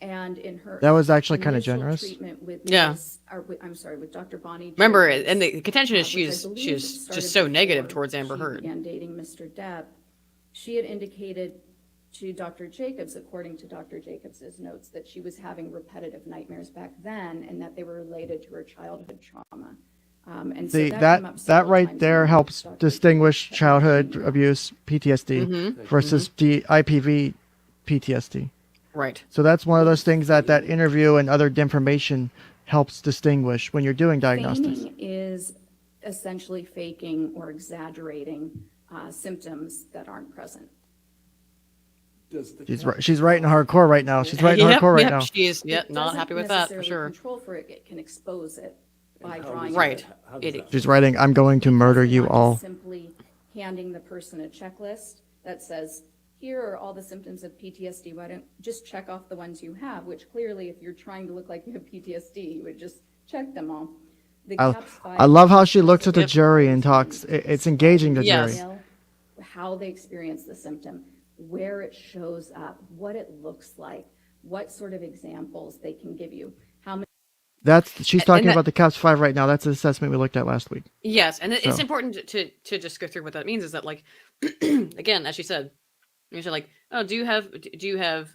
And in her That was actually kind of initial generous. treatment with Yeah. with Dr. Bonnie. Remember, Jacobs, and the contention is which I she's believe she's started just so negative before towards Amber she Heard. began dating Mr. Depp. She had indicated to Dr. Jacobs, according to Dr. Jacobs's notes, that she was having repetitive nightmares back then, and that they were related to her childhood trauma. And so See, that came up that several right times there in helps Dr. distinguish Jacobs' childhood opinion. abuse PTSD Mm-hmm. versus IPV PTSD. Right. So that's one of those things that interview and other information helps distinguish when you're doing diagnostics. Feigning is essentially faking or exaggerating symptoms that aren't present. Does the She's writing hardcore right now. She's writing hardcore right now. She is It not doesn't happy with that for necessarily sure. Control for it, it can expose it by how drawing does Right. that- how does It- that She's writing, I'm going to murder Because you they're not all. just simply handing the person a checklist that says, here are all the symptoms of PTSD. Why don't just check off the ones you have, which clearly if you're trying to look like you have PTSD, you would just check them all. The CAPS-5 I love how she looks at the Yep. jury and talks. It's engaging the Yes. jury. How they experience the symptom, where it shows up, what it looks like, what sort of examples they can give you, how many. She's And talking that- about the CAPS-5 right now. That's the assessment we looked at last week. Yes, and it's So- important to just go through what that means is that, like, again, as she said, you're like, oh, do you have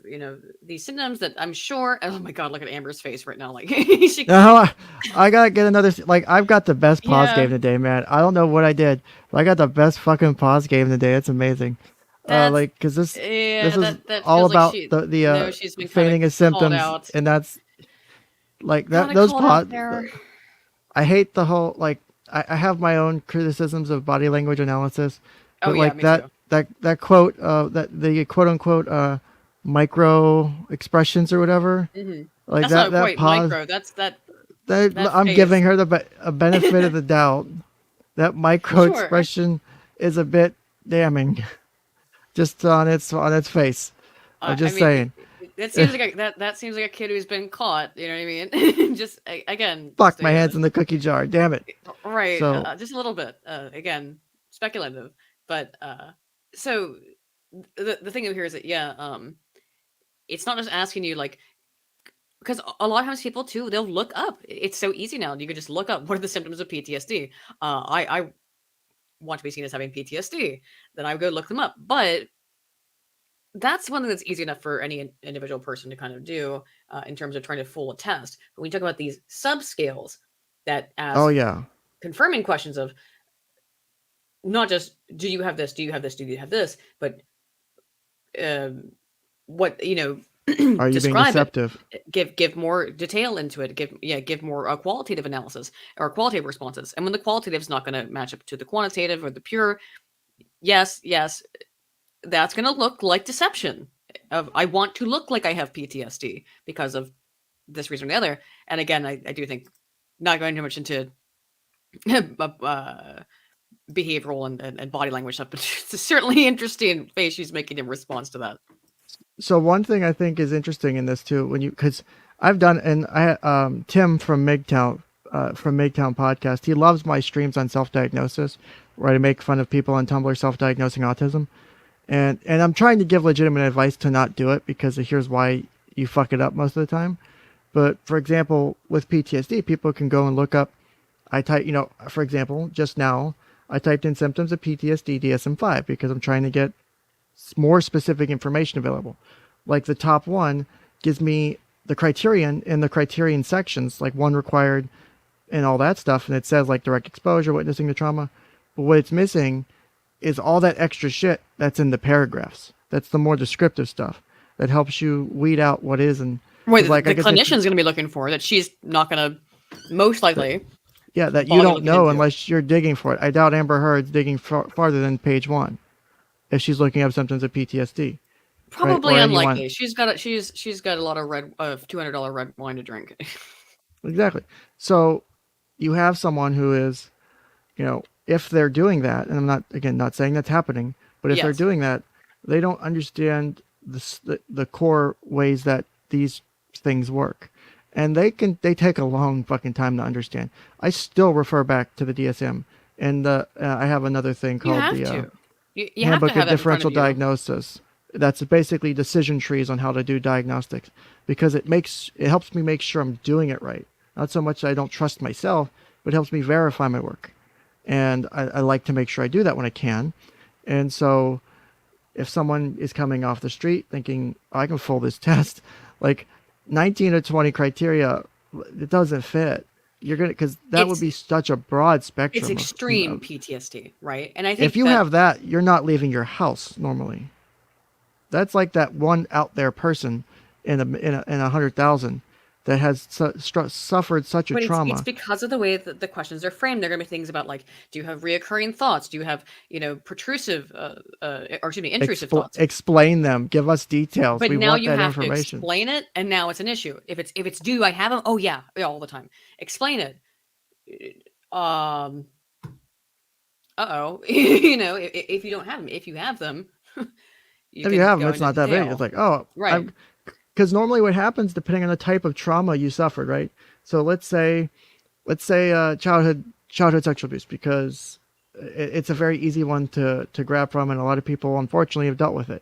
these symptoms that I'm sure? Oh my God, look at Amber's face right now. Like, she, Now, I gotta get another. I've got the best pause Yeah. game today, man. I don't know what I did, but I got the best fucking pause game today. It's amazing. That's- Because this yeah, this is that all feels like about she- the no, she's been kinda feigning his called symptoms, out. and that's like that. Kinda Those called out pause. there. I hate the whole I have my own criticisms of body language analysis, but Oh, yeah, me too. that quote that the quote unquote micro expressions or whatever. Mhm. Like That's that not quite pause. micro. That's That that I'm phase. giving her a benefit of the doubt that micro Sure. expression is a bit damning, just on its face. I'm just saying. That seems like that seems like a kid who's been caught. You know what I mean? Just again, Fuck, just my hands in the cookie jar. Damn it. right. So Just a little bit. Again, speculative, but so the thing over here is that it's not just asking you like, because a lot of times people too, they'll look up. It's so easy now. You can just look up what are the symptoms of PTSD. I want to be seen as having PTSD, then I would go look them up. But that's one thing that's easy enough for any individual person to kind of do in terms of trying to fool a test. But when you talk about these subscales that ask oh yeah. confirming questions of not just do you have this, do you have this, do you have this, but what are you being describe deceptive? Give more detail into it. Give more qualitative analysis or qualitative responses. And when the qualitative is not going to match up to the quantitative or the pure, yes, that's going to look like deception. I want to look like I have PTSD because of this reason or the other. And again, I do think not going too much into behavioral and body language stuff, but it's certainly interesting face she's making in response to that. So one thing I think is interesting in this too, because I've done, and Tim from 𝗦𝘂𝗽𝗍𝗿 podcast, he loves my streams on self-diagnosis, where I make fun of people on Tumblr self-diagnosing autism, and I'm trying to give legitimate advice to not do it, because here's why you fuck it up most of the time. But for example, with PTSD, people can go and look up. I type, for example, just now I typed in symptoms of PTSD DSM-5 because I'm trying to get more specific information available. Like the top one gives me the criterion in the criterion sections, like one required and all that stuff. And it says like direct exposure, witnessing the trauma. But what it's missing is all that extra shit that's in the paragraphs. That's the more descriptive stuff that helps you weed out what is. And right, like, the clinician's going to be looking for that she's not going to most likely. Yeah, that you don't know unless you're digging for it. I doubt Amber Heard's digging farther than page 1 if she's looking up symptoms of PTSD. Probably right? unlikely. Anyone. She's got a lot of $200 red wine to drink. Exactly. So you have someone who is, if they're doing that, and I'm not saying that's happening, but if they're doing that, they don't understand the core ways that these things work. And they take a long fucking time to understand. I still refer back to the DSM, and I have another thing called you Handbook have of Differential Diagnosis. That's basically decision trees on how to do diagnostics, because it helps me make sure I'm doing it right. Not so much that I don't trust myself, but it helps me verify my work. And I like to make sure I do that when I can. And so if someone is coming off the street thinking, I can fool this test, like 19 or 20 criteria, it doesn't fit. Because that would be such a broad spectrum. It's extreme PTSD, right? And I think if you have that, you're not leaving your house normally. That's like that one out there person in 100,000 that has suffered such a trauma. It's because of the way that the questions are framed. They're going to be things about like, do you have reoccurring thoughts? Do you have, intrusive thoughts? Explain them. Give us details. But we now want you that have information. to explain it, and now it's an issue. If it's do I have them? Oh yeah, all the time. Explain it. If you don't have them, if you have them, if you have them, it's not that big. It's like, right. Because normally what happens, depending on the type of trauma you suffered, right? So let's say childhood sexual abuse, because it's a very easy one to grab from, and a lot of people unfortunately have dealt with it.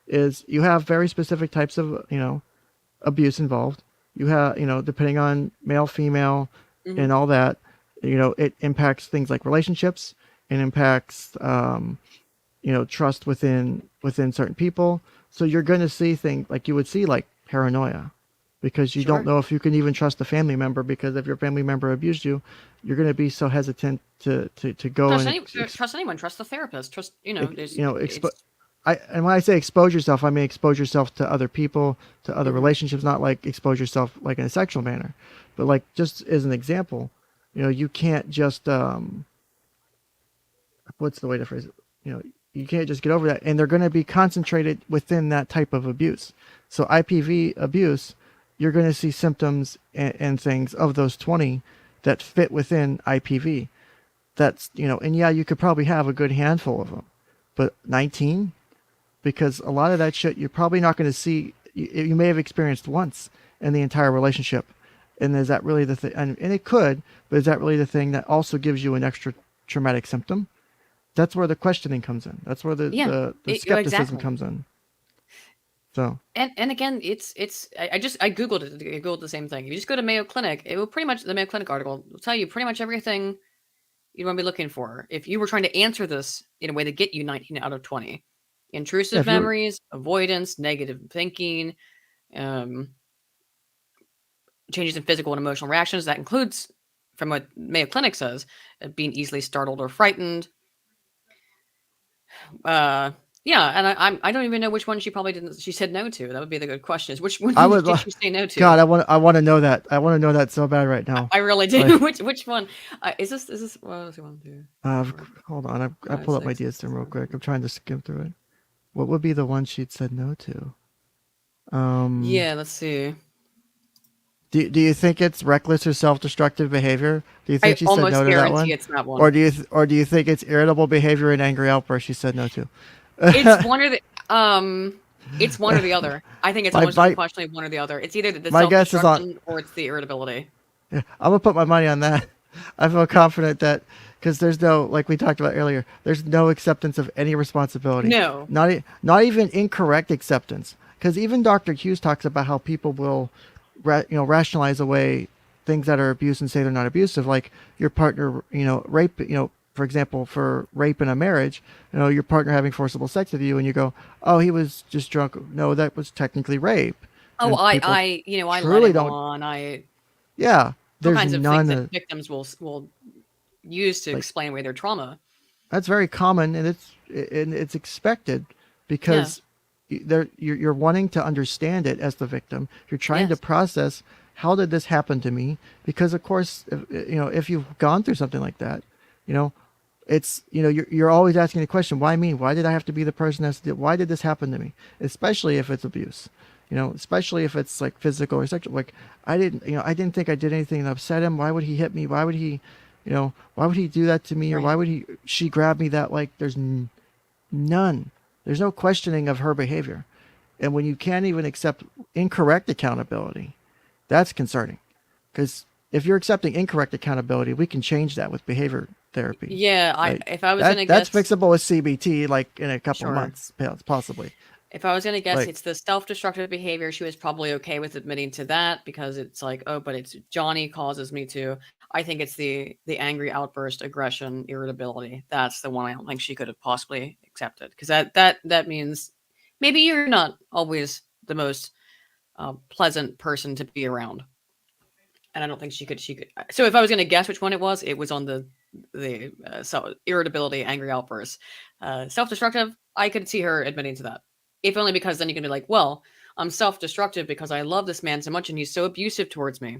Is you have very specific types of abuse involved. You have depending on male, female, and all that. It impacts things like relationships. It impacts trust within certain people. So you're going to see things like you would see like paranoia, because you don't know if you can even trust a family member, because if your family member abused you, you're going to be so hesitant to go trust anyone. Trust the therapist. Trust and when I say expose yourself, I mean expose yourself to other people, to other relationships, not like expose yourself like in a sexual manner, but like just as an example, you can't just what's the way to phrase it? You can't just get over that, and they're going to be concentrated within that type of abuse. So IPV abuse, you're going to see symptoms and things of those 20 that fit within IPV. that's, and yeah, you could probably have a good handful of them, but 19, because a lot of that shit you're probably not going to see. You may have experienced once in the entire relationship, and is that really the thing? And it could, but is that really the thing that also gives you an extra traumatic symptom? That's where the questioning comes in. That's where the skepticism exactly. comes in. So And again, I googled it. I googled the same thing. If you just go to Mayo Clinic, it will pretty much, the Mayo Clinic article will tell you pretty much everything you want to be looking for. If you were trying to answer this in a way to get you 19 out of 20, intrusive memories, avoidance, negative thinking, changes in physical and emotional reactions, that includes, from what Mayo Clinic says, being easily startled or frightened. Yeah, and I don't even know which one she probably didn't. She said no to. That would be the good question. Is which one did she say no to? God, I want to know that. I want to know that so bad right now. I really do. Which one? Is this? What was one? Two. Hold on. I pulled up my DSM real quick. I'm trying to skim through it. What would be the one she'd said no to? Yeah, let's see. Do you think it's reckless or self-destructive behavior? Do you think she said no to that one? It's not one. Or do you think it's irritable behavior and angry outburst she said no to? It's one or the it's one or the other. I think it's almost unquestionably one or the other. It's either the self-destruction or it's the irritability. Yeah, I'm gonna put my money on that. I feel confident that, because there's no, like we talked about earlier, there's no acceptance of any responsibility. No. Not even incorrect acceptance. Because even Dr. Hughes talks about how people will, rationalize away things that are abuse and say they're not abusive, like your partner, rape, for example, for rape in a marriage, your partner having forcible sex with you, and you go, oh, he was just drunk. No, that was technically rape. Oh, I let it on. Yeah, there's all kinds of none things that victims will use to explain away their trauma. That's very common, and it's expected, because you're wanting to understand it as the victim. You're trying to process, how did this happen to me? Because of course, if you've gone through something like that, it's, you're always asking the question, why me? Why did I have to be the person why did this happen to me? Especially if it's abuse, especially if it's like physical or sexual. Like, I didn't think I did anything to upset him. Why would he hit me? Why would he, why would he do that to me? Or why would she grab me that, like, there's none. There's no questioning of her behavior. And when you can't even accept incorrect accountability, that's concerning. Because if you're accepting incorrect accountability, we can change that with behavior therapy. Yeah, if I was going to guess, that's fixable with CBT, like in a couple of months, possibly. If I was going to guess, it's the self-destructive behavior. She was probably okay with admitting to that, because it's like, oh, but it's Johnny causes me to. I think it's the angry outburst, aggression, irritability. That's the one I don't think she could have possibly accepted, because that means maybe you're not always the most pleasant person to be around, and I don't think she could. So if I was going to guess which one it was on the irritability, angry outbursts, self-destructive. I could see her admitting to that, if only because then you can be like, well, I'm self-destructive because I love this man so much and he's so abusive towards me.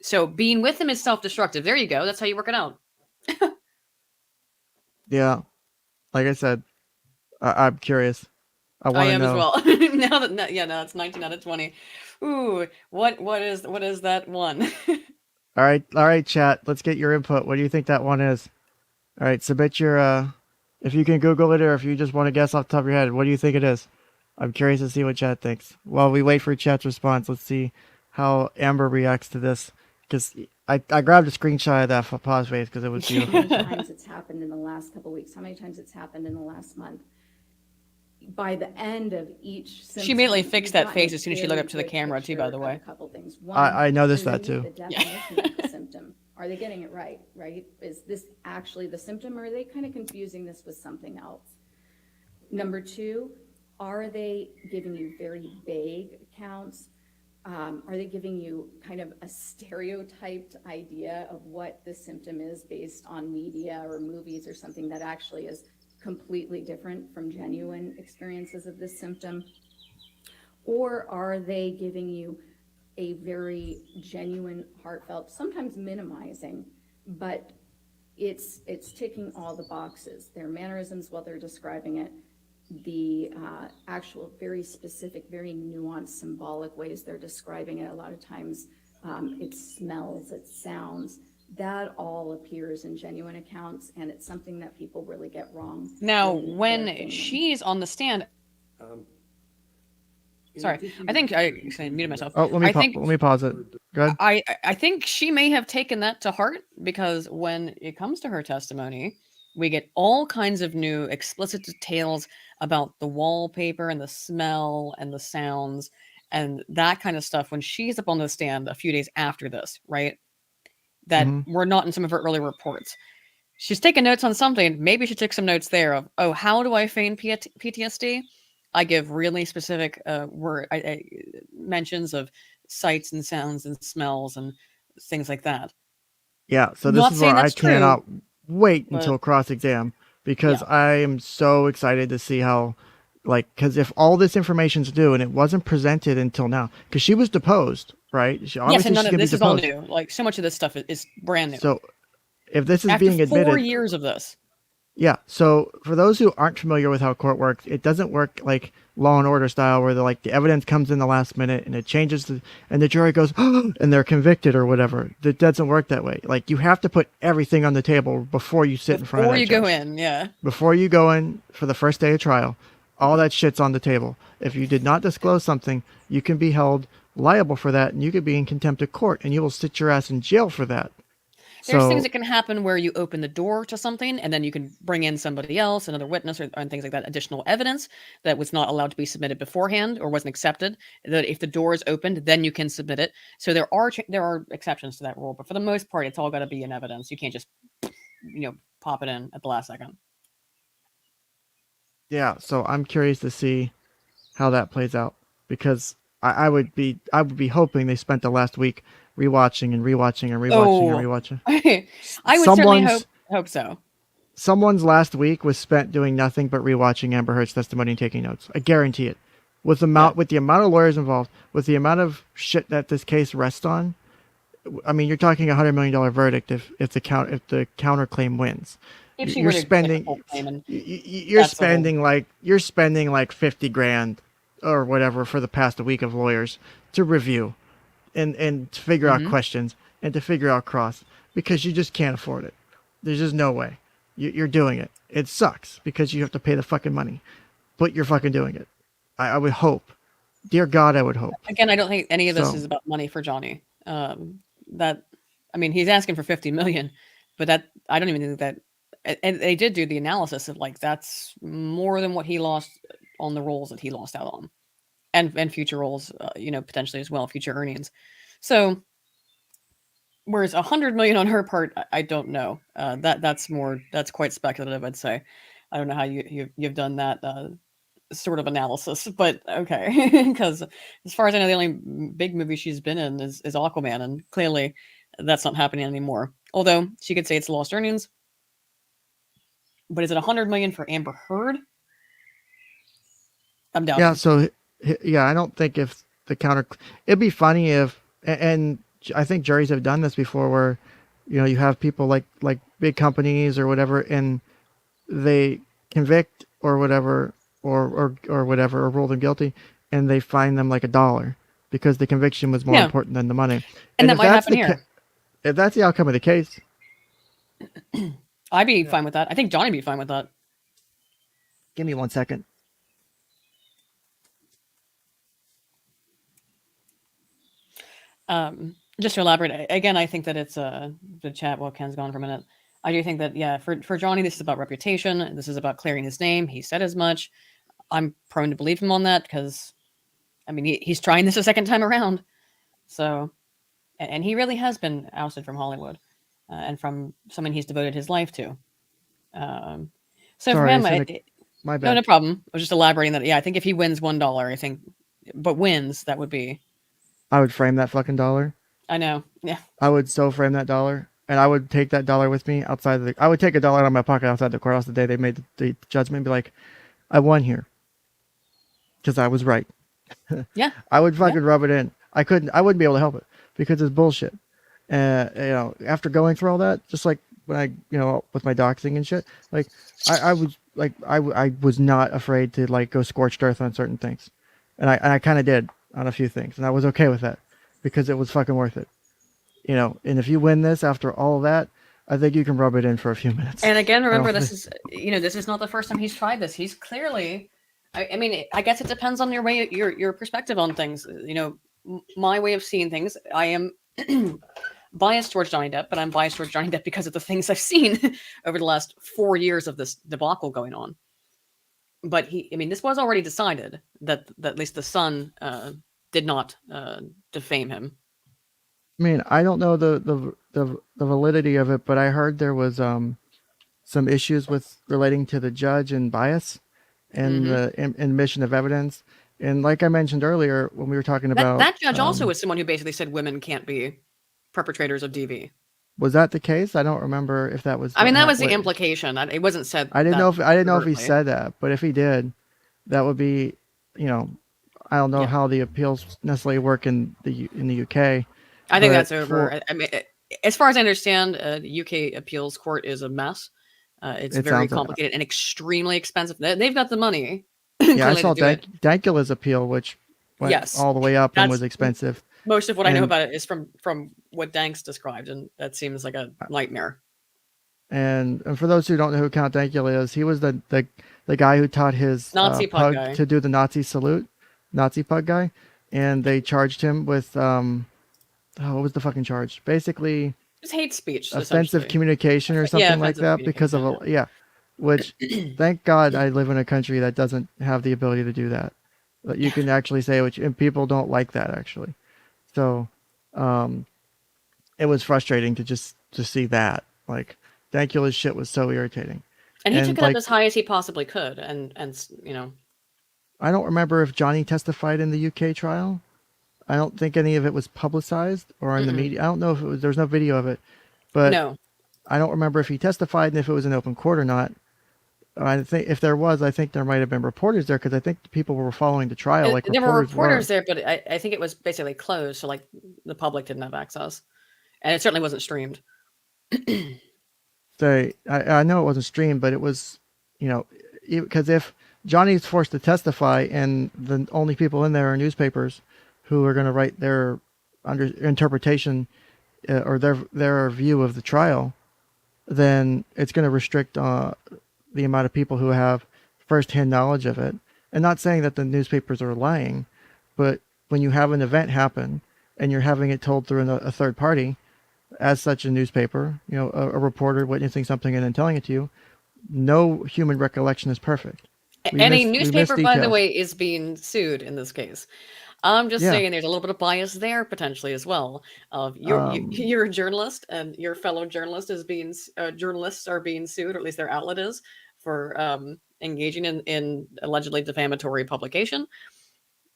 So being with him is self-destructive. There you go. That's how you work it out. Yeah. Like I said, I'm curious. I want to know. As well. now it's 19 out of 20. Ooh, what is that one? All right, chat. Let's get your input. What do you think that one is? All right, submit your, if you can Google it, or if you just want to guess off the top of your head, what do you think it is? I'm curious to see what chat thinks. While we wait for chat's response, let's see how Amber reacts to this. Because I grabbed a screenshot of that pause face because it was beautiful. How many times it's happened in the last couple of weeks? How many times it's happened in the last month? By the end of each symptom, she immediately fixed that face as soon as she looked up to the camera too, by the way. A couple things. One, I noticed that too. The definition of the symptom. Are they getting it right? Is this actually the symptom, or are they kind of confusing this with something else? Number two, are they giving you very vague accounts? Are they giving you kind of a stereotyped idea of what the symptom is based on media or movies or something that actually is completely different from genuine experiences of this symptom? Or are they giving you a very genuine, heartfelt, sometimes minimizing, but it's ticking all the boxes, their mannerisms while they're describing it, the actual very specific, very nuanced, symbolic ways they're describing it. A lot of times it smells, it sounds, that all appears in genuine accounts, and it's something that people really get wrong. Now, in their when opinion. she's on the stand, In sorry, addition I to think the I issues muted you myself. Oh, I think let me pause it. Go ahead. I think she may have taken that to heart, because when it comes to her testimony, we get all kinds of new explicit details about the wallpaper and the smell and the sounds and that kind of stuff when she's up on the stand a few days after this, right? That were not in some of her earlier reports. She's taking notes on something. Maybe she took some notes there of, oh, how do I feign PTSD? I give really specific mentions of sights and sounds and smells and things like that. Yeah, so this Not is where saying I that's cannot true, wait but until cross exam, because yeah. I am so excited to see how, like, because if all this information's new and it wasn't presented until now, because she was deposed, right? Yes, and Obviously none she's of gonna be this is all deposed. new. Like, so much of this stuff is brand new. So if this is After being 4 admitted, years of this. yeah. So for those who aren't familiar with how court works, it doesn't work like Law and Order style, where the evidence comes in the last minute and it changes, and the jury goes, oh, and they're convicted or whatever. It doesn't work that way. Like, you have to put everything on the table before you sit in front of Before that you judge. go in, yeah. Before you go in for the first day of trial, all that shit's on the table. If you did not disclose something, you can be held liable for that, and you could be in contempt of court, and you will sit your ass in jail for that. There's things So that can happen where you open the door to something and then you can bring in somebody else, another witness, and things like that, additional evidence that was not allowed to be submitted beforehand or wasn't accepted. That if the door is opened, then you can submit it. So there are exceptions to that rule, but for the most part, it's all got to be in evidence. You can't just pop it in at the last second. yeah, so I'm curious to see how that plays out, because I would be hoping they spent the last week rewatching and rewatching and rewatching and Oh, rewatching. I would certainly Someone's hope so. someone's last week was spent doing nothing but rewatching Amber Heard's testimony and taking notes. I guarantee it. With the amount of lawyers involved, with the amount of shit that this case rests on, I mean, you're talking $100 million verdict if the counterclaim wins. If she You're were to take a full spending claim, and you're that's the whole- spending like 50 grand or whatever for the past week of lawyers to review and to figure out questions and to figure out cross, because you just can't afford it. There's just no way. You're doing it. It sucks because you have to pay the fucking money, but you're fucking doing it. I would hope. Dear God, I would hope. Again, I don't think any of this So- is about money for Johnny. He's asking for 50 million, but that I don't even think that. And they did do the analysis of like that's more than what he lost on the roles that he lost out on, and future roles, potentially as well, future earnings. So, whereas 100 million on her part, I don't know. That's quite speculative, I'd say. I don't know how you've done that sort of analysis, but okay, because as far as I know, the only big movie she's been in is Aquaman, and clearly that's not happening anymore. Although she could say it's lost earnings, but is it 100 million for Amber Heard? I'm doubting. Yeah. So yeah, I don't think if the counter, it'd be funny if, and I think juries have done this before, where you have people like big companies or whatever, and they convict or whatever, or whatever, or rule them guilty, and they fine them like $1 because the conviction was more important than the money. And that if might that's happen the here. if that's the outcome of the case, I'd be fine with that. I think Johnny'd be fine with that. give me 1 second. Just to elaborate again, I think that it's the chat. Well, Ken's gone for a minute. I do think that for Johnny, this is about reputation. This is about clearing his name. He said as much. I'm prone to believe him on that because, I mean, he's trying this a second time around. So, and he really has been ousted from Hollywood and from someone he's devoted his life to. So Sorry, for him, my bad. no problem. I was just elaborating that. Yeah, I think if he wins $1, I think, but wins, that would be. I would frame that fucking $1. I know. Yeah. I would so frame that $1, and I would take that $1 with me outside of I would take $1 out of my pocket outside the courthouse the day they made the judgment and be like, I won here. Because I was right. Yeah. I would fucking rub it in. I wouldn't be able to help it because it's bullshit. After going through all that, just like when I, with my doxing and shit, like I was not afraid to like go scorched earth on certain things. And I kind of did on a few things, and I was okay with that because it was fucking worth it. you know, and if you win this after all of that, I think you can rub it in for a few minutes. And again, remember, don't this is, this is not the first time he's tried this. He's clearly, I mean, I guess it depends on your perspective on things. You know, my way of seeing things, I am biased towards Johnny Depp, but I'm biased towards Johnny Depp because of the things I've seen over the last 4 years of this debacle going on. But this was already decided that at least the son did not defame him. I mean, I don't know the validity of it, but I heard there was some issues with relating to the judge and bias and the admission of evidence. And like I mentioned earlier, when we were talking about that judge also was someone who basically said women can't be perpetrators of DV. was that the case? I don't remember if that was. I mean, that was the implication. It wasn't said. I didn't know if he overtly. said that, but if he did, that would be, you know, I don't know how the appeals necessarily work in the UK. I think but that's over. I mean, as far as I understand, the UK appeals court is a mess. It's It very sounds like- complicated and extremely expensive. They've got the money. Yeah, I clearly saw to do it. Dankula's appeal, which went Yes, all the way up and that's- was expensive. Most of what I know And- about it is from what Danks described, and that seems like a nightmare. And for those who don't know who Count Dankula is, he was the guy who taught his Nazi pug guy. to do the Nazi salute, Nazi pug guy, and they charged him with what was the fucking charge? Basically, Just hate speech. offensive essentially. communication or something like offensive that because of communication, which thank God I live in a country that doesn't have the ability to do that. That you can actually say which, and people don't like that actually. So, it was frustrating to just see that. Like, Dankula's shit was so irritating. And he and, took it like- up as high as he possibly could, and I don't remember if Johnny testified in the UK trial. I don't think any of it was publicized or in the media. I don't know if it was. There's no video of it, but no. I don't remember if he testified and if it was an open court or not. I think if there was, I think there might have been reporters there because I think the people were following the trial. Like There were reporters reporters there, but I think it was basically closed, so like the public didn't have access, and it certainly wasn't streamed. I know it wasn't streamed, but it was, you know, because if Johnny's forced to testify and the only people in there are newspapers who are going to write their interpretation or their view of the trial, then it's going to restrict the amount of people who have firsthand knowledge of it. And not saying that the newspapers are lying, but when you have an event happen and you're having it told through a third party, as such a newspaper, you know, a reporter witnessing something and then telling it to you, no human recollection is perfect. Any we miss newspaper, by the details. way, is being sued in this case. I'm just Yeah. saying there's a little bit of bias there potentially as well. You're a journalist, and your fellow journalist is being journalists are being sued, or at least their outlet is, for engaging in allegedly defamatory publication.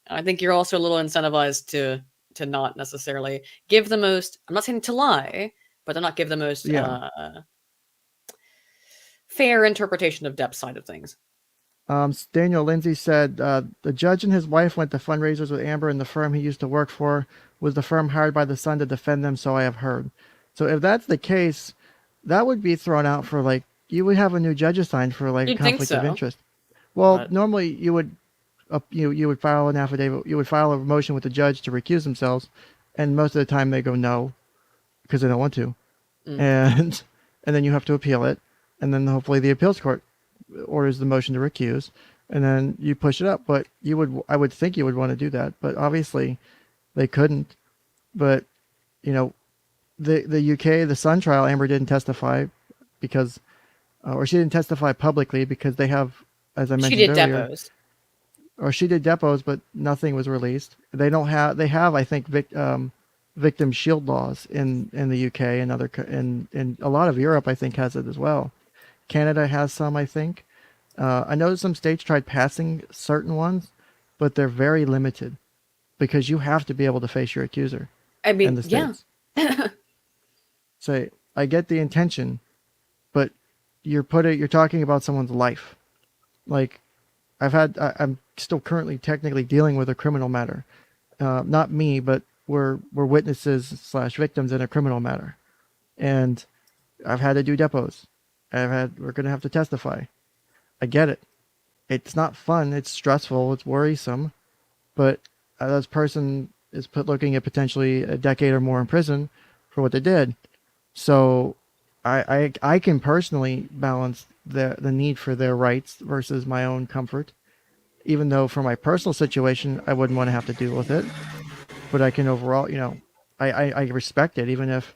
I think you're also a little incentivized to not necessarily give the most. I'm not saying to lie, but to not give the most fair interpretation of Depp's side of things. Daniel Lindsay said the judge and his wife went to fundraisers with Amber, and the firm he used to work for was the firm hired by the son to defend them, so I have heard. So if that's the case, that would be thrown out for, like, you would have a new judge assigned for, like, You'd think conflict of so. interest. Well, But- normally you would you would file an affidavit, you would file a motion with the judge to recuse themselves, and most of the time they go no because they don't want to. And then you have to appeal it, and then hopefully the appeals court orders the motion to recuse, and then you push it up. But I would think you would want to do that, but obviously they couldn't. But you know, the UK, the Sun trial, Amber didn't testify because, or she didn't testify publicly because they have, as I mentioned She did earlier, depots. or she did depots, but nothing was released. They have I think victim shield laws in the UK and in a lot of Europe I think has it as well. Canada has some, I think. I know some states tried passing certain ones, but they're very limited because you have to be able to face your accuser I in mean, the yeah. states. So I get the intention, but you're talking about someone's life. Like, I'm still currently technically dealing with a criminal matter. Not me, but we're witnesses / victims in a criminal matter. And I've had to do depots. We're going to have to testify. I get it. It's not fun. It's stressful. It's worrisome. But this person is looking at potentially a decade or more in prison for what they did. So I can personally balance the need for their rights versus my own comfort, even though for my personal situation, I wouldn't want to have to deal with it. But I can overall, I respect it, even if,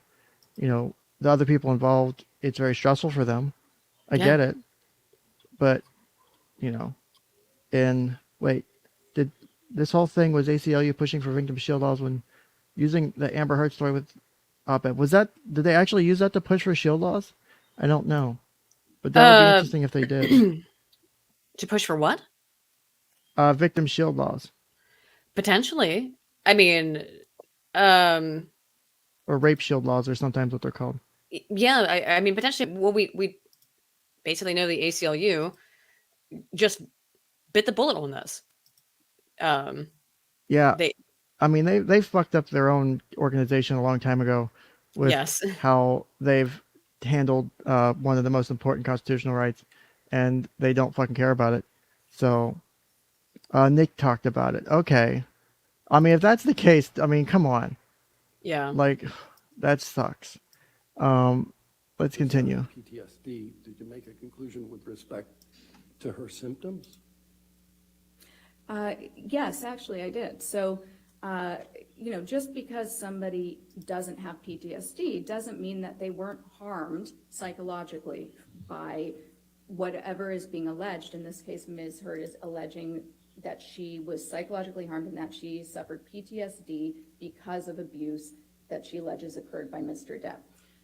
the other people involved, it's very stressful for them. I Yeah. get it. But, you know, and wait, did this whole thing was ACLU pushing for victim shield laws when using the Amber Heard story with op-ed? Did they actually use that to push for shield laws? I don't know. But that would be Uh, interesting if they did. to push for what? Victim shield laws Potentially. I mean, um, or rape shield laws are sometimes what they're called. yeah, I mean, potentially. Well, we basically know the ACLU just bit the bullet on this. Yeah. They I mean, they fucked up their own organization a long time ago with Yes. how they've handled one of the most important constitutional rights, and they don't fucking care about it. So Nick talked about it. Okay. I mean, if that's the case, I mean, come on. Yeah. Like, that sucks. Let's continue. PTSD, did you make a conclusion with respect to her symptoms? Yes, actually, I did. So, just because somebody doesn't have PTSD doesn't mean that they weren't harmed psychologically by whatever is being alleged. In this case, Ms. Heard is alleging that she was psychologically harmed and that she suffered PTSD because of abuse that she alleges occurred by Mr. Depp.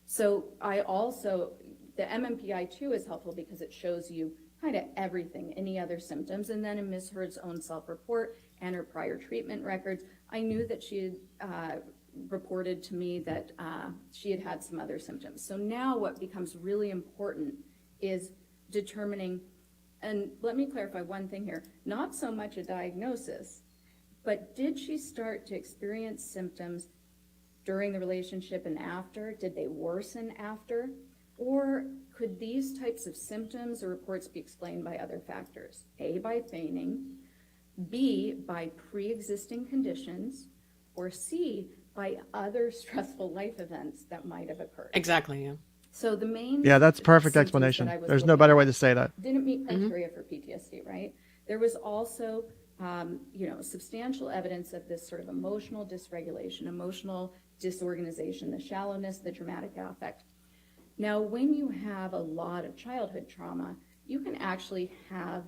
So the MMPI-2 is helpful because it shows you kind of everything, any other symptoms. And then in Ms. Heard's own self-report and her prior treatment records, I knew that she had reported to me that she had had some other symptoms. So now what becomes really important is determining, and let me clarify one thing here, not so much a diagnosis, but did she start to experience symptoms during the relationship and after? Did they worsen after? Or could these types of symptoms or reports be explained by other factors? A, by feigning, B, by pre-existing conditions, or C, by other stressful life events that might have occurred. Exactly. Yeah. So the main Yeah, that's perfect symptoms explanation. that I was There's no looking better at way to say that. didn't meet criteria for PTSD, right? There was also, substantial evidence of this sort of emotional dysregulation, emotional disorganization, the shallowness, the dramatic affect. Now, when you have a lot of childhood trauma, you can actually have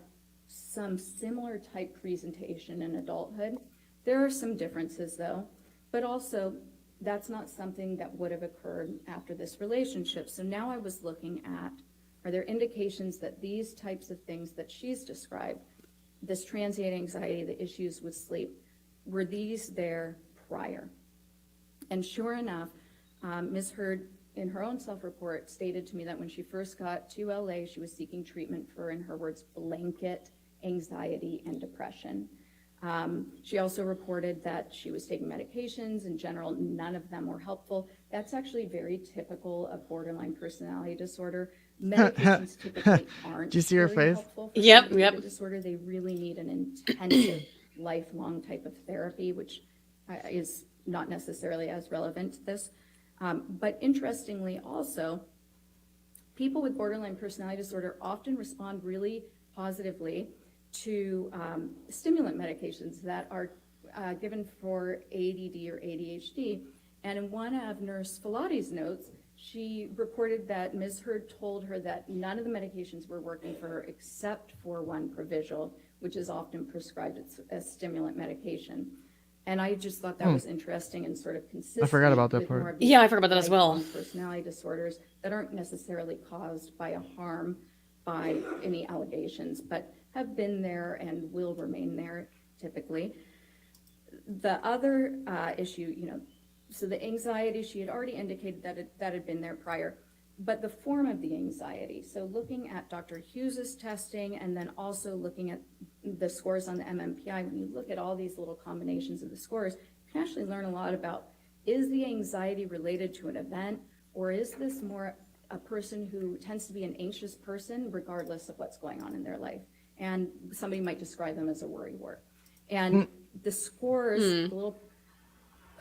some similar type presentation in adulthood. There are some differences though, but also that's not something that would have occurred after this relationship. So now I was looking at, are there indications that these types of things that she's described, this transient anxiety, the issues with sleep, were these there prior? And sure enough, Ms. Heard, in her own self-report, stated to me that when she first got to LA, she was seeking treatment for, in her words, blanket anxiety and depression. She also reported that she was taking medications. In general, none of them were helpful. That's actually very typical of borderline personality disorder. Medications typically aren't Did you see her very face? helpful for Yep, somebody with yep. a disorder. They really need an intensive, lifelong type of therapy, which is not necessarily as relevant to this. But interestingly also, people with borderline personality disorder often respond really positively to stimulant medications that are given for ADD or ADHD. And in one of Nurse Falati's notes, she reported that Ms. Heard told her that none of the medications were working for her except for one Provigil, which is often prescribed as stimulant medication. And I just thought that was interesting and sort of consistent. I forgot about that with part. more of these Yeah, I forgot about that as well. lifelong personality disorders that aren't necessarily caused by a harm by any allegations, but have been there and will remain there typically. The other issue, so the anxiety, she had already indicated that had been there prior, but the form of the anxiety. So looking at Dr. Hughes's testing and then also looking at the scores on the MMPI, when you look at all these little combinations of the scores, you can actually learn a lot about, is the anxiety related to an event, or is this more a person who tends to be an anxious person regardless of what's going on in their life? And somebody might describe them as a worrywart. And the scores, the little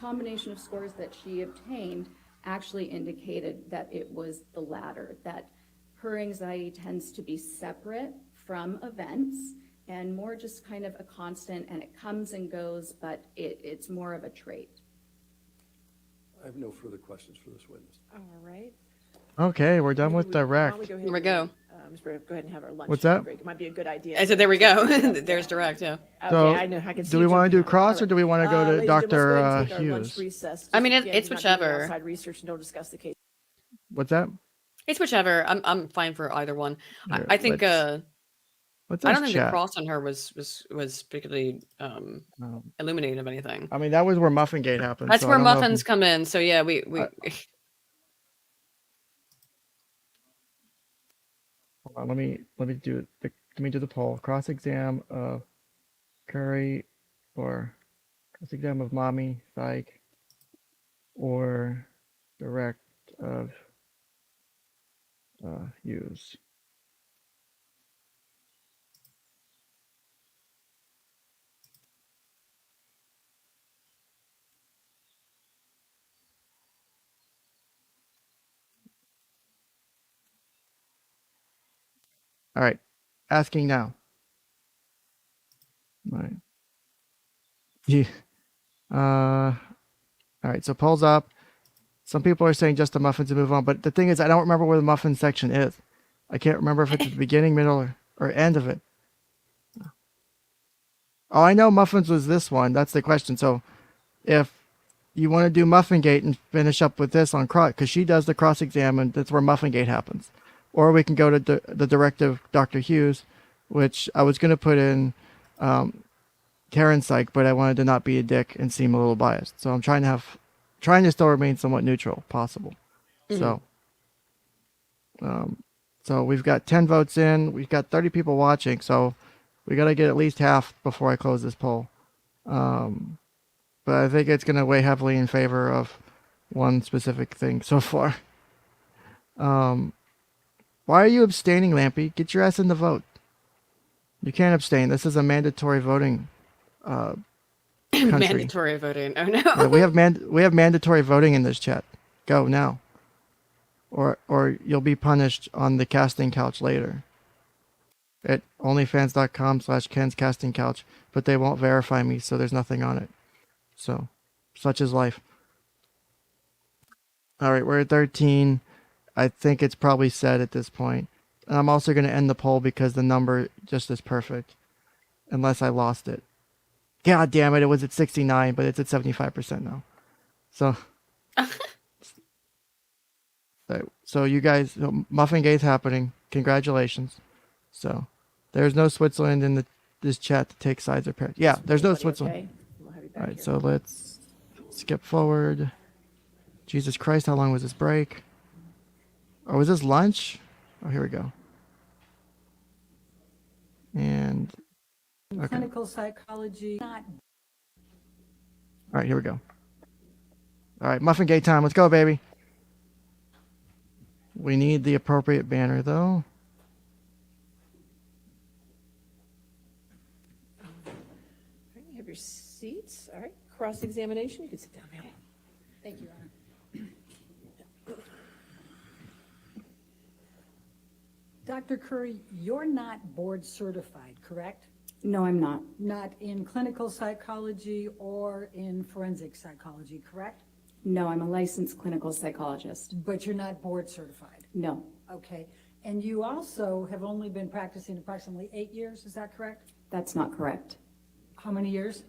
combination of scores that she obtained actually indicated that it was the latter, that her anxiety tends to be separate from events and more just kind of a constant, and it comes and goes, but it's more of a trait. I have no further questions for this witness. All right. Okay, we're done with the rec. Here we go. Ms. Bray, go ahead and have our lunch What's that? break. It might be a good idea. I said, there we go. There's direct, yeah. Okay, So, I know. I can see do we you want to do jumping out. cross All or do we want to go to ladies and gentlemen, let's go ahead and Dr. take our lunch Hughes? recess. I mean, Just again, it's we're not doing whichever. Outside research, and don't discuss the case. What's that? It's whichever. I'm fine for either one. Here, I think What's I this don't think the chat? cross on her was particularly illuminating of anything. I mean, that was where Muffingate happened. That's so I where don't know if- muffins come in. So yeah, we Hold on, let me do the poll. Cross exam of Curry or cross exam of Mommy Psych or direct of Hughes. All right, asking now. All right. Yeah. All right, so polls up. Some people are saying just the muffins and move on, but the thing is, I don't remember where the muffin section is. I can't remember if it's at the beginning, middle, or end of it. Oh, I know muffins was this one. That's the question. So if you want to do Muffingate and finish up with this on cross, because she does the cross exam and that's where Muffingate happens. Or we can go to the directive Dr. Hughes, which I was going to put in Karen's psych, but I wanted to not be a dick and seem a little biased. So I'm trying to still remain somewhat neutral possible. So we've got 10 votes in, we've got 30 people watching, so we got to get at least half before I close this poll. But I think it's going to weigh heavily in favor of one specific thing so far. Why are you abstaining, Lampy? Get your ass in the vote. You can't abstain. This is a mandatory voting country. mandatory voting. Oh no. Yeah, we have mandatory voting in this chat. Go now. Or you'll be punished on the casting couch later. At onlyfans.com/Ken's casting couch, but they won't verify me, so there's nothing on it. So, such is life. All right, we're at 13. I think it's probably set at this point. And I'm also going to end the poll because the number just is perfect. Unless I lost it. God damn it, it was at 69, but it's at 75% now. So, so you guys, Muffingate's happening. Congratulations. So, there's no Switzerland in this chat to take sides or pairs. Yeah, there's no Switzerland. Okay. We'll have you back All right, here. so let's skip forward. Jesus Christ, how long was this break? Or was this lunch? Oh, here we go. And okay. Clinical psychology, not All right, here we go. All right, Muffin Gate time. Let's go, baby. We need the appropriate banner, though. All right, you have your seats. All right, cross-examination. You can sit down, ma'am. Thank you, Your Honor. Dr. Curry, you're not board certified, correct? No, I'm not. Not in clinical psychology or in forensic psychology, correct? No, I'm a licensed clinical psychologist. But you're not board certified. No, Okay. And you also have only been practicing approximately 8 years, is that correct? that's not correct. How many years?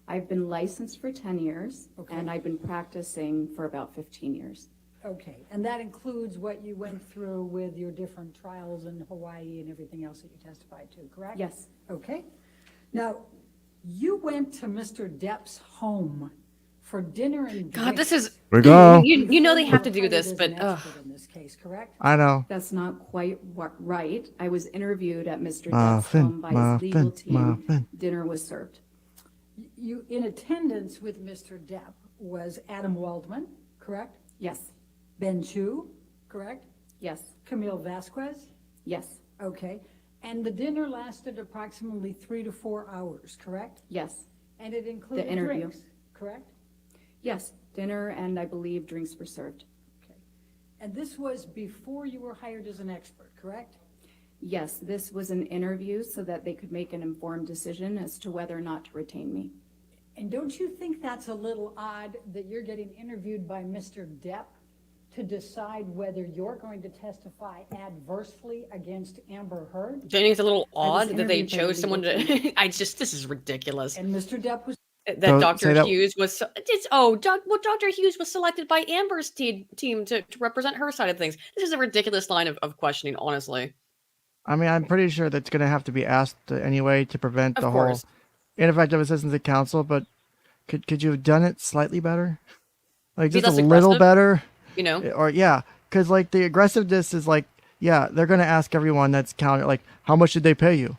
I've been licensed for 10 years, Okay. and I've been practicing for about 15 years. Okay. And that includes what you went through with your different trials in Hawaii and everything else that you testified to, correct? Yes, Okay. Now, you went to Mr. Depp's home for dinner and God, this drinks is. We go. You know they before have to you do were this, hired but as an expert in this case, correct? I know. that's not quite right. I was interviewed at Mr. Depp's Muffin, home by his legal muffin, team. muffin. Dinner was served. You, in attendance with Mr. Depp was Adam Waldman, correct? Yes, Ben Chu, correct? yes, Camille Vasquez? yes, Okay. And the dinner lasted approximately 3 to 4 hours, correct? yes, And it included interview. drinks, correct? yes. Dinner and I believe drinks were served. And this was before you were hired as an expert, correct? Yes, this was an interview so that they could make an informed decision as to whether or not to retain me. And don't you think that's a little odd that you're getting interviewed by Mr. Depp to decide whether you're going to testify adversely against Amber Heard? Don't you think it's a little was odd that they interviewed by chose someone legal to? This is ridiculous. And Mr. Depp was, That So, Dr. say that- Hughes was Dr. Hughes was selected by Amber's team to represent her side of things. This is a ridiculous line of questioning, honestly. I mean, I'm pretty sure that's going to have to be asked anyway to prevent Of the course. whole ineffective assistance of counsel. But could you have done it slightly better, like Be just a less little aggressive? better, You know, or yeah, because like the aggressiveness is like, yeah, they're going to ask everyone that's counted, like, how much did they pay you?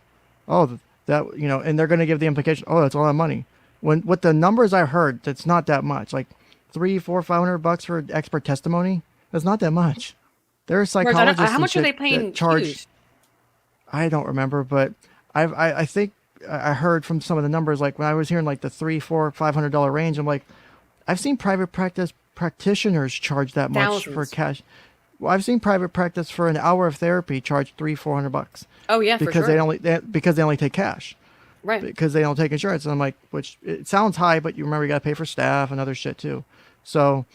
Oh, that, you know, and they're going to give the implication, oh, that's a lot of money. When with the numbers I heard, that's not that much. Like $300, $400, $500 for expert testimony. That's not that much. There are Whereas psychologists. how and much are they shit that paying charge? Hughes? I don't remember, but I think I heard from some of the numbers, like when I was hearing like the $300, $400, $500 range, I'm like, I've seen private practice practitioners charge that much for Thousands. cash. Well, I've seen private practice for an hour of therapy charge $300, $400 Oh yeah, for because sure. because they only take cash, Right. because they don't take insurance. And I'm like, which it sounds high, but you remember you got to pay for staff and other shit too. So,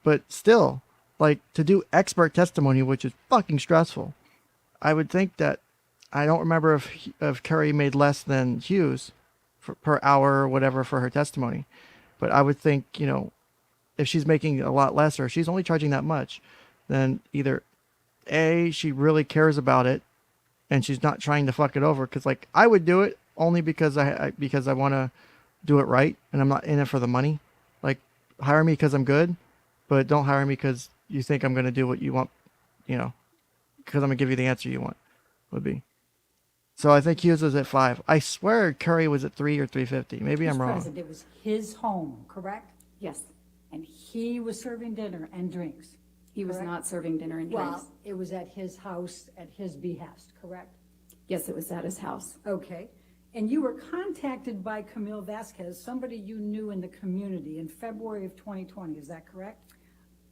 but still, like to do expert testimony, which is fucking stressful. I would think that I don't remember if Carrie made less than Hughes per hour or whatever for her testimony, but I would think, you know, if she's making a lot less or she's only charging that much, then either A, she really cares about it and she's not trying to fuck it over, because like I would do it only because I want to do it right and I'm not in it for the money. Like hire me because I'm good, but don't hire me because you think I'm going to do what you want, you know, because I'm going to give you the answer you want, would be. So I think Hughes was at 5. I swear Curry was at 3 or 350. Maybe I'm Mr. wrong. President, it was his home, correct? Yes, And he was serving dinner and drinks. he was Correct. not serving dinner and drinks. Well, it was at his house, at his behest, correct? Yes, it was at his house. Okay. And you were contacted by Camille Vasquez, somebody you knew in the community, in February of 2020, is that correct?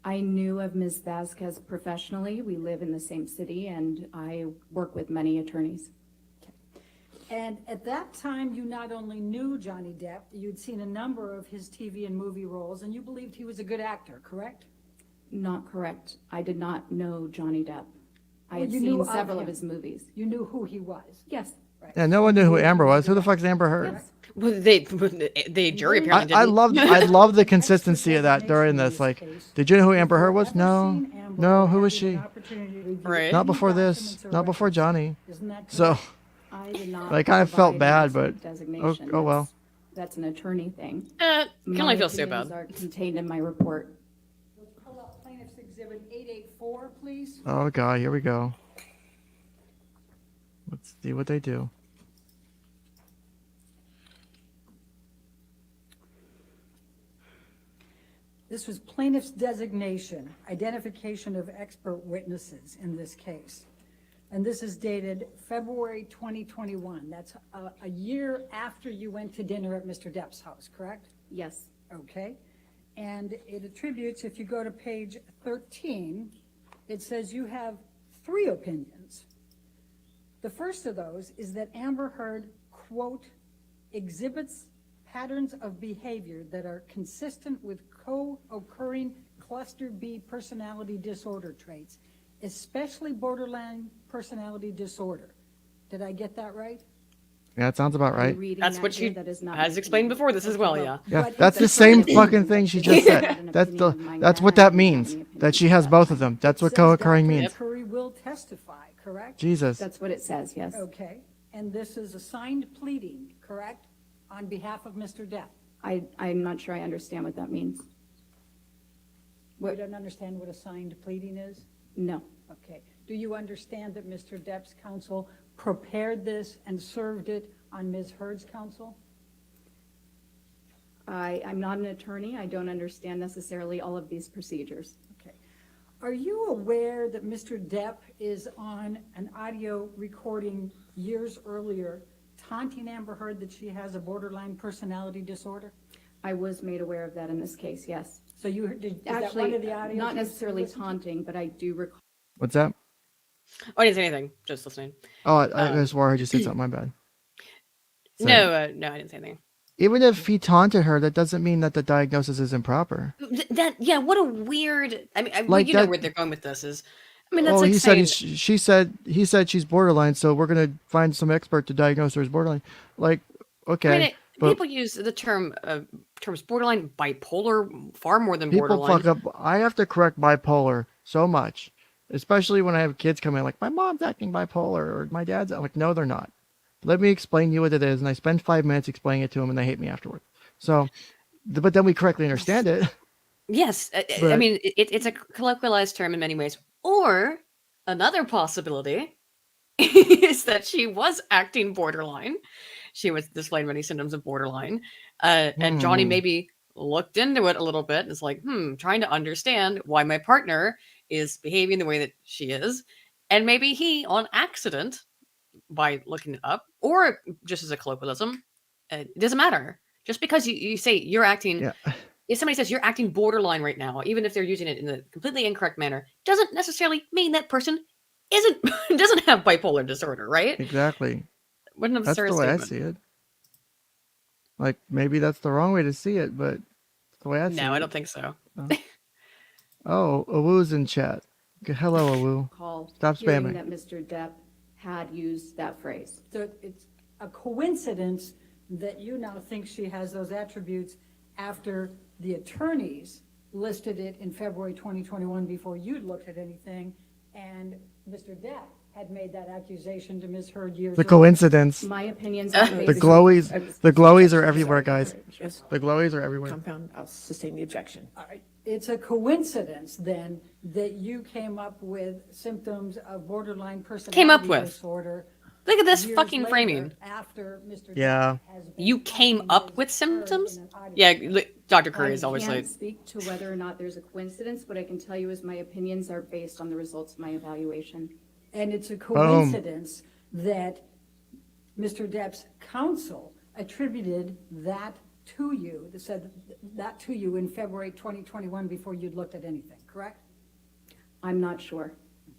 I knew of Ms. Vasquez professionally. We live in the same city and I work with many attorneys. And at that time, you not only knew Johnny Depp, you'd seen a number of his TV and movie roles, and you believed he was a good actor, correct? Not correct. I did not know Johnny Depp. I Well, had you knew seen of several of him. his movies. You knew who he was. Yes. Right. Yeah, no one knew who Amber was. Who the fuck's Amber Heard? Yes. Well, the jury apparently I didn't. I love the consistency of that during this. Like, did you know who Amber Heard was? No, no. Who was she? Right. Not before this. Not before Johnny. Isn't that So, correct? I did not. I kind of felt provide bad, an but designation. oh well. That's an attorney thing. Can only My feel so opinions bad. are contained in my report. Pull up plaintiff's exhibit 884, please. Oh god, here we go. Let's see what they do. This was plaintiff's designation, identification of expert witnesses in this case. And this is dated February 2021. That's a year after you went to dinner at Mr. Depp's house, correct? Yes. Okay. And it attributes, if you go to page 13, it says you have 3 opinions. The first of those is that Amber Heard, quote, exhibits patterns of behavior that are consistent with co-occurring cluster B personality disorder traits, especially borderline personality disorder. Did I get that right? Yeah, it sounds about right. Reading That's that what here, she that is not has my explained opinion. before this as well. Yeah. Yeah, But that's the it's a same opinion. fucking thing she just said. That's what that means. That she has both of them. That's what Says co-occurring Dr. means. Curry will testify, correct? Jesus. That's what it says, yes. Okay. And this is a signed pleading, correct? On behalf of Mr. Depp. I'm not sure I understand what that means. You don't understand what a signed pleading is? No. Okay. Do you understand that Mr. Depp's counsel prepared this and served it on Ms. Heard's counsel? I'm not an attorney. I don't understand necessarily all of these procedures. Okay. Are you aware that Mr. Depp is on an audio recording years earlier taunting Amber Heard that she has a borderline personality disorder? I was made aware of that in this case, yes. So you heard, is that one Actually, of the audios? not you necessarily listened to? taunting, but I do recall. What's that? Oh, I didn't say anything. Just listening. Oh, I swore I heard you say something. My bad. Sorry. No, I didn't say anything. Even if he taunted her, that doesn't mean that the diagnosis is improper. Yeah, what a weird. I mean, Like you know that- where they're going with this is. I mean, that's Oh, like he said saying, he said she's borderline, so we're gonna find some expert to diagnose her as borderline. Like, okay, I mean, but people use the terms borderline, bipolar far more than people borderline. fuck up. I have to correct bipolar so much, especially when I have kids come in like, my mom's acting bipolar or my dad's. I'm like, no, they're not. Let me explain you what it is, and I spend 5 minutes explaining it to them, and they hate me afterwards. So, but then we correctly understand it. Yes, I But- mean it's a colloquialized term in many ways. Or another possibility is that she was acting borderline. She was displaying many symptoms of borderline, and Johnny maybe looked into it a little bit and is like, trying to understand why my partner is behaving the way that she is, and maybe he, on accident, by looking it up, or just as a colloquialism, it doesn't matter. Just because you say you're acting. Yeah. If somebody says you're acting borderline right now, even if they're using it in a completely incorrect manner, doesn't necessarily mean that person doesn't have bipolar disorder, right? Exactly. What an That's absurd the way statement. I see it. Like, maybe that's the wrong way to see it, but it's the way I see it. No, I don't think so. Oh, 𝗬𝗂's in chat. Hello, 𝗬𝗂. Recall Stop hearing spamming. that Mr. Depp had used that phrase. So it's a coincidence that you now think she has those attributes after the attorneys listed it in February 2021 before you'd looked at anything, and Mr. Depp had made that accusation to Ms. Heard years The later. coincidence. My opinions are The based. glowies are everywhere, guys. Just The glowies are everywhere. compound, I'll sustain the objection. All right. It's a coincidence then that you came up with symptoms of borderline personality with. disorder. Look at this years fucking later framing. After Mr. Yeah. Depp has been You came talking up Ms. with Heard symptoms? in an audio. Yeah, Dr. Curry is I always can't like, speak to whether or not there's a coincidence. What I can tell you is my opinions are based on the results of my evaluation. And it's a coincidence that Mr. Depp's counsel attributed that to you, that said that to you in February 2021 before you'd looked at anything, correct? I'm not sure.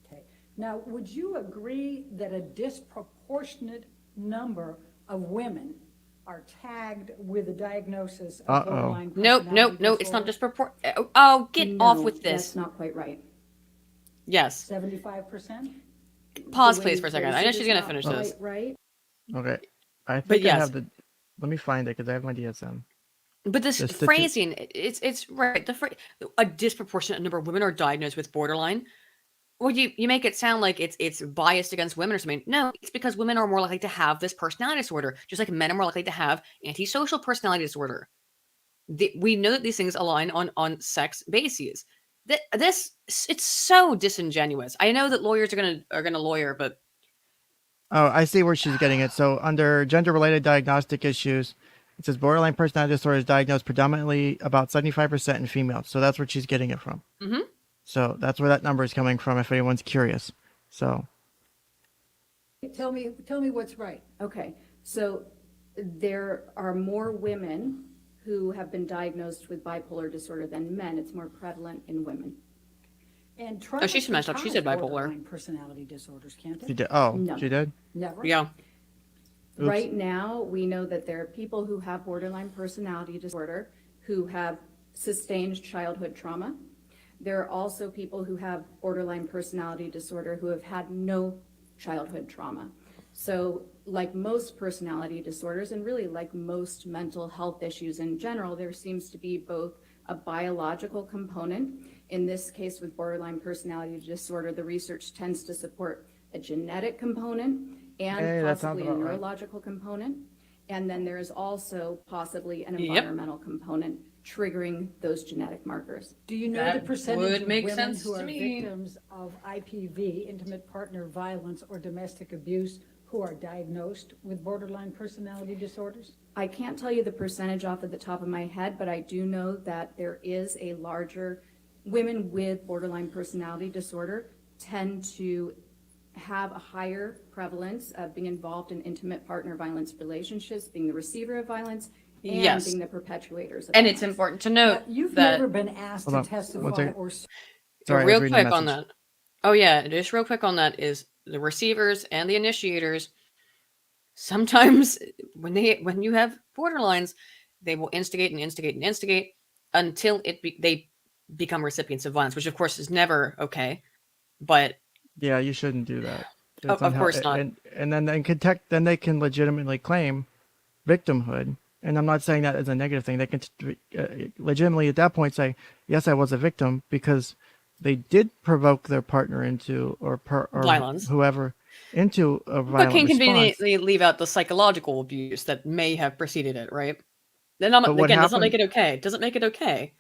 Okay. Now, would you agree that a disproportionate number of women are tagged with a diagnosis of Uh-oh. borderline nope, personality it's not disorder? disproportionate. Oh, get off No, with this. That's not quite right. Yes. 75%? Pause, The way please, for a you second. phrased I know it she's is going to not finish quite this. Right? Okay. I But think I yes. have the. Let me find it because I have my DSM. But this The stati- phrasing, it's right. A disproportionate number of women are diagnosed with borderline. Well, you make it sound like it's biased against women or something. No, it's because women are more likely to have this personality disorder, just like men are more likely to have antisocial personality disorder. We know that these things align on sex bases. It's so disingenuous. I know that lawyers are gonna lawyer, but Oh, I see where she's getting it. So under gender-related diagnostic issues, it says borderline personality disorder is diagnosed predominantly about 75% in females. So that's where she's getting it from. Mhm. So that's where that number is coming from. If anyone's curious. So Tell me what's right. Okay, so there are more women who have been diagnosed with bipolar disorder than men. It's more prevalent in women. And Oh, she trafficking messed up. She cause said bipolar. borderline personality disorders, can't she it? did. Oh, No. she did. Never? yeah, Oops. Right now, we know that there are people who have borderline personality disorder who have sustained childhood trauma. There are also people who have borderline personality disorder who have had no childhood trauma. So like most personality disorders, and really like most mental health issues in general, there seems to be both a biological component. In this case, with borderline personality disorder, the research tends to support a genetic component and Hey, that sounds possibly a about right. neurological component. And then there is also possibly an Yep. environmental component triggering those genetic markers. Do you know the That percentage would of make women sense who to are me. victims of IPV, intimate partner violence, or domestic abuse, who are diagnosed with borderline personality disorders? I can't tell you the percentage off of the top of my head, but I do know that there is a larger, women with borderline personality disorder tend to have a higher prevalence of being involved in intimate partner violence relationships, being the receiver of violence, and Yes. being the perpetuators of And it's violence. important to Now, note you've that never been asked Hold to on, one testify second. or Sorry, I was real reading a quick on message. that. Oh yeah, just real quick on that is the receivers and the initiators. Sometimes when you have borderlines, they will instigate and instigate and instigate until they become recipients of violence, which of course is never okay. But Yeah, you shouldn't do that. It's of course not. And then they can legitimately claim victimhood. And I'm not saying that as a negative thing. They can legitimately at that point say, "Yes, I was a victim," because they did provoke their partner into or Violence. whoever into a But violent can response. conveniently leave out the psychological abuse that may have preceded it, right? Then But what again, does not make happened? it okay. It doesn't make it okay.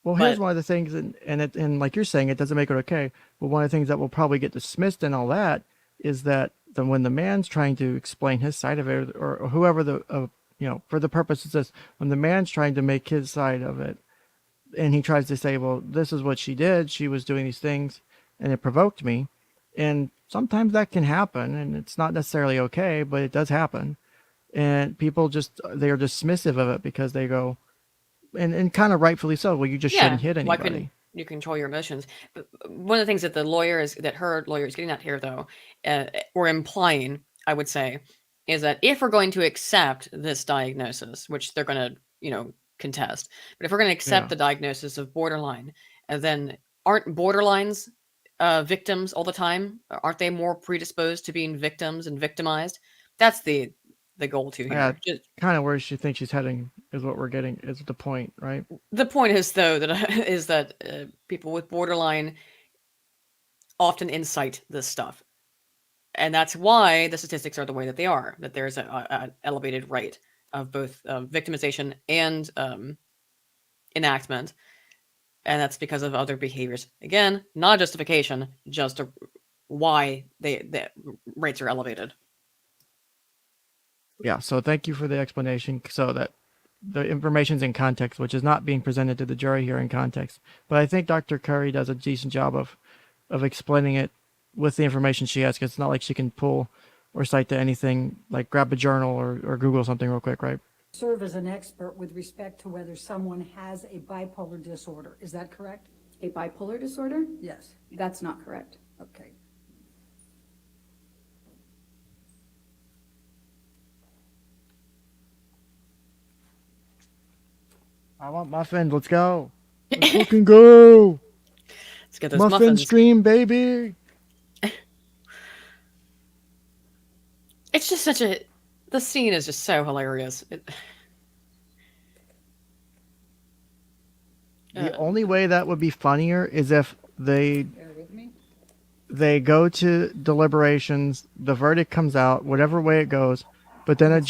Well, here's But one of the things, and like you're saying, it doesn't make it okay. But one of the things that will probably get dismissed and all that is that when the man's trying to explain his side of it, or whoever for the purpose of this, when the man's trying to make his side of it, and he tries to say, well, this is what she did. She was doing these things, and it provoked me. And sometimes that can happen, and it's not necessarily okay, but it does happen. And people they are dismissive of it because they go, and kind of rightfully so. Well, you just yeah, shouldn't hit why anybody. couldn't you control your emotions? But one of the things that her lawyer is getting at here, though, or implying, I would say, is that if we're going to accept this diagnosis, which they're going to, contest, but if we're going to accept Yeah. the diagnosis of borderline, then aren't borderlines victims all the time? Aren't they more predisposed to being victims and victimized? That's the goal to Yeah, here. Just, kind of where she thinks she's heading is what we're getting is the point, right? the point is, though, that people with borderline often incite this stuff, and that's why the statistics are the way that they are. That there's an elevated rate of both victimization and enactment, and that's because of other behaviors. Again, not a justification, just why the rates are elevated. Yeah. So thank you for the explanation, so that the information's in context, which is not being presented to the jury here in context. But I think Dr. Curry does a decent job of explaining it with the information she has, 'cause it's not like she can pull or cite to anything, like grab a journal or Google something real quick, right? serve as an expert with respect to whether someone has a bipolar disorder. Is that correct? A bipolar disorder? Yes. That's not correct. Okay. I want muffins. Let's go. Let's fucking go. Let's get those Muffin muffins. stream, baby. It's just the scene is just so hilarious. The only way that would be funnier is if Bear with me. they go to deliberations, the verdict comes out, whatever way it goes, but then a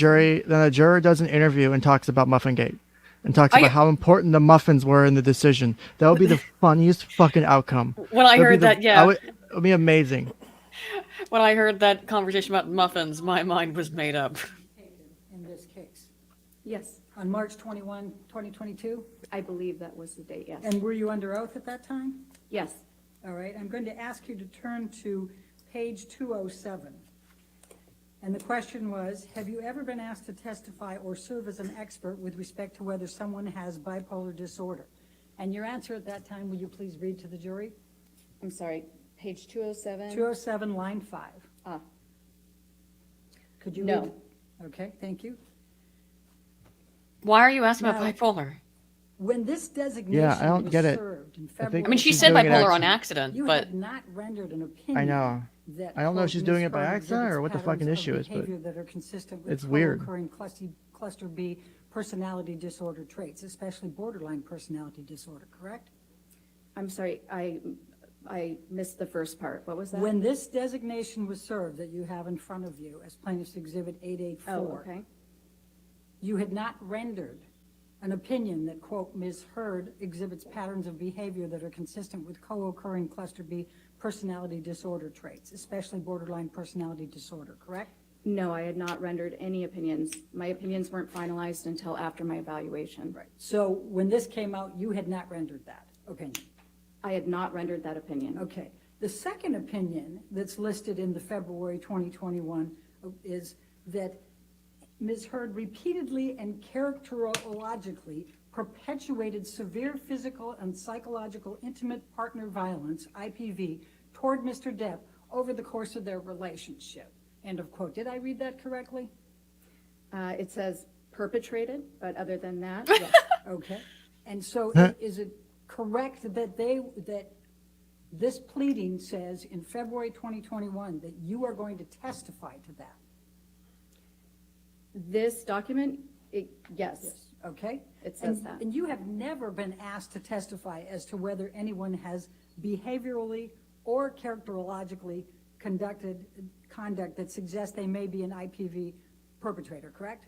juror does an interview and talks about Muffingate and talks about how important the muffins were in the decision. That would be the funniest fucking outcome. When I heard that, yeah. It would be amazing. When I heard that conversation about muffins, my mind was made up. In this case, Yes, on March 21, 2022? I believe that was the date, yes. And were you under oath at that time? Yes, All right, I'm going to ask you to turn to page 207. And the question was, have you ever been asked to testify or serve as an expert with respect to whether someone has bipolar disorder? And your answer at that time, will you please read to the jury? I'm sorry, page 207? 207, line 5. Ah, Could you No. read? Okay, thank you. Why are you asking about Now- bipolar? When this designation Yeah, I don't was get it. served in I think- February, I mean, she She's said doing it bipolar on accident. accident, you but had not rendered an opinion. I know. That, I don't know if quote, she's doing it by Ms. Hurd accident or exhibits what the fucking patterns issue of is, but behavior that are consistent with it's weird. co-occurring cluster B personality disorder traits, especially borderline personality disorder, correct? I'm sorry, I missed the first part. What was that? When this designation was served that you have in front of you as plaintiff's exhibit Oh, 884, okay. you had not rendered an opinion that, quote, Ms. Hurd exhibits patterns of behavior that are consistent with co-occurring cluster B personality disorder traits, especially borderline personality disorder, correct? No, I had not rendered any opinions. My opinions weren't finalized until after my evaluation. Right. So when this came out, you had not rendered that opinion? I had not rendered that opinion. Okay. The second opinion that's listed in the February 2021 is that Ms. Heard repeatedly and characterologically perpetuated severe physical and psychological intimate partner violence, IPV, toward Mr. Depp over the course of their relationship. End of quote. Did I read that correctly? It says perpetrated, but other than that, Yes. Okay. And so is it correct that that this pleading says in February 2021 that you are going to testify to that? this document, yes, Okay? it says And- that. And you have never been asked to testify as to whether anyone has behaviorally or characterologically conducted conduct that suggests they may be an IPV perpetrator, correct?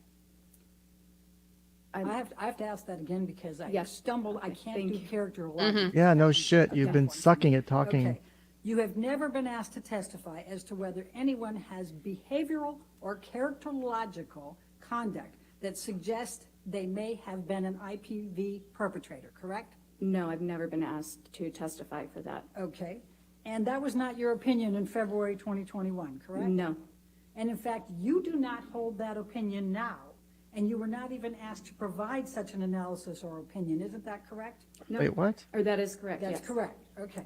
I have to ask that again because I Yes. stumbled, I Okay, can't thank do you. characterological. Yeah, no shit. Okay. You've been sucking at talking. Okay. You have never been asked to testify as to whether anyone has behavioral or characterological conduct that suggests they may have been an IPV perpetrator, correct? No, I've never been asked to testify for that. Okay. And that was not your opinion in February 2021, correct? No, And in fact, you do not hold that opinion now, and you were not even asked to provide such an analysis or opinion. Isn't that correct? no. Wait, what? Or that is correct, That's yes. correct. Okay.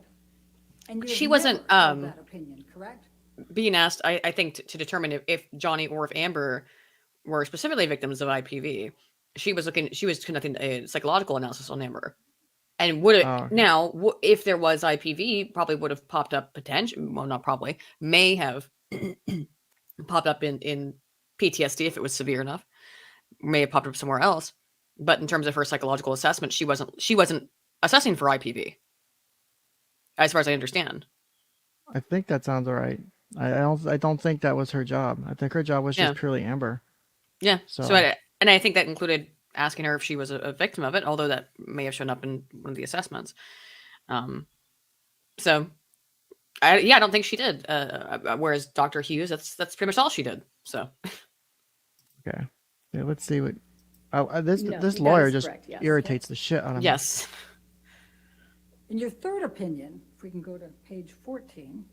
And you have She wasn't, never held that opinion, correct? Being asked, I think, to determine if Johnny or if Amber were specifically victims of IPV, she was conducting a psychological analysis on Amber, and would it Oh, okay. now if there was IPV, probably would have popped up not probably, may have popped up in PTSD if it was severe enough, may have popped up somewhere else. But in terms of her psychological assessment, she wasn't assessing for IPV, as far as I understand. I think that sounds all right. I don't think that was her job. I think her job was just Yeah. purely Amber. Yeah. So- So I think that included asking her if she was a victim of it, although that may have shown up in one of the assessments. So I don't think she did. Whereas Dr. Hughes, that's pretty much all she did. So Okay. Yeah, let's see what. This No, this that lawyer is just correct, yes. irritates the shit out of me. yes. And your third opinion, if we can go to page 14,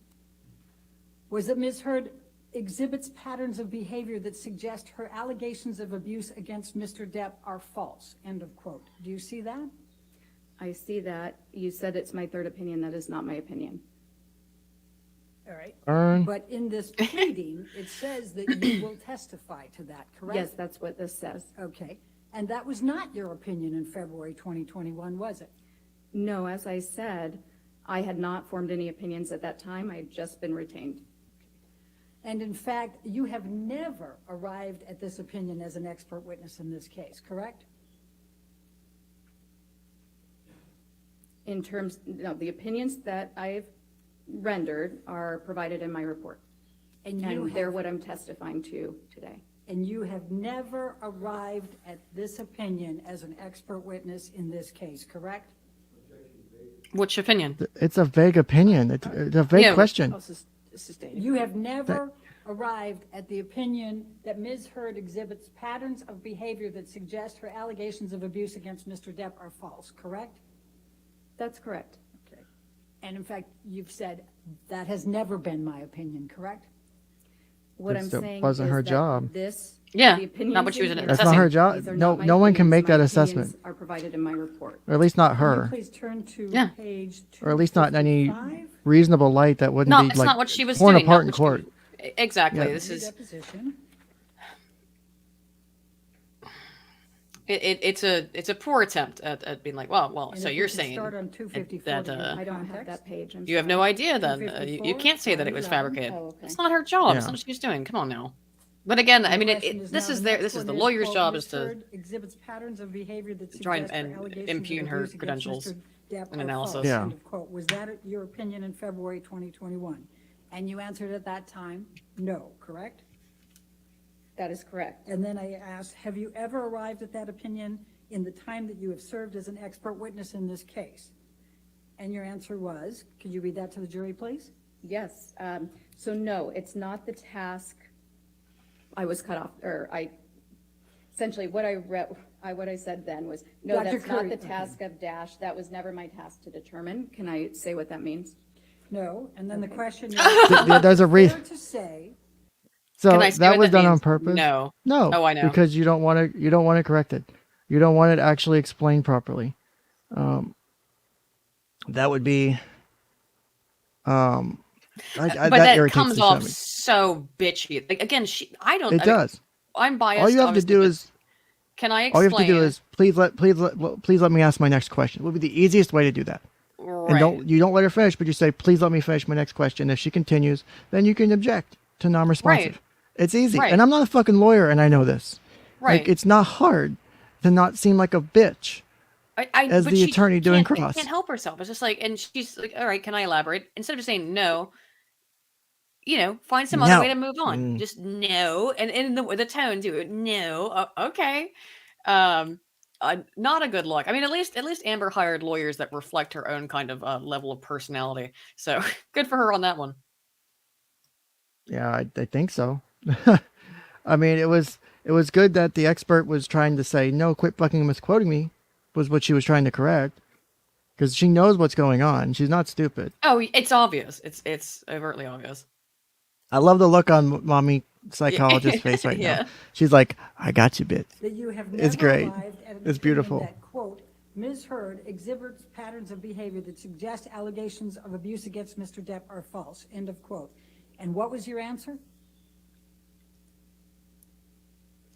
was that Ms. Heard exhibits patterns of behavior that suggest her allegations of abuse against Mr. Depp are false. End of quote. Do you see that? I see that. You said it's my third opinion. That is not my opinion. All right. Earn. But in this pleading, it says that you will testify to that, correct? Yes, that's what this says. Okay. And that was not your opinion in February 2021, was it? No, as I said, I had not formed any opinions at that time. I had just been retained. And in fact, you have never arrived at this opinion as an expert witness in this case, correct? In terms, no, the opinions that I've rendered are provided in my report. And And they're what I'm testifying to today. And you have never arrived at this opinion as an expert witness in this case, correct? Which opinion? It's a vague opinion. It's a vague Yeah. question. Sustained. You have never arrived at the opinion that Ms. Heard exhibits patterns of behavior that suggest her allegations of abuse against Mr. Depp are false, correct? That's correct. Okay. And in fact, you've said that has never been my opinion, correct? What I'm Because it saying wasn't is her that job. this, Yeah, the opinions not what she was in here- That's not her job. These are No, not my no one can opinions. make that My assessment, opinions are provided in my report. or at least not Can her, you please turn to Yeah. page or at least not in any 255? reasonable light that wouldn't No, be it's like not what she was torn doing. apart not in what she court. was- Exactly. Yeah. This is Deposition. it's a poor attempt at being like, well. And So if we you're can saying start on 254 that, to give uh, I don't have context. that page. I'm you have no sorry. idea then. You 254, can't say that it was 11. fabricated. Oh, okay. It's not her job. It's Yeah. not what she was doing. Come on now. But again, I mean, The question this now is the their next this is one the lawyer's quote, job Ms. is to Heard exhibits patterns of behavior that try suggest and her allegations impugn of her abuse against credentials Mr. Depp and are analysis. false, Yeah. end of quote. Was that your opinion in February 2021? And you answered at that time, no, correct? That is correct. And then I asked, have you ever arrived at that opinion in the time that you have served as an expert witness in this case? And your answer was, could you read that to the jury, please? Yes. So no, it's not the task. I was cut off, or essentially what I said then was, no, Dr. that's not Curry, the okay. task of Dash. That was never my task to determine. Can I say what that means? No, and then the question is, There's a fair reason. to say So Can I say that what was done on means? purpose. No. No. Oh, I know. Because you don't want to correct it. You don't want it actually explained properly. That would be. But that that irritates comes the shit out off of me. so bitchy. Like, again, I don't. It I mean, does. I'm biased. All you have to obviously, do but is. Can I All you explain? have to do is please let me ask my next question. It would be the easiest way to do that. Right. And don't let her finish, but you say, please let me finish my next question. If she continues, then you can object to non-responsive. Right. It's easy. Right. And I'm not a fucking lawyer, and I know this. Right. Like, it's not hard to not seem like a bitch. As but the she attorney doing can't- cross. can't help herself. It's just like, and she's like, all right, can I elaborate? Instead of just saying no, find some other No. way to move on. Just no, and in the tone too. No, okay. Not a good look. I mean, at least Amber hired lawyers that reflect her own kind of level of personality. So good for her on that one. Yeah, I think so. I mean, it was good that the expert was trying to say, no, quit fucking misquoting me, was what she was trying to correct. Because she knows what's going on. She's not stupid. Oh, it's obvious. It's overtly obvious. I love the look on mommy psychologist's face right Yeah. now. She's like, I got you, bitch. That you have It's never great. arrived at an It's opinion beautiful. that, quote, Ms. Heard exhibits patterns of behavior that suggest allegations of abuse against Mr. Depp are false, end of quote. And what was your answer?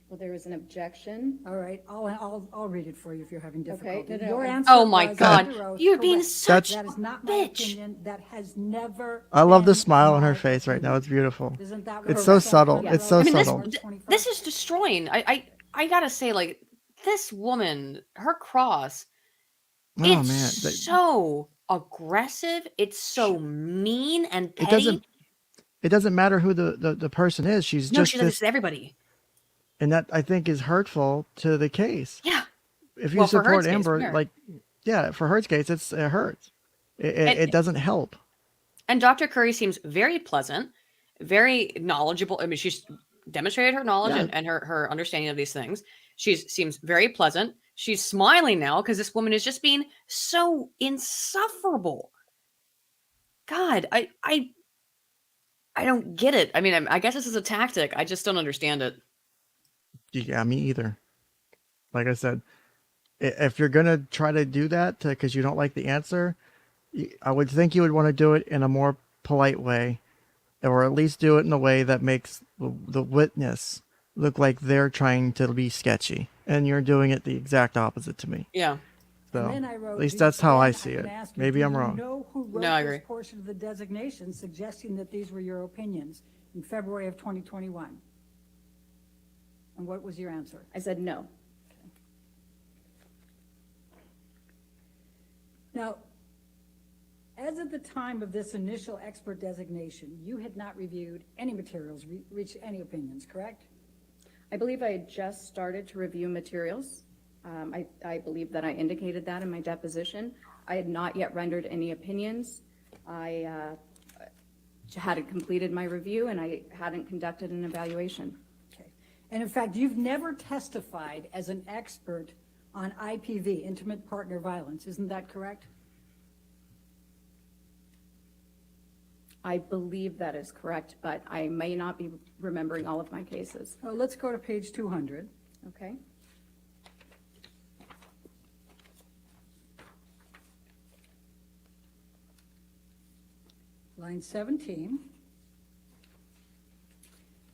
Well, there was an objection. All right, I'll read it for you if you're having difficulty. no, Your I- answer Oh my was, God, under oath, you're being correct. such That is not my bitch. opinion. That has never. I love the been smile on her my face right now. opinion. It's beautiful. Isn't that It's what so it said subtle. under It's so oath? I mean, subtle. this is destroying. I gotta say, like, this woman, her cross, Oh it's man, so aggressive. It's so mean and it petty. doesn't matter who the person is. She's No, just she does this, this to everybody. and that I think is hurtful to the case. Yeah. If you Well, for support Heard's case, Amber, sure. like, yeah, for Heard's case, it hurts. It doesn't help. And Dr. Curry seems very pleasant, very knowledgeable. I mean, she's demonstrated her knowledge Yeah. and her understanding of these things. She seems very pleasant. She's smiling now because this woman is just being so insufferable. God, I don't get it. I mean, I guess this is a tactic. I just don't understand it. Yeah, me either. Like I said, if you're gonna try to do that because you don't like the answer, I would think you would want to do it in a more polite way, or at least do it in a way that makes the witness look like they're trying to be sketchy, and you're doing it the exact opposite to me. Yeah. So And then I wrote, at least that's how I then see can it. ask you, Maybe do I'm you wrong. know who wrote No, I this agree. portion of the designation suggesting that these were your opinions in February of 2021? And what was your answer? I said no. Now, as of the time of this initial expert designation, you had not reviewed any materials, reached any opinions, correct? I believe I had just started to review materials. I believe that I indicated that in my deposition. I had not yet rendered any opinions. I hadn't completed my review, and I hadn't conducted an evaluation. Okay. And in fact, you've never testified as an expert on IPV, intimate partner violence, isn't that correct? I believe that is correct, but I may not be remembering all of my cases. Oh, let's go to page 200. Okay? Line 17.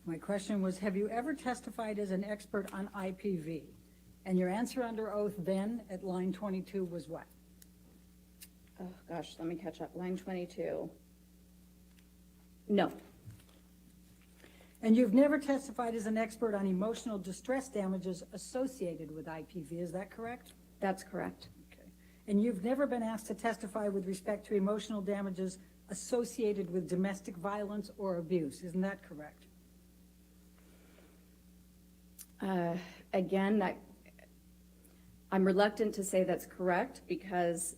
My question was, have you ever testified as an expert on IPV? And your answer under oath then at line 22 was what? Oh, gosh, let me catch up. Line 22. No. And you've never testified as an expert on emotional distress damages associated with IPV, is that correct? That's correct. Okay. And you've never been asked to testify with respect to emotional damages associated with domestic violence or abuse, isn't that correct? Again, I'm reluctant to say that's correct because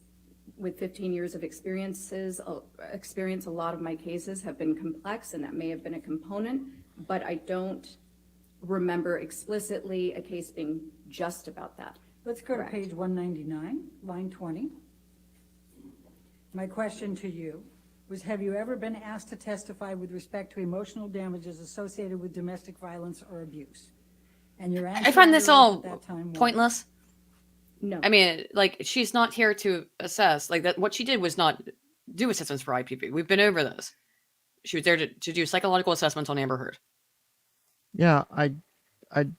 with 15 years of experience, a lot of my cases have been complex, and that may have been a component, but I don't remember explicitly a case being just about that. Let's go Correct. to page 199, line 20. My question to you was, have you ever been asked to testify with respect to emotional damages associated with domestic violence or abuse? And your answer I find this all at that time was, pointless. No. I mean, like, she's not here to assess. Like, that what she did was not do assessments for IPV. We've been over this. She was there to do psychological assessments on Amber Heard. Yeah, I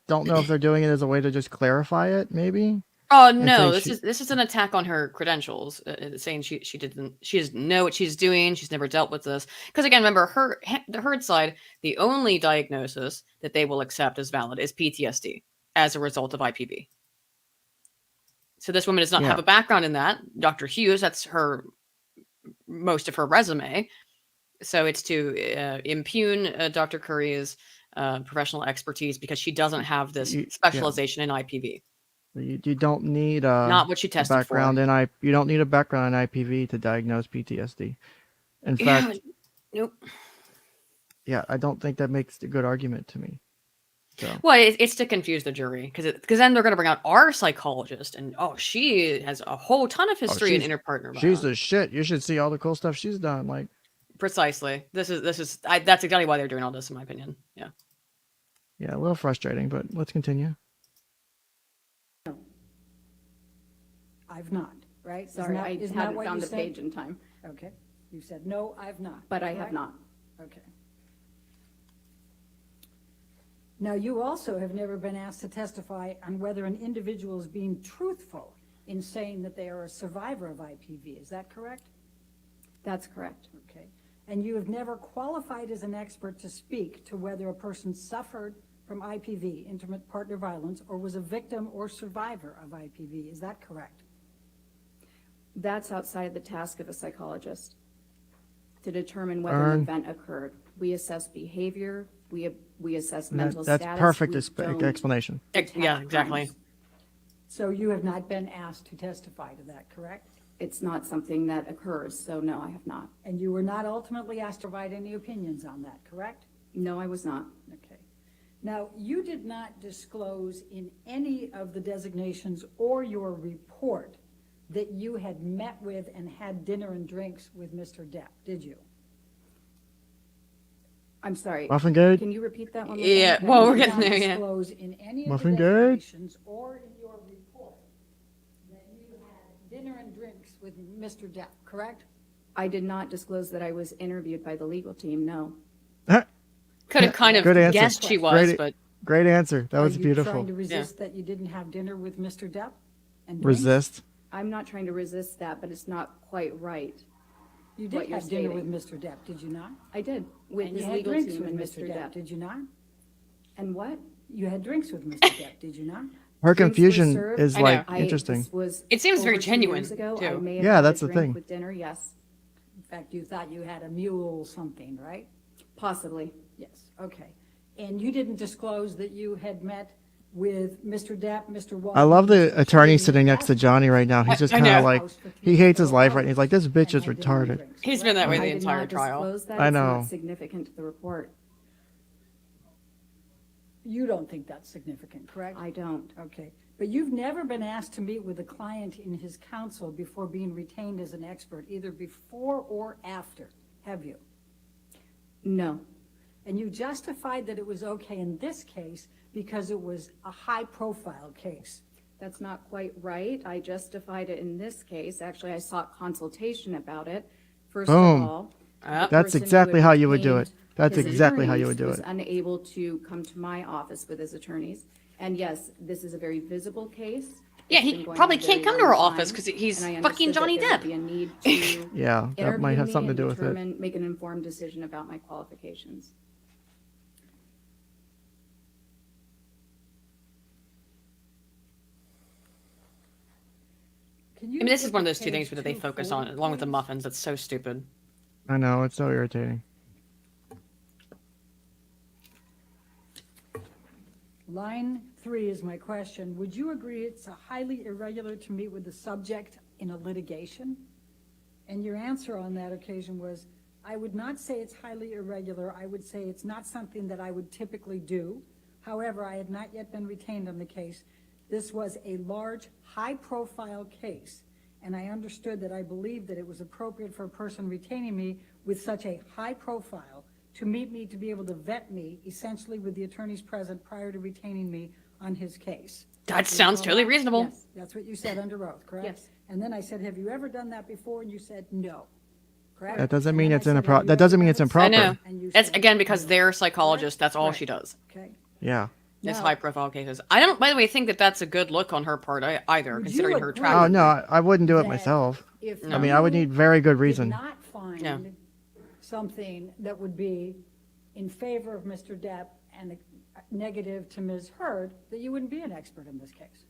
don't know if they're doing it as a way to just clarify it, maybe. Oh And no, say this is an attack on her credentials, saying she doesn't know what she's doing. She's never dealt with this. Because again, remember the Heard side, the only diagnosis that they will accept as valid is PTSD as a result of IPV. So this woman does not have a background in that. Dr. Hughes, that's her most of her resume. So it's to impugn Dr. Curry's professional expertise because she doesn't have this specialization in IPV. You don't need Not what she tested background for. you don't need a background in IPV to diagnose PTSD. In fact, nope. Yeah, I don't think that makes a good argument to me. So. Well, it's to confuse the jury because then they're going to bring out our psychologist and she has a whole ton of history in interpartner violence. She's the shit. You should see all the cool stuff she's done. Like precisely. This is that's exactly why they're doing all this, in my opinion. Yeah. Yeah, a little frustrating, but let's continue. I've not, right? Sorry, I hadn't found the page in time. Okay. You said, no, I've not. But I have not. Okay. Now, you also have never been asked to testify on whether an individual is being truthful in saying that they are a survivor of IPV. Is that correct? That's correct. Okay. And you have never qualified as an expert to speak to whether a person suffered from IPV, intimate partner violence, or was a victim or survivor of IPV. Is that correct? That's outside the task of a psychologist to determine whether an event occurred. We assess behavior. We assess mental status. That's perfect explanation. Yeah, exactly. So you have not been asked to testify to that, correct? It's not something that occurs, so no, I have not. And you were not ultimately asked to provide any opinions on that, correct? No, I was not. Okay. Now, you did not disclose in any of the designations or your report that you had met with and had dinner and drinks with Mr. Depp, did you? I'm sorry. Muffin Gate? Can you repeat that one? Yeah, well, we're getting there, yeah. Disclose in any of Muffin the Gate? designations or in your report that you had dinner and drinks with Mr. Depp, correct? I did not disclose that I was interviewed by the legal team, no. Could have kind of Good answer. guessed she was, but great answer. That was Are you beautiful. trying to resist that you didn't have dinner with Mr. Depp? And drinks? Resist. I'm not trying to resist that, but it's not quite right. You what did you're have dinner stating. with Mr. Depp, did you not? I did, with And you his had legal drinks team with and Mr. Depp, Depp. did you not? And what? You had drinks with Mr. Depp, did you not? Her Drinks were confusion served. is I like know. interesting. This was It seems very over 2 genuine, years ago. too. I may have Yeah, had that's a the drink thing. with dinner, yes, In fact, you thought you had a mule something, right? possibly. Yes, okay. And you didn't disclose that you had met with Mr. Depp, Mr. Walton? I love the Mr. attorney Cheney, sitting next to Johnny right now. He's just I kind know. of like, he hates his life right now. He's like, this bitch is retarded. he's been that way I the did entire not trial. disclose that. I It's know. not significant to the report. You don't think that's significant, correct? I don't. Okay, but you've never been asked to meet with a client in his counsel before being retained as an expert, either before or after, have you? No. And you justified that it was okay in this case because it was a high-profile case. That's not quite right. I justified it in this case. Actually, I sought consultation about it. First Boom. of all, the Yep. That's person who exactly had how you would do retained it. That's his exactly how you attorneys would do was it. unable to come to my office with his attorneys. And yes, this is a very visible case. Yeah, It's he been going probably on a can't very come to our long office time, 'cause he's and I fucking understood Johnny that there Depp. would be a need to Yeah, that might interview have me something to and do with it. make an informed decision about my qualifications. Can you I mean, this is flip one of to those two things page that they focus on, 240, along with the please? muffins. That's so stupid. I know, it's so irritating. Line 3 is my question. Would you agree it's highly irregular to meet with the subject in a litigation? And your answer on that occasion was, I would not say it's highly irregular. I would say it's not something that I would typically do. However, I had not yet been retained on the case. This was a large, high-profile case, and I understood that I believed that it was appropriate for a person retaining me with such a high profile to meet me, to be able to vet me, essentially with the attorneys present prior to retaining me on his case. That Do you sounds recall totally that? reasonable. Yes, that's what you said under oath, correct? Yes. And then I said, have you ever done that before? And you said, no, correct? That doesn't And mean then I it's said, inappro- "Have you that doesn't ever mean done it's it improper." I know. since?" And you It's said, again because no. they're psychologists. That's all Right. she does. Okay. Yeah. It's Now, high profile cases. I don't, by the way, think that that's a good look on her part either, Would considering you her agree? track Oh record. no, I wouldn't do it that myself. if No. I mean, I would you need very good did reason. not find Yeah. something that would be in favor of Mr. Depp and negative to Ms. Heard, that you wouldn't be an expert in this case.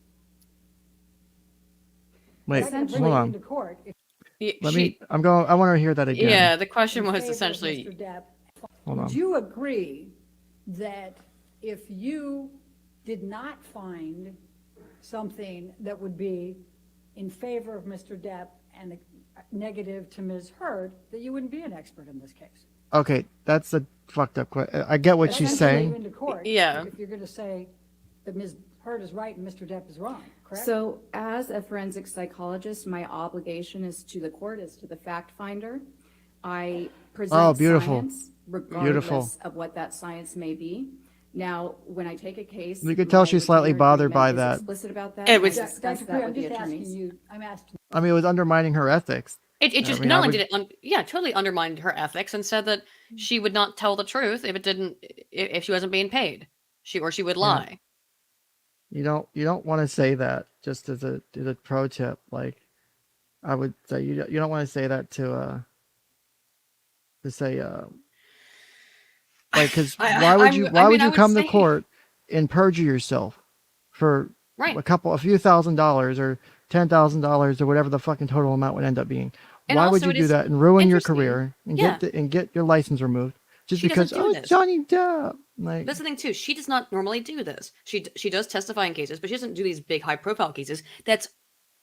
Wait, I can bring hold you on. into court if Let me. I want to hear that again. Yeah, the question in was favor of essentially, Mr. Depp. Hold on. Would you agree that if you did not find something that would be in favor of Mr. Depp and negative to Ms. Heard, that you wouldn't be an expert in this case? Okay, that's a fucked up question. I get what she's Essentially, saying. you into court Yeah. If you're going to say that Ms. Heard is right and Mr. Depp is wrong, correct? So as a forensic psychologist, my obligation is to the court, is to the fact finder. I present Oh, beautiful. science regardless Beautiful. of what that science may be. Now, when I take a case. You could tell my she's slightly retainer bothered by agreement is that. Explicit about that. It and I was- discuss Dr. that Cree, I'm with the just asking attorneys. you, I'm asking. I mean, it was undermining her ethics. it just I mean, not I only would- did it, yeah, totally undermined her ethics and said that she would not tell the truth if it didn't, if she wasn't being paid. She would lie. You don't want to say that. Just as a pro tip, like I would say, you don't want to say that to say like, because why would you come to court and perjure yourself for Right. a few $1,000s or $10,000 or whatever the fucking total amount would end up being? And Why would also you it do is that and ruin your interesting. career and Yeah. get your license removed just She because doesn't do this. Johnny Depp? Like, That's the thing too. She does not normally do this. She does testify in cases, but she doesn't do these big high profile cases. That's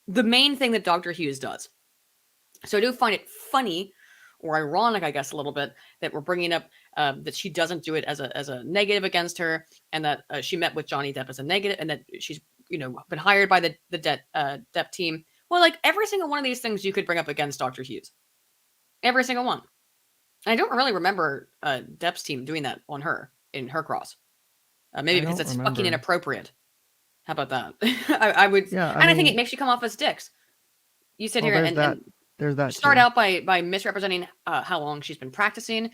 the main thing that Dr. Hughes does. So I do find it funny or ironic, I guess, a little bit that we're bringing up that she doesn't do it as a negative against her, and that she met with Johnny Depp as a negative, and that she's been hired by the Depp team. Well, like every single one of these things you could bring up against Dr. Hughes, every single one. I don't really remember Depp's team doing that on her in her cross. Maybe I because don't it's fucking remember. inappropriate. How about that? I would, Yeah, and I think mean- it makes you come off as dicks. You sit well, here there's and there's that start too. out by misrepresenting how long she's been practicing,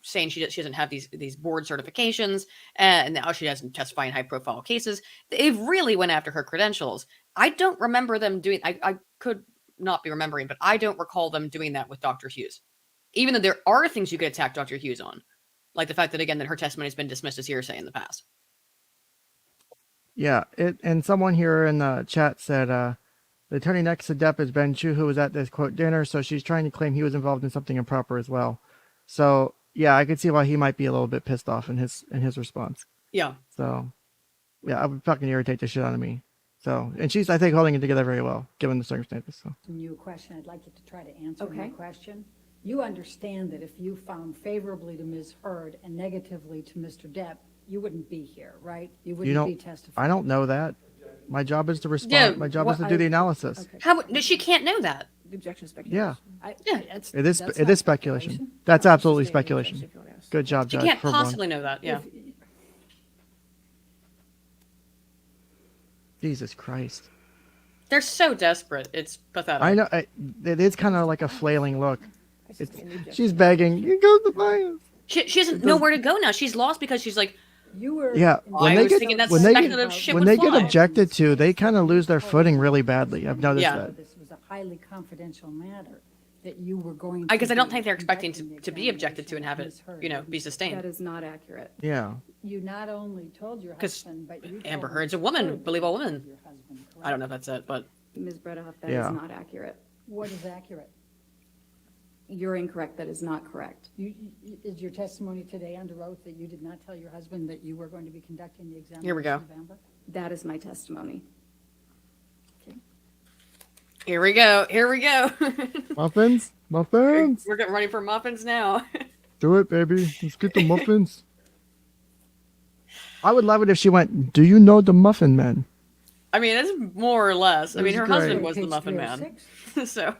saying she doesn't have these board certifications, and now she doesn't testify in high profile cases. They really went after her credentials. I don't remember them doing. I could not be remembering, but I don't recall them doing that with Dr. Hughes. Even though there are things you could attack Dr. Hughes on, like the fact that again that her testimony has been dismissed as hearsay in the past. Yeah, and someone here in the chat said the attorney next to Depp is Ben Chu, who was at this quote dinner, so she's trying to claim he was involved in something improper as well. So yeah, I could see why he might be a little bit pissed off in his response. Yeah. So yeah, I would fucking irritate the shit out of me. So, and she's, I think, holding it together very well given the circumstances. So You a question, I'd like you to try to answer my Okay. question. You understand that if you found favorably to Ms. Heard and negatively to Mr. Depp, you wouldn't be here, right? You wouldn't be don't- testifying. I don't know that. My job is to respond. Yeah, My job is what to do the analysis. Okay. How she can't know that? The objection is Yeah, speculation. Yeah. That's- it is. that's It not is speculation. That's absolutely Just stating the speculation. objection if you want to ask. Good job, She Judge. can't for one. possibly know that. Yeah. If- Jesus Christ. They're so desperate. It's pathetic. I know. It is kind of like a flailing look. It's just in the objection. She's begging. You go to the She doesn't know where to go now. She's lost because she's like, You were. Yeah, I was thinking that when they speculative shit when would they get fly. objected to, they kind of lose their footing really badly. I've noticed Yeah. that. This was a highly confidential matter that you were going to. because I don't be think they're expecting conducting the to be objected to and have it, examination of Ms. Heard. be sustained. That is not accurate. Yeah. You not only told your 'Cause husband, but you. Amber told Heard's a Ms. woman, Heard believe all that you women. told your husband, I don't know correct? if that's it, but Ms. Bredoff, that is Yeah. not accurate. What is accurate? You're incorrect. That is not correct. Is your testimony today under oath that you did not tell your husband that you were going to be conducting the examination Here we go. of Amber? That is my testimony. here we go. Here we go. Muffins, muffins. We're getting ready for muffins now. Do it, baby. Let's get the muffins. I would love it if she went. Do you know the Muffin Man? I mean, it's more or less. I It mean, was her great. husband was the Page muffin man. 306. So,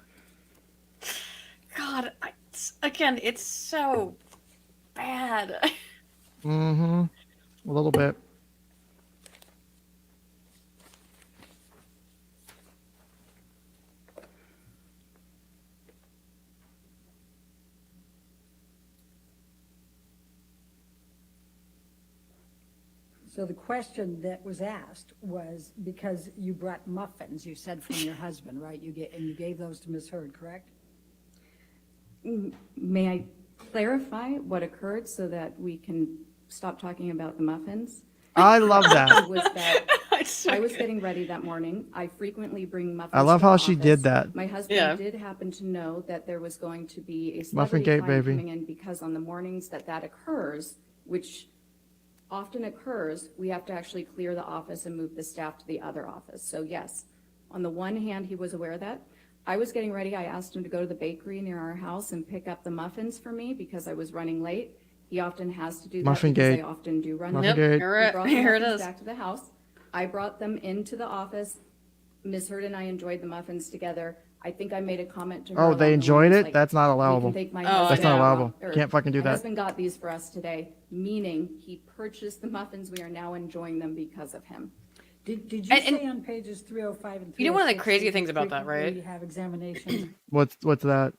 God, again, it's so bad. Mm-hmm. A little bit. So the question that was asked was because you brought muffins, you said from your husband, right? You gave those to Ms. Heard, correct? May I clarify what occurred so that we can stop talking about the muffins? I love that. Was that It's so I was good. getting ready that morning. I frequently bring muffins. I love to the how she did office. that. My husband Yeah. did happen to know that there was going to be a Muffin celebrity gate, client baby. coming in because on the mornings that occurs, which often occurs, we have to actually clear the office and move the staff to the other office. So yes, on the one hand, he was aware of that. I was getting ready. I asked him to go to the bakery near our house and pick up the muffins for me because I was running late. He often has to do that Muffin because gate. I often do run Muffin late. gate. He Here brought the here it muffins is. back to the house. I brought them into the office. Ms. Heard and I enjoyed the muffins together. I think I made a comment to her. Oh, along they the enjoyed lines it? like, That's not "You allowable. can thank my Oh, That's husband." not no. allowable. Or, Can't fucking do my that. husband got these for us today, meaning he purchased the muffins. We are now enjoying them because of him. Did you And- say on pages 305 and 306? You know one of the crazy that you things about that, right? frequently have examinations? What's that?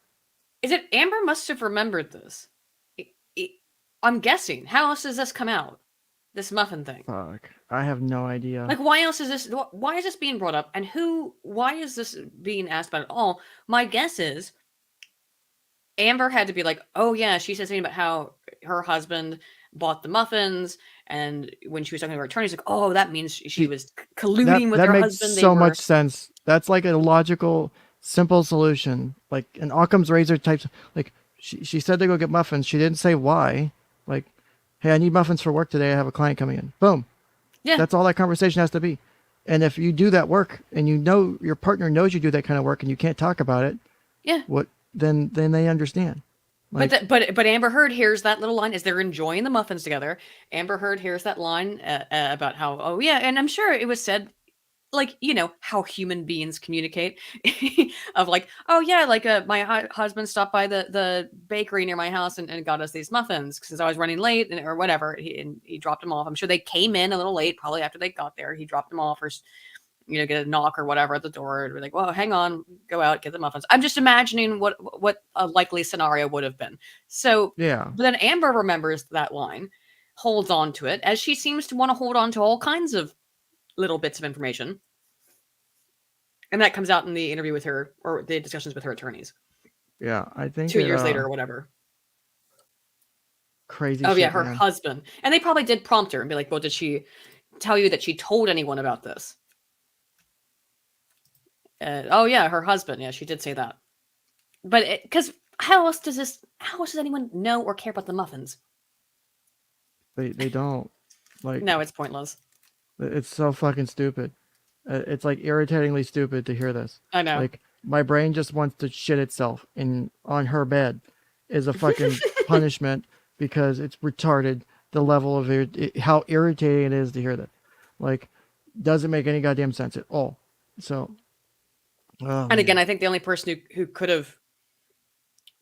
Is it Amber must have remembered this? I'm guessing. How else does this come out? This muffin thing. Fuck. I have no idea. Like, why else is this? Why is this being brought up? And who? Why is this being asked about at all? My guess is Amber had to be like, oh yeah, she said something about how her husband bought the muffins, and when she was talking to her attorneys, like, oh, that means she was colluding with that her makes husband. They so were- much sense. That's like a logical, simple solution. Like an Occam's razor type. Like she said to go get muffins. She didn't say why. Like, hey, I need muffins for work today. I have a client coming in. Boom. Yeah. That's all that conversation has to be. And if you do that work and you know your partner knows you do that kind of work and you can't talk about it, Yeah. then they understand. Like, But Amber Heard hears that little line as they're enjoying the muffins together. Amber Heard hears that line about how, oh yeah, and I'm sure it was said, like, you know how human beings communicate, of like, oh yeah, like my husband stopped by the bakery near my house and got us these muffins since I was running late or whatever. He dropped them off. I'm sure they came in a little late, probably after they got there. He dropped them off or get a knock or whatever at the door. And we're like, well, hang on, go out, get the muffins. I'm just imagining what a likely scenario would have been. So yeah. but then Amber remembers that line, holds on to it, as she seems to want to hold on to all kinds of little bits of information. And that comes out in the interview with her, or the discussions with her attorneys Yeah. I think 2 years later or whatever. Crazy Oh shit, yeah, her man. husband. And they probably did prompt her and be like, well, did she tell you that she told anyone about this? Oh yeah, her husband. Yeah, she did say that. But because how else does anyone know or care about the muffins? They don't. Like, No, it's pointless. it's so fucking stupid. It's like irritatingly stupid to hear this. I know. Like my brain just wants to shit itself on her bed is a fucking punishment because it's retarded the level of how irritating it is to hear that. Like, doesn't make any goddamn sense at all. So, And again, I think the only person who could have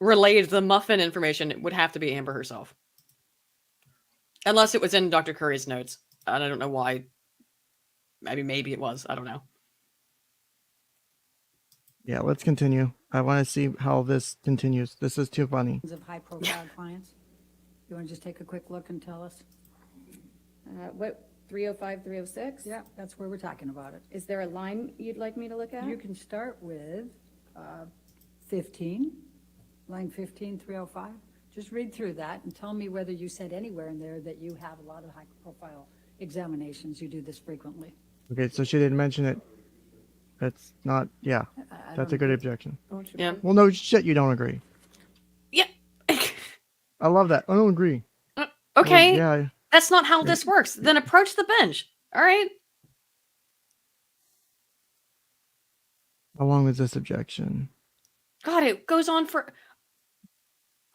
relayed the muffin information would have to be Amber herself. Unless it was in Dr. Curry's notes. And I don't know why. Maybe it was. I don't know. yeah, let's continue. I want to see how this continues. This is too funny. Of high-profile clients? You want to just take a quick look and tell us? What, 305, 306? Yeah, that's where we're talking about it. Is there a line you'd like me to look at? You can start with 15, line 15, 305. Just read through that and tell me whether you said anywhere in there that you have a lot of high-profile examinations. You do this frequently. Okay, so she didn't mention it. That's not, yeah, that's a good objection. Yeah. Well, no shit, you don't agree. Yeah. I love that. I don't agree. Okay. Well, yeah, That's not how this works. Then approach the bench. All right. how long was this objection? God, it goes on for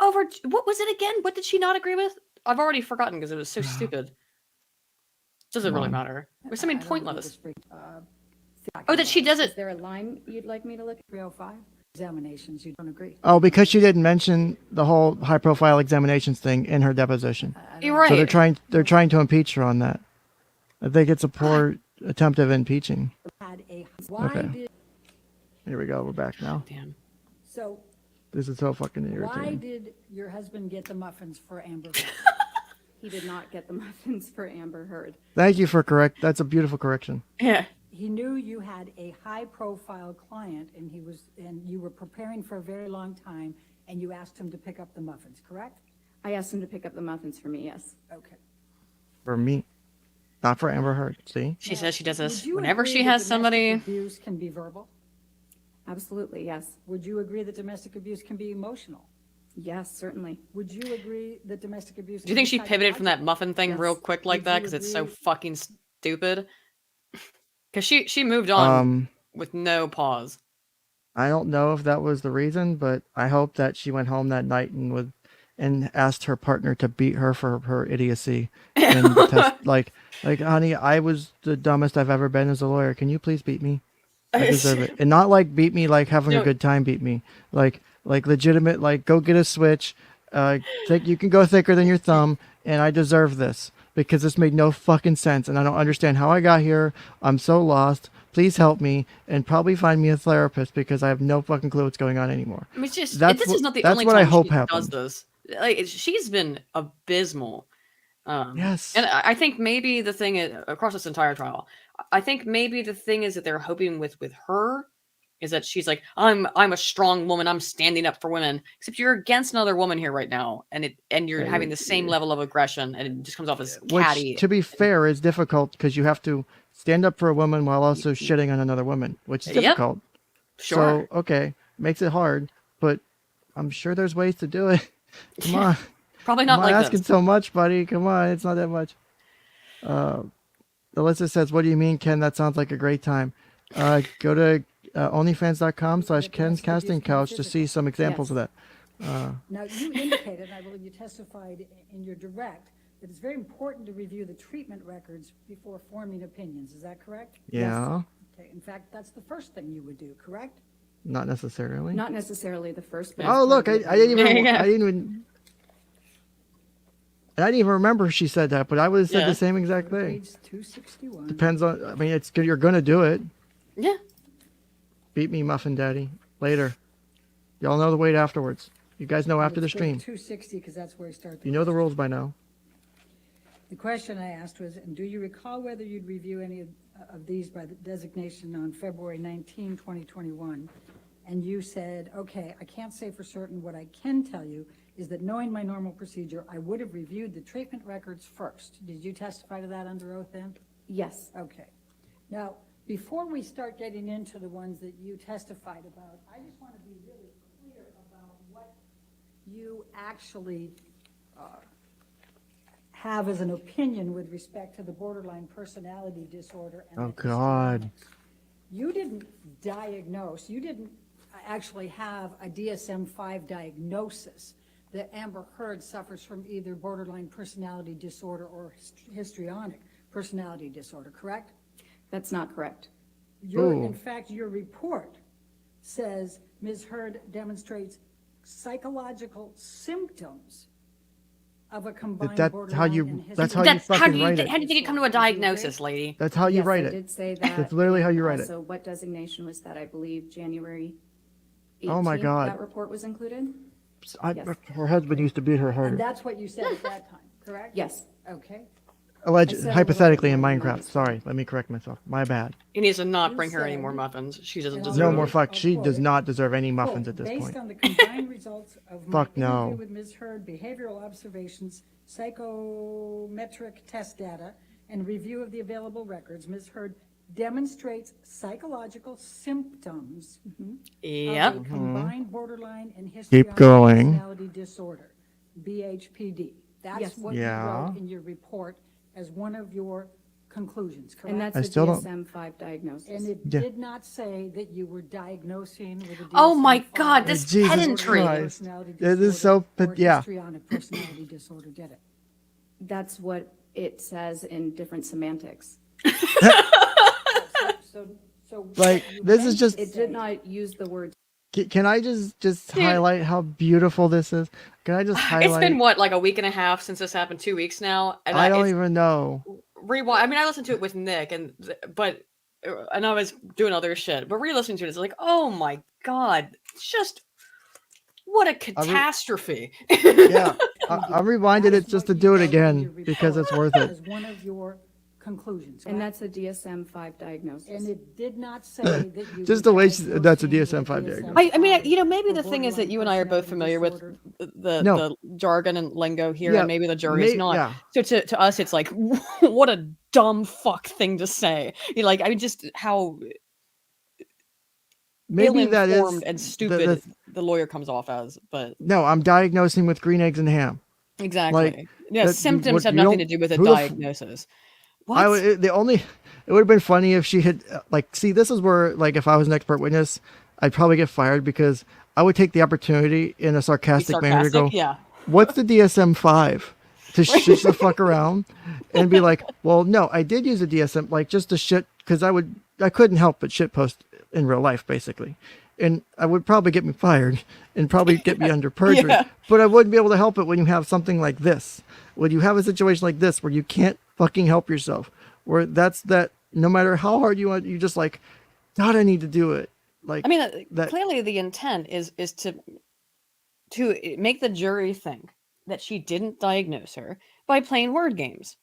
over. What was it again? What did she not agree with? I've already forgotten because it was so stupid. Doesn't really Come on. matter. It was something I don't do pointless. this Oh, that she does Is it. there a line you'd like me to look at? 305 examinations, you don't agree? Oh, because she didn't mention the whole high-profile examinations thing in her deposition. You're right. So they're trying to impeach her on that. I think it's a poor attempt of impeaching. Why Okay. did, Here we go. We're back now. Damn. so This is so fucking why irritating. did your husband get the muffins for Amber? He did not get the muffins for Amber Heard. Thank you for correct. That's a beautiful correction. Yeah. He knew you had a high-profile client, and you were preparing for a very long time, and you asked him to pick up the muffins, correct? I asked him to pick up the muffins for me, yes. Okay. For me, not for Amber Heard. See? She says she does this Would you whenever agree she that has somebody. domestic abuse can be verbal? Absolutely, yes. Would you agree that domestic abuse can be emotional? Yes, certainly. Would you agree that domestic abuse? Do you think she pivoted from that muffin thing Yes. real quick like Would that you because it's so agree- fucking stupid? Because she moved on with no pause. I don't know if that was the reason, but I hope that she went home that night and asked her partner to beat her for her idiocy. And the test, like, honey, I was the dumbest I've ever been as a lawyer. Can you please beat me? I deserve it. And not like beat me like having a No. good time beat me. Like legitimate, like go get a switch. You can go thicker than your thumb, and I deserve this because this made no fucking sense, and I don't understand how I got here. I'm so lost. Please help me, and probably find me a therapist because I have no fucking clue what's going on anymore. I mean, it's just That's this what- is not the that's only what time I hope she does happens. this. Like she's been abysmal. Yes. And I think maybe the thing is, across this entire trial, I think maybe the thing is that they're hoping with her is that she's like, I'm a strong woman. I'm standing up for women. Except you're against another woman here right now, and you're having the same level of aggression, and it just comes off as catty. Which, to be fair, is difficult because you have to stand up for a woman while also shitting on another woman, which is Yep. difficult. Sure. So, okay, makes it hard, but I'm sure there's ways to do it. Come on. Probably not I'm like asking this. so much, buddy. Come on, it's not that much. Alyssa says, "What do you mean, Ken? That sounds like a great time." Go to onlyfans.com/Ken's Casting Couch to see some examples of that. Now, you indicated, and I believe you testified in your direct, that it's very important to review the treatment records before forming opinions. Is that correct? Yeah, Okay, in fact, that's the first thing you would do, correct? not necessarily. Not necessarily the first. but Oh, it's look, part of I didn't There you even, go. I didn't even, I didn't even remember she said that, but I would have said Yeah. the same exact thing. Page 261. Depends on, I mean, you're gonna do it. Yeah. Beat me, Muffin Daddy. Later. Y'all know the wait afterwards. You guys know after the Let's go to stream. 260, because that's where I start. You know the rules by now. The question I asked was, and do you recall whether you'd review any of these by the designation on February 19, 2021? And you said, okay, I can't say for certain. What I can tell you is that knowing my normal procedure, I would have reviewed the treatment records first. Did you testify to that under oath then? Yes. Okay. Now, before we start getting into the ones that you testified about, I just want to be really clear about what you actually have as an opinion with respect to the borderline personality disorder. And Oh, the God. histrionics. You didn't diagnose, you didn't actually have a DSM-5 diagnosis that Amber Heard suffers from either borderline personality disorder or histrionic personality disorder, correct? That's not correct. Ooh. In fact, your report says Ms. Heard demonstrates psychological symptoms of a combined That's borderline how you- and that's how histrionic you That's how fucking do you write it. how do you think it come to a diagnosis, lady? That's how you Yes, write I it. did say that. That's literally how you write it. So what designation was that? I believe January 18th, Oh my God. that report was included? Yes. Her husband used to beat her And harder. that's what you said at that time, correct? Yes. Okay. Alleged, I said hypothetically in allegedly. Minecraft. Sorry, let me correct myself. My bad. He needs to not You bring her any said- more muffins. She doesn't And I'll deserve No it. more fuck. She I'll does quote not deserve any muffins Quote, at this Based point. on the combined results of my Fuck no. interview with Ms. Heard, behavioral observations, psychometric test data, and review of the available records, Ms. Heard demonstrates psychological symptoms Yep. of a combined borderline and Keep histrionic going. personality disorder, BHPD. That's Yes. what you Yeah. wrote in your report as one of your conclusions, correct? And that's I a still don't- DSM-5 diagnosis. And it Yeah. did not say that you were diagnosing with a Oh my DSM-5 God, this Jesus pedantry. Christ. personality It is so disorder or yeah. histrionic personality disorder, did it? That's what it says in different semantics. So So Like, what you this is meant just- to It did say- not use the word. Can I just Dude. highlight how beautiful this is? Can I just It's highlight? been what, like a week and a half since this happened, 2 weeks now, and I don't it's even know. rewind. I mean, I listened to it with Nick, and I was doing other shit, but re-listening to it, it's like, oh my god, it's just what a catastrophe. Yeah, I rewinded That it is just what to do you it wrote in again your because report it's worth it. As one of your conclusions. And correct? that's a DSM-5 diagnosis. And it did not say that you. Just were the way diagnosing that's a with DSM-5 diagnosis. I mean, you know, DSM-5 maybe for the thing is that borderline you and I are both familiar with personality the, No. the jargon and lingo here, Yeah, and maybe the jury's not. yeah. So to us, it's like, what a dumb fuck thing to say. You know, like, I mean, just how Maybe that is ill-informed and stupid the- the lawyer comes off as. But No, I'm diagnosing with green eggs and ham. exactly, yeah, that- symptoms what- have you nothing don't- to do with a who the f- diagnosis. What? It would have been funny if she had like, see, this is where, like, if I was an expert witness, I'd probably get fired because I would take the opportunity in a Be sarcastic manner to go, yeah. what's the DSM-5? To shit the fuck around and be like, well, no, I did use a DSM, like, just to shit, because I couldn't help but shit post in real life, basically. And I would probably get me fired and probably get me under perjury, Yeah. but I wouldn't be able to help it when you have something like this. When you have a situation like this where you can't fucking help yourself, where that no matter how hard you want, you just like, God, I need to do it. Like, I mean, that- clearly the intent is to make the jury think that she didn't diagnose her by playing word games.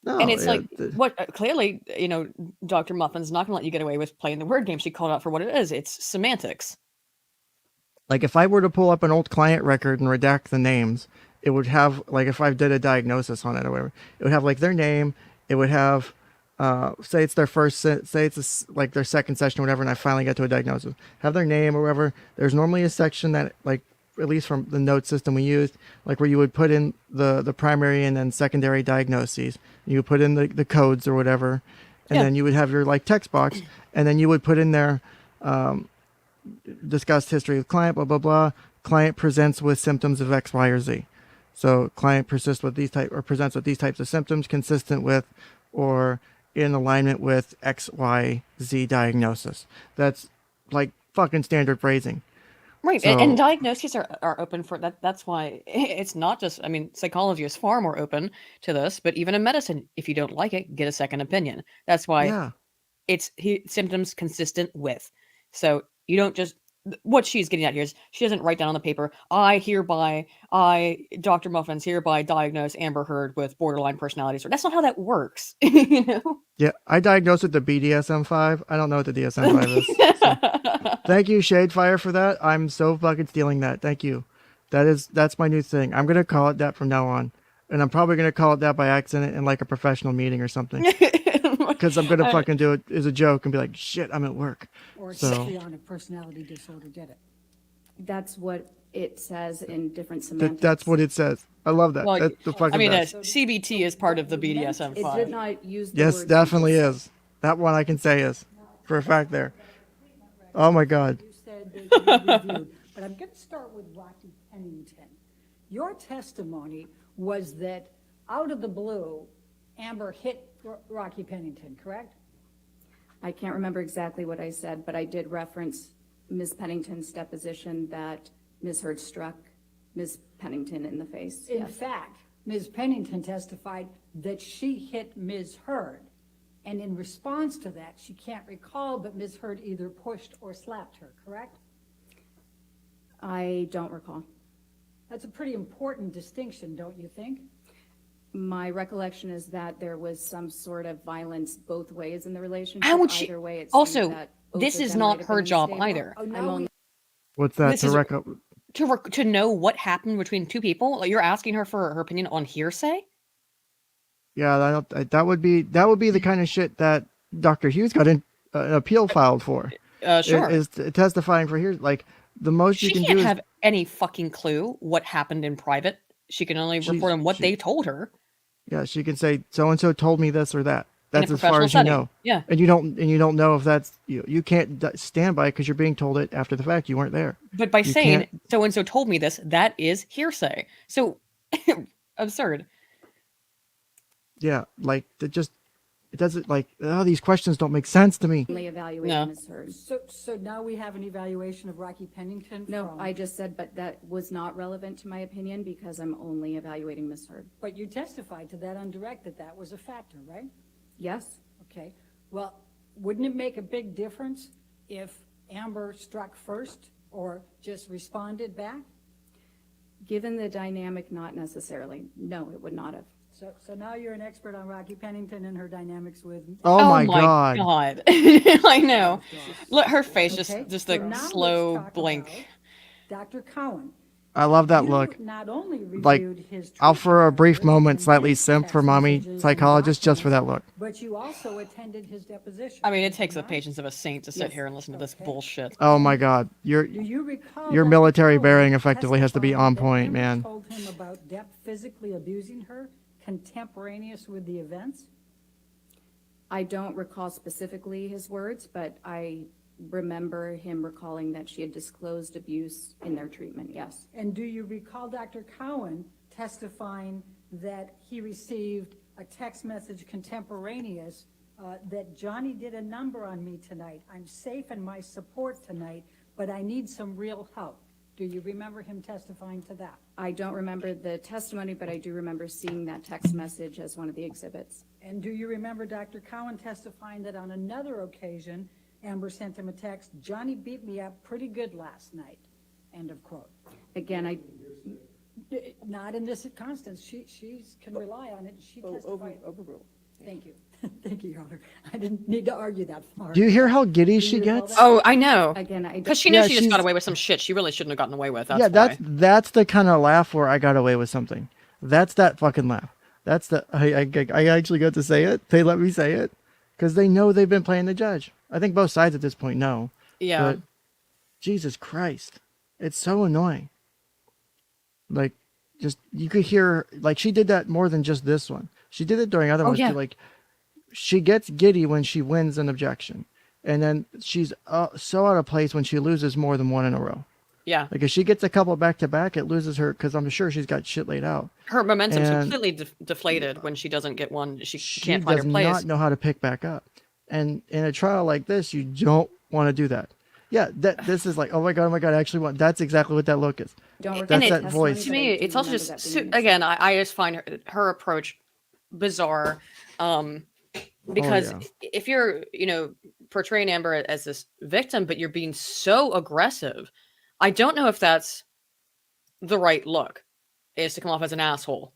no, And it's yeah, like, what clearly, you know, Dr. Muffin's not going to let you get away with playing the word game. She called out for what it is. It's semantics. like, if I were to pull up an old client record and redact the names, it would have, like, if I did a diagnosis on it or whatever, it would have like their name. It would have, say it's their say it's like their second session or whatever, and I finally get to a diagnosis. Have their name or whatever. There's normally a section that, like, at least from the note system we used, like, where you would put in the primary and then secondary diagnoses. You would put in the codes or whatever, and Yeah. then you would have your, like, text box, and then you would put in there, discussed history of client, blah, blah, blah. Client presents with symptoms of X, Y, or Z. So client presents with these types of symptoms consistent with or in alignment with X, Y, Z diagnosis. That's like fucking standard phrasing. Right. So- And diagnoses are open for that. That's why it's not just, I mean, psychology is far more open to this, but even in medicine, if you don't like it, get a second opinion. That's why Yeah. it's symptoms consistent with. So you don't just, what she's getting at here is she doesn't write down on the paper, Dr. Muffins hereby diagnose Amber Heard with borderline personality disorder. That's not how that works. You know? Yeah. I diagnosed with the BDSM-5. I don't know what the DSM-5 is. Thank you, Shadefire, for that. I'm so fucking stealing that. Thank you. That's my new thing. I'm gonna call it that from now on. And I'm probably gonna call it that by accident in like a professional meeting or something. Because I'm gonna fucking do it as a joke and be like, shit, I'm at work. Or So- histrionic personality disorder did it. That's what it says in different semantics. That's what it says. I love that. Well, That's the fucking I mean, best. CBT is part of the It did BDSM-5. not use the Yes, words you definitely just is. That one I can say is for a fact there. Oh my God. You said that you reviewed, but I'm going to start with Rocky Pennington. Your testimony was that out of the blue, Amber hit Rocky Pennington, correct? I can't remember exactly what I said, but I did reference Ms. Pennington's deposition that Ms. Heard struck Ms. Pennington in the face. In Yes. fact, Ms. Pennington testified that she hit Ms. Heard. And in response to that, she can't recall, but Ms. Heard either pushed or slapped her, correct? I don't recall. That's a pretty important distinction, don't you think? My recollection is that there was some sort of violence both ways in the relationship. How would she? Either way, it seemed Also, that both this of is them not might have her been job unstable. either. Oh, I'm no, only What's that? This is- To To know what happened between two people, like, you're asking her for her opinion on hearsay. yeah, that would be the kind of shit that Dr. Hughes got an appeal filed for. Sure. Is testifying for here. Like, the most She you can can't do is have any fucking clue what happened in private. She can only report on what they told her yeah, she can say so and so told me this or that. in a That's as far professional as you setting. know. Yeah. And you don't know if that's you can't stand by it because you're being told it after the fact. You weren't there. But by You saying can't- so and so told me this, that is hearsay. So absurd. Yeah, like It doesn't like, oh, these questions don't make sense to me. Only evaluating No. Ms. Heard. So now we have an evaluation of Rocky Pennington No, from- I just said, but that was not relevant to my opinion because I'm only evaluating Ms. Heard. But you testified to that on direct, that was a factor, right? Yes, Okay, well, wouldn't it make a big difference if Amber struck first or just responded back? given the dynamic, not necessarily. No, it would not have. So now you're an expert on Rocky Pennington and her dynamics with. Oh my God. God. I know. Look, her face Okay, just so a now let's slow talk blink. about Dr. Cowan. I love that You look. not only Like, reviewed his I'll for a brief treatment moment and slightly his simp for text mommy messages and psychologist just for that look. But you also attended his deposition. I mean, it did takes you the not? patience of a saint to sit Yes. here and listen to this Okay. bullshit. Oh my God. Do you recall Your Dr. military Cowan bearing effectively has to be testifying on that point, Amber man. told him about Depp physically abusing her contemporaneous with the events? I don't recall specifically his words, but I remember him recalling that she had disclosed abuse in their treatment, yes. And do you recall Dr. Cowan testifying that he received a text message contemporaneous that Johnny did a number on me tonight. I'm safe in my support tonight, but I need some real help. Do you remember him testifying to that? I don't remember the testimony, but I do remember seeing that text message as one of the exhibits. And do you remember Dr. Cowan testifying that on another occasion, Amber sent him a text, "Johnny beat me up pretty good last night," end of quote. Again, I, Not in this instance, she can rely on it, she testified. Overruled. Thank you, thank you, Your Honor. I didn't need to argue that far. Do you hear how giddy Do she you recall gets? that? Oh, I know. again, I, Because she knows Yeah, she just got she's- away with some shit she really shouldn't have gotten away with. That's Yeah, why. that's the kind of laugh where I got away with something. That's that fucking laugh. That's the I actually got to say it. They let me say it because they know they've been playing the judge. I think both sides at this point know. Yeah. But Jesus Christ, it's so annoying. Like, just you could hear like she did that more than just this one. She did it during other ones yeah. too. Like, she gets giddy when she wins an objection, and then she's so out of place when she loses more than one in a row. Yeah. Like if she gets a couple back to back, it loses her because I'm sure she's got shit laid out. Her momentum's And- completely deflated when she doesn't get one. She She can't find does her place. not know how to pick back up. And in a trial like this, you don't want to do that. Yeah, this is like, oh my God, I actually want. That's exactly what that look is. don't And recall the that testimony, voice. To but I me, do it's also remember just that being again. I just find her approach bizarre, because yeah. if you're portraying Amber as this victim, but you're being so aggressive, I don't know if that's the right look. Is to come off as an asshole,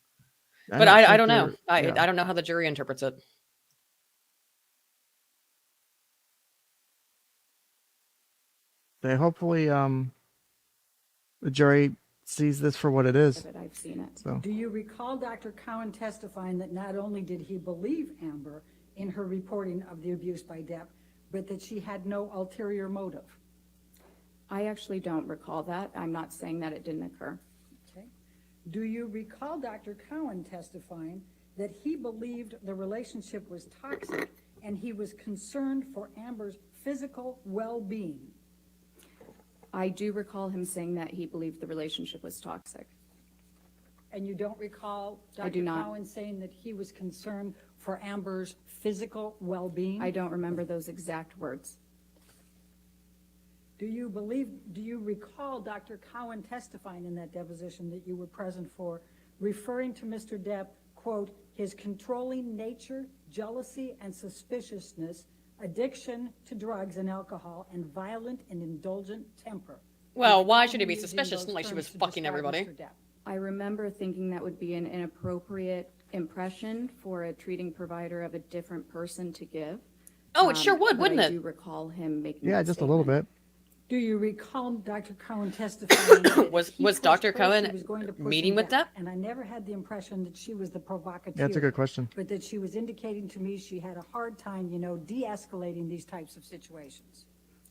but I don't know. I don't know how the jury interprets it. They hopefully the jury sees this for what it is. that I've seen it. So Do you recall Dr. Cowan testifying that not only did he believe Amber in her reporting of the abuse by Depp, but that she had no ulterior motive? I actually don't recall that. I'm not saying that it didn't occur. Okay. Do you recall Dr. Cowan testifying that he believed the relationship was toxic and he was concerned for Amber's physical well-being? I do recall him saying that he believed the relationship was toxic. And you don't recall I do Dr. not. Cowan saying that he was concerned for Amber's physical well-being? I don't remember those exact words. Do you recall Dr. Cowan testifying in that deposition that you were present for, referring to Mr. Depp, quote, his controlling nature, jealousy and suspiciousness, addiction to drugs and alcohol, and violent and indulgent temper? Well, why Recall should he him be using suspicious those like she was terms to fucking describe everybody? Mr. Depp? I remember thinking that would be an inappropriate impression for a treating provider of a different person to give. Oh, it sure would, but wouldn't I it? do recall him making yeah, that just a little statement. bit. Do you recall Dr. Cowan testifying that if Was he pushed Dr. her, Cowan she was going to push meeting him with back? Depp? And I never had the impression that she was the provocateur. Yeah, that's a good question. But that she was indicating to me she had a hard time, de-escalating these types of situations,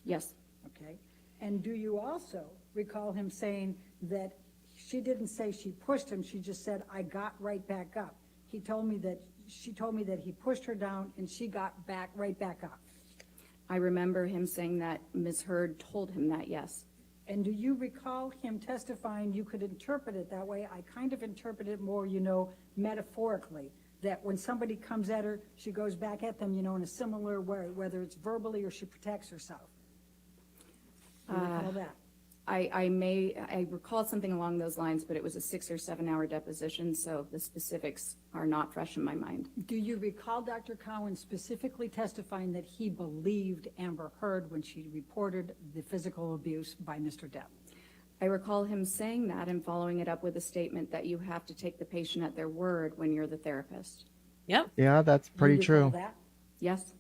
Yes, okay? And do you also recall him saying that she didn't say she pushed him, she just said, I got right back up? She told me that he pushed her down and she got right back up. I remember him saying that Ms. Heard told him that, yes. And do you recall him testifying, you could interpret it that way, I kind of interpret it more, metaphorically, that when somebody comes at her, she goes back at them, in a similar way, whether it's verbally or she protects herself? Do you recall that? I recall something along those lines, but it was a 6 or 7 hour deposition, so the specifics are not fresh in my mind. Do you recall Dr. Cowan specifically testifying that he believed Amber Heard when she reported the physical abuse by Mr. Depp? I recall him saying that and following it up with a statement that you have to take the patient at their word when you're the therapist. Yep. Yeah, that's pretty Do you recall true. that? Yes,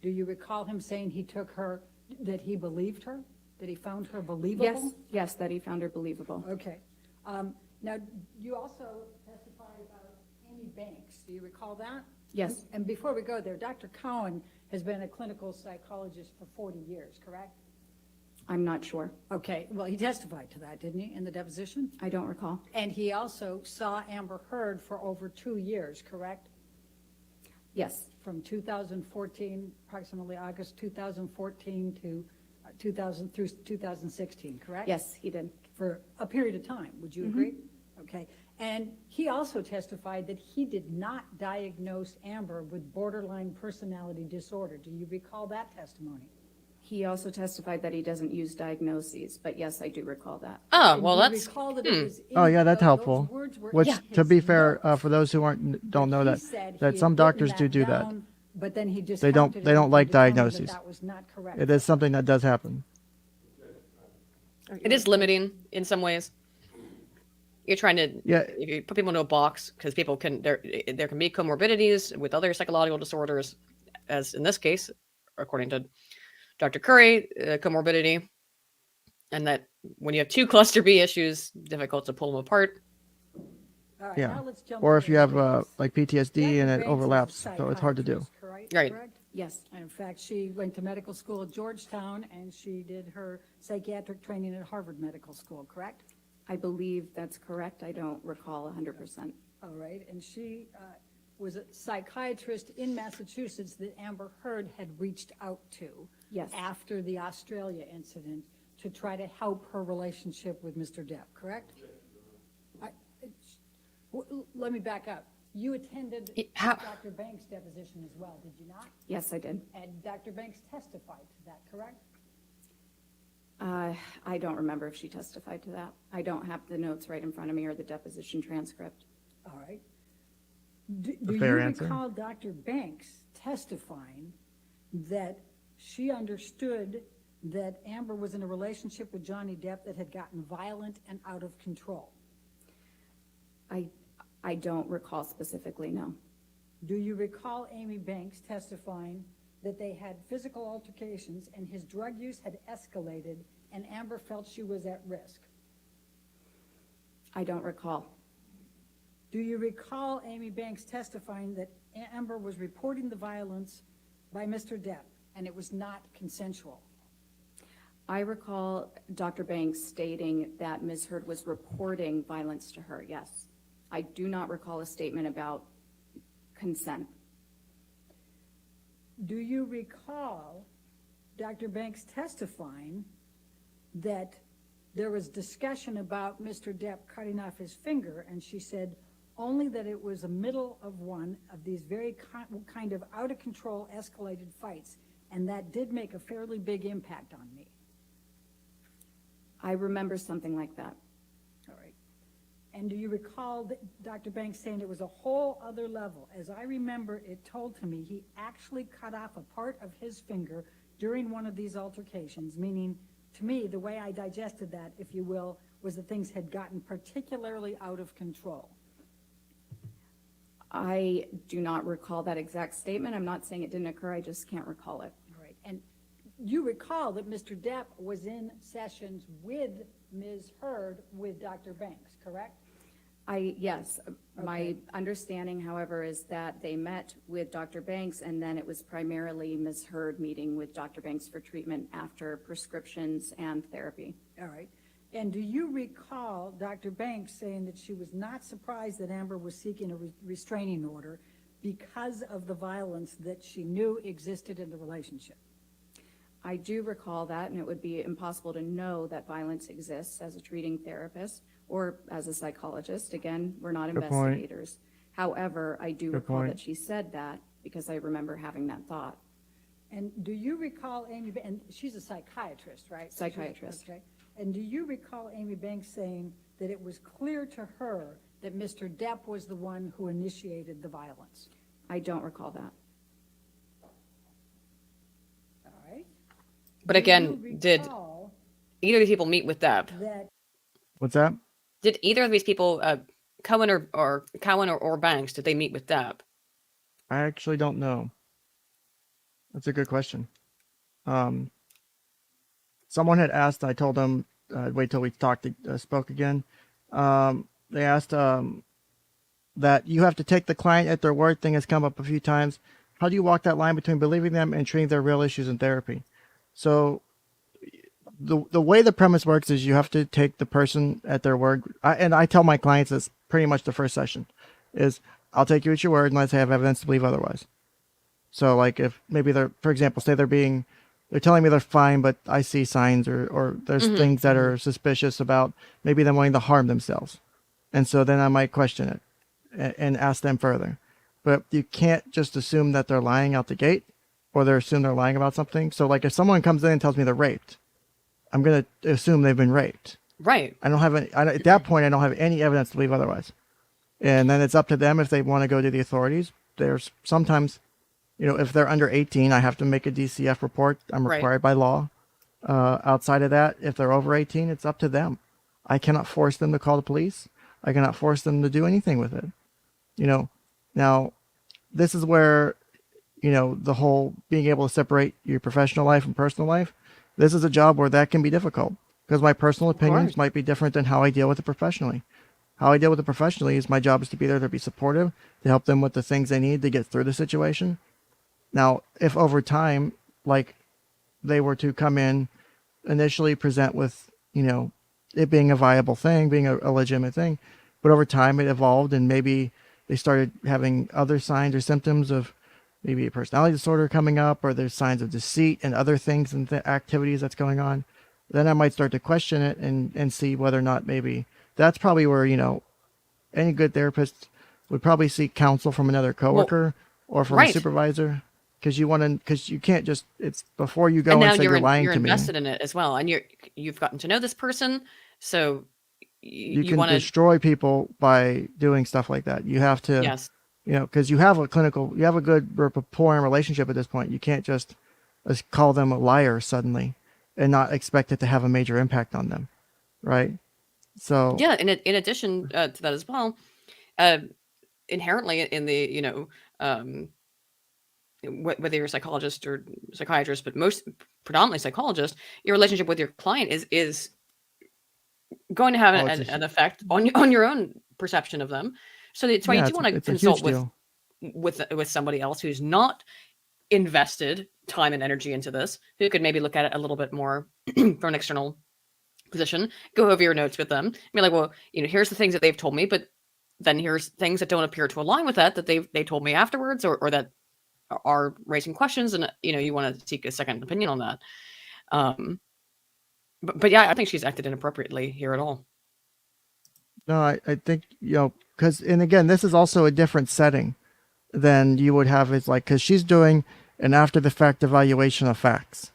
Do you recall him saying that he believed her? That he found her believable? yes, that he found her believable. Okay. Now, you also testified about Amy Banks. Do you recall that? Yes. And before we go there, Dr. Cowan has been a clinical psychologist for 40 years, correct? I'm not sure. Okay, well, he testified to that, didn't he, in the deposition? I don't recall. And he also saw Amber Heard for over 2 years, correct? Yes, From 2014, approximately August 2014 to 2016, correct? yes, he did. For a period of time, would you agree? Okay. And he also testified that he did not diagnose Amber with borderline personality disorder. Do you recall that testimony? He also testified that he doesn't use diagnoses, but yes, I do recall that. Oh, And well, you that's recall that it was in- Oh, yeah, that's those helpful. words were Which, in to be his fair, notes. for those who don't know He that, said he that had some written doctors do that. down, but then he They discounted don't it like and determined that diagnoses. that was not correct. It is something that does happen. it is limiting in some ways. You're trying to if you put people into a box because people can there can be comorbidities with other psychological disorders, as in this case, according to Dr. Curry, comorbidity, and that when you have two cluster B issues, difficult to pull them apart. All right, Yeah. now let's jump Or to if you have Banks. like PTSD and Dr. it Banks is a overlaps, so it's hard to do. psychiatrist, correct? Right. Correct? Yes, And in fact, she went to medical school at Georgetown, and she did her psychiatric training at Harvard Medical School, correct? I believe that's correct. I don't recall 100%. All right, and she was a psychiatrist in Massachusetts that Amber Heard had reached out to Yes. after the Australia incident to try to help her relationship with Mr. Depp, correct? Let me back up. You attended How- Dr. Banks' deposition as well, did you not? Yes, I did. And Dr. Banks testified to that, correct? I don't remember if she testified to that. I don't have the notes right in front of me or the deposition transcript. All right. Do you fair answer. recall Dr. Banks testifying that she understood that Amber was in a relationship with Johnny Depp that had gotten violent and out of control? I don't recall specifically, no. Do you recall Amy Banks testifying that they had physical altercations and his drug use had escalated and Amber felt she was at risk? I don't recall. Do you recall Amy Banks testifying that Amber was reporting the violence by Mr. Depp and it was not consensual? I recall Dr. Banks stating that Ms. Heard was reporting violence to her, yes. I do not recall a statement about consent. Do you recall Dr. Banks testifying that there was discussion about Mr. Depp cutting off his finger, and she said only that it was a middle of one of these very kind of out-of-control escalated fights, and that did make a fairly big impact on me? I remember something like that. All right. And do you recall Dr. Banks saying it was a whole other level? As I remember, it told to me he actually cut off a part of his finger during one of these altercations, meaning, to me, the way I digested that, if you will, was that things had gotten particularly out of control. I do not recall that exact statement. I'm not saying it didn't occur, I just can't recall it. All right. And you recall that Mr. Depp was in sessions with Ms. Heard with Dr. Banks, correct? Yes. My Okay. understanding, however, is that they met with Dr. Banks, and then it was primarily Ms. Heard meeting with Dr. Banks for treatment after prescriptions and therapy. All right. And do you recall Dr. Banks saying that she was not surprised that Amber was seeking a restraining order because of the violence that she knew existed in the relationship? I do recall that, and it would be impossible to know that violence exists as a treating therapist or as a psychologist. Again, we're not Good point. investigators. However, I do Good recall point. that she said that because I remember having that thought. And do you recall Amy, and she's a psychiatrist, right? Psychiatrist. Okay. And do you recall Amy Banks saying that it was clear to her that Mr. Depp was the one who initiated the violence? I don't recall that. All right? But Do again, you did recall either of these people meet with Depp? that What's that? Did either of these people, Cohen or Banks, did they meet with Depp? I actually don't know. That's a good question. Someone had asked, I told them, wait till we spoke again. They asked that you have to take the client at their word. Thing has come up a few times. How do you walk that line between believing them and treating their real issues in therapy? So the way the premise works is you have to take the person at their word. And I tell my clients this pretty much the first session is I'll take you at your word unless I have evidence to believe otherwise. So like if maybe they're, for example, say they're telling me they're fine, but I see signs or there's things that are suspicious about maybe them wanting to harm themselves. And so then I might question it and ask them further. But you can't just assume that they're lying out the gate or assume they're lying about something. So like if someone comes in and tells me they're raped, I'm going to assume they've been raped. Right. I don't have any, at that point, I don't have any evidence to believe otherwise. And then it's up to them if they want to go to the authorities. There's sometimes, if they're under 18, I have to make a DCF report. I'm Right. required by law. Outside of that, if they're over 18, it's up to them. I cannot force them to call the police. I cannot force them to do anything with it. Now this is where, the whole being able to separate your professional life and personal life, this is a job where that can be difficult because my personal opinions might be different than how I deal with it professionally. How I deal with it professionally is my job is to be there to be supportive, to help them with the things they need to get through the situation. Now, if over time, like they were to come in, initially present with, it being a viable thing, being a legitimate thing, but over time it evolved and maybe they started having other signs or symptoms of maybe a personality disorder coming up, or there's signs of deceit and other things and activities that's going on, then I might start to question it and see whether or not maybe that's probably where, any good therapist would probably seek counsel from another coworker or from a right. supervisor. Because you can't just, it's before you go And and, now say you're lying you're to me. invested in it as well, and you've gotten to know this person, so You you can want to. destroy people by doing stuff like that. You have to, Yes. because you have a good rapport and relationship at this point. You can't just call them a liar suddenly and not expect it to have a major impact on them. Right. So Yeah. In addition to that as well, inherently in the whether you're a psychologist or psychiatrist, but most predominantly psychologist, your relationship with your client is going to have an effect on your own perception of them. So that's why you do want to consult with somebody else who's not invested time and energy into this, who could maybe look at it a little bit more from an external position, go over your notes with them, be like, well, here's the things that they've told me, but then here's things that don't appear to align with that they told me afterwards, or that are raising questions, and you want to seek a second opinion on that. But yeah, I think she's acted inappropriately here at all. No, I think, because, and again, this is also a different setting than you would have. It's like, because she's doing an after the fact evaluation of facts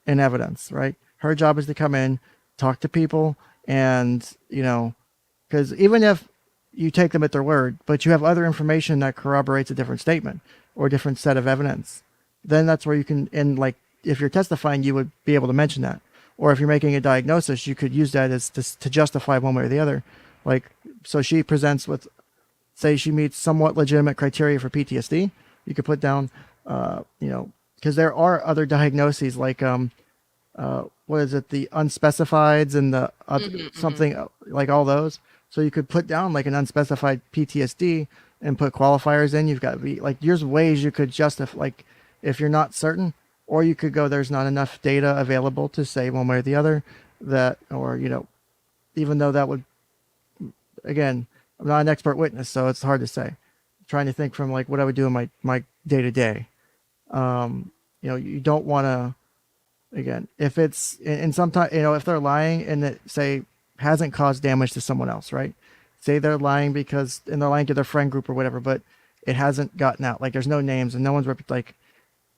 and evidence, right? Her job is to come in, talk to people, and, because even if you take them at their word, but you have other information that corroborates a different statement or a different set of evidence, then that's where you can, and like, if you're testifying, you would be able to mention that. Or if you're making a diagnosis, you could use that as to justify one way or the other. Like, so she presents with, say she meets somewhat legitimate criteria for PTSD. You could put down, because there are other diagnoses like, what is it? The unspecifieds and the something like all those. So you could put down like an unspecified PTSD and put qualifiers in. You've got to be like, there's ways you could justify, like if you're not certain, or you could go, there's not enough data available to say one way or the other that, or, even though that would, again, I'm not an expert witness, so it's hard to say. I'm trying to think from like what I would do in my day to day. You don't want to, again, if it's in sometimes, if they're lying and it say hasn't caused damage to someone else, right? say they're lying and they're lying to their friend group or whatever, but it hasn't gotten out. Like there's no names and no one's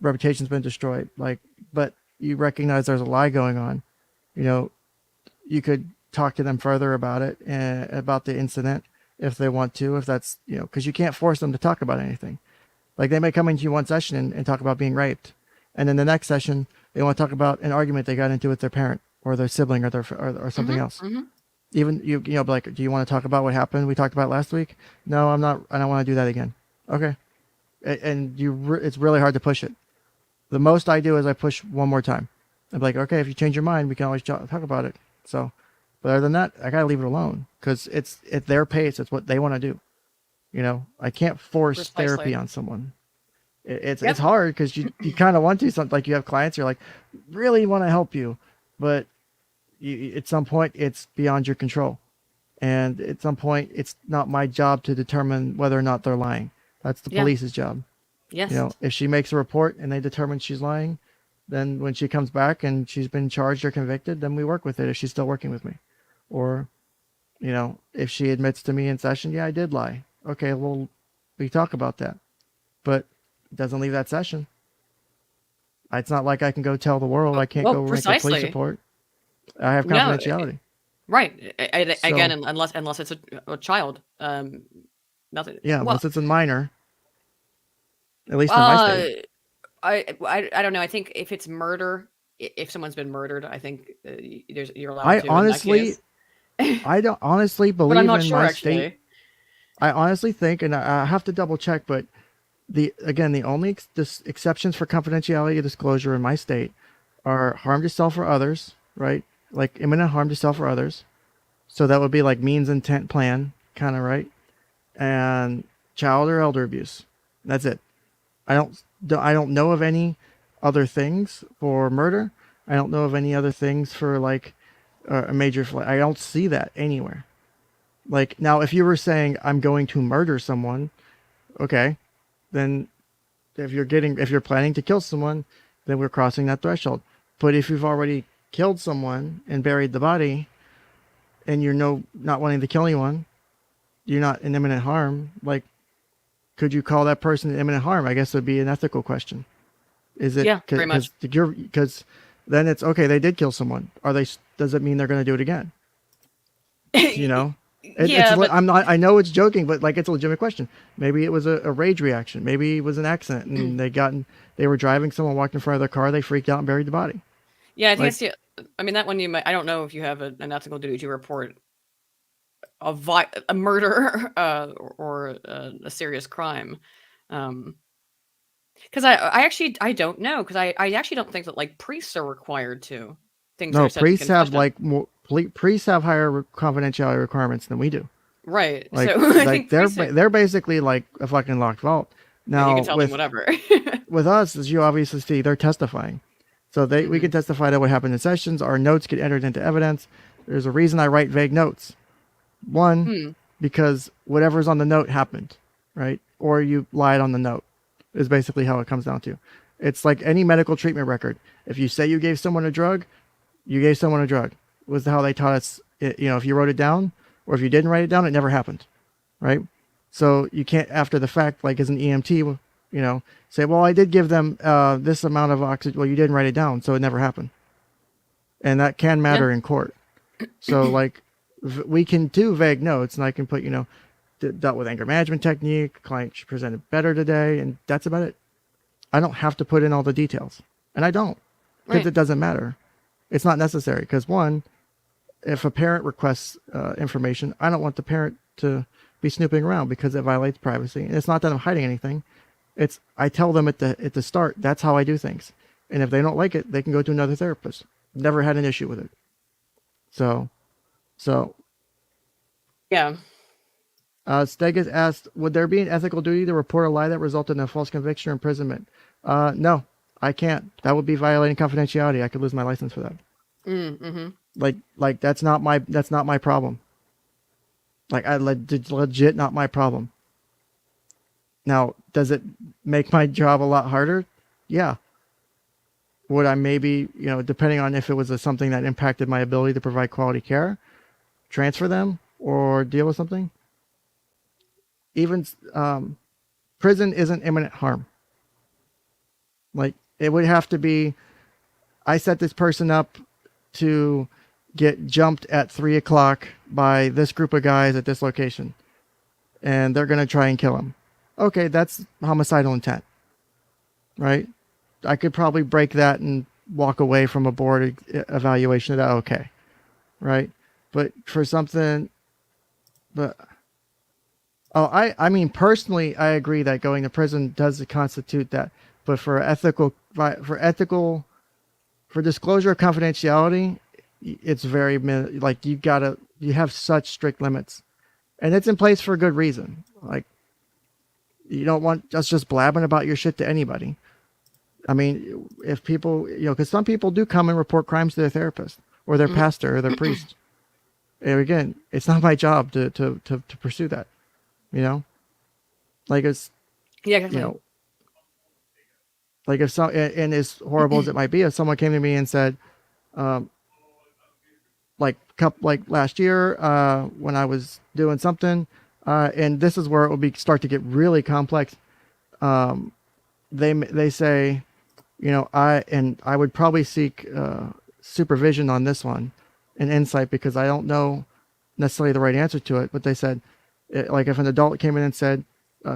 reputation's been destroyed. Like, but you recognize there's a lie going on. You could talk to them further about it and about the incident if they want to, if that's, because you can't force them to talk about anything. Like they may come into you one session and talk about being raped. And then the next session, they want to talk about an argument they got into with their parent or their sibling or something else. Even be like, do you want to talk about what happened we talked about last week? No, I'm not. I don't want to do that again. Okay. And it's really hard to push it. The most I do is I push one more time. I'm like, okay, if you change your mind, we can always talk about it. So, but other than that, I gotta leave it alone because it's at their pace. It's what they want to do. I can't force therapy on someone. It's hard because you kind of want to. Something like you have clients, you're like, really want to help you, but at some point it's beyond your control, and at some point it's not my job to determine whether or not they're lying. That's the police's job. Yes. If she makes a report and they determine she's lying, then when she comes back and she's been charged or convicted, then we work with it if she's still working with me. Or, if she admits to me in session, yeah, I did lie. Okay, well, we talk about that. But it doesn't leave that session. It's not like I can go tell the world. I can't go make a police report. I have confidentiality. Right. Again, unless it's a child. Nothing. Yeah, unless it's a minor. At least in my state. I don't know. I think if it's murder, if someone's been murdered, I think you're allowed I to. Honestly, I don't honestly believe but I'm not in sure, my actually. state. I honestly think, and I have to double check, but the only exceptions for confidentiality disclosure in my state are harm to self or others, right? Like imminent harm to self or others. So that would be like means, intent, plan, kind of, right? And child or elder abuse. That's it. I don't know of any other things for murder. I don't know of any other things for like a major flight. I don't see that anywhere. Like now, if you were saying I'm going to murder someone, okay, then if you're planning to kill someone, then we're crossing that threshold. But if you've already killed someone and buried the body, and you're not wanting to kill anyone, you're not in imminent harm. Like, could you call that person in imminent harm? I guess it would be an ethical question. Is it? Yeah, pretty much. Because then it's okay. They did kill someone. Does it mean they're going to do it again? But I know it's joking, but like it's a legitimate question. Maybe it was a rage reaction. Maybe it was an accident, and they were driving. Someone walked in front of their car. They freaked out and buried the body. Yeah, I think that one you might. I don't know if you have an ethical duty to report a murder or a serious crime, because I don't know, because I actually don't think that like priests are required to. No, priests have priests have higher confidentiality requirements than we do. Right. Like, so like they're basically like a fucking locked vault. Now you can tell them whatever. with us, as you obviously see, they're testifying. So we can testify to what happened in sessions. Our notes get entered into evidence. There's a reason I write vague notes. One, because whatever's on the note happened, right? Or you lied on the note is basically how it comes down to. It's like any medical treatment record. If you say you gave someone a drug, you gave someone a drug. Was how they taught us. If you wrote it down or if you didn't write it down, it never happened, right? So you can't, after the fact, like as an EMT, say, well, I did give them this amount of oxygen. Well, you didn't write it down, so it never happened. And that can matter in court. So like we can do vague notes, and I can put, dealt with anger management technique, client presented better today, and that's about it. I don't have to put in all the details, and I don't, because it doesn't matter. It's not necessary, because one, if a parent requests information, I don't want the parent to be snooping around because it violates privacy. And it's not that I'm hiding anything. It's I tell them at the start, that's how I do things. And if they don't like it, they can go to another therapist. Never had an issue with it. So yeah. Stegas asked, would there be an ethical duty to report a lie that resulted in a false conviction or imprisonment? No, I can't. That would be violating confidentiality. I could lose my license for that. Mm-hmm. Like that's not my problem. Like legit not my problem. Now, does it make my job a lot harder? Yeah. Would I maybe, depending on if it was something that impacted my ability to provide quality care, transfer them or deal with something? even prison isn't imminent harm. Like, it would have to be, I set this person up to get jumped at 3 o'clock by this group of guys at this location, and they're going to try and kill him. Okay, that's homicidal intent, right? I could probably break that and walk away from a board evaluation of that. Okay, right? But for something, I mean, personally, I agree that going to prison does constitute that. But for disclosure of confidentiality, it's very, like, you have such strict limits, and it's in place for a good reason. Like, you don't want us just blabbing about your shit to anybody. I mean, if people, because some people do come and report crimes to their therapist or their pastor or their priest. And again, it's not my job to pursue that, like, it's, like, if some, and as horrible as it might be, if someone came to me and said, like last year, when I was doing something, and this is where it will start to get really complex. They say, I would probably seek supervision on this one and insight, because I don't know necessarily the right answer to it. But they said, like, if an adult came in and said,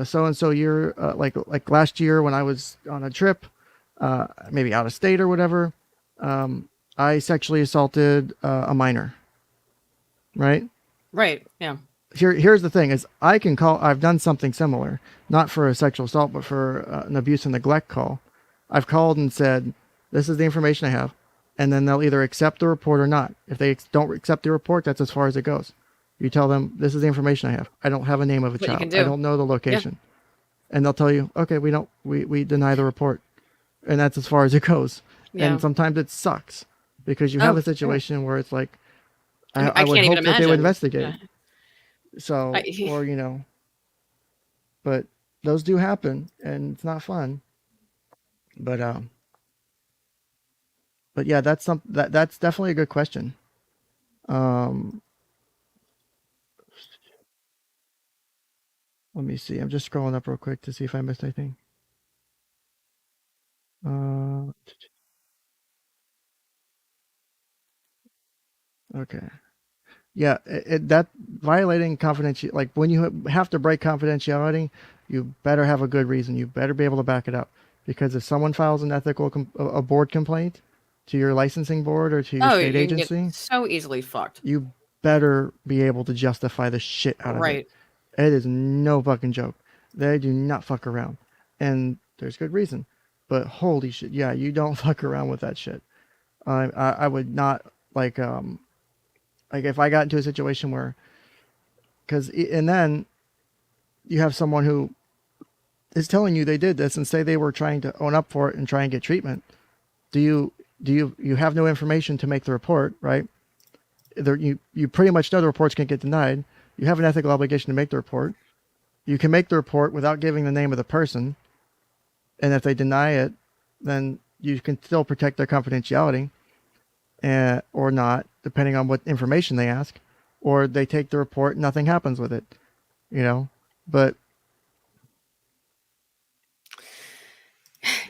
so-and-so year, like last year when I was on a trip, maybe out of state or whatever, I sexually assaulted a minor. Right? Right. Yeah. Here's the thing is, I've done something similar, not for a sexual assault, but for an abuse and neglect call. I've called and said, this is the information I have. And then they'll either accept the report or not. If they don't accept the report, that's as far as it goes. You tell them, this is the information I have. I don't have a name of a child. I don't know the location. Yeah. And they'll tell you, okay, we deny the report. And that's as far as it goes. Yeah. And sometimes it sucks, because you have a situation where it's like, I would hope that they would investigate. Yeah. So, but those do happen, and it's not fun. But yeah, that's definitely a good question. Let me see. I'm just scrolling up real quick to see if I missed anything. Okay. Yeah, that violating confidentiality, like, when you have to break confidentiality, you better have a good reason. You better be able to back it up, because if someone files an a board complaint to your licensing board or to your state agency, get so easily fucked. You better be able to justify the shit out of it. It is no fucking joke. They do not fuck around, and there's good reason. But holy shit, yeah, you don't fuck around with that shit. I would not, like if I got into a situation where, and then you have someone who is telling you they did this and say they were trying to own up for it and try and get treatment. You have no information to make the report, right? You pretty much know the report's going to get denied. You have an ethical obligation to make the report. You can make the report without giving the name of the person. And if they deny it, then you can still protect their confidentiality, or not, depending on what information they ask. Or they take the report and nothing happens with it, but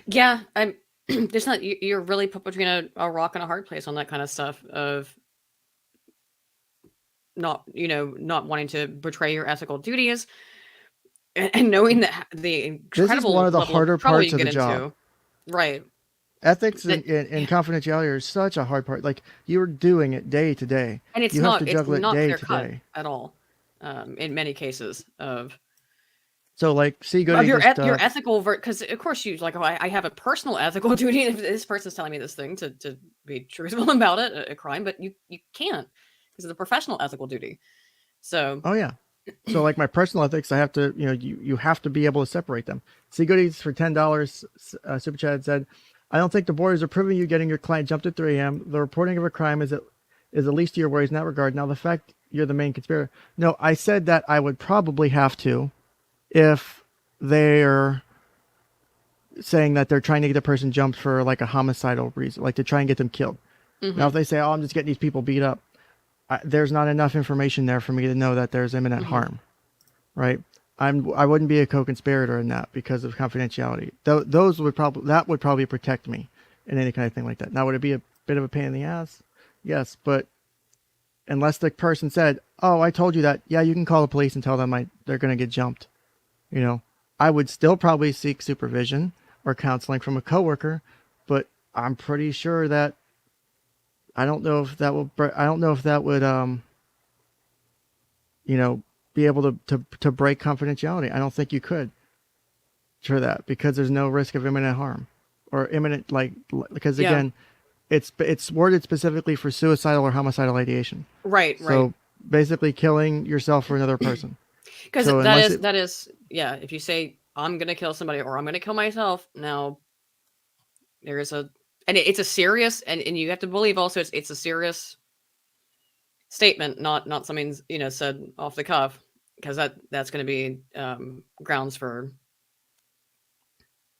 yeah, there's not, you're really put between a rock and a hard place on that kind of stuff of not wanting to betray your ethical duties, and knowing that the incredible, this is one of the harder parts of the job. Right. Ethics and confidentiality are such a hard part. Like, you're doing it day to day, and it's you not have to juggle it day to day at all. In many cases of. So, like, your ethical, because of course you like, I have a personal ethical duty if this person's telling me this thing to be truthful about it, a crime, but you can't, because of the professional ethical duty. So. Oh yeah. So, like, my personal ethics, I have to, you have to be able to separate them. See Goodies for $10 super chat said, I don't think the board is approving you getting your client jumped at 3 a.m. The reporting of a crime is at least to your worries in that regard. Now, the fact you're the main conspirator. No, I said that I would probably have to, if they're saying that they're trying to get the person jumped for, like, a homicidal reason, like to try and get them killed. Mm-hmm. Now, if they say, I'm just getting these people beat up, there's not enough information there for me to know that there's imminent harm, right? I wouldn't be a co-conspirator in that because of confidentiality. That would probably protect me in any kind of thing like that. Now, would it be a bit of a pain in the ass? Yes, but unless the person said, "Oh, I told you that," yeah, you can call the police and tell them they're going to get jumped. You know, I would still probably seek supervision or counseling from a coworker, but I'm pretty sure that I don't know if that would be able to break confidentiality. I don't think you could for that because there's no risk of imminent harm or imminent because Yeah. again, it's worded specifically for suicidal or homicidal ideation. Right. So basically killing yourself or another person. Because So that is yeah. If you say I'm gonna kill somebody or I'm gonna kill myself, now there is it's a serious and you have to believe also it's a serious statement, not something said off the cuff, because that's going to be grounds for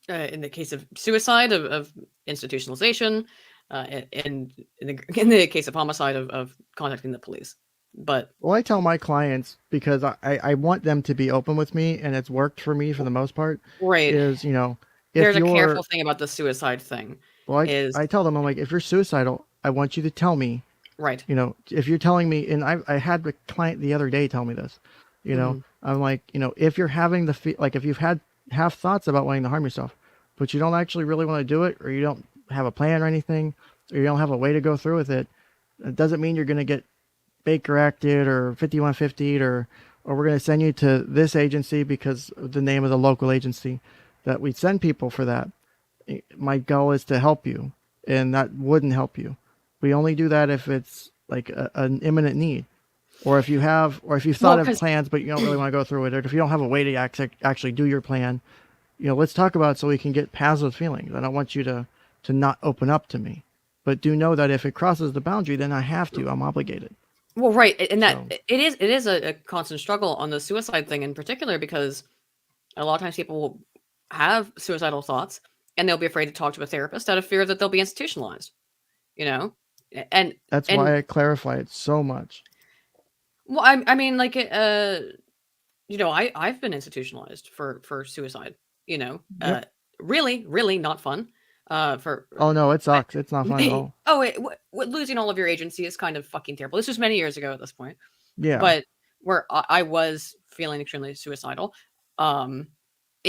in the case of suicide of institutionalization, and in the case of homicide of contacting the police. But well, I tell my clients because I want them to be open with me, and it's worked for me for the most part. right, Is if there's a you're careful thing about the suicide thing. well, is I tell them, I'm like, if you're suicidal, I want you to tell me. right. If you're telling me, and I had a client the other day tell me this. I'm like, if you're having if you've have thoughts about wanting to harm yourself, but you don't actually really want to do it, or you don't have a plan or anything, or you don't have a way to go through with it, it doesn't mean you're going to get Baker acted or 5150'd or we're going to send you to this agency because of the name of the local agency that we send people for that. My goal is to help you, and that wouldn't help you. We only do that if it's like an imminent need, or if you've thought of plans but you don't really want to go through it, or if you don't have a way to actually do your plan. Let's talk about it so we can get past those feelings. I don't want you to not open up to me, but do know that if it crosses the boundary, then I have to. I'm obligated. Well, right, and that So- it is a constant struggle on the suicide thing in particular, because a lot of times people will have suicidal thoughts and they'll be afraid to talk to a therapist out of fear that they'll be institutionalized. And That's why I clarify it so much. well, I mean, like I've been institutionalized for suicide. Yep. Really, really not fun. Oh no, it sucks. It's not fun at all. Losing all of your agency is kind of fucking terrible. This was many years ago at this point. Yeah. But where I was feeling extremely suicidal, in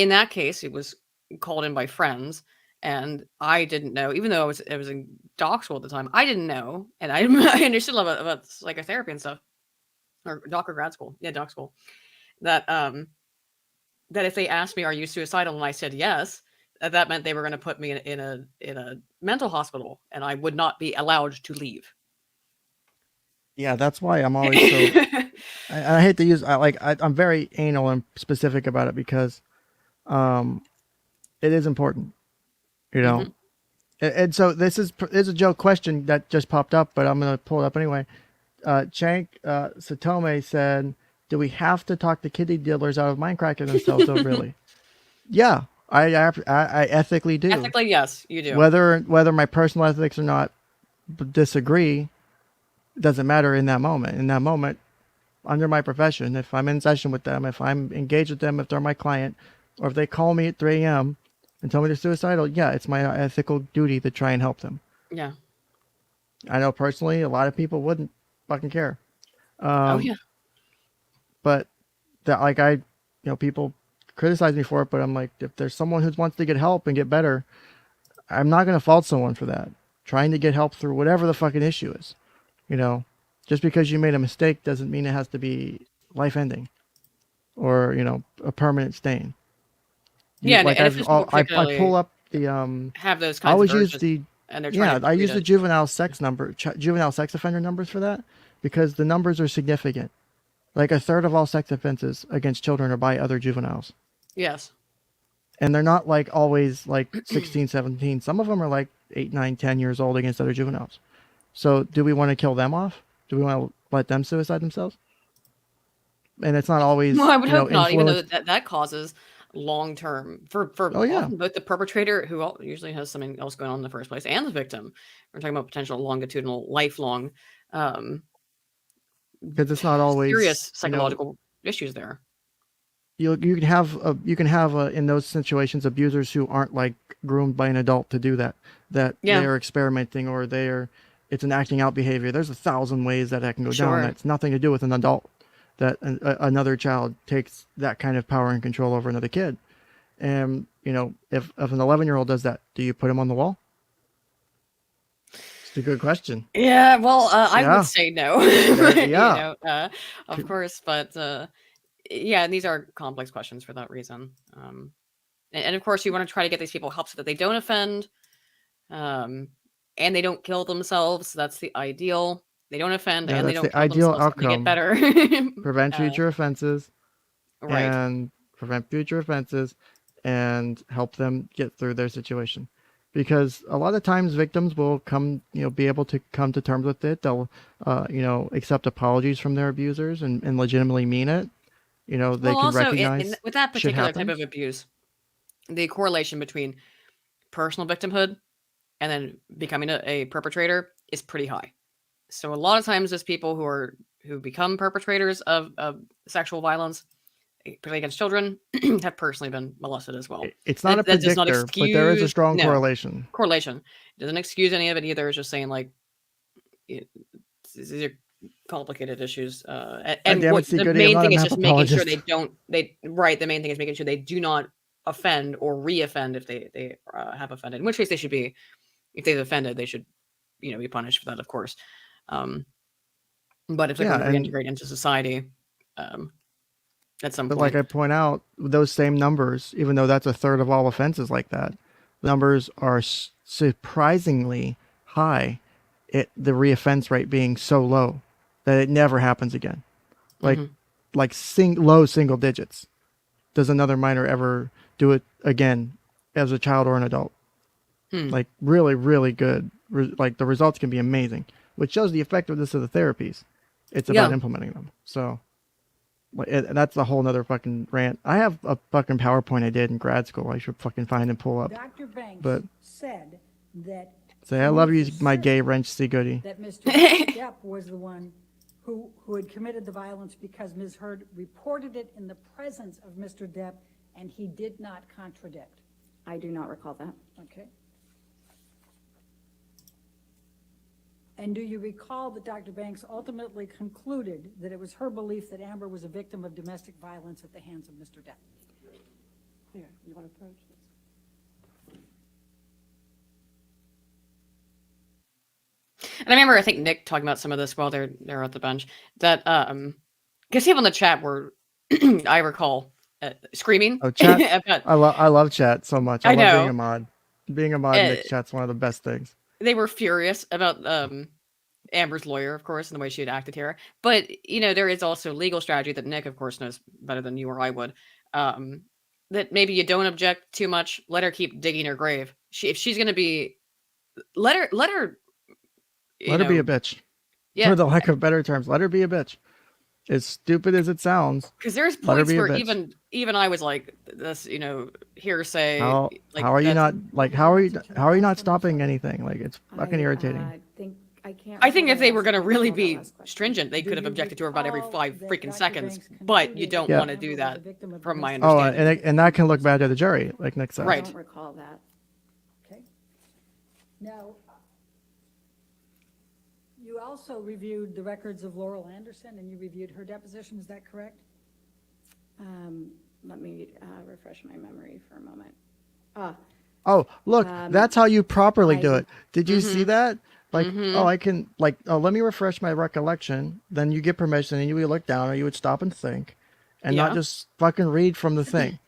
that case, it was called in by friends, and I didn't know, even though I was in doc school at the time, I didn't know, and I I understood a lot about psychotherapy and stuff, or doc or grad school, yeah, doc school, that that if they asked me, "Are you suicidal?" and I said yes, that meant they were going to put me in a mental hospital, and I would not be allowed to leave. Yeah, that's why I'm always so. I hate to use. I'm very anal and specific about it because, it is important, Mhm. And so this is a joke question that just popped up, but I'm gonna pull it up anyway. Chank Satome said, "Do we have to talk the kidney dealers out of mindcracking themselves?" So really, yeah, I ethically do. Ethically, yes, you do. Whether my personal ethics or not disagree, doesn't matter in that moment. In that moment, under my profession, if I'm in session with them, if I'm engaged with them, if they're my client, or if they call me at 3 a.m. and tell me they're suicidal, yeah, it's my ethical duty to try and help them. Yeah. I know personally a lot of people wouldn't fucking care. Oh yeah. But that people criticize me for it, but I'm like, if there's someone who wants to get help and get better, I'm not going to fault someone for that. Trying to get help through whatever the fucking issue is. Just because you made a mistake doesn't mean it has to be life ending or, a permanent stain. Yeah, Like and if people I particularly pull up the, have those I kinds always of use urges, and they're trying to I treat use the it. juvenile sex offender numbers for that because the numbers are significant. Like a third of all sex offenses against children are by other juveniles. Yes. And they're not like always like 16, 17. Some of them are like 8, 9, 10 years old against other juveniles. So do we want to kill them off? Do we want to let them suicide themselves? And it's not always, Well, I would hope not, even though influenced. that causes long term for Oh, yeah. often both the perpetrator, who usually has something else going on in the first place, and the victim. We're talking about potential longitudinal, lifelong, Because it's not always serious psychological issues there. you can have in those situations abusers who aren't like groomed by an adult to do that Yeah. they are experimenting or it's an acting out behavior. There's 1,000 ways that can go Sure. down. That's nothing to do with an adult. That another child takes that kind of power and control over another kid. And if an 11-year-old does that, do you put him on the wall? It's a good question. Yeah, well, I Yeah. would say no. Yeah. Of course, but yeah, and these are complex questions for that reason. And of course, you want to try to get these people help so that they don't offend, and they don't kill themselves. That's the ideal. They don't offend, Yeah, and they that's don't the kill ideal themselves, and they outcome. get better. Prevent future offenses. Right. And prevent future offenses and help them get through their situation. Because a lot of times victims will be able to come to terms with it. They'll, accept apologies from their abusers and legitimately mean it. They Well, can also, recognize with that shit particular type happens. of abuse, the correlation between personal victimhood and then becoming a perpetrator is pretty high. So a lot of times, those people who become perpetrators of sexual violence, particularly against children, have personally been molested as well. It's not a That does not predictor, but there is a excuse strong no correlation. correlation. It doesn't excuse any of it either. It's just saying like these are complicated issues. And damn what it, the 𝗬𝗬𝗬𝗏, I'm main not thing a is map just making sure apologist. the main thing is making sure they do not offend or re-offend if they have offended. In which case they should be, if they've offended, they should be punished for that, of course. But if they're going to reintegrate into society, at some But point. like I point out, those same numbers, even though that's a third of all offenses like that, numbers are surprisingly high. The reoffense rate being so low that it never happens again. Like low single digits. Does another minor ever do it again as a child or an adult? Like really, really good. Like the results can be amazing, which shows the effectiveness of the therapies. It's about implementing them. So that's a whole nother fucking rant. I have a fucking PowerPoint I did in grad school. I should fucking find and pull up. Dr. Banks But said that say, I love you, my gay wrench 𝗬𝗬𝗍𝗬𝗍. that Mr. Depp was the one who had committed the violence because Ms. Heard reported it in the presence of Mr. Depp, and he did not contradict. I do not recall that. Okay. And do you recall that Dr. Banks ultimately concluded that it was her belief that Amber was a victim of domestic violence at the hands of Mr. Depp? Here, you want to approach this? And I remember, I think Nick talking about some of this while they're at the bench. That because people in the chat were, I recall, screaming. Oh, chat! about, I love chat so much. I love know. being a mod. Being a mod in Nick's chat's one of the best things. They were furious about Amber's lawyer, of course, and the way she had acted here. But there is also legal strategy that Nick, of course, knows better than you or I would. That maybe you don't object too much. Let her keep digging her grave. If she's going to be, let her. Let her be a bitch. Yeah. For the lack of better terms, let her be a bitch. As stupid as it sounds. Because there's points where even I was like, this, hearsay. How are you not stopping anything? Like, it's fucking irritating. I think if they were going to really be stringent, they could have objected to her about every 5 freaking seconds. But you don't want to do that, from my understanding. And that can look bad to the jury, like Nick said. Right. I don't recall that. Okay. Now, you also reviewed the records of Laurel Anderson, and you reviewed her deposition. Is that correct? Let me refresh my memory for a moment. Oh, look, that's how you properly do it. Did you see that? Like, I can, let me refresh my recollection. Then you get permission, and you would look down, or you would stop and think, and not just fucking read from the thing.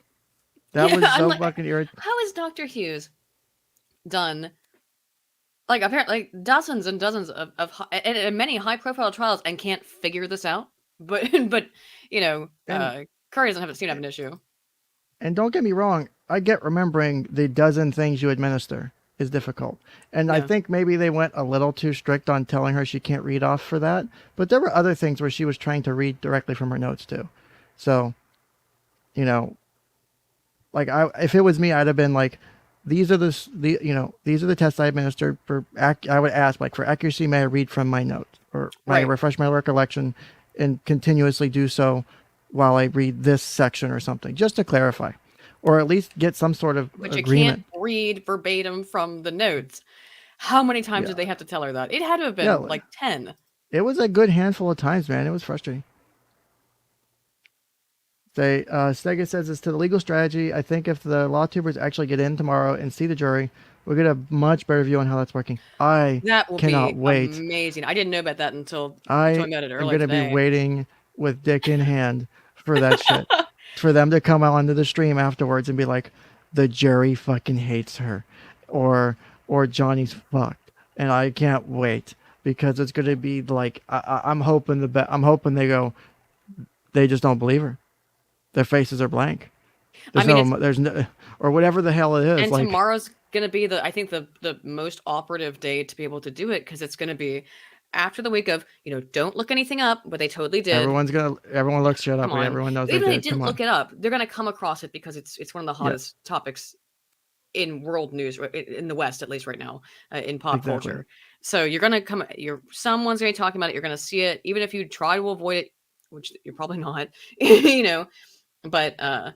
That was so fucking irritating. How is Dr. Hughes done, apparently dozens and dozens of and many high-profile trials and can't figure this out? But Curry doesn't seem to have an issue. And don't get me wrong, I get remembering the dozen things you administer is difficult. And I think maybe they went a little too strict on telling her she can't read off for that. But there were other things where she was trying to read directly from her notes too. So, if it was me, I'd have been like, these are the tests I administered for. I would ask, for accuracy, may I read from my notes, or may I refresh my recollection, and continuously do so, while I read this section or something, just to clarify, or at least get some sort of But you agreement. can't read verbatim from the notes. How many times Yeah. did they have to tell her that? It had to have been Yeah. like 10. It was a good handful of times, man. It was frustrating. Stega says it's to the legal strategy. I think if the law tubers actually get in tomorrow and see the jury, we'll get a much better view on how that's working. I That will cannot be wait. amazing. I didn't know about that until you I told me about it am earlier going to be today. waiting with dick in hand for that shit. For them to come out onto the stream afterwards and be like, the jury fucking hates her, or Johnny's fucked, and I can't wait because it's going to be like I'm hoping I'm hoping they just don't believe her. Their faces are blank. There's no, or whatever the hell it is. And like, tomorrow's going to be I think the most operative day to be able to do it, because it's going to be after the week of, don't look anything up, but they totally did. everyone looks shit up. Come on. Everyone knows they Even if they did. didn't Come on. look it up, they're going to come across it because it's one of the hottest topics in world news, in the West, at least right now, in pop culture. So you're going to someone's going to be talking about it. You're going to see it, even if you try to avoid it, which you're probably not, but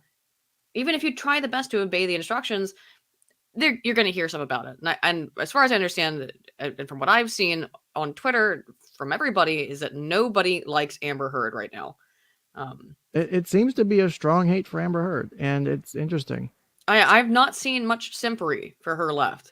even if you try the best to obey the instructions, you're going to hear some about it. And as far as I understand, and from what I've seen on Twitter from everybody, is that nobody likes Amber Heard right now. It seems to be a strong hate for Amber Heard, and it's interesting. I've not seen much simpery for her left.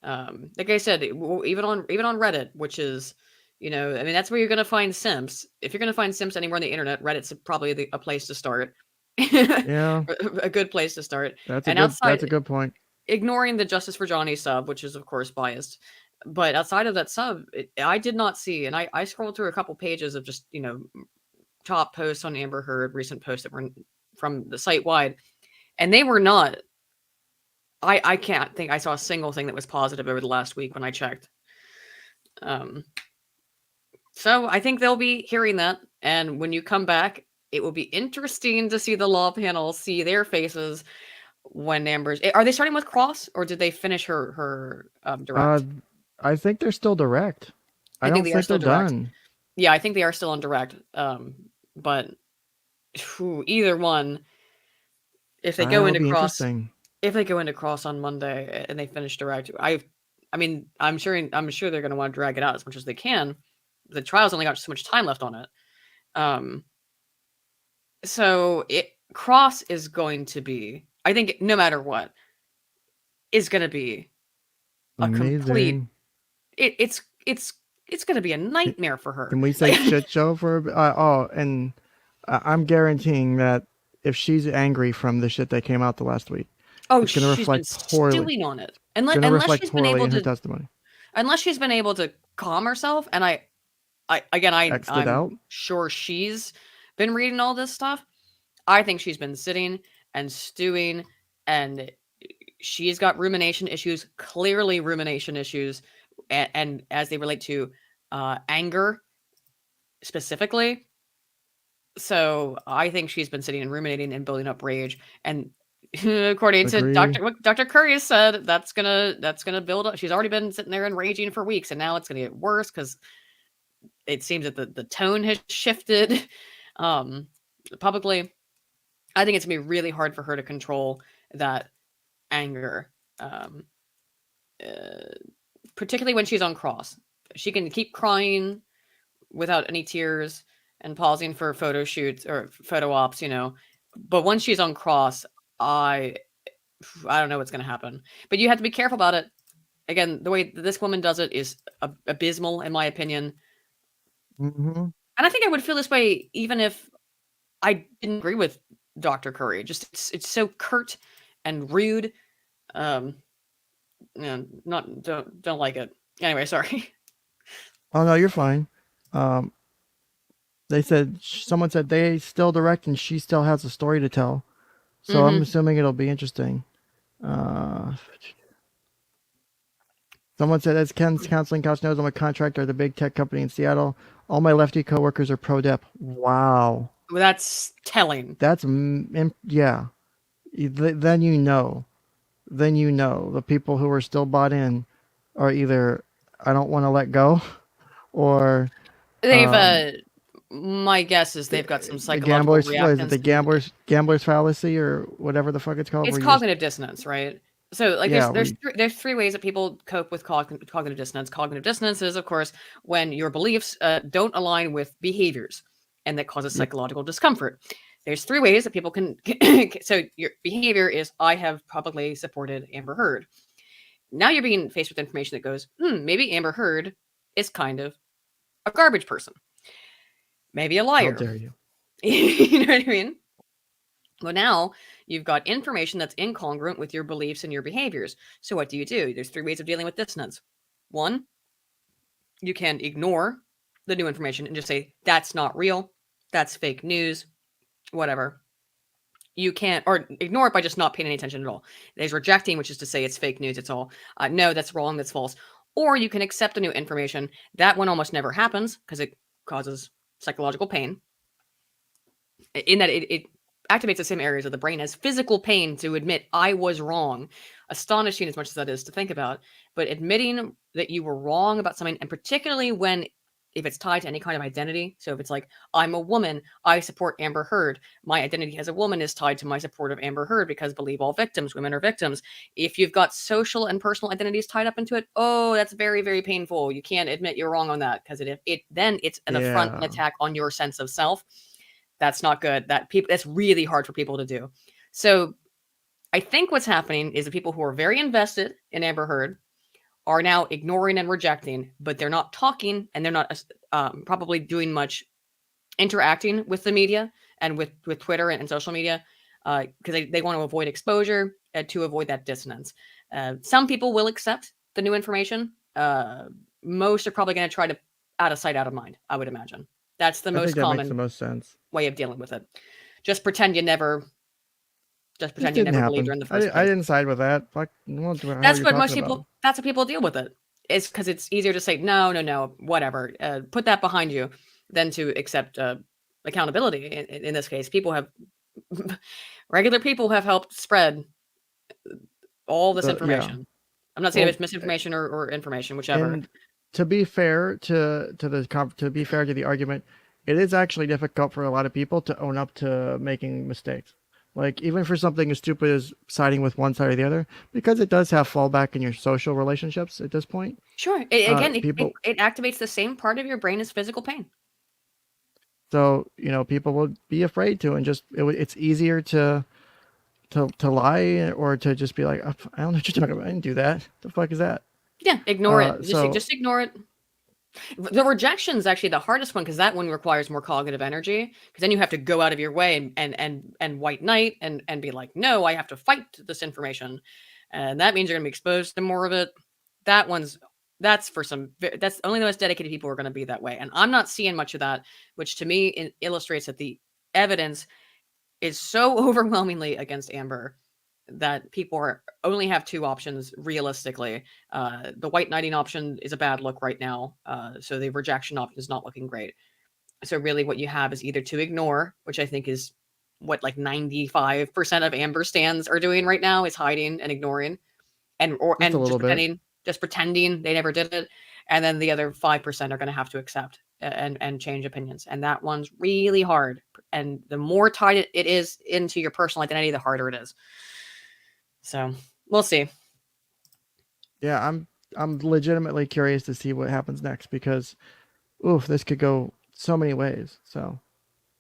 Like I said, even on Reddit, which is, that's where you're going to find simps. If you're going to find simps anywhere on the internet, Reddit's probably a place to start. Yeah, a good place to start. That's a good point. Ignoring the Justice for Johnny sub, which is of course biased, but outside of that sub, I did not see, and I scrolled through a couple pages of just top posts on Amber Heard, recent posts that were from the site wide, and they were not. I can't think I saw a single thing that was positive over the last week when I checked. So I think they'll be hearing that, and when you come back, it will be interesting to see the law panel see their faces when Amber's. Are they starting with cross, or did they finish her direct? I think they're still direct. I don't think they're done. Yeah, I think they are still on direct. But either one, if they go into cross, on Monday and they finish direct, I mean, I'm sure they're going to want to drag it out as much as they can. The trial's only got so much time left on it. So cross is going to be, I think, no matter what, is going to be amazing. Complete. It's going to be a nightmare for her. Can we say shit show for? And I'm guaranteeing that if she's angry from the shit that came out the last week, it's going to reflect poorly. Stewing on it, unless she's been able to testimony. Unless she's been able to calm herself, and I'm sure she's been reading all this stuff. I think she's been sitting and stewing, and she's got rumination issues, clearly rumination issues, and as they relate to anger specifically. So I think she's been sitting and ruminating and building up rage. And according to Dr. Curry said, that's gonna build up. She's already been sitting there and raging for weeks, and now it's gonna get worse because it seems that the tone has shifted publicly. I think it's gonna be really hard for her to control that anger, particularly when she's on cross. She can keep crying without any tears and pausing for photo shoots or photo ops, but once she's on cross, I don't know what's going to happen. But you have to be careful about it. Again, the way this woman does it is abysmal, in my opinion. Mm-hmm. And I think I would feel this way even if I didn't agree with Dr. Curry. Just it's so curt and rude. Don't like it. Anyway, sorry. Oh no, you're fine. Someone said they still direct and she still has a story to tell. So I'm assuming it'll be interesting. Someone said, as Ken's counseling couch knows, I'm a contractor at a big tech company in Seattle. All my lefty coworkers are pro-Dep. Wow. Well, that's telling. That's, yeah. Then you know. The people who are still bought in are either, I don't want to let go, or... They've My guess is they've got some The psychological gamblers, what is it? reactions. The gambler's fallacy or whatever the fuck it's called. It's where you just- cognitive dissonance, right? So like Yeah, there's three ways that people cope with cognitive dissonance. Cognitive dissonance is, of course, when your beliefs don't align with behaviors, and that causes psychological discomfort. There's three ways that people can. So your behavior is, I have publicly supported Amber Heard. Now you're being faced with information that goes, maybe Amber Heard is kind of a garbage person, maybe a how liar. dare you? You know what I mean? Well, now you've got information that's incongruent with your beliefs and your behaviors. So what do? There's three ways of dealing with dissonance. One, you can ignore the new information and just say, that's not real. That's fake news, whatever. You can't, or ignore it by just not paying any attention at all. There's rejecting, which is to say it's fake news. It's all, no, that's wrong. That's false. Or you can accept the new information. That one almost never happens because it causes psychological pain. In that it activates the same areas of the brain as physical pain to admit I was wrong. Astonishing as much as that is to think about, but admitting that you were wrong about something, and particularly if it's tied to any kind of identity. So if it's like, I'm a woman, I support Amber Heard. My identity as a woman is tied to my support of Amber Heard because believe all victims, women are victims. If you've got social and personal identities tied up into it, oh, that's very, very painful. You can't admit you're wrong on that because then it's an affront and attack on your sense of self. That's not good. That's really hard for people to do. So I think what's happening is the people who are very invested in Amber Heard are now ignoring and rejecting, but they're not talking and they're not probably doing much interacting with the media and with Twitter and social media because they want to avoid exposure to avoid that dissonance. Some people will accept the new information. Most are probably going to try to out of sight, out of mind, I would imagine. That's the I most think that common makes the most sense. way of dealing with it. Just pretend you never believed her in the first place. I didn't side with that. Fuck. That's what most people. That's what people deal with it. It's because it's easier to say no, whatever. Put that behind you than to accept accountability. In this case, regular people have helped spread all this information. I'm not saying if it's misinformation or information, whichever. And to be fair to the argument, it is actually difficult for a lot of people to own up to making mistakes. Like even for something as stupid as siding with one side or the other, because it does have fallback in your social relationships at this point. Sure. It activates the same part of your brain as physical pain. So, people will be afraid to, and it's easier to lie or to just be like, I don't know what you're talking about. I didn't do that. The fuck is that? Yeah, ignore it. Just ignore it. The rejection is actually the hardest one because that one requires more cognitive energy because then you have to go out of your way and white knight and be like, no, I have to fight this information. And that means you're going to be exposed to more of it. That's only the most dedicated people are going to be that way. And I'm not seeing much of that, which to me illustrates that the evidence is so overwhelmingly against Amber that people only have two options realistically. The white knighting option is a bad look right now. So the rejection option is not looking great. So really what you have is either to ignore, which I think is what like 95% of Amber stands are doing right now, is hiding and ignoring and just pretending they never did it. And then the other 5% are going to have to accept and change opinions. And that one's really hard. And the more tied it is into your personal identity, the harder it is. So we'll see. Yeah, I'm legitimately curious to see what happens next because, this could go so many ways. So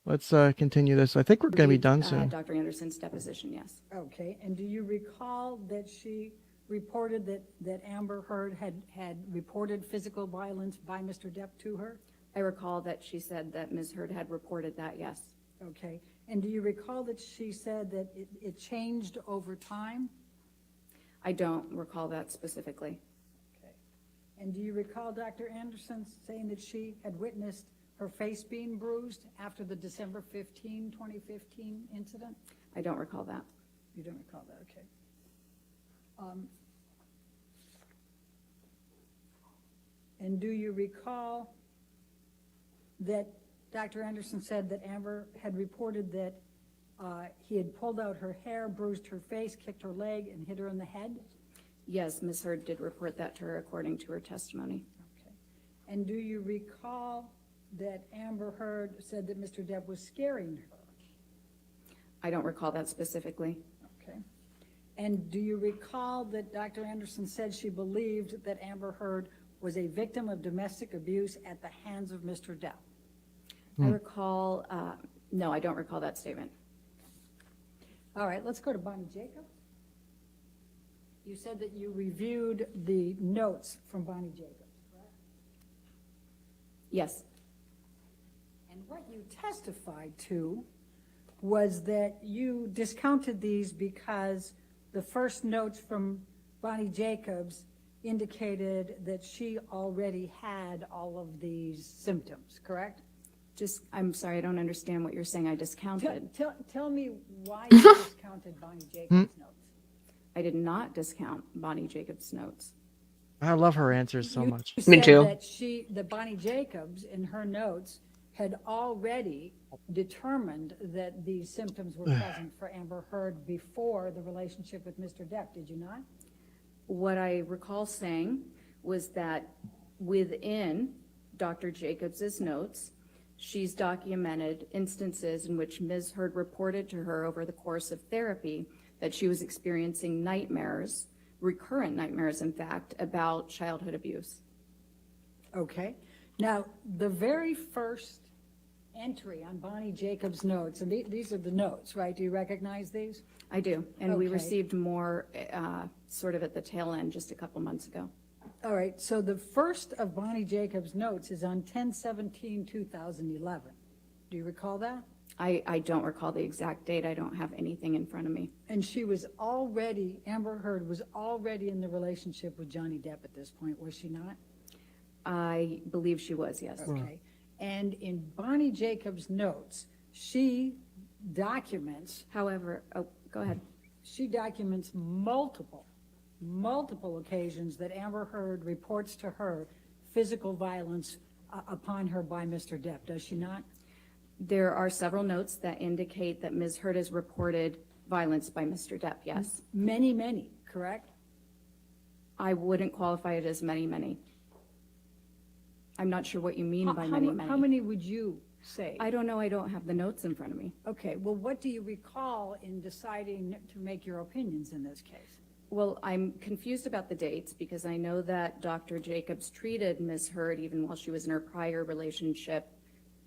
let's continue this. I think we're going to be done soon. Dr. Anderson's deposition, yes. Okay, and do you recall that she reported that Amber Heard had reported physical violence by Mr. Depp to her? I recall that she said that Ms. Heard had reported that, yes. Okay, and do you recall that she said that it changed over time? I don't recall that specifically. Okay, and do you recall Dr. Anderson saying that she had witnessed her face being bruised after the December 15, 2015 incident? I don't recall that. You don't recall that, okay. And do you recall that Dr. Anderson said that Amber had reported that he had pulled out her hair, bruised her face, kicked her leg, and hit her in the head? Yes, Ms. Heard did report that to her according to her testimony. Okay. And do you recall that Amber Heard said that Mr. Depp was scaring her? I don't recall that specifically. Okay. And do you recall that Dr. Anderson said she believed that Amber Heard was a victim of domestic abuse at the hands of Mr. Depp? I recall, no, I don't recall that statement. All right, let's go to Bonnie Jacobs. You said that you reviewed the notes from Bonnie Jacobs, correct? Yes, And what you testified to was that you discounted these because the first notes from Bonnie Jacobs indicated that she already had all of these symptoms, correct? I'm sorry, I don't understand what you're saying. I discounted. Tell me why you discounted Bonnie Jacobs' notes. I did not discount Bonnie Jacobs' notes. I love her answers so much. You Me said too. that Bonnie Jacobs, in her notes, had already determined that these symptoms were present for Amber Heard before the relationship with Mr. Depp, did you not? What I recall saying was that within Dr. Jacobs's notes, she's documented instances in which Ms. Heard reported to her over the course of therapy that she was experiencing nightmares, recurrent nightmares, in fact, about childhood abuse. Okay. Now, the very first entry on Bonnie Jacobs' notes, and these are the notes, right? Do you recognize these? I do, and we Okay. received more sort of at the tail end just a couple months ago. All right, so the first of Bonnie Jacobs' notes is on 10/17/2011. Do you recall that? I don't recall the exact date. I don't have anything in front of me. And she was already, Amber Heard was already in the relationship with Johnny Depp at this point, was she not? I believe she was, yes. Okay. And in Bonnie Jacobs' notes, she documents However, oh, go ahead. multiple occasions that Amber Heard reports to her physical violence upon her by Mr. Depp, does she not? There are several notes that indicate that Ms. Heard has reported violence by Mr. Depp, yes. Many, correct? I wouldn't qualify it as many. I'm not sure what you mean by many. How many would you say? I don't know. I don't have the notes in front of me. Okay, well, what do you recall in deciding to make your opinions in this case? Well, I'm confused about the dates because I know that Dr. Jacobs treated Ms. Heard even while she was in her prior relationship,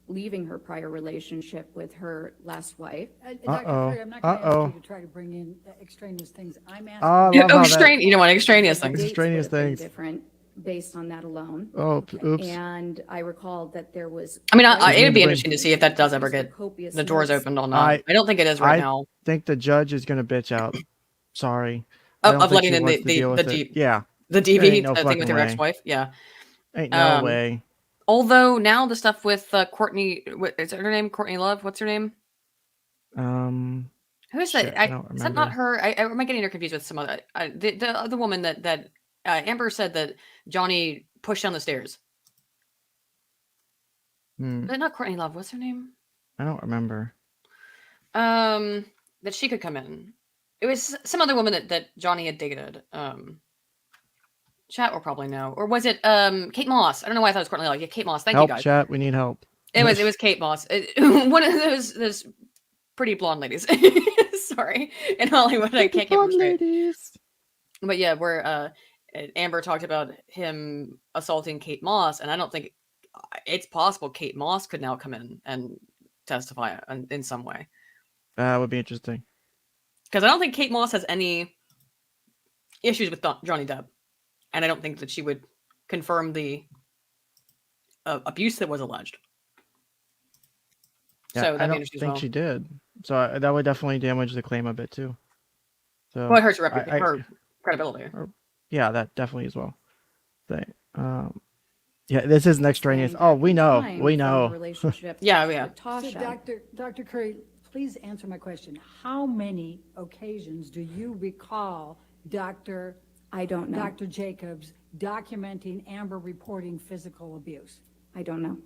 leaving her prior relationship with her last wife. Dr. Curry, I'm not going to ask you to try to bring in extraneous things. I'm asking. I love how You don't want extraneous The things. dates Extraneous would have been things. different based on that alone. Oh, oops. And I recall that there was. I mean, it would be Bring- interesting to see if that does ever get copious the doors notes opened on that. I- I don't think it is right I now. think the judge is going to bitch out. Sorry. I Of don't think letting she in wants to deal with it. Yeah. The There DV ain't no thing fucking with your way. ex-wife. Yeah. Ain't no Um, way. Although now the stuff with Courtney, is her name Courtney Love? What's her name? Who is Shit, that? I don't Is that not remember. her? Am I getting her confused with some other? The other woman that Amber said that Johnny pushed down the stairs. Hmm, Is that not Courtney Love? What's her name? I don't remember. That she could come in. It was some other woman that Johnny had dated. Chat will probably know. Or was it Kate Moss? I don't know why I thought it was Courtney Love. Yeah, Kate Moss. Thank you Help, guys. chat. We need help. It was Kate Moss. One of those pretty blonde ladies. Sorry. In Hollywood, I can't keep them straight. ladies. But yeah, where Amber talked about him assaulting Kate Moss, and I don't think it's possible Kate Moss could now come in and testify in some way. That would be interesting. Because I don't think Kate Moss has any issues with Johnny Depp. And I don't think that she would confirm the abuse that was alleged. Yeah, So I that'd be don't interesting as think well. she did. So that would definitely damage the claim a bit too. So Well, it hurts her, I- her credibility. yeah, that definitely as well. Yeah, this isn't extraneous. Saying Oh, that we in know. time We from know. the relationship Yeah. with So Tasha. Dr. Curry, please answer my question. How many occasions do you recall I don't know. Dr. Jacobs documenting Amber reporting physical abuse? I don't know.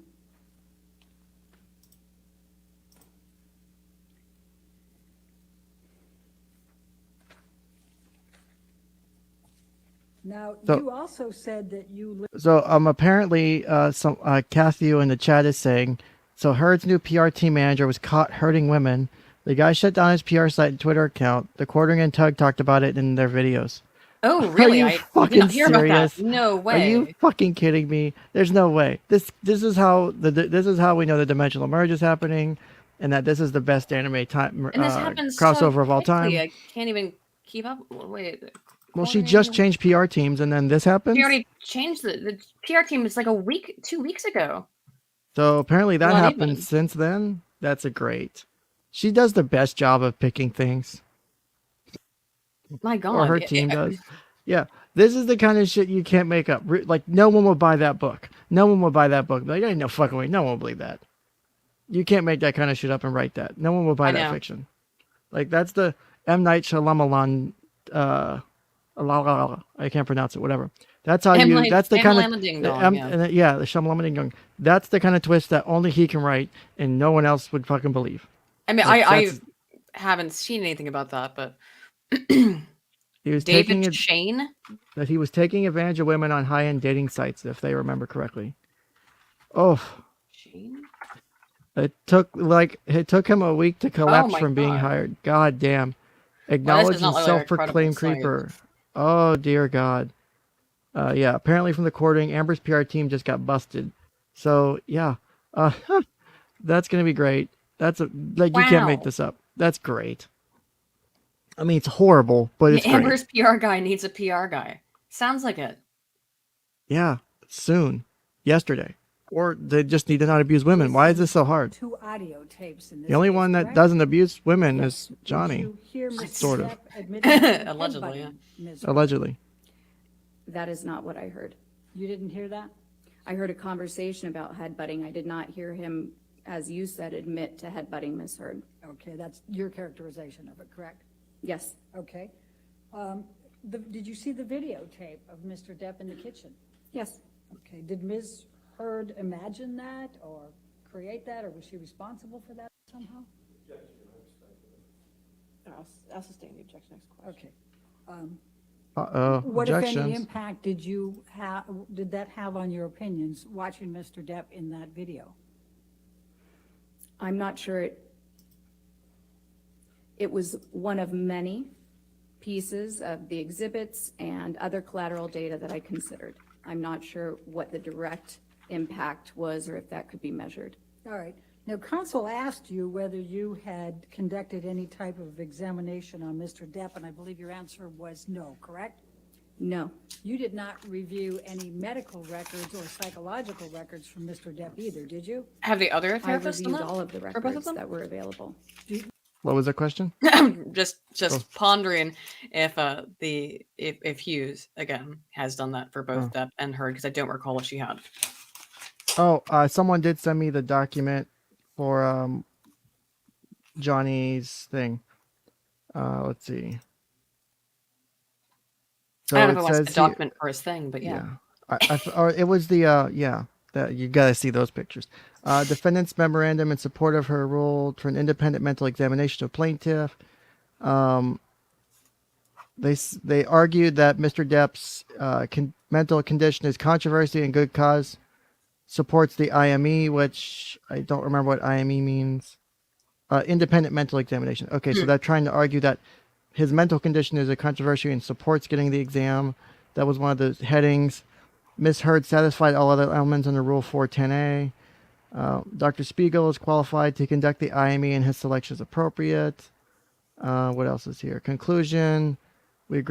Now, So- you also said that you So apparently some Kathy in the chat is saying, so Heard's new PR team manager was caught hurting women. The guy shut down his PR site and Twitter account. The Quartering and Tug talked about it in their videos. Oh, really? you I did fucking not hear about serious? that. No Are you way. fucking kidding me? There's no way. This is how this is how we know the dimensional merge is happening, and that this is the best anime time And this happens crossover so of all quickly, time. I can't even keep up. Wait. Well, she just Quartering- changed PR teams, and then this happens. She already changed the PR team. It's like 2 weeks ago. So apparently that Not happened even. since then. That's a great. She does the best job of picking things, My God. or her team does. Yeah, this is the kind of shit you can't make up. Like no one would buy that book. No one would buy that book. Like, ain't no fucking way. No one will believe that. You can't make that kind of shit up and write that. No one will buy I that know. fiction. Like that's the 𝐓𝐢𝐻𝐬𝐵𝗵𝗁. I can't pronounce it. Whatever. That's how you. That's the kind of Ding the dong, yeah. and yeah, the 𝐓𝐬𝐵𝗵𝗁. That's the kind of twist that only he can write, and no one else would fucking believe. I mean, Like, I that's- haven't seen anything about that, but He was taking David it Shane. that he was taking advantage of women on high-end dating sites, if they remember correctly. Oh, Shane. it took him a week to collapse my from being God. hired. God damn. Well, this Acknowledged does not and look like a self-proclaimed credible site. creeper. Oh dear God. Yeah, apparently from the courting, Amber's PR team just got busted. So yeah, that's gonna be great. That's you can't make Wow. this up. That's great. I mean, it's horrible, but it's great. Amber's PR guy needs a PR guy. Sounds like it. Yeah, soon, yesterday, or they just need to not abuse women. Why is this so hard? 2 audio tapes in this. The only case, one that correct? doesn't abuse women Yes. is Did Johnny, you hear Mr. Sort of. Depp admitting to Allegedly, headbutting Ms. allegedly. That is not what I heard. You didn't hear that? I heard a conversation about headbutting. I did not hear him, as you said, admit to headbutting Ms. Heard. Okay, that's your characterization of it, correct? Yes, Okay. Did you see the videotape of Mr. Depp in the kitchen? yes. Okay, did Ms. Heard imagine that or create that, or was she responsible for that somehow? I'll sustain the objection. Next question. Okay. What, if any, Objections. impact did that have on your opinions, watching Mr. Depp in that video? I'm not sure it was one of many pieces of the exhibits and other collateral data that I considered. I'm not sure what the direct impact was or if that could be measured. All right. Now, counsel asked you whether you had conducted any type of examination on Mr. Depp, and I believe your answer was no, correct? No, You did not review any medical records or psychological records from Mr. Depp either, did you? Have the other I therapists done reviewed that? all of the For both of records them? that were available. What was the question? just pondering if if Hughes again has done that for both Depp and Heard, because I don't recall what she had. Oh, someone did send me the document for Johnny's thing. Let's see. So I don't know if it was says a here- document for his thing, but yeah. or it was the that you gotta see those pictures. Defendant's memorandum in support of her rule for an independent mental examination of plaintiff. They argued that Mr. Depp's mental condition is controversy and good cause. Supports the IME, which I don't remember what IME means. Independent mental examination. Okay, so they're trying to argue that his mental condition is a controversy and supports getting the exam. That was one of the headings. Ms. Heard satisfied all other elements under Rule 410A. Dr. Spiegel is qualified to conduct the IME and his selection is appropriate. What else is here? Conclusion. We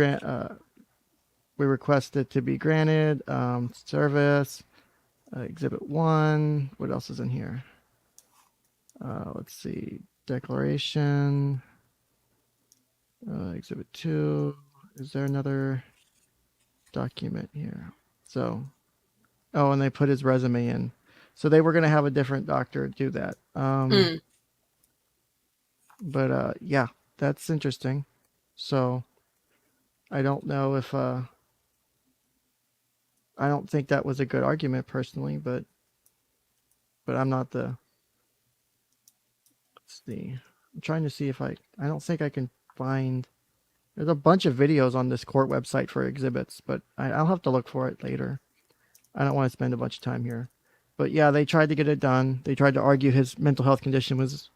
request it to be granted. Service. Exhibit 1. What else is in here? Let's see. Declaration. Exhibit 2. Is there another document here? So, and they put his resume in. So they were going to have a different doctor do that. But yeah, that's interesting. So I don't know if I don't think that was a good argument personally, but I'm not the. Let's see. I'm trying to see if I don't think I can find There's a bunch of videos on this court website for exhibits, but I'll have to look for it later. I don't want to spend a bunch of time here. But yeah, they tried to get it done. They tried to argue his mental health condition was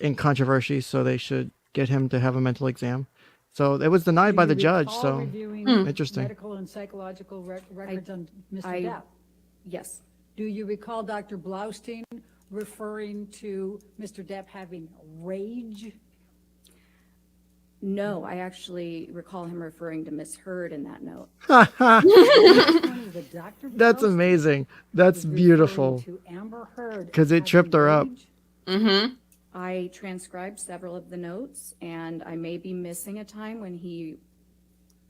in controversy, so they should get him to have a mental exam. So it was denied by the judge. So interesting. Medical and psychological records on Mr. Depp. Yes. Do you recall Dr. Blaustein referring to Mr. Depp having rage? No, I actually recall him referring to Miss Heard in that note. That's amazing. That's beautiful. Because it tripped her up. Mm-hmm. I transcribed several of the notes, and I may be missing a time when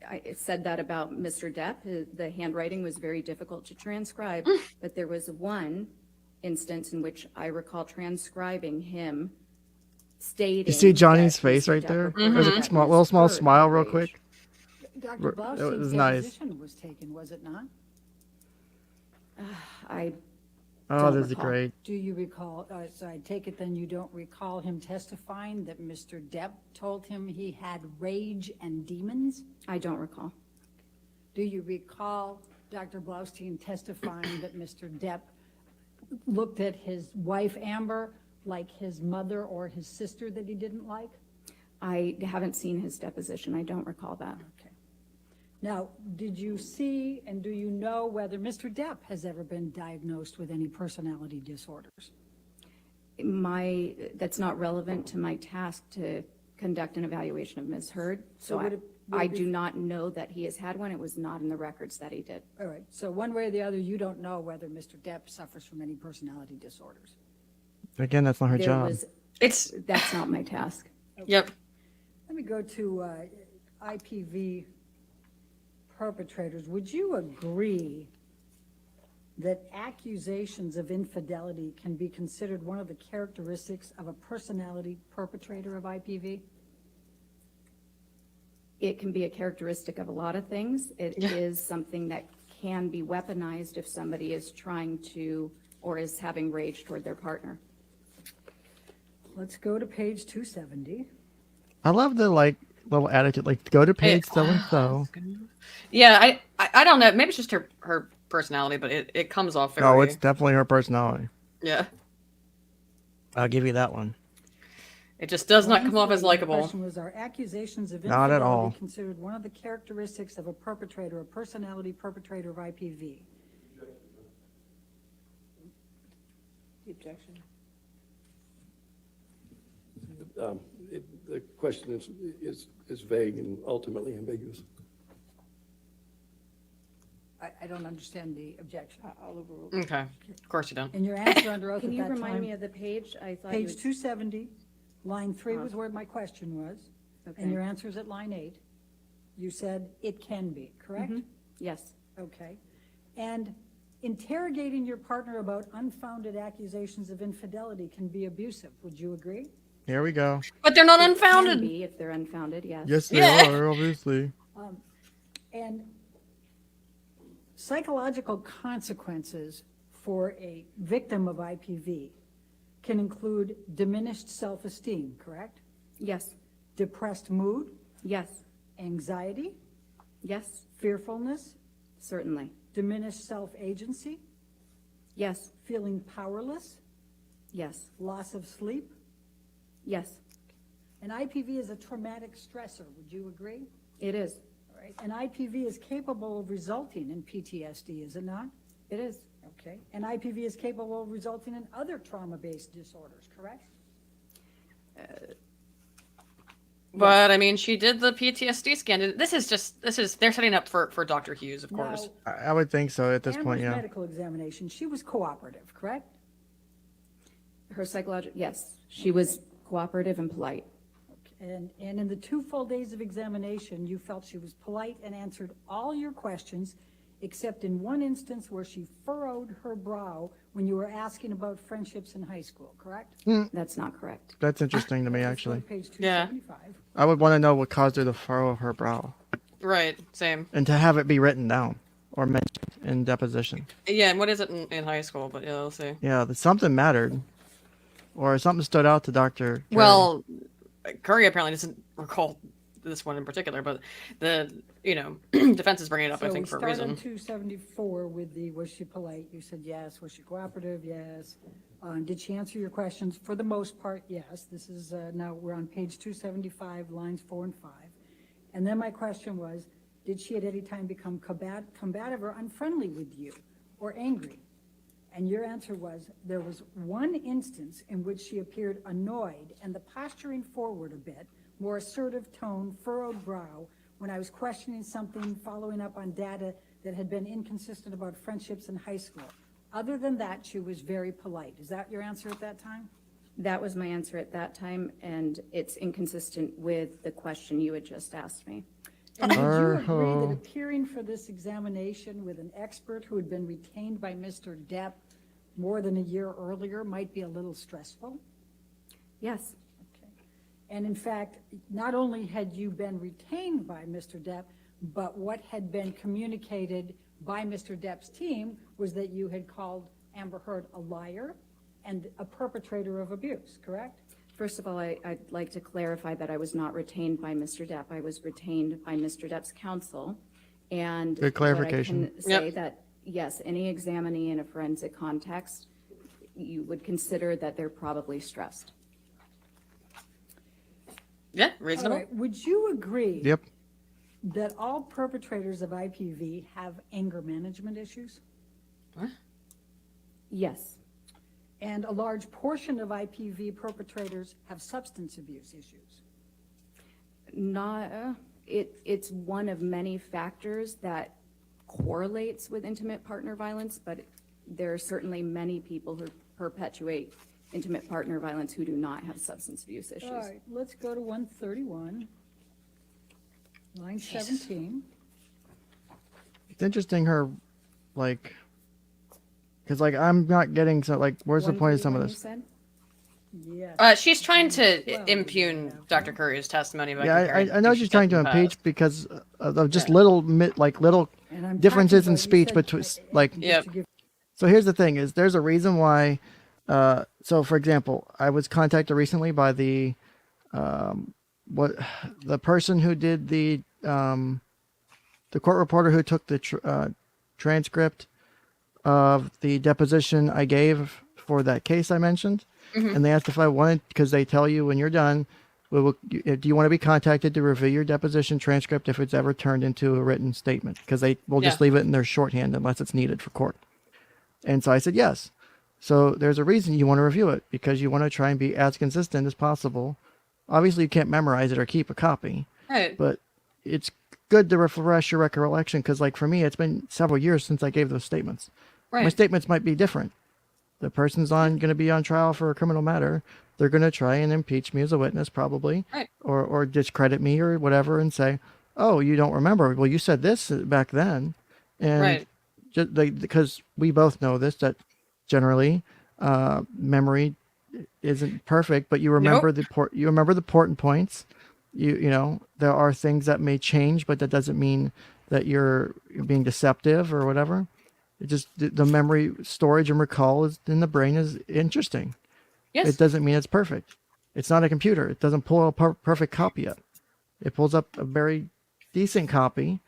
I said that about Mr. Depp. The handwriting was very difficult to transcribe, but there was one instance in which I recall transcribing him stating. You see Johnny's that face Mr. right Depp there? reported There's a that little Miss small Heard smile had real rage. quick. Dr. It was Blaustein's nice. deposition was taken, was it not? I Oh, don't this is recall. great. Do you recall, so I take it then you don't recall him testifying that Mr. Depp told him he had rage and demons? I don't recall. Do you recall Dr. Blaustein testifying that Mr. Depp looked at his wife Amber like his mother or his sister that he didn't like? I haven't seen his deposition. I don't recall that. Okay. Now, did you see and do you know whether Mr. Depp has ever been diagnosed with any personality disorders? That's not relevant to my task to conduct an evaluation of Ms. Heard. So So would it I be- do not know that he has had one. It was not in the records that he did. All right, so one way or the other, you don't know whether Mr. Depp suffers from any personality disorders. Again, that's not her job. It's That's not my task. yep. Let me go to IPV perpetrators. Would you agree that accusations of infidelity can be considered one of the characteristics of a personality perpetrator of IPV? It can be a characteristic of a lot of things. It is something that can be weaponized if somebody is trying to or is having rage toward their partner. Let's go to page 270. I love the little attitude, like go to page so and so. Yeah, I don't know. Maybe it's just her personality, but it comes off very. No, it's definitely her personality. Yeah. I'll give you that one. It just does not come off as The likable. question was, are accusations of Not at all. infidelity considered one of the characteristics of a perpetrator, a personality perpetrator of IPV? The objection. The question is vague and ultimately ambiguous. I don't understand the objection. I'll overrule. Okay. Of course you don't. And your answer under oath Can at you that remind me time, of the page? I thought page 270, line 3 was where my question was, Okay. and your answer's at line 8. You said it can be, correct? Yes. Okay. And interrogating your partner about unfounded accusations of infidelity can be abusive. Would you agree? Here we go. But they're not Can unfounded. be if they're unfounded, yes. Yes, they Yeah. are, obviously. And psychological consequences for a victim of IPV can include diminished self-esteem, correct? Yes. Depressed mood, Yes. anxiety, Yes. fearfulness, Certainly. diminished self-agency, Yes. feeling powerless, Yes. loss of sleep. Yes. An IPV is a traumatic stressor, would you agree? It is. All right. An IPV is capable of resulting in PTSD, is it not? It is. Okay. An IPV is capable of resulting in other trauma-based disorders, correct? But I mean, she did the PTSD scan. They're setting up for Dr. Hughes, of Now, course. I would think so at this point, Amber's yeah. medical examination, she was cooperative, correct? Her psychological, yes. She was cooperative and polite. And in the 2 full days of examination, you felt she was polite and answered all your questions, except in one instance where she furrowed her brow when you were asking about friendships in high school, correct? That's not correct. That's interesting to me, Let's go to actually. Page Yeah. 275. I would want to know what caused her to furrow her brow Right. Same. and to have it be written down or mentioned in deposition. Yeah. And what is it in high school? But yeah, we'll see. Yeah, that something mattered or something stood out to Dr. Curry. Well, Curry apparently doesn't recall this one in particular, but the defense is bringing it up, I think, for a So we reason. start on 274 with the, was she polite? You said yes. Was she cooperative? Yes. Did she answer your questions? For the most part, yes. This is, now we're on page 275, lines 4 and 5. And then my question was, did she at any time become combative or unfriendly with you or angry? And your answer was, there was one instance in which she appeared annoyed and the posturing forward a bit, more assertive tone, furrowed brow, when I was questioning something, following up on data that had been inconsistent about friendships in high school. Other than that, she was very polite. Is that your answer at that time? That was my answer at that time, and it's inconsistent with the question you had just asked me. And would you agree Oh. that appearing for this examination with an expert who had been retained by Mr. Depp more than a year earlier might be a little stressful? Yes, Okay. And in fact, not only had you been retained by Mr. Depp, but what had been communicated by Mr. Depp's team was that you had called Amber Heard a liar and a perpetrator of abuse, correct? first of all, I'd like to clarify that I was not retained by Mr. Depp. I was retained by Mr. Depp's counsel. And Good clarification. what I can say that, yes, any examinee in a forensic context, you would consider that they're probably stressed. Yeah, All reasonable. right, would you agree? Yep. That all perpetrators of IPV have anger management issues? Yes, And a large portion of IPV perpetrators have substance abuse issues? it's one of many factors that correlates with intimate partner violence, but there are certainly many people who perpetuate intimate partner violence who do not have substance abuse issues. All right, let's go to 131, line 17. It's interesting her, like, because, like, I'm not getting, so, like, where's the point of some of 131 this? you said? Yes. She's trying to Well, impugn yeah. Dr. Curry's testimony. By Yeah, comparing I know things she's trying to done in the impeach past. because of just Yeah. little, little And I'm differences talking in about- you speech said- between, like, just Yep. to give- so here's the thing is there's a reason why, so for example, I was contacted recently by the person who did the court reporter who took the transcript of the deposition I gave for that case I mentioned. And they asked if I wanted, because they tell you when you're done, do you want to be contacted to review your deposition transcript if it's ever turned into a written statement? Because they will just Yeah. leave it in their shorthand unless it's needed for court. And so I said yes. So there's a reason you want to review it, because you want to try and be as consistent as possible. Obviously, you can't memorize it or keep a copy, Right. but it's good to refresh your recollection, because, like, for me, it's been several years since I gave those statements. My Right. statements might be different. The person's going to be on trial for a criminal matter. They're going to try and impeach me as a witness, probably, Right. or discredit me or whatever, and say, "Oh, you don't remember? Well, you said this back then," and Right. just because we both know this, that generally memory isn't perfect, but you remember the important points. You know, there are things that may change, but that doesn't mean that you're being deceptive or whatever. It just, the memory storage and recall is in the brain is interesting. Yes. It doesn't mean it's perfect. It's not a computer. It doesn't pull a perfect copy up. It pulls up a very decent copy,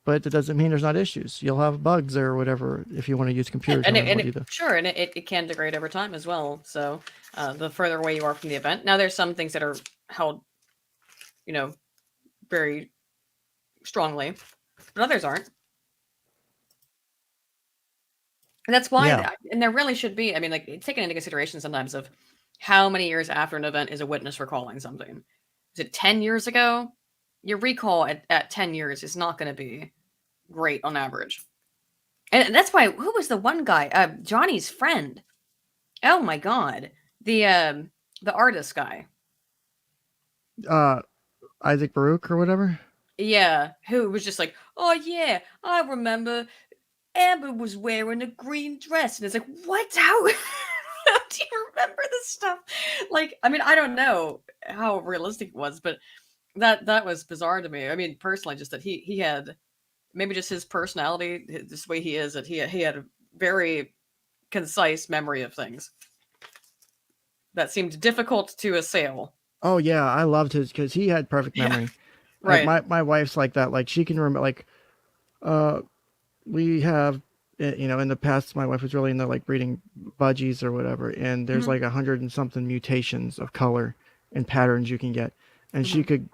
but it doesn't mean there's not issues. You'll have bugs or whatever if you want to use computers. And no matter what you do. sure, and it can degrade over time as well. So the further away you are from the event. Now, there's some things that are held, very strongly, but others aren't. And that's why, Yeah. and there really should be, I mean, like, taken into consideration sometimes of how many years after an event is a witness recalling something. Is it 10 years ago? Your recall at 10 years is not going to be great on average. And that's why, who was the one guy? Johnny's friend. Oh my God. The artist guy. Isaac Baruch or whatever. Yeah. Who was just like, oh yeah, I remember Amber was wearing a green dress. And it's like, what? How do you remember this stuff? Like, I mean, I don't know how realistic it was, but that was bizarre to me. I mean, personally, just that he had, maybe just his personality, this way he is, that he had a very concise memory of things that seemed difficult to assail. Oh yeah, I loved his, because he had perfect Yeah. memory. Right. Like my wife's like that. Like she can remember. Like, we have, in the past, my wife was really into like breeding budgies or whatever, and there's like 100 and something mutations of color and patterns you can get. And she could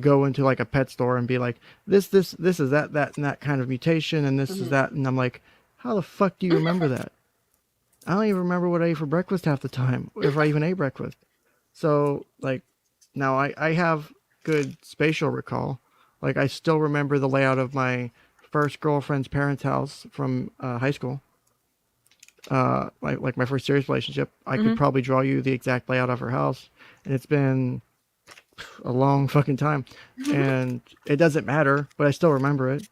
go into like a pet store and be like, this is that and that kind of mutation, and this is that, and I'm like, how the fuck do you remember that? I don't even remember what I ate for breakfast half the time, if I even ate breakfast. So like, now I have good spatial recall. Like I still remember the layout of my first girlfriend's parents' house from high school. Like my first serious relationship. I could probably draw you the exact layout of her house, and it's been a long fucking time, and it doesn't matter, but I still remember it,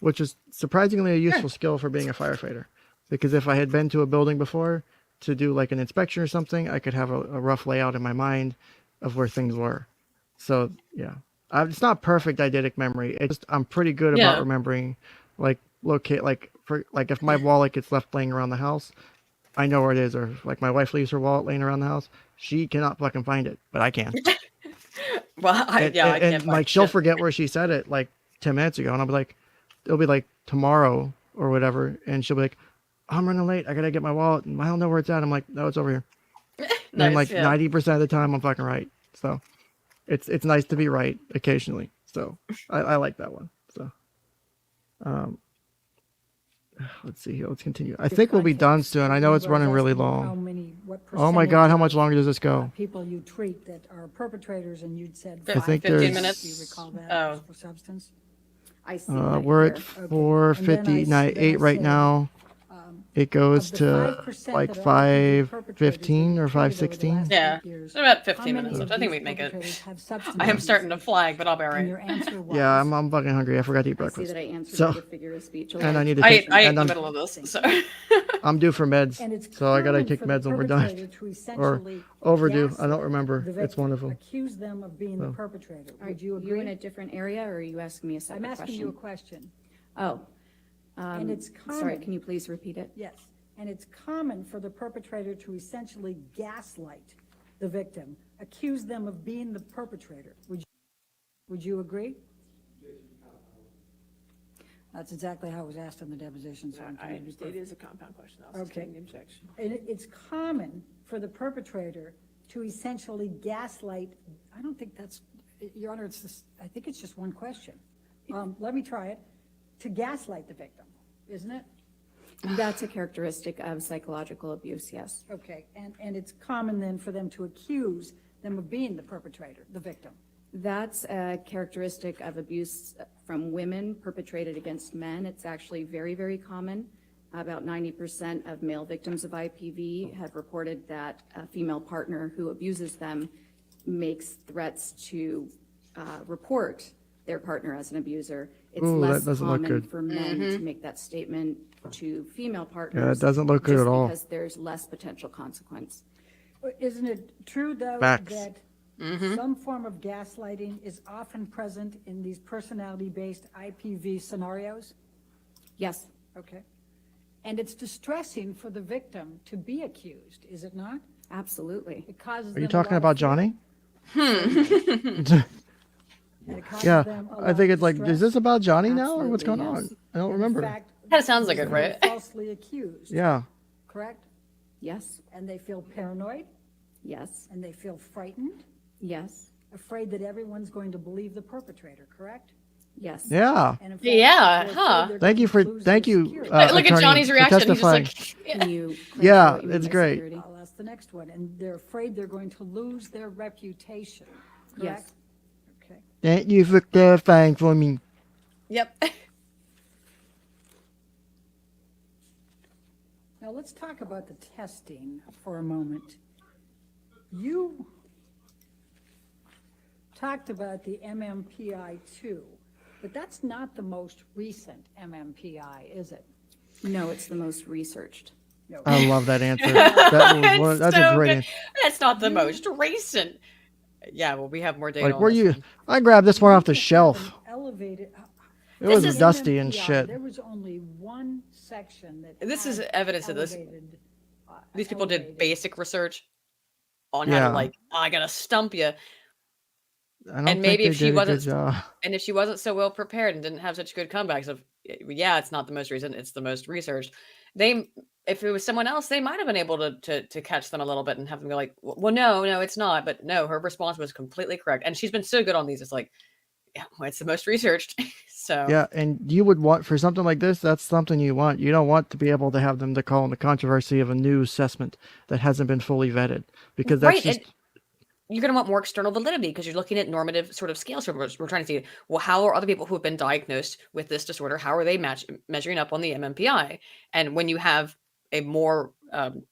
which is surprisingly a useful skill for being a firefighter. Because if I had been to a building before to do like an inspection or something, I could have a rough layout in my mind of where things were. So yeah, it's not perfect eidetic memory. It's just, I'm pretty good about remembering, like locate, like if my wallet gets left laying around the house, I know where it is. Or like my wife leaves her wallet laying around the house, she cannot fucking find it, but I can. Well, I can't And find like she'll shit. forget where she said it like 10 minutes ago, and I'll be like, it'll be like tomorrow or whatever, and she'll be like, I'm running late, I gotta get my wallet, and I don't know where it's at. I'm like, no, it's over here. And like 90% of the time I'm fucking right. So it's nice to be right occasionally. So I like that one. So let's see here, let's continue. I think we'll be done soon. I know it's running really long. Oh my god, how much longer does this go? People you treat that are perpetrators, and you'd said I think 15 there's- minutes. Do you recall that Oh. for substance? I see. We're at Okay. 4:58 right said, now. It goes of the to 5% like that are allegedly perpetrators 5:15 that or you've treated over the 5:16. last Yeah. 8 years, About how 15 many minutes. of I think these we'd make it. perpetrators have substance I am abuse starting to issues? flag, but I'll be all And your right. answer was? Yeah, I'm fucking hungry. I forgot to eat I see breakfast. that I answered So- with a figure of speech. And I need to I take. ate in And the I'm, middle of this, so I'm due for meds, And it's so I gotta common take for the meds when we're done. perpetrator to Or essentially overdue. I gaslight don't remember. the It's victim, wonderful. accuse them of being the So. perpetrator. Are Would you you in agree? a different area, or are you asking me a separate I'm asking question? you a question. Oh. And it's Sorry, common. can you please repeat it? Yes, and it's common for the perpetrator to essentially gaslight the victim, accuse them of being the perpetrator. Would you agree? That's exactly how it was asked in the deposition. So I'm I trying to be understand it perfect. is a compound question. I'll Okay. sustain the objection. And it's common for the perpetrator to essentially gaslight, I don't think that's, Your Honor, it's just, I think it's just one question. Let me try it. To gaslight the victim, isn't it? That's a characteristic of psychological abuse, yes. Okay, and it's common then for them to accuse them of being the perpetrator, the victim. That's a characteristic of abuse from women perpetrated against men. It's actually very, very common. About 90% of male victims of IPV have reported that a female partner who abuses them makes threats to report their partner as an abuser. It's Ooh, that less doesn't look common good. for men to make that statement to female partners. Yeah, it doesn't look good just at all. because there's less potential consequence. Isn't it true, though, Facts. that some form of gaslighting is often present in these personality-based IPV scenarios? Yes, Okay. And it's distressing for the victim to be accused, is it not? absolutely. It causes Are them you a talking lot of about fear, Johnny? and it causes Yeah, them a I lot think of it's like, is distress. this about Johnny now, or what's going Absolutely, yes. on? I don't And in remember. fact, Kinda sounds like because it, right? they're falsely accused. Yeah. Correct? Yes, And they feel paranoid, yes, and they feel frightened, yes, afraid that everyone's going to believe the perpetrator, correct? yes. Yeah. And in fact, Yeah, they're afraid huh. they're Thank going you to for, lose thank their you. security. Look at attorney, Johnny's for reaction. He's just testifying. like, Can you clarify Yeah, what you mean it's by great. security? Well, that's the next one, and they're afraid they're going to lose their reputation, Yes. correct? Okay. Thank you for clarifying for me. yep. Now, let's talk about the testing for a moment. You talked about the MMPI-2, but that's not the most recent MMPI, is it? No, it's the most researched. No. I love that answer. That was It's that's so a great good. answer. That's not the most recent. Yeah, well, we have more data. Like, on where this you? one. I grabbed this one off the You have shelf. an Elevated. It was is- dusty and MMPI, shit. There was only one section that. This is had evidence of this. elevated, These people did elevated. basic research on how Yeah. to, like, I gotta stump you. I don't And think maybe they if she did a good wasn't, job. and if she wasn't so well prepared and didn't have such good comebacks of, yeah, it's not the most recent, it's the most researched. If it was someone else, they might have been able to catch them a little bit and have them go like, well, no, it's not. But no, her response was completely correct, and she's been so good on these. It's like, yeah, well, it's the most researched. So Yeah, and you would want for something like this, that's something you want. You don't want to be able to have them to call in the controversy of a new assessment that hasn't been fully vetted, because that's right. just And you're going to want more external validity because you're looking at normative sort of scales. So we're trying to see, well, how are other people who have been diagnosed with this disorder, how are they measuring up on the MMPI? And when you have a more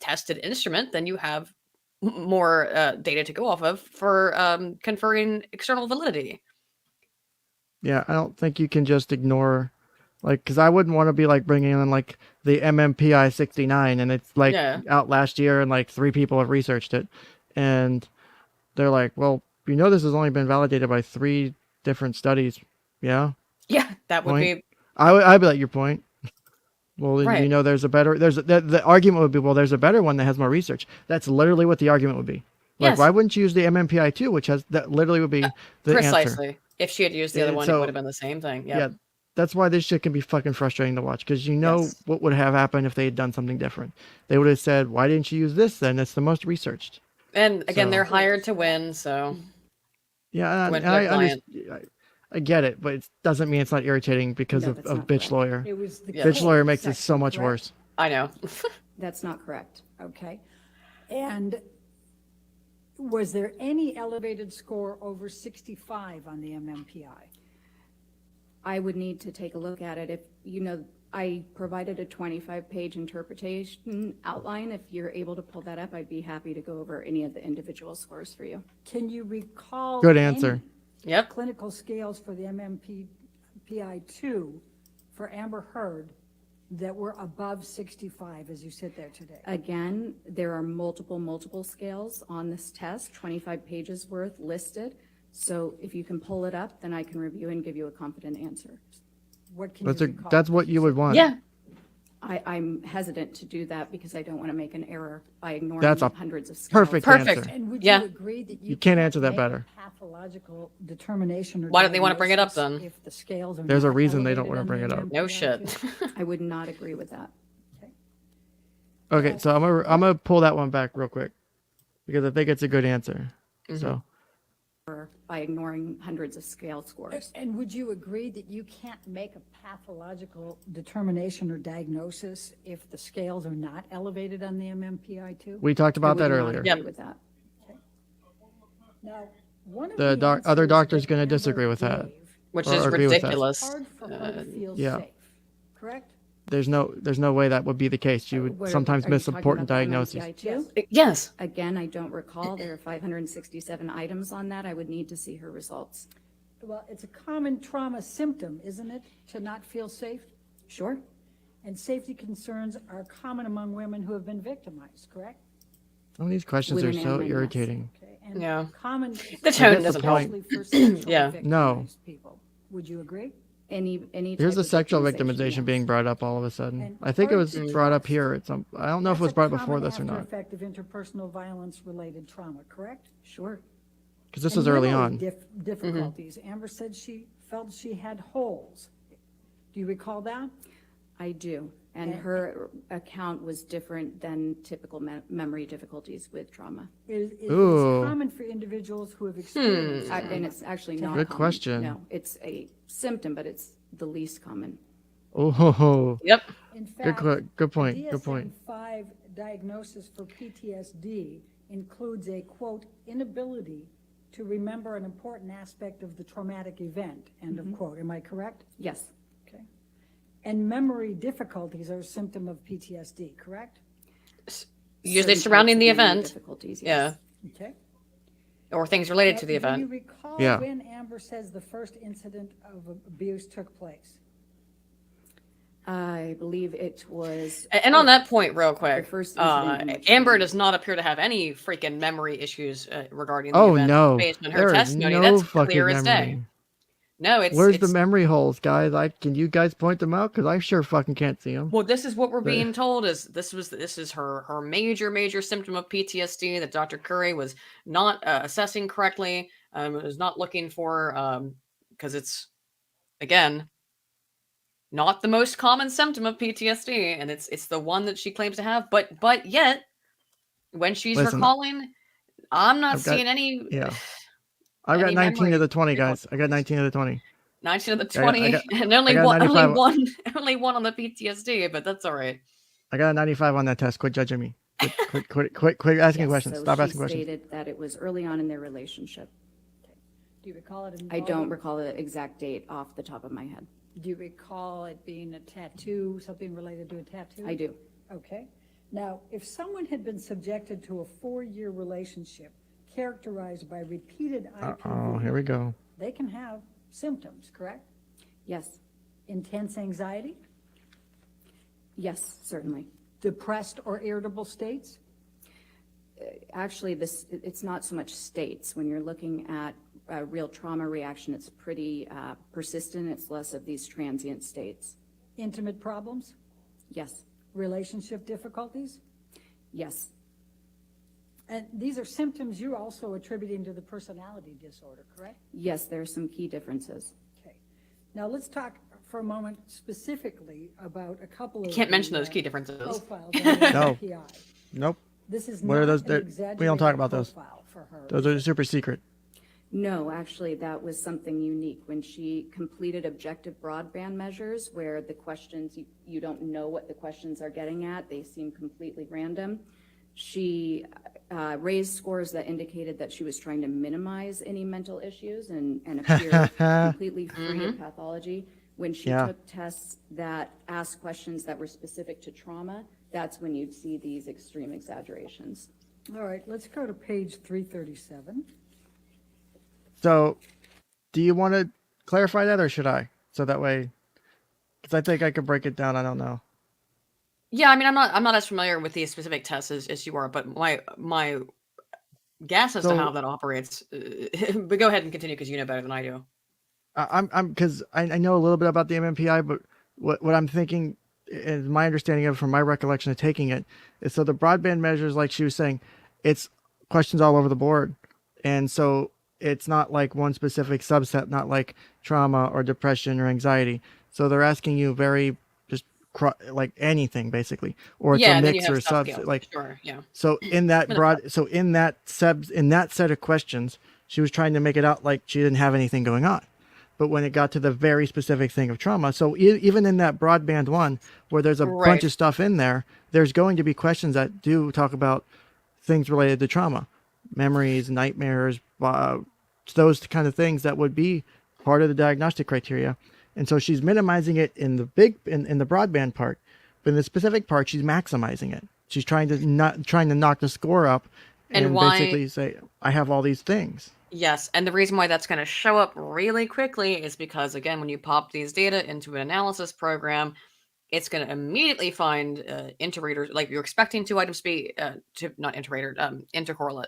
tested instrument, then you have more data to go off of for conferring external validity. yeah, I don't think you can just ignore, like, because I wouldn't want to be like bringing in like the MMPI 69 and it's like Yeah. out last year and like 3 people have researched it, and they're like, well, this has only been validated by 3 different studies. Yeah, Yeah, that would Point. be I'd be like, your point. Well, then right. there's a better, the argument would be, well, there's a better one that has more research. That's literally what the argument would be. Like, Yes. why wouldn't you use the MMPI 2, which has, that literally would be the Precisely. answer. If she had used the other And one, it so- would have been the same thing. Yep. Yeah, that's why this shit can be fucking frustrating to watch, because Yes. what would have happened if they had done something different. They would have said, why didn't you use this then? It's the most researched. And again, So- they're hired to win, so Yeah, Went and to their I get it, but it doesn't mean it's not irritating because No, of that's not bitch correct. lawyer. It was the Yeah. Bitch lawyer case makes it so section, much correct? worse. I know. That's not correct. Okay. And was there any elevated score over 65 on the MMPI? I would need to take a look at it. If, I provided a 25-page interpretation outline. If you're able to pull that up, I'd be happy to go over any of the individual scores for you. Can you recall? Good answer. any Yep. clinical scales for the MMPI-2 for Amber Heard that were above 65 as you sit there today? Again, there are multiple scales on this test, 25 pages worth listed. So if you can pull it up, then I can review and give you a confident answer. What can you recall? That's what you would want. Yeah. I'm hesitant to do that because I don't want to make an error by ignoring That's a hundreds of scales. perfect Perfect. answer. And would Yeah. you agree that You can't answer that make better. a pathological determination or Why don't they wanna bring it up diagnosis then? If the scales are There's a not reason they don't elevated wanna on bring the it up. No MMPI-2? shit. I would not agree with that. Okay, so I'm gonna pull that one back real quick because I think it's a good answer. So By ignoring hundreds of scale scores. And would you agree that you can't make a pathological determination or diagnosis if the scales are not elevated on the MMPI-2? we talked I about would that not earlier. agree Yep. with that. Now, one of The other answers doctor's that gonna Amber disagree with that. gave, Which Or is agree with that. ridiculous. hard for her to feel yeah. safe, correct? There's no way that would be the case. You would What are- sometimes are you miss talking important about the diagnoses. MMPI too? Yes. Again, I don't recall. There are 567 items on that. I would need to see her results. Well, it's a common trauma symptom, isn't it, to not feel safe? Sure. And safety concerns are common among women who have been victimized, correct? Some of these questions are Women and so men, yes. irritating. Okay, and Yeah. common. The tone the doesn't help. point. Especially for sexually Yeah. No. victimized people. Would you agree? Any Here's type the of sexual yes. victimization being brought up all of a sudden. And I think it was according to brought up trust, here at some. I don't know if it was That's a brought up before common this or not, after effect of interpersonal violence-related trauma, correct? Sure. because this And was early memory on. Difficulties. Amber said she felt she had holes. Do you recall that? I do. And her account was different than typical memory difficulties with trauma. It is Ooh. common for individuals who have experienced. And it's actually not Good common. question. No, it's a symptom, but it's the least common. Oh, ho, ho. Yep. In fact, Good point. a Good point. DSM-5 diagnosis for PTSD includes a, quote, inability to remember an important aspect of the traumatic event, end of quote. Am I correct? Yes. Okay. And memory difficulties are a symptom of PTSD, correct? Usually Certain surrounding types the of memory event. difficulties, Yeah. yes. Okay. Or things related Now, to the Do you event. recall Yeah. when Amber says the first incident of abuse took place? I believe it was. And on that point, real quick, first incident in which Amber we- does not appear to have any freaking memory issues regarding the Oh event. no, Based on her there is testimony, no that's fucking clear as day. memory. No, it's Where's it's, the memory holes, guys? Can you guys point them out? Because I sure fucking can't see them. Well, this is what we're But- being told is this is her major symptom of PTSD that Dr. Curry was not assessing correctly. is not looking for, because it's, again, not the most common symptom of PTSD, and it's the one that she claims to have. But yet, when she's Listen, recalling, I'm not I've got, seeing any yeah. I've got any 19 of memory the 20, recall. guys. I got 19 of the 20. 19 of the I got, 20, and I only got one, 95. only one on the PTSD, but that's all right. I got a 95 on that test. Quit judging me. Quit asking Yes, questions. so Stop she asking questions. stated that it was early on in their relationship. Do you recall it I involving? don't recall the exact date off the top of my head. Do you recall it being a tattoo, something related to a tattoo? I do. Okay. Now, if someone had been subjected to a 4-year relationship characterized by repeated Oh, here IPV, we go. they can have symptoms, correct? Yes, Intense anxiety, yes, certainly. depressed or irritable states, Actually, it's not so much states. When you're looking at a real trauma reaction, it's pretty persistent. It's less of these transient states. intimate problems, Yes, relationship difficulties. yes, And these are symptoms you're also attributing to the personality disorder, correct? yes, there are some key differences. Okay. Now, let's talk for a moment specifically about a couple of. Can't mention the, those key differences. Profiles on the No. MPI. Nope. This is What not are those? an They're- exaggerated we don't talk about those. profile for her. Those are super secret. No, actually, that was something unique. When she completed objective broadband measures, where the questions, you don't know what the questions are getting at, they seem completely random. She raised scores that indicated that she was trying to minimize any mental issues and appear completely free of pathology. When she Yeah. took tests that asked questions that were specific to trauma, that's when you'd see these extreme exaggerations. All right, let's go to page 337. So, do you want to clarify that, or should I? So that way, because I think I could break it down. I don't know. Yeah, I mean, I'm not as familiar with these specific tests as you are, but my guess as to So- how that operates. But go ahead and continue because you know better than I do. I'm because I know a little bit about the MMPI, but what I'm thinking is my understanding of it from my recollection of taking it is, so the broadband measures, like she was saying, it's questions all over the board, and so it's not like one specific subset, not like trauma or depression or anxiety. So they're asking you very just like anything basically, or it's Yeah, a and then you mix have or subset. subscales. Like, Sure, yeah. so in that in that set of questions, she was trying to make it out like she didn't have anything going on. But when it got to the very specific thing of trauma, so even in that broadband one, where there's a Right. bunch of stuff in there, there's going to be questions that do talk about things related to trauma, memories, nightmares, those kind of things that would be part of the diagnostic criteria. And so she's minimizing it in the in the broadband part, but in the specific part, she's maximizing it. She's trying to knock the score up, And and why- basically say, I have all these things. Yes, and the reason why that's going to show up really quickly is because, again, when you pop these data into an analysis program, it's going to immediately find interreaders, like you're expecting two items to be, not interrater, intercorrelate,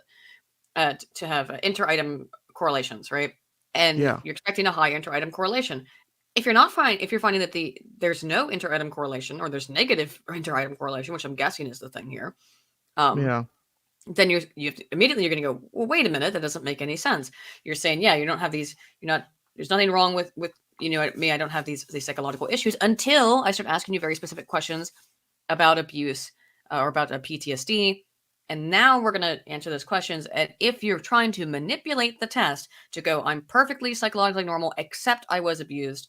to have inter-item correlations, right? And Yeah. you're expecting a high inter-item correlation. If you're finding that there's no inter-item correlation, or there's negative inter-item correlation, which I'm guessing is the thing here, Yeah. then you have to, immediately you're going to go, well, wait a minute, that doesn't make any sense. You're saying, yeah, you don't have these, there's nothing wrong with me. I don't have these psychological issues until I start asking you very specific questions about abuse or about a PTSD. And now we're going to answer those questions. And if you're trying to manipulate the test to go, I'm perfectly psychologically normal, except I was abused.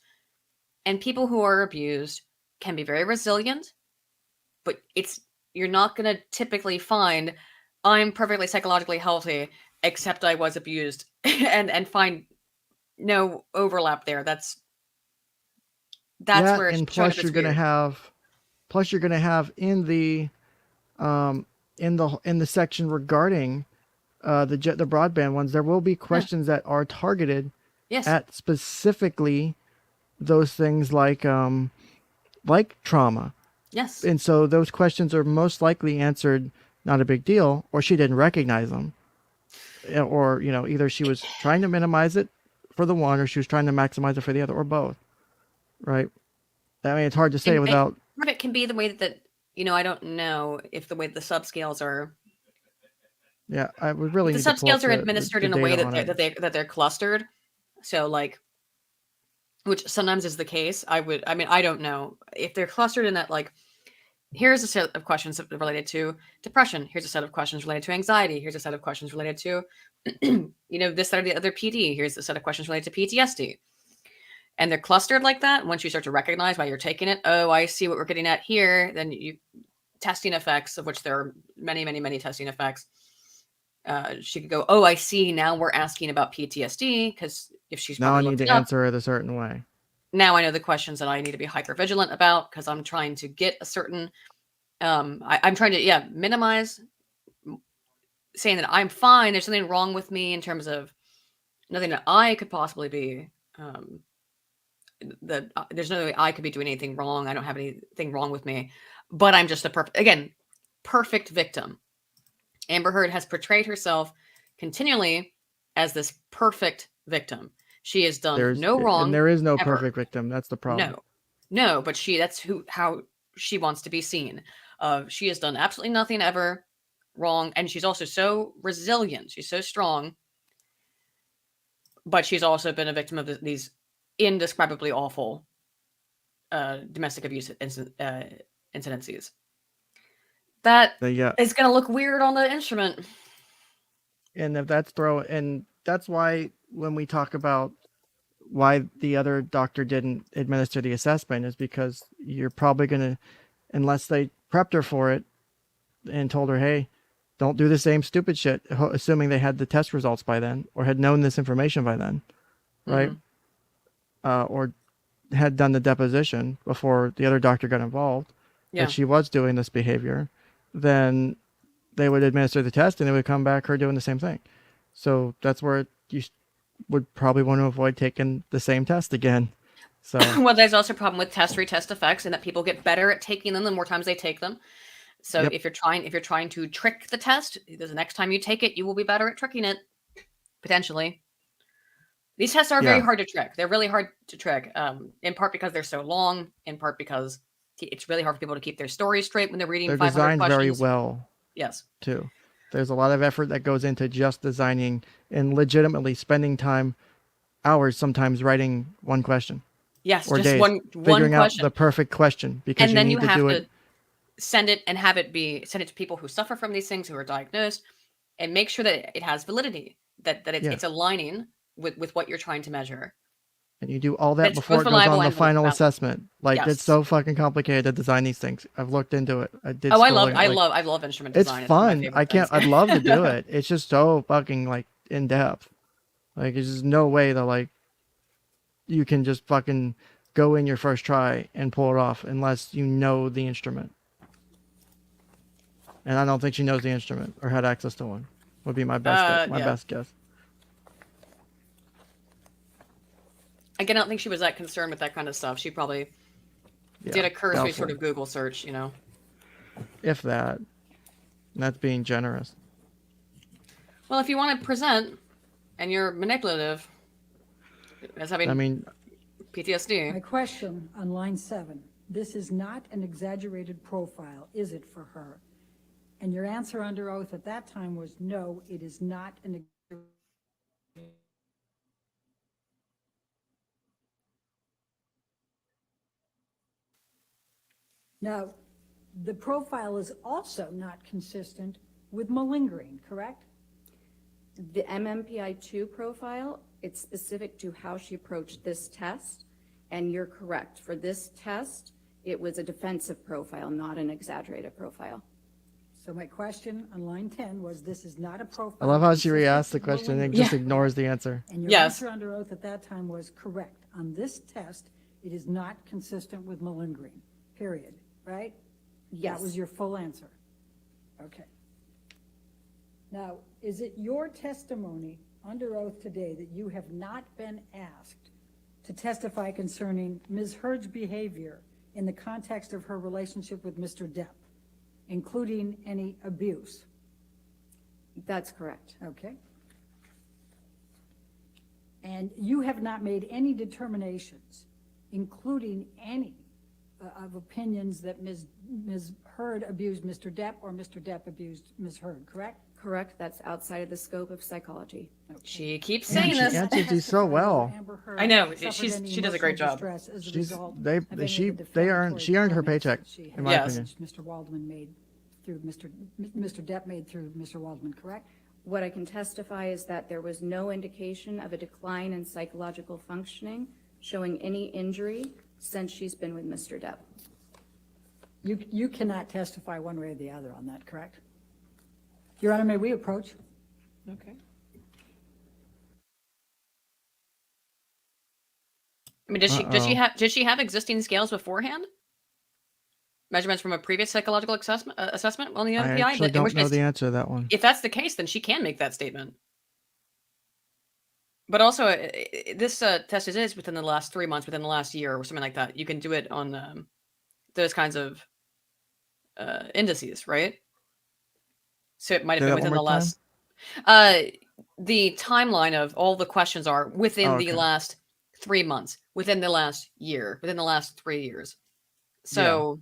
And people who are abused can be very resilient, but you're not going to typically find I'm perfectly psychologically healthy, except I was abused, and find no overlap there. That's That, where it's and showing up plus as you're going to weird. have in the section regarding the broadband ones, there will be questions that are targeted Yes. at specifically those things like trauma. Yes. And so those questions are most likely answered, not a big deal, or she didn't recognize them. Or, either she was trying to minimize it for the one, or she was trying to maximize it for the other, or both. Right? I mean, it's hard to say And without... part of it can be the way that I don't know if the way the subscales are Yeah, I would really The need to pull up subscales are the administered the in a way data that on that they're clustered. So like, which sometimes is the case. I mean, I don't know if they're clustered in that, like, here's a set of questions related to depression. Here's a set of questions related to anxiety. Here's a set of questions related to, this, that, or the other PD. Here's a set of questions related to PTSD. And they're clustered like that. Once you start to recognize why you're taking it, oh, I see what we're getting at here. Then testing effects, of which there are many, many, many testing effects. She could go, oh, I see. Now we're asking about PTSD, because if she's now I probably need looked to it up, answer it a certain way. now I know the questions that I need to be hyper vigilant about, because I'm trying to get a certain, I'm trying to, minimize saying that I'm fine. There's something wrong with me in terms of nothing that I could possibly be, there's no way I could be doing anything wrong. I don't have anything wrong with me, but I'm just perfect victim. Amber Heard has portrayed herself continually as this perfect victim. She has done no wrong. And there is no ever. perfect victim. That's the problem. No, but that's how she wants to be seen. She has done absolutely nothing ever wrong, and she's also so resilient. She's so strong, but she's also been a victim of these indescribably awful domestic abuse incidences. That is going to look weird on the instrument. And if that's and that's why when we talk about why the other doctor didn't administer the assessment, is because you're probably going to, unless they prepped her for it and told her, hey, don't do the same stupid shit, assuming they had the test results by then or had known this information by then, right? Or had done the deposition before the other doctor got involved, that she was doing this behavior, then they would administer the test and it would come back her doing the same thing. So that's where you would probably want to avoid taking the same test again. So well, there's also a problem with retest effects, and that people get better at taking them the more times they take them. So if you're trying to trick the test, the next time you take it, you will be better at tricking it, potentially. These tests are very hard to trick. They're really hard to trick, in part because they're so long, in part because it's really hard for people to keep their stories straight when they're reading 500 designed questions. very well. Yes. Too. There's a lot of effort that goes into just designing and legitimately spending time, hours sometimes, writing one question. Yes, or just days, one figuring out question. the perfect question, because and you then need you to have do to it. Send it to people who suffer from these things, who are diagnosed, and make sure that it has validity, that it's aligning with what you're trying to measure. And you do all that It's before both it goes on reliable the and final valid. assessment. Like, Yes. it's so fucking complicated to design these things. I've looked into it. I did. I schooling. love instrument design. It's one of my fun. favorite things. I'd love to do it. It's just so fucking like in depth. Like, there's just no way that like you can just fucking go in your first try and pull it off unless you know the instrument. And I don't think she knows the instrument or had access to one. Would be my best best guess. Again, I don't think she was that concerned with that kind of stuff. She probably did a cursory sort of Google search, If that. And that's being generous. Well, if you want to present and you're manipulative as having PTSD. My question on line 7, this is not an exaggerated profile, is it, for her? And your answer under oath at that time was no, it is not an exaggerated. Now, the profile is also not consistent with malingering, correct? The MMPI-2 profile, it's specific to how she approached this test, and you're correct. For this test, it was a defensive profile, not an exaggerated profile. So my question on line 10 was, this is not a profile. I love how she re-asks the question and just ignores the answer. And your answer under oath at that time was correct. On this test, it is not consistent with malingering, period, right? Yes. That was your full answer. Okay. Now, is it your testimony under oath today that you have not been asked to testify concerning Ms. Heard's behavior in the context of her relationship with Mr. Depp, including any abuse? That's correct. Okay. And you have not made any determinations, including any of opinions that Ms. Heard abused Mr. Depp or Mr. Depp abused Ms. Heard, correct? Correct, that's outside of the scope of psychology. She keeps And saying she this. answers these so well. Amber Heard I know, suffered any she does a great emotional job. distress as a She's result they of any of she the they earned defamatory she earned her comments paycheck, that she in had my Yes. opinion. Mr. Waldman made through Mr. Depp made through Mr. Waldman, correct? What I can testify is that there was no indication of a decline in psychological functioning showing any injury since she's been with Mr. Depp. You cannot testify one way or the other on that, correct? Your Honor, may we approach? Okay. I mean, did she have existing scales beforehand? Measurements from a previous psychological assessment on the I MPI? actually In don't which know case, the answer to that one. if that's the case, then she can make that statement. But also, this test is within the last 3 months, within the last year, or something like that. You can do it on those kinds of indices, right? So it might have Say been that within one the more last. The timeline of all the questions are within the Okay. last 3 months, within the last year, within the last 3 years. So,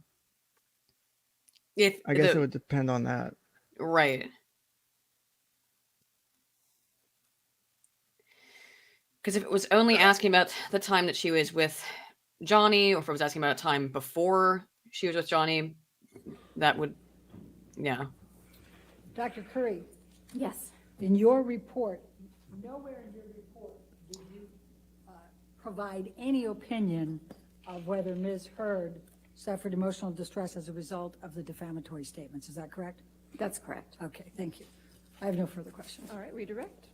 if I guess it would depend on that. right. Because if it was only asking about the time that she was with Johnny, or if it was asking about a time before she was with Johnny, that would, yeah. Dr. Curry, Yes. in your report, nowhere in your report did you provide any opinion of whether Ms. Heard suffered emotional distress as a result of the defamatory statements. Is that correct? That's correct. Okay, thank you. I have no further questions. All right, redirect.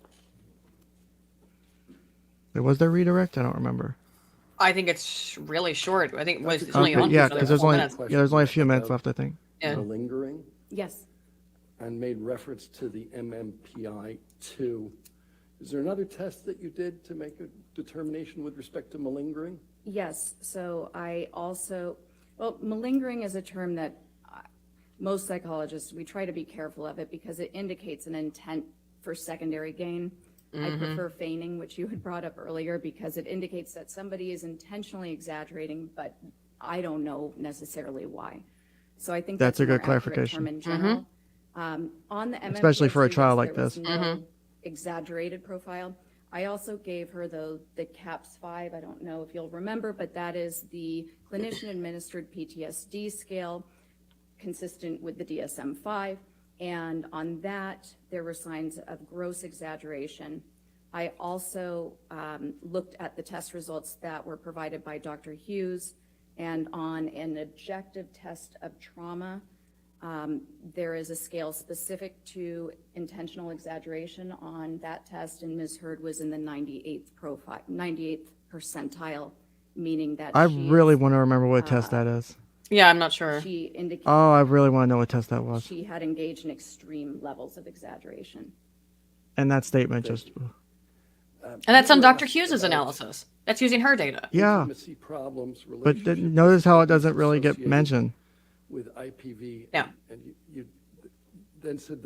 Was there redirect? I don't remember. I think it's really short. I think it was it's Okay, only on yeah, for because like there's 4 only minutes. there's only a few minutes left, I think. Yeah. Malingering, Yes. and made reference to the MMPI-2. Is there another test that you did to make a determination with respect to malingering? Yes, so I also, well, malingering is a term that most psychologists, we try to be careful of it because it indicates an intent for secondary gain. I prefer feigning, which you had brought up earlier, because it indicates that somebody is intentionally exaggerating, but I don't know necessarily why. So I think That's a more good accurate clarification. term in general. On the Especially for a MMPI-2, trial yes, like there was this. no exaggerated profile. I also gave her the CAPS-5. I don't know if you'll remember, but that is the clinician-administered PTSD scale consistent with the DSM-5. And on that, there were signs of gross exaggeration. I also looked at the test results that were provided by Dr. Hughes, and on an objective test of trauma, there is a scale specific to intentional exaggeration on that test, and Ms. Heard was in the 98th percentile, meaning that I she's, really want to remember what test that is. Yeah, I'm not sure. she indicated Oh, I really want to know what test that was. she had engaged in extreme levels of exaggeration. And that statement just, And that's on Dr. Hughes's analysis. That's using her data. yeah. Intimacy problems, But relationships, notice how it doesn't really get associated mentioned. with IPV. Yeah. And you then said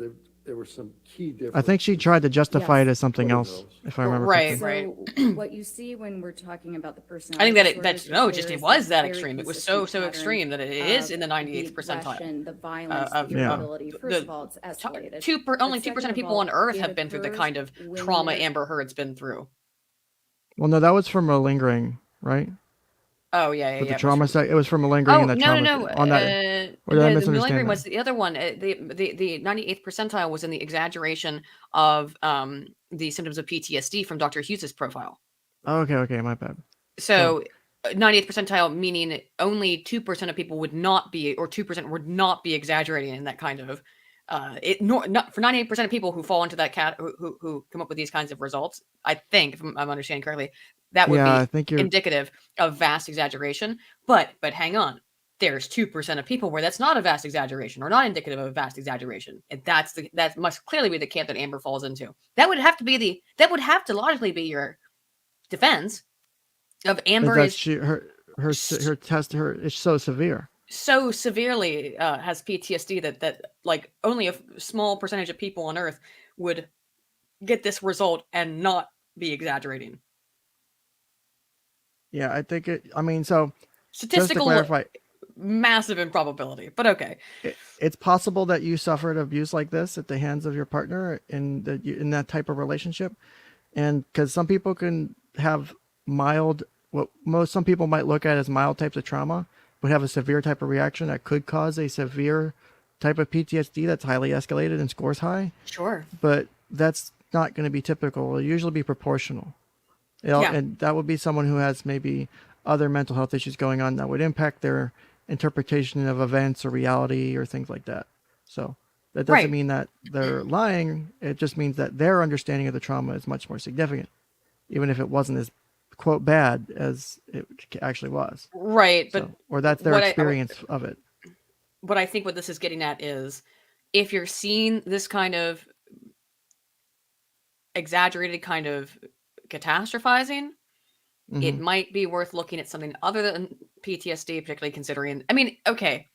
there were some key differences. I think she tried to justify it Yes. as something What are else, those? if I remember Right. correctly. So what you see when we're talking about the personality I think that disorders is no, just there it is was this that very extreme. It was consistent so pattern extreme that it is in the of 98th the percentile. aggression, the violence, of- the Yeah. irritability. First of all, it's escalated. Only But 2% second of of people all, on Earth it have been through the occurs kind of when trauma you're- Amber Heard's been through. Well, no, that was from malingering, right? Oh yeah. With the trauma sec, it was from malingering Oh and the trauma. no. On that, or did I The misunderstand malingering that? was the other one. The 98th percentile was in the exaggeration of the symptoms of PTSD from Dr. Hughes's profile. Oh, okay, my bad. So 98th percentile meaning only 2% of people would not be, or 2% would not be exaggerating in that kind of. Not for 98% of people who fall into that cat who come up with these kinds of results. I think, if I'm understanding correctly, that would Yeah, I be think you're. indicative of vast exaggeration. But hang on, there's 2% of people where that's not a vast exaggeration or not indicative of a vast exaggeration, and that must clearly be the camp that Amber falls into. That would have to logically be your defense of Amber That is her test is so severe. so severely has PTSD that like only a small percentage of people on Earth would get this result and not be exaggerating. Yeah, I think it. I mean, so just to Statistical. clarify, massive improbability, but okay. It's possible that you suffered abuse like this at the hands of your partner in that type of relationship, and because some people can have mild, some people might look at as mild types of trauma, but have a severe type of reaction that could cause a severe type of PTSD that's highly escalated and scores high. Sure. But that's not going to be typical. It'll usually be proportional. Yeah. And that would be someone who has maybe other mental health issues going on that would impact their interpretation of events or reality or things like that. So that doesn't Right. mean that they're lying. It just means that their understanding of the trauma is much more significant, even if it wasn't as quote bad as it actually was. Right, but So, or that's their experience of it. what I think what this is getting at is if you're seeing this kind of exaggerated kind of catastrophizing, it Mhm. might be worth looking at something other than PTSD, particularly considering, I mean, okay,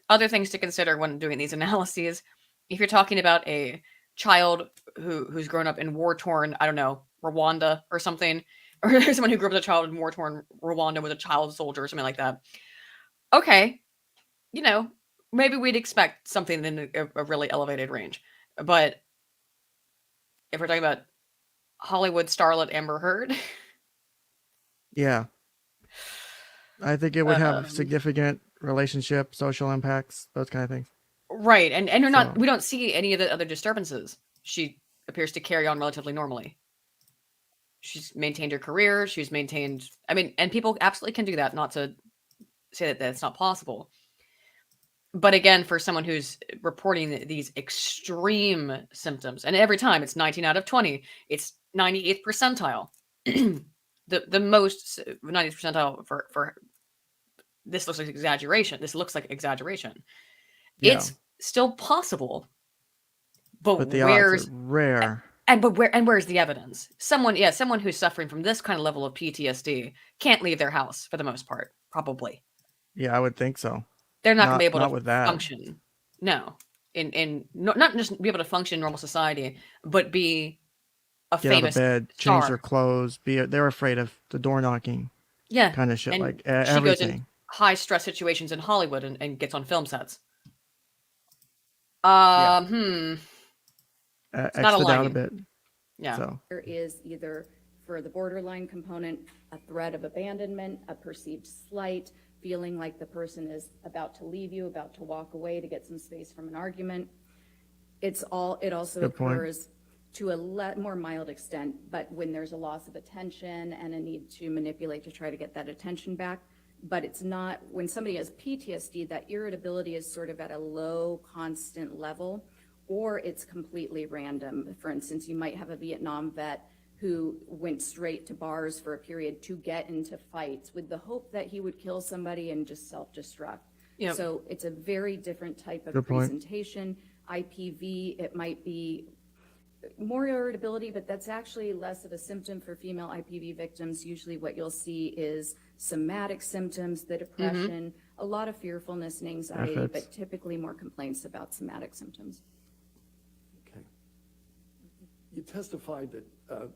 other things to consider when doing these analyses. If you're talking about a child who's grown up in war-torn, I don't know, Rwanda or something, or someone who grew up as a child in war-torn Rwanda with a child soldier or something like that. Okay, you know, maybe we'd expect something in a really elevated range. But if we're talking about Hollywood starlet Amber Heard, Yeah. I think it would have um, significant relationship, social impacts, those kind of things. right, and you're not, So, we don't see any of the other disturbances. She appears to carry on relatively normally. She's maintained her career. She's maintained, I mean, and people absolutely can do that, not to say that that's not possible. But again, for someone who's reporting these extreme symptoms, and every time it's 19 out of 20, it's 98th percentile. The most 90th percentile for this looks like exaggeration. This looks like exaggeration. yeah. It's still possible, but But the odds are where's rare. where's the evidence? Someone who's suffering from this kind of level of PTSD can't leave their house for the most part, probably. Yeah, I would think so. They're not going to be able Not to with that. function. No. Not just be able to function in normal society, but be a Get out of famous bed, change their star. clothes, they're afraid of the door knocking Yeah. kind of shit, And like she goes in everything. high stress situations in Hollywood and gets on film sets. Yeah. It's X not it out a aligning. bit. Yeah. So, There is either, for the borderline component, a threat of abandonment, a perceived slight, feeling like the person is about to leave you, about to walk away to get some space from an argument. It also Good point. occurs to a more mild extent, but when there's a loss of attention and a need to manipulate to try to get that attention back. But it's not, when somebody has PTSD, that irritability is sort of at a low, constant level, or it's completely random. For instance, you might have a Vietnam vet who went straight to bars for a period to get into fights with the hope that he would kill somebody and just self-destruct. Yep. So it's a very different type of Good point. presentation. IPV, it might be more irritability, but that's actually less of a symptom for female IPV victims. Usually what you'll see is somatic symptoms, the depression, a lot of fearfulness and anxiety, Efforts. but typically more complaints about somatic symptoms. Okay. You testified that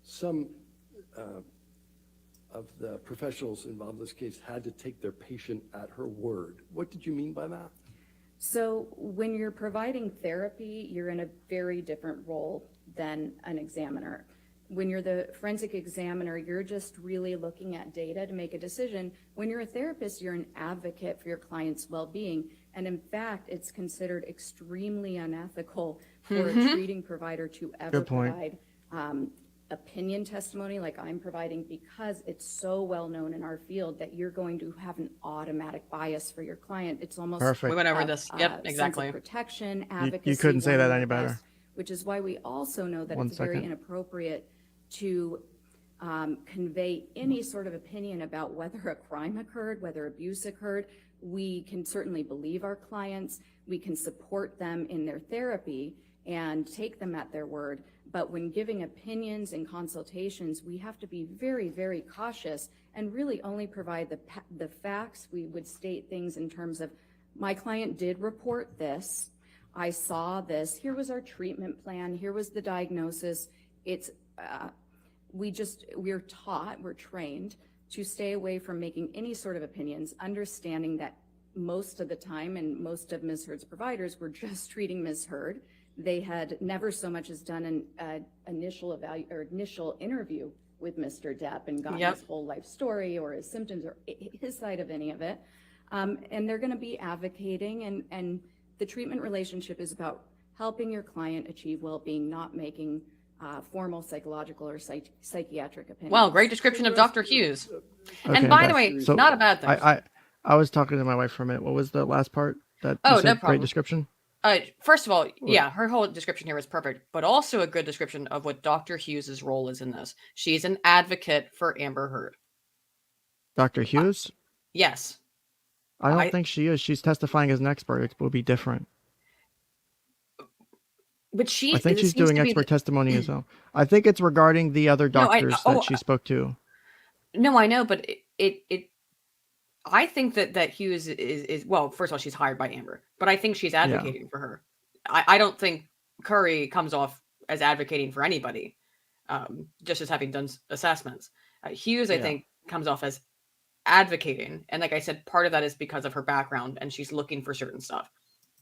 some of the professionals involved in this case had to take their patient at her word. What did you mean by that? So when you're providing therapy, you're in a very different role than an examiner. When you're the forensic examiner, you're just really looking at data to make a decision. When you're a therapist, you're an advocate for your client's well-being. And in fact, it's considered extremely unethical for a treating provider to ever Good point. provide opinion testimony like I'm providing, because it's so well known in our field that you're going to have an automatic bias for your client. It's almost Perfect. We went over a- this. a Yep, sense of exactly. protection, advocacy. you couldn't say that wanting any the better. best, which is why we also know that 1 it's very second. inappropriate to convey any sort of opinion about whether a crime occurred, whether abuse occurred. We can certainly believe our clients. We can support them in their therapy and take them at their word. But when giving opinions and consultations, we have to be very, very cautious and really only provide the facts. We would state things in terms of, my client did report this. I saw this. Here was our treatment plan. Here was the diagnosis. It's, we're trained to stay away from making any sort of opinions, understanding that most of the time and most of Ms. Heard's providers were just treating Ms. Heard. They had never so much as done an initial interview with Mr. Depp and gotten his whole life story or his symptoms or his side of any of it. And they're going to be advocating, and the treatment relationship is about helping your client achieve well-being, not making formal psychological or psychiatric opinions. Well, great description of Dr. Hughes. Okay, And by the okay. way, So not a bad thing. I was talking to my wife for a minute. What was the last part that Oh, you said? no problem. Great description? First of all, yeah, her whole description here was perfect, but also a good description of what Dr. Hughes's role is in this. She's an advocate for Amber Heard. Dr. Hughes? Yes. I don't think she is. She's testifying as an expert. It will be different. But I think she's doing expert testimony as well. I think it's regarding the other doctors that she spoke to. No, I know, but I think that Hughes is well, first of all, she's hired by Amber, but I think she's advocating for her. I don't think Curry comes off as advocating for anybody, just as having done assessments. Hughes, I think, comes off as advocating. And like I said, part of that is because of her background and she's looking for certain stuff.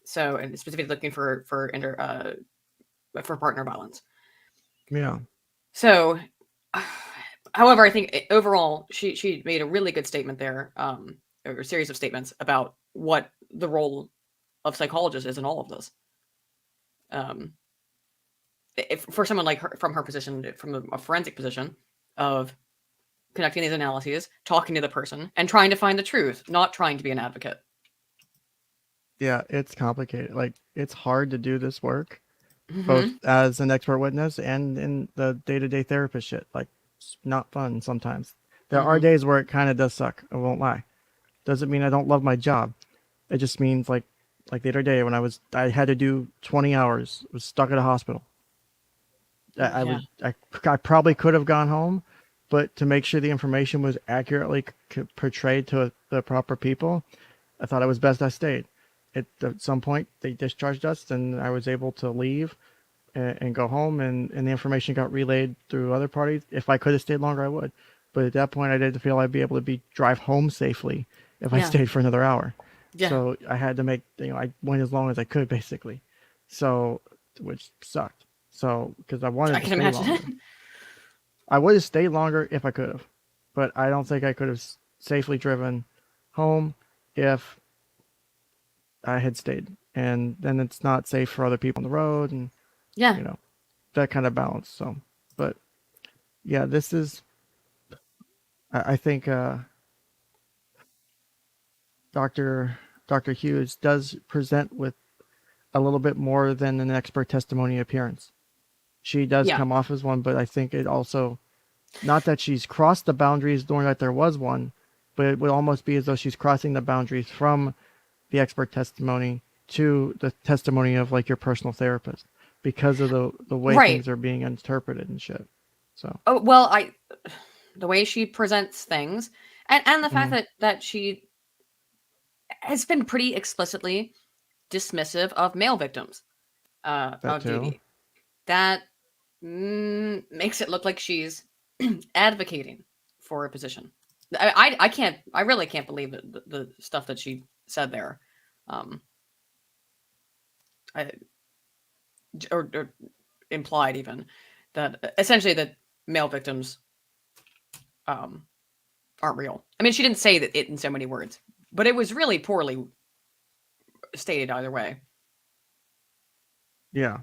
So, and specifically looking for partner violence. Yeah. So, however, I think overall she made a really good statement there, or a series of statements about what the role of psychologists is in all of this. If for someone like her, from her position, from a forensic position of conducting these analyses, talking to the person, and trying to find the truth, not trying to be an advocate. Yeah, it's complicated. Like, it's hard to do this work, both as an expert witness and in the day-to-day therapist shit. Like, it's not fun sometimes. There are days where it kind of does suck. I won't lie. Doesn't mean I don't love my job. It just means like the other day when I had to do 20 hours, was stuck at a hospital. I probably could have gone home, but to make sure the information was accurately portrayed to the proper people, I thought it was best I stayed. At some point, they discharged us, and I was able to leave and go home, and the information got relayed through other parties. If I could have stayed longer, I would. But at that point, I didn't feel I'd be able to drive home safely if I stayed for another hour. Yeah. So I had to make, I went as long as I could, basically. So, which sucked. So, because I wanted to stay longer. I would have stayed longer if I could have. But I don't think I could have safely driven home if I had stayed. And then it's not safe for other people on the road, and that kind of balance. So, but yeah, this is, I think Dr. Hughes does present with a little bit more than an expert testimony appearance. She does come off as one, but I think it also, not that she's crossed the boundaries knowing that there was one, but it would almost be as though she's crossing the boundaries from the expert testimony to the testimony of like your personal therapist because of the way things are being interpreted and shit. So the way she presents things and the fact that she has been pretty explicitly dismissive of male victims of DV. That makes it look like she's advocating for a position. I really can't believe the stuff that she said there. Or implied even that essentially that male victims aren't real. I mean, she didn't say that it in so many words, but it was really poorly stated either way. Yeah.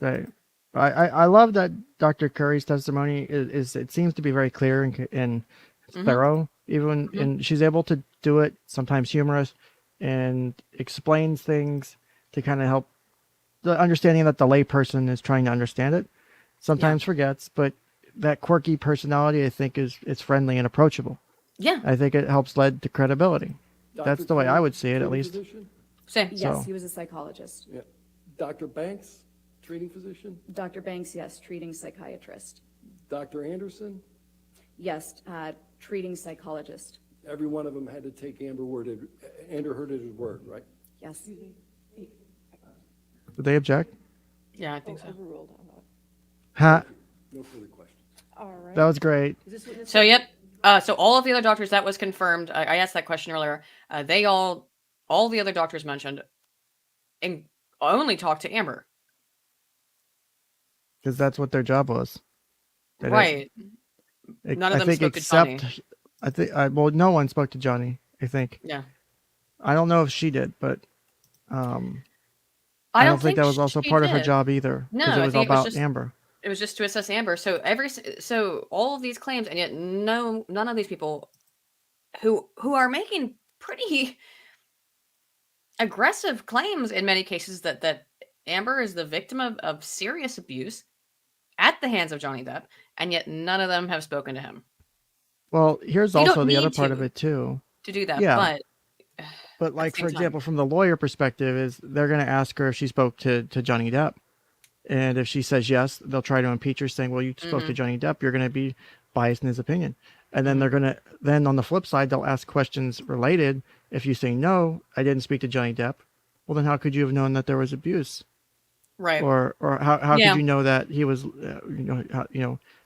I love that Dr. Curry's testimony is it seems to be very clear and thorough, even and she's able to do it, sometimes humorous, and explains things to kind of help the understanding that the layperson is trying to understand it. Sometimes forgets, but that quirky personality, I think, is friendly and approachable. Yeah. I think it helps lend to credibility. That's the way I would see it, at least. Same. Yes, he was a psychologist. Yeah. Dr. Banks, treating physician? Dr. Banks, yes, treating psychiatrist. Dr. Anderson? Yes, treating psychologist. Every one of them had to take Amber Heard at his word, right? Yes. Did they object? Yeah, I think so. Overruled on that. Huh? No further questions. All right. That was great. Is this witness? So yep. So all of the other doctors, that was confirmed. I asked that question earlier. They all the other doctors mentioned, and only talked to Amber. Because that's what their job was. They didn't- Right. None of them spoke to Johnny. Well, no one spoke to Johnny, I think. Yeah. I don't know if she did, but I don't think that was also she part of her did. job either. No, because it I was think it was about just- Amber. It was just to assess Amber. So all of these claims, and yet none of these people who are making pretty aggressive claims in many cases that Amber is the victim of serious abuse at the hands of Johnny Depp, and yet none of them have spoken to him Well, here's You don't also the other need part of to. it too. to do that. Yeah. But But like, same for time. example, from the lawyer perspective, is they're going to ask her if she spoke to Johnny Depp. And if she says yes, they'll try to impeach her, saying, well, you spoke to Johnny Depp. You're going to be biased in his opinion. And then then on the flip side, they'll ask questions related. If you say, no, I didn't speak to Johnny Depp, well, then how could you have known that there was abuse? right. Or how Yeah. could you know that he was,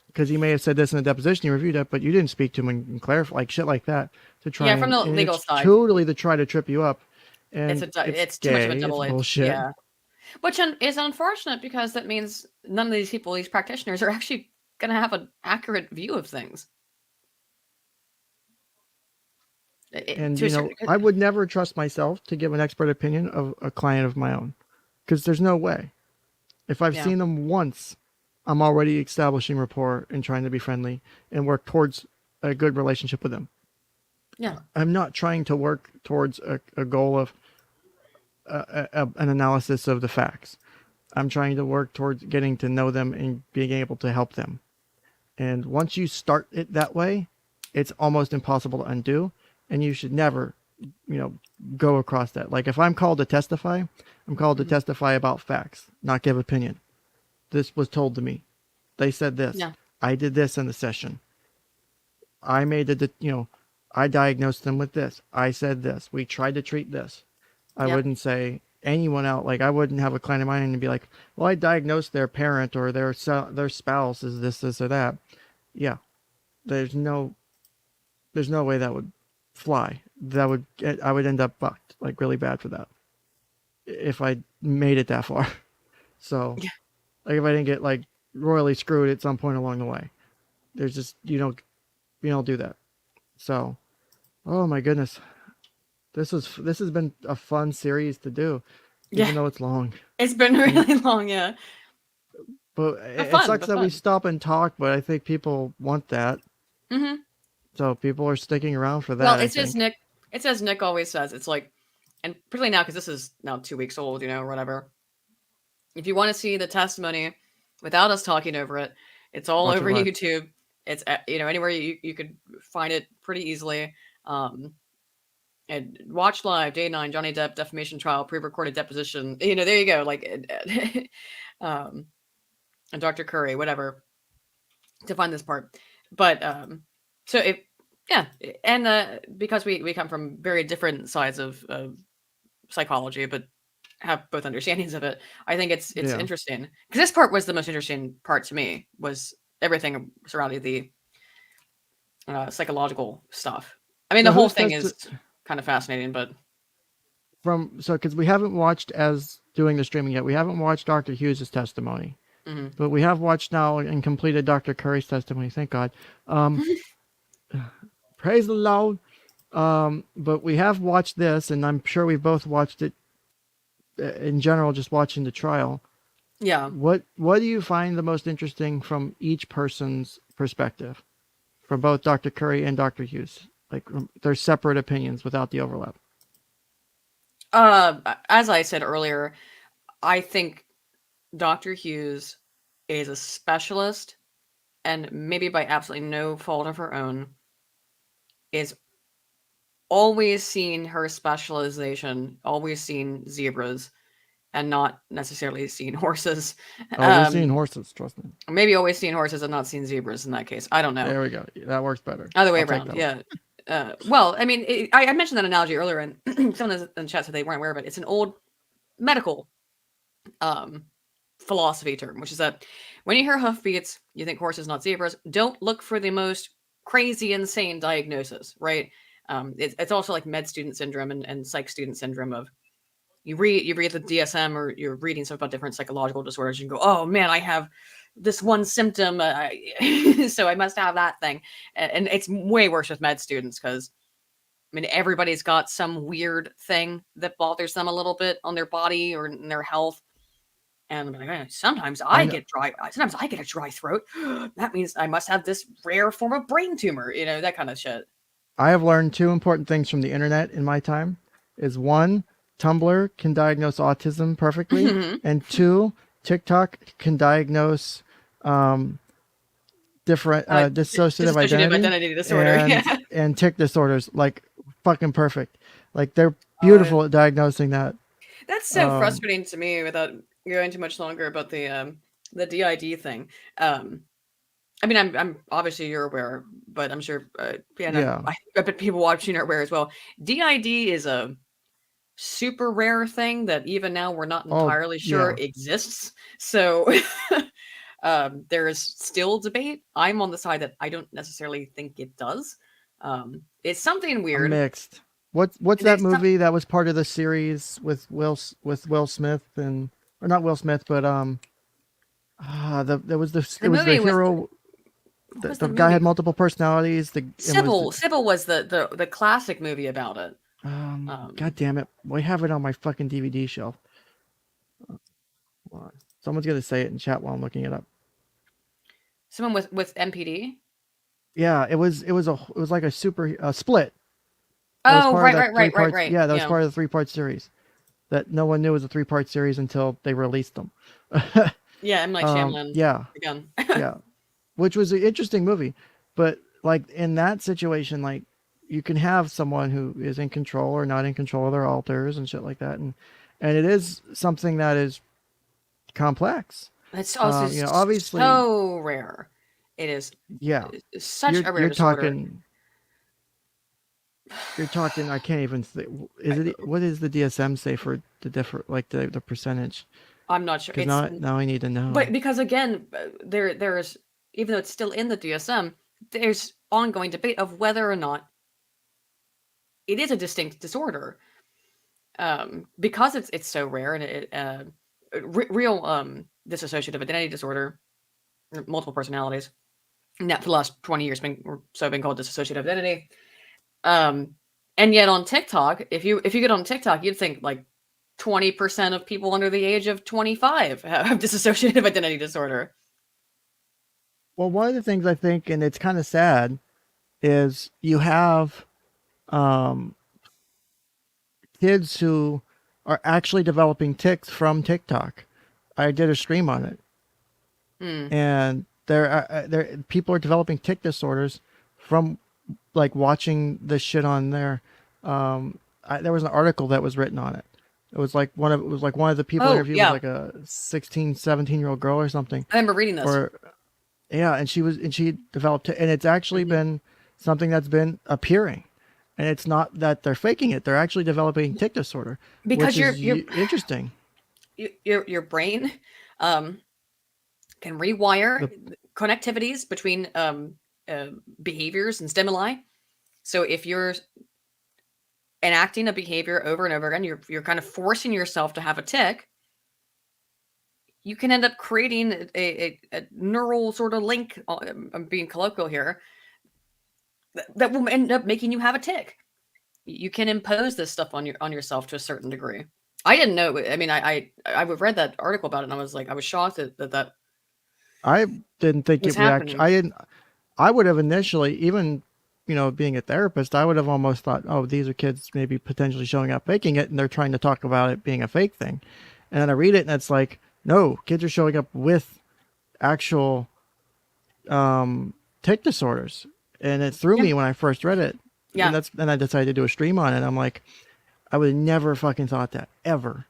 because he may have said this in the deposition, you reviewed it, but you didn't speak to him and clarify, like shit like that, to try. Yeah, from the and legal it's side. totally to try to trip you up. And It's too much of a gay, double it's edged. bullshit. Yeah. Which is unfortunate because that means none of these people, these practitioners, are actually going to have an accurate view of things. And I would never trust myself to give an expert opinion of a client of my own, because there's no way. If I've Yeah. seen them once, I'm already establishing rapport and trying to be friendly and work towards a good relationship with them. Yeah. I'm not trying to work towards a goal of an analysis of the facts. I'm trying to work towards getting to know them and being able to help them. And once you start it that way, it's almost impossible to undo. And you should never, go across that. Like, if I'm called to testify, I'm called to testify about facts, not give opinion. This was told to me. They said this. Yeah. I did this in the session. I made I diagnosed them with this. I said this. We tried to treat this. I Yeah. wouldn't say anyone out. Like, I wouldn't have a client of mine and be like, well, I diagnosed their parent or their spouse is this or that. Yeah. There's no way that would fly. I would end up fucked, like, really bad for that, if I made it that far. So, Yeah. like, if I didn't get like royally screwed at some point along the way, there's just you don't do that. So, oh my goodness, this has been a fun series to do, even Yeah. though it's long. It's been really long, yeah. But it fun, sucks but that we fun. stop and talk. But I think people want that, Mm-hmm. so people are sticking around for that. Well, I it's as think. Nick always says. It's like, and particularly now because this is now 2 weeks old, or whatever. If you want to see the testimony without us talking over it, it's all Watch it over live. YouTube. It's anywhere you could find it pretty easily. And watch live day 9 Johnny Depp defamation trial pre-recorded deposition. There you go. Like, and Dr. Curry, whatever, to find this part. But so and because we come from very different sides of psychology, but have both understandings of it, I think it's Yeah. interesting, because this part was the most interesting part to me, was everything surrounding the psychological stuff. I mean, So the whole who's thing is kind of fascinating, but because we haven't watched, as doing the streaming yet, we haven't watched Dr. Hughes' testimony. mhm. But we have watched now and completed Dr. Curry's testimony. Thank God. Praise the Lord. But we have watched this, and I'm sure we've both watched it in general, just watching the trial. Yeah. What do you find the most interesting from each person's perspective, from both Dr. Curry and Dr. Hughes? Like, their separate opinions without the overlap. As I said earlier, I think Dr. Hughes is a specialist, and maybe by absolutely no fault of her own, is always seen her specialization, always seen zebras, and not necessarily seen horses. Oh, we've seen horses, trust me. Maybe always seen horses and not seen zebras in that case. I don't know. There we go. That works better. Other way I'll take around, that yeah. Well, I mean, I mentioned that analogy earlier, and someone in the chat said they weren't aware of it. It's an old medical philosophy term, which is that when you hear hoofbeats, you think horses, not zebras. Don't look for the most crazy, insane diagnosis, right? It's also like med student syndrome and psych student syndrome of you read the DSM or you're reading stuff about different psychological disorders. You can go, oh man, I have this one symptom, so I must have that thing. And it's way worse with med students because I mean everybody's got some weird thing that bothers them a little bit on their body or in their health. And I'm like, sometimes I get a dry throat. That means I must have this rare form of brain tumor, that kind of shit. I have learned two important things from the internet in my time. Is one, Tumblr can diagnose autism perfectly, and two, TikTok can diagnose different dissociative identity disorder and tic disorders like fucking perfect. Like they're beautiful at diagnosing that. That's so frustrating to me without going too much longer about the DID thing. I mean, I'm obviously you're aware, but I'm sure, I bet people watching are aware as well. DID is a super rare thing that even now we're not entirely sure exists. So there is still debate. I'm on the side that I don't necessarily think it does. It's something weird. I'm mixed. What's that movie that was part of the series with Will Smith or not Will Smith, but there was the hero. The guy had multiple personalities. Sybil was the classic movie about it. God damn it! I have it on my fucking DVD shelf. Hold on. Someone's gonna say it in chat while I'm looking it up. Someone with MPD. Yeah, it was like a split. Oh, right. Yeah, that was part of the 3-part series that no one knew was a 3-part series until they released them. Yeah, M. Night Shyamalan. Yeah. Again. Yeah. Which was an interesting movie. But like in that situation, like you can have someone who is in control or not in control of their alters and shit like that. And it is something that is complex. It's also obviously so rare. It is such a rare disorder. You're talking. I can't even. What does the DSM say for the percentage? I'm not sure. Now I need to know. But because again, there's even though it's still in the DSM, there's ongoing debate of whether or not it is a distinct disorder. Because it's so rare and real dissociative identity disorder, multiple personalities. And that for the last 20 years been called dissociative identity. And yet on TikTok, if you get on TikTok, you'd think like 20% of people under the age of 25 have dissociative identity disorder. Well, one of the things I think, and it's kind of sad, is you have kids who are actually developing tics from TikTok. I did a stream on it, and people are developing tic disorders from like watching this shit on there. There was an article that was written on it. It was like one of the people interviewed was like a 16, 17-year-old girl or something. I remember reading this. And she developed it, and it's actually been something that's been appearing, and it's not that they're faking it; they're actually developing tic disorder. Because you're interesting. Your brain can rewire connectivities between behaviors and stimuli. So if you're enacting a behavior over and over again, you're kind of forcing yourself to have a tic. You can end up creating a neural sort of link. I'm being colloquial here. That will end up making you have a tic. You can impose this stuff on yourself to a certain degree. I didn't know. I mean, I read that article about it, and I was shocked that. I didn't think it would actually. I would have initially, even being a therapist, I would have almost thought, oh, these are kids maybe potentially showing up faking it, and they're trying to talk about it being a fake thing. And then I read it, and it's like, no, kids are showing up with actual tic disorders, and it threw me when I first read it. Yeah, and I decided to do a stream on it. I'm like, I would have never fucking thought that ever.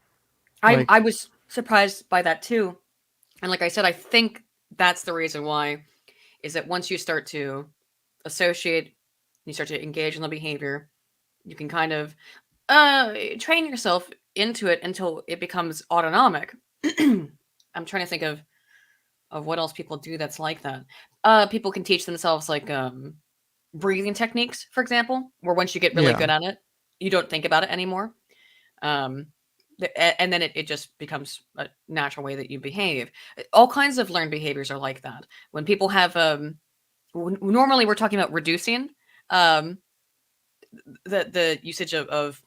I was surprised by that too, and like I said, I think that's the reason why is that once you start to associate, you start to engage in the behavior, you can kind of train yourself into it until it becomes autonomic. I'm trying to think of what else people do that's like that. People can teach themselves like breathing techniques, for example, where once you get really Yeah. good at it, you don't think about it anymore. And then it just becomes a natural way that you behave. All kinds of learned behaviors are like that. When people have, normally we're talking about reducing um, the usage of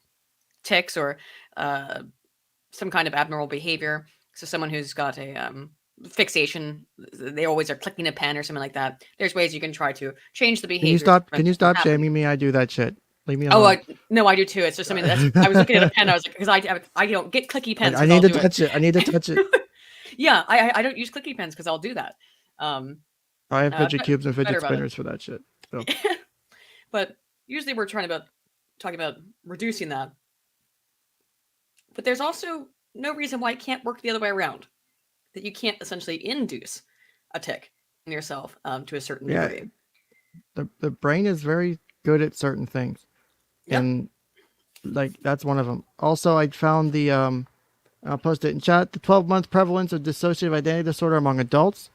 tics or some kind of abnormal behavior. So someone who's got a fixation, they always are clicking a pen or something like that. There's ways you can try to change the Can you behavior. stop? Can you stop shaming me? I do that shit. Leave me Oh, alone. no, I do too. It's just something that's. I was looking at a pen. I was like, because I don't get clicky pens. I need to touch it. I need to touch it. Yeah, I don't use clicky pens because I'll do that. I have fidget cubes and better fidget about it. spinners for that shit. So. But usually we're talking about reducing that. But there's also no reason why it can't work the other way around. That you can't essentially induce a tic in yourself to a certain degree. The brain is very good at certain things. Yep. And like that's one of them. Also, I found the I'll post it in chat. The 12-month prevalence of dissociative identity disorder among adults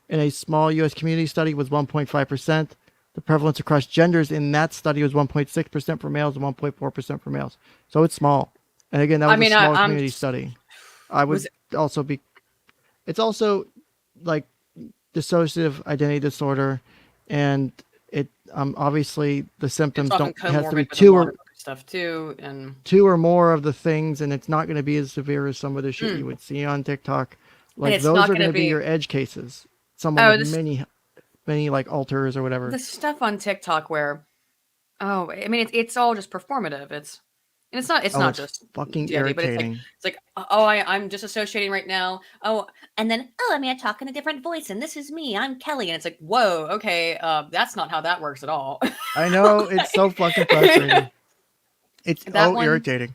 in a small U.S. community study was 1.5%. The prevalence across genders in that study was 1.6% for males and 1.4% for males. So it's small. And again, that was a small community study. I would also be. It's also like dissociative identity disorder, and it obviously the symptoms don't have to be two or stuff too, and two or more of the things, and it's not going to be as severe as some of the shit you would see on TikTok. Like those are going to be your edge cases. Someone with many like alters or whatever. The stuff on TikTok where, I mean, it's all just performative. It's not just fucking DID, but irritating. it's like I'm disassociating right now. And then I'm gonna talk in a different voice, and this is me. I'm Kelly, and it's like, whoa, okay, that's not how that works at all. I know, it's so fucking frustrating. It's irritating.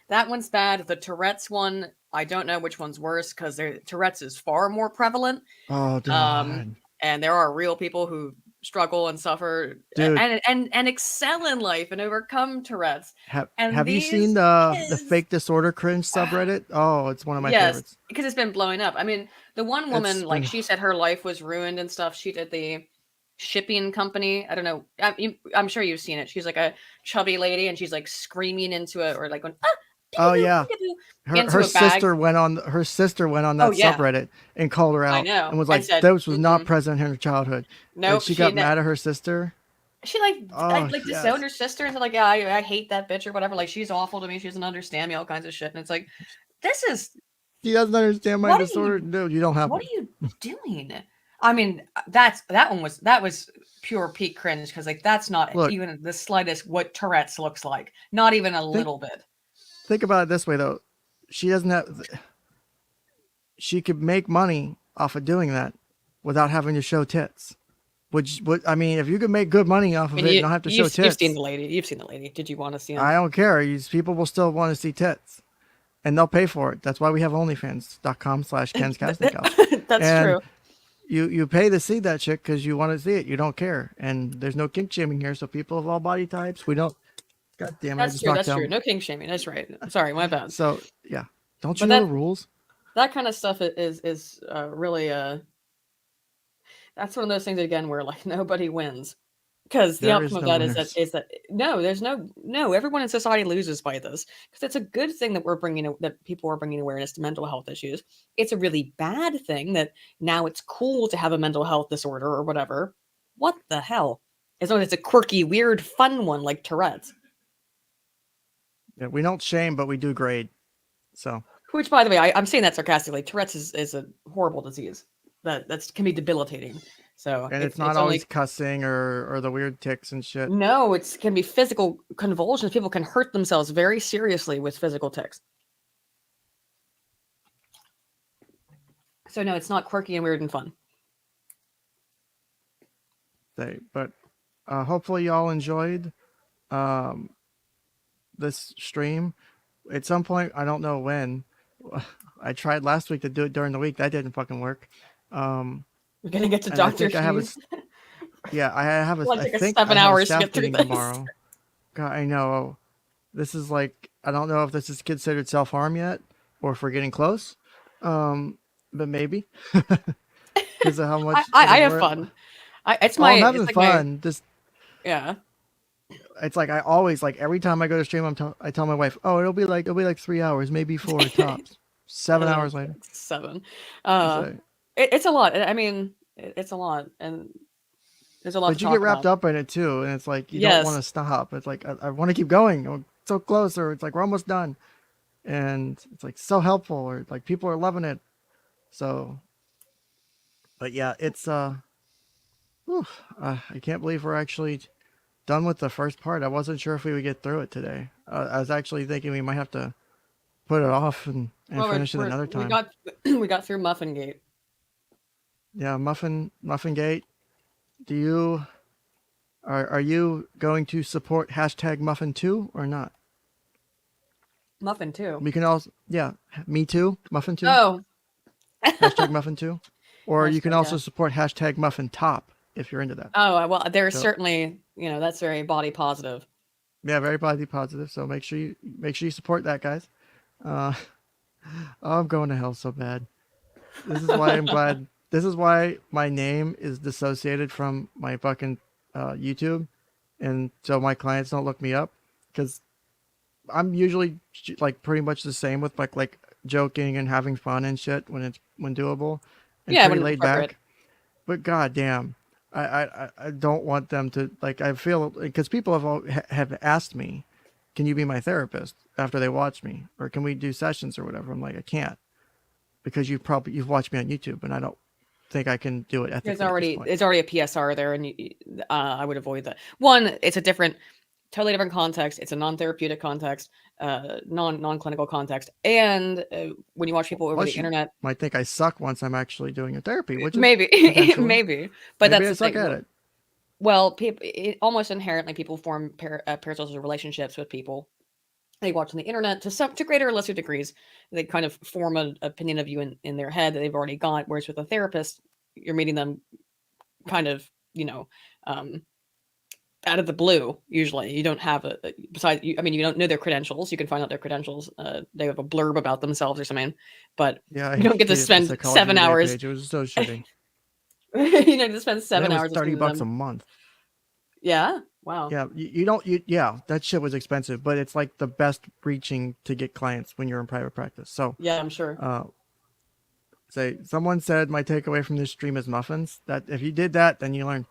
That one's bad. The Tourette's one, I don't know which one's worse because Tourette's is far more prevalent. Oh God. And there are real people who struggle and suffer and excel in life and overcome Tourette's. Have you seen the fake disorder cringe subreddit? Oh, it's one of my favorites. Because it's been blowing up. I mean, the one woman, like she said her life was ruined and stuff. She did the shipping company. I don't know. I'm sure you've seen it. She's like a chubby lady and she's like screaming into it or like going, oh yeah. Her sister went on that subreddit and called her out and was like, "This was not present in her childhood." No, she got mad at her sister. She disowned her sister and said like, "Yeah, I hate that bitch" or whatever. Like she's awful to me. She doesn't understand me. All kinds of shit. And it's like, she doesn't understand my disorder. No, you don't have. What are you doing? I mean, that was pure peak cringe because like that's not even the slightest what Tourette's looks like. Not even a little bit. Think about it this way, though. She could make money off of doing that without having to show tits. I mean, if you could make good money off of it and not have to show tits. You've seen the lady. Did you want to see them? I don't care. People will still want to see tits. And they'll pay for it. That's why we have OnlyFans.com/KensCastingCouch. That's true. You pay to see that chick because you want to see it. You don't care. And there's no kink shaming here. So people of all body types, we don't. God damn it. That's true. No kink shaming. That's right. Sorry, my bad. So, yeah. Don't you know the rules? That kind of stuff is really that's one of those things again where like nobody wins. Because the outcome of that is that everyone in society loses by this. Because it's a good thing that people are bringing awareness to mental health issues. It's a really bad thing that now it's cool to have a mental health disorder or whatever. What the hell? As long as it's a quirky, weird, fun one like Tourette's. Yeah, we don't shame, but we do grade. So, which, by the way, I'm saying that sarcastically. Tourette's is a horrible disease that can be debilitating. So, and it's not always cussing or the weird tics and shit. No, it can be physical convulsions. People can hurt themselves very seriously with physical tics. So no, it's not quirky and weird and fun. But hopefully y'all enjoyed this stream. At some point, I don't know when. I tried last week to do it during the week. That didn't fucking work. We're gonna get to Dr. I have I think 7 hours to get through this tomorrow. God, I know. This is like, I don't know if this is considered self-harm yet or if we're getting close. but maybe because of how much I it'll have work. fun. It's Oh, my, I'm it's having like my, fun. Just yeah. it's like I always like every time I go to stream, I tell my wife, oh, it'll be like 3 hours, maybe 4 tops. 7 hours later. 7. It's Uh, like, it's a lot. I mean, it's a lot, and there's a lot to but you get talk wrapped about. up in it too, and it's like you don't want Yes. to stop. It's like I want to keep going. We're so close, or it's like we're almost done, and it's like so helpful, or like people are loving it. So, but yeah, it's whew, I can't believe we're actually done with the first part. I wasn't sure if we would get through it today. I was actually thinking we might have to put it off and Well, finish it another we time. got we got through Muffin Gate. Yeah, Muffin Gate. Do you are you going to support hashtag Muffin 2 or not? Muffin too. We can also me too, Muffin 2. Oh, Hashtag Muffin 2. Or you can Hashtag, also yeah. support hashtag Muffin Top if you're into that. Oh, well, there's So- certainly, that's very body positive. Yeah, very body positive. So make sure you support that, guys. Oh, I'm going to hell so bad. This is why I'm glad. This is why my name is dissociated from my fucking YouTube, and so my clients don't look me up, because I'm usually like pretty much the same with like joking and having fun and shit when doable, and Yeah, pretty when laid appropriate. back. But goddamn, I don't want them to like. I feel because people have asked me, can you be my therapist after they watch me, or can we do sessions or whatever? I'm like, I can't, because you've watched me on YouTube, and I don't think I can do it ethically. There's already a PSR there, and I would avoid that. One, it's a totally different context. It's a non-therapeutic context, non-clinical context, and when you watch people over Plus, the you internet, might think I suck once I'm actually doing a therapy, which is maybe, potentially. maybe, but Maybe that's I the suck thing. at it. Well, almost inherently, people form parasocial relationships with people they watch on the internet to greater or lesser degrees. They kind of form an opinion of you in their head that they've already got. Whereas with a therapist, you're meeting them kind of, um, out of the blue. Usually, you don't have besides. I mean, you don't know their credentials. You can find out their credentials. They have a blurb about themselves or something, but Yeah, you don't get to hated the spend Psychology 7 Today hours. page. It was so shitty. You don't get to spend And 7 it was hours $30 listening to a them. month. Yeah. Wow. Yeah, you don't. Yeah, that shit was expensive, but it's like the best reaching to get clients when you're in private practice. So, Yeah, I'm sure. someone said my takeaway from this stream is muffins. That if you did that, then you learn.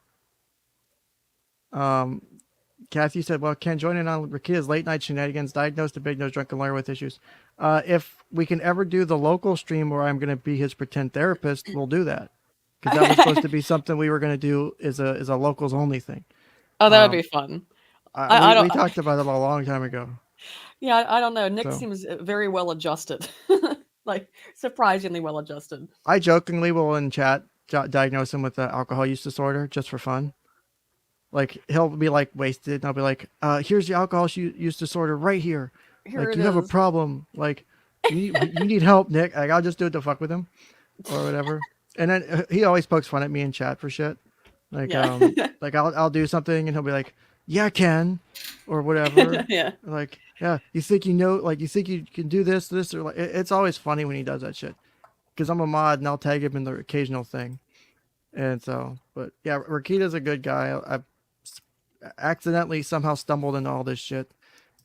Kathy said, well, Ken, join in on Rakida's late night shenanigans, diagnosed a big nose drunken lawyer with issues. If we can ever do the local stream where I'm going to be his pretend therapist, we'll do that. Because that was supposed to be something we were going to do is a locals only thing. Oh, that would be fun. We talked about it a long time ago. Yeah, I don't know. Nick So. seems very well adjusted. Like, surprisingly well adjusted. I jokingly will in chat diagnose him with the alcohol use disorder just for fun. Like he'll be like wasted, and I'll be like, "Here's the alcohol use disorder right here. Here Like it you have a is." problem. Like you need help, Nick." Like I'll just do it to fuck with him, or whatever. And then he always pokes fun at me in chat for shit. Like Yeah. like I'll do something and he'll be like, "Yeah, Ken," or whatever. Yeah. Like, "Yeah, you think you know? Like you think you can do this, or like." It's always funny when he does that shit, because I'm a mod and I'll tag him in the occasional thing. And so, but yeah, Rakida's a good guy. I accidentally somehow stumbled into all this shit,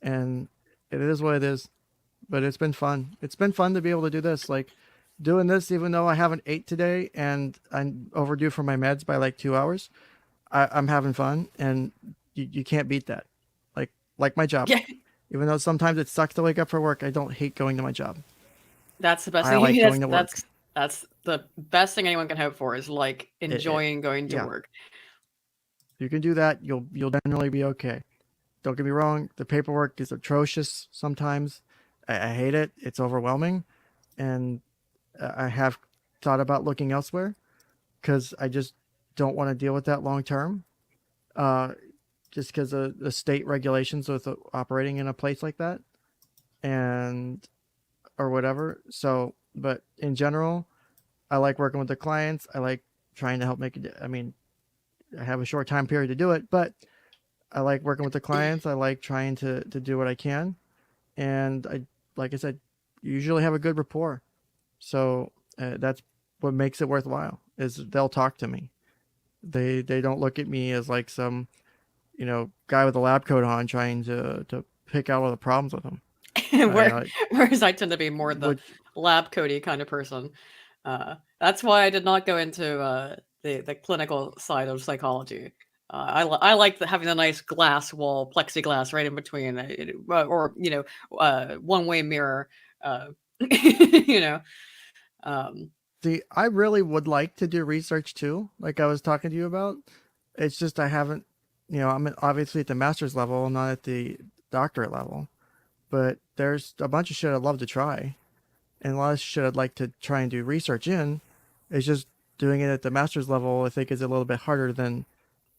and it is what it is. But it's been fun. It's been fun to be able to do this. Like doing this, even though I haven't ate today and I'm overdue for my meds by like 2 hours. I'm having fun, and you can't beat that. Like my job. Yeah. Even though sometimes it sucks to wake up for work, I don't hate going to my job. That's the best I thing. like going to work. That's the best thing anyone can hope for is like enjoying going to yeah. work. If you can do that, you'll generally be okay. Don't get me wrong, the paperwork is atrocious sometimes. I hate it. It's overwhelming, and I have thought about looking elsewhere because I just don't want to deal with that long term. Just because of the state regulations with operating in a place like that, or whatever. So, but in general, I like working with the clients. I like trying to help make it. I mean, I have a short time period to do it, but I like working with the clients. I like trying to do what I can. And like I said, usually have a good rapport. So That's what makes it worthwhile, is they'll talk to me. They don't look at me as like some, guy with a lab coat on trying to pick out all the problems with them. Whereas I tend to be more the Which, lab coaty kind of person. That's why I did not go into the clinical side of psychology. I like having the nice glass wall, plexiglass right in between, or one-way mirror. You know, um, I really would like to do research too, like I was talking to you about. It's just I haven't, I'm obviously at the master's level, not at the doctorate level. But there's a bunch of shit I'd love to try. And a lot of shit I'd like to try and do research in. It's just doing it at the master's level, I think, is a little bit harder than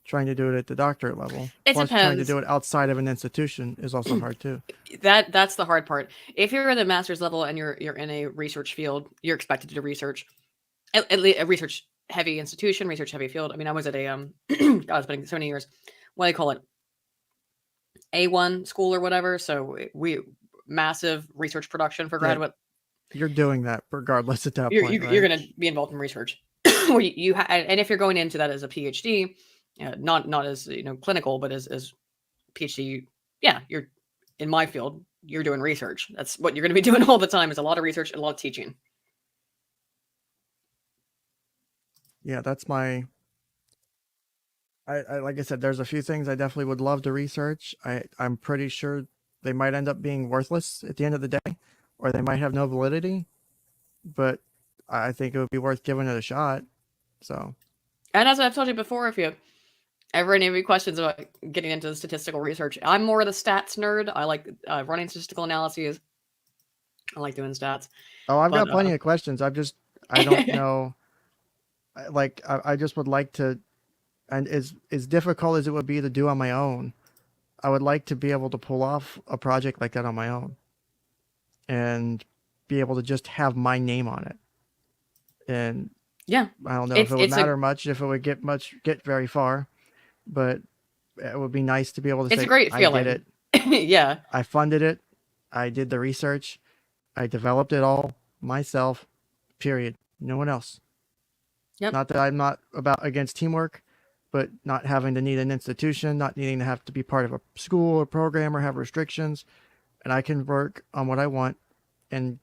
trying to do it at the doctorate level. It Plus, trying to depends. do it outside of an institution is also hard too. That's the hard part. If you're at the master's level and you're in a research field, you're expected to do research. At least a research heavy institution, research heavy field. I mean, I was at a God, it's been so many years. What do they call it? A1 school or whatever. So we massive research production for Yeah. graduate. You're doing that regardless at that You're, point, you, right? you're going to be involved in research. Where and if you're going into that as a PhD, not as clinical, but as PhD, yeah, you're in my field. You're doing research. That's what you're going to be doing all the time. Is a lot of research and a lot of teaching. Yeah, that's my. I like I said, there's a few things I definitely would love to research. I'm pretty sure they might end up being worthless at the end of the day, or they might have no validity. But I think it would be worth giving it a shot. So. And as I've told you before, if you ever any questions about getting into the statistical research, I'm more the stats nerd. I like running statistical analyses. I like doing stats. Oh, I've got plenty of questions. I don't know. Like, I just would like to, and as difficult as it would be to do on my own, I would like to be able to pull off a project like that on my own and be able to just have my name on it. And yeah, I don't know if it would matter much, if it would get very far, but it would be nice to be able to say, it's a great feeling. I did it. Yeah. I funded it. I did the research. I developed it all myself, period. No one else. Yep. Not that I'm not against teamwork, but not having to need an institution, not needing to have to be part of a school or program or have restrictions. And I can work on what I want and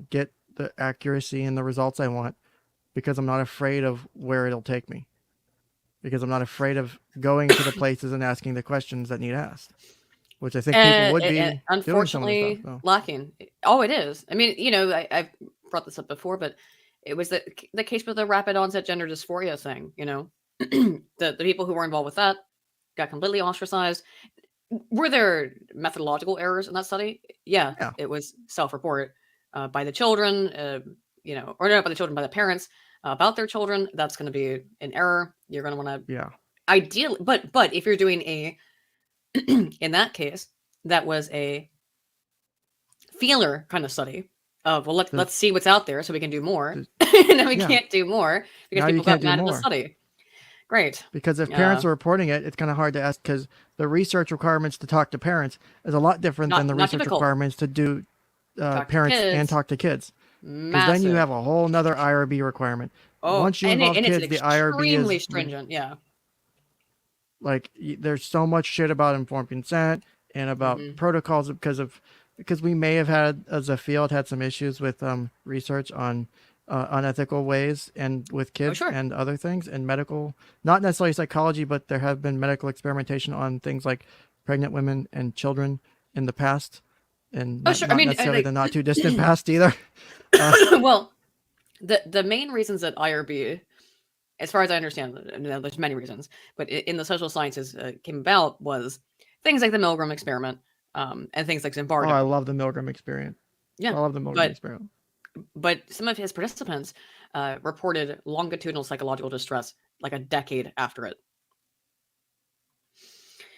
get the accuracy and the results I want because I'm not afraid of where it'll take me. Because I'm not afraid of going to the places and asking the questions that need asked. Which I think people would be unfortunately doing some of the stuff, lacking. Oh, it is. I mean, I've brought this up before, but it was the case with the rapid onset gender dysphoria thing. The people who were involved with that got completely ostracized. Were there methodological errors in that study? Yeah. It was self-report by the children, or not by the children, by the parents about their children. That's going to be an error. You're going to want to, ideally, but if you're doing in that case, that was a feeler kind of study of, well, let's see what's out there so we can do more. And then we can't do more because people got mad at the study. Great. Because if parents are reporting it, it's kind of hard to ask because the research requirements to talk to parents is a lot different than the research requirements to do parents and talk to kids. Because then you have a whole nother IRB requirement. Oh, once you involve kids, the IRB is extremely stringent. Yeah. Like there's so much shit about informed consent and about protocols because we may have had, as a field, had some issues with research on unethical ways and with kids and other things and medical, not necessarily psychology, but there have been medical experimentation on things like pregnant women and children in the past, and not necessarily the not too distant past either. Well, the main reasons that IRB, as far as I understand, there's many reasons, but in the social sciences came about was things like the Milgram experiment and things like Zimbardo. Oh, I love the Milgram experiment. Yeah, I love the Milgram experiment. But some of his participants reported longitudinal psychological distress like a decade after it.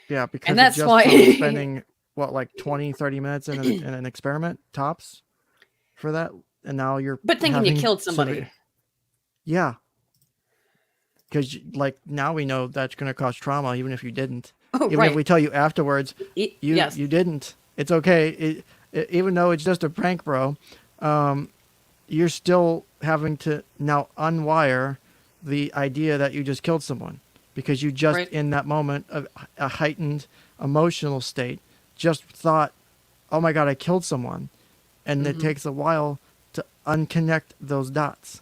Yeah, because and that's why spending like 20, 30 minutes in an experiment tops for that, and now you're thinking you killed somebody. Yeah, because like now we know that's going to cause trauma, even if you didn't. Even if we tell you afterwards, you didn't. It's okay. Even though it's just a prank, bro. you're still having to now unwire the idea that you just killed someone because you just, Right. in that moment of a heightened emotional state, just thought, oh my God, I killed someone. And it takes a while to unconnect those dots.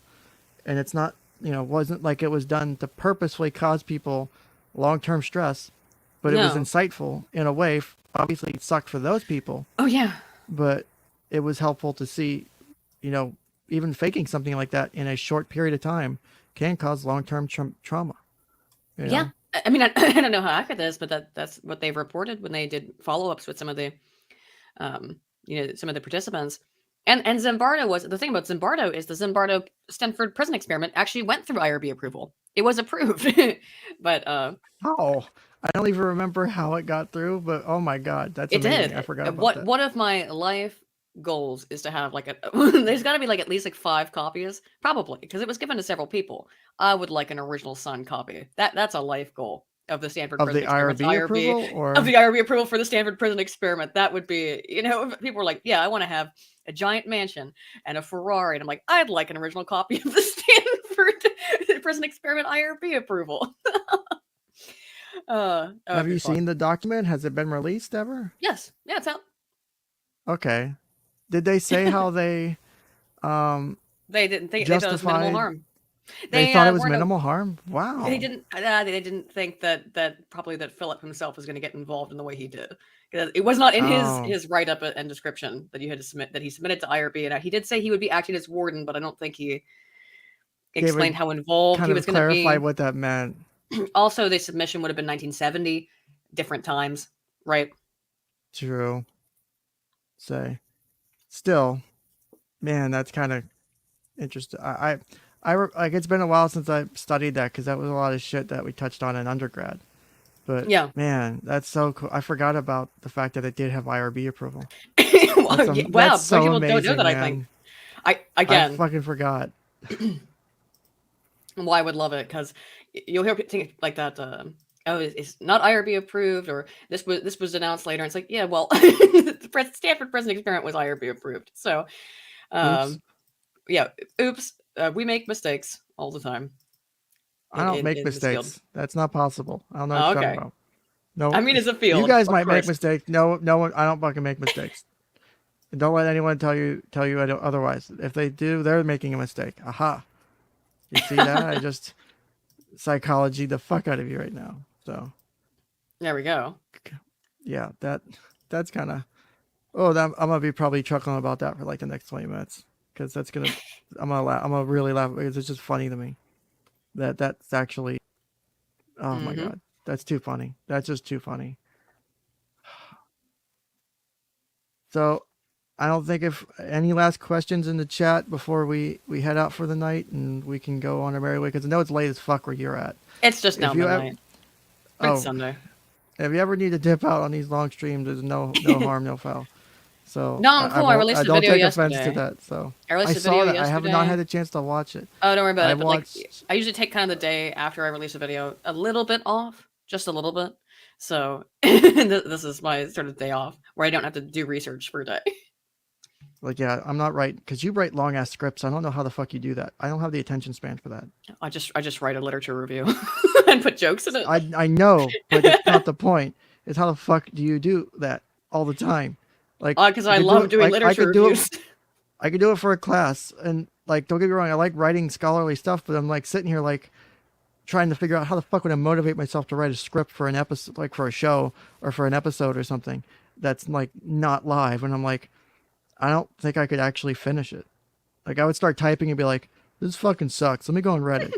And it's not, wasn't like it was done to purposefully cause people long-term stress, but it was No. insightful in a way. Obviously, it sucked for those people, Oh yeah. but it was helpful to see, even faking something like that in a short period of time can cause long-term trauma. Yeah. I mean, I don't know how accurate that is, but that's what they've reported when they did follow-ups with some of the, some of the participants. And Zimbardo was, the thing about Zimbardo is the Zimbardo Stanford prison experiment actually went through IRB approval. It was approved, but Oh, I don't even remember how it got through, but oh my God, that's it amazing. did. I forgot about that. One of my life goals is to have there's got to be like at least like 5 copies, probably, because it was given to several people. I would like an original signed copy. That's a life goal of the Stanford Of prison the experiment. IRB approval, or Of the IRB approval for the Stanford prison experiment. That would be, people were like, yeah, I want to have a giant mansion and a Ferrari. And I'm like, I'd like an original copy of the Stanford prison experiment IRB approval. have you seen the document? Has it been released ever? Yes. Yeah, it's out. Okay. Did they say how they They didn't think they thought it was minimal justified? harm. They thought it was weren't minimal harm? Wow. They didn't think that probably that Philip himself was going to get involved in the way he did. 'Cause it was not in Oh. his write up and description that you had to submit, that he submitted to IRB, and he did say he would be acting as warden, but I don't think he explained how involved he Kind was of going to be. clarify what that meant. Also, the submission would have been 1970, different times, right? True. Say, still, man, that's kind of interesting. Like, it's been a while since I studied that because that was a lot of shit that we touched on in undergrad. But Yeah. man, that's so cool. I forgot about the fact that it did have IRB approval. Wow, That's so people amazing, don't know that. man. I I again, fucking forgot. well, I would love it because you'll hear things like that. Oh, it's not IRB approved, or this was announced later. And it's like, yeah, well, the Stanford prison experiment was IRB approved. So, Oops. yeah, oops, we make mistakes all the time. I don't make in this field. mistakes. That's not possible. I don't know what Oh, you're talking okay. about. No, I mean, it's a field. you guys of might make course. mistakes. No one. I don't fucking make mistakes. And don't let anyone tell you otherwise. If they do, they're making a mistake. Aha! You see that? I just psychology the fuck out of you right now. So There we go. yeah, that's kind of. Oh, I'm gonna be probably chuckling about that for like the next 20 minutes because that's gonna. I'm gonna laugh. I'm gonna really laugh because it's just funny to me. That's actually. Oh my God, that's too funny. That's just too funny. So, I don't think if any last questions in the chat before we head out for the night and we can go on our merry way because I know it's late as fuck where you're at. It's just now If you have- midnight. Oh, It's Sunday. if you ever need to dip out on these long streams, there's no harm, no foul. So No, I'm cool. I won't- released the don't video take offense yesterday. to that. So I released the saw video that. I have not yesterday. had a chance to watch it. Oh, don't worry about I it. But like, watched- I usually take kind of the day after I release a video a little bit off, just a little bit. So this is my sort of day off where I don't have to do research for a day. Like, yeah, I'm not right because you write long ass scripts. I don't know how the fuck you do that. I don't have the attention span for that. I just write a literature review and put jokes in it. I know, but it's not the point. It's how the fuck do you do that all the time? Like, Because I could do love it- doing like, literature I could do reviews. it. I could do it for a class, and like, don't get me wrong, I like writing scholarly stuff, but I'm like sitting here like trying to figure out how the fuck would I motivate myself to write a script for an episode, like for a show or for an episode or something that's like not live, and I'm like, I don't think I could actually finish it. Like, I would start typing and be like, this fucking sucks. Let me go on Reddit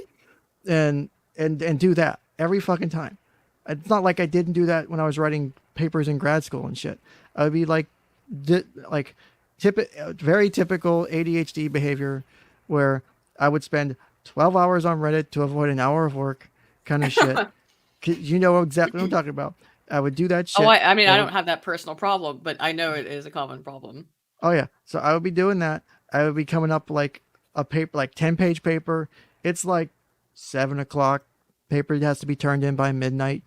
and do that every fucking time. It's not like I didn't do that when I was writing papers in grad school and shit. I would be like, very typical ADHD behavior where I would spend 12 hours on Reddit to avoid an hour of work kind of shit. You know exactly what I'm talking about. I would do that shit. Oh, I mean, I and- don't have that personal problem, but I know it is a common problem. Oh yeah. So I would be doing that. I would be coming up like a paper, like 10-page paper. It's like 7:00. Paper has to be turned in by midnight.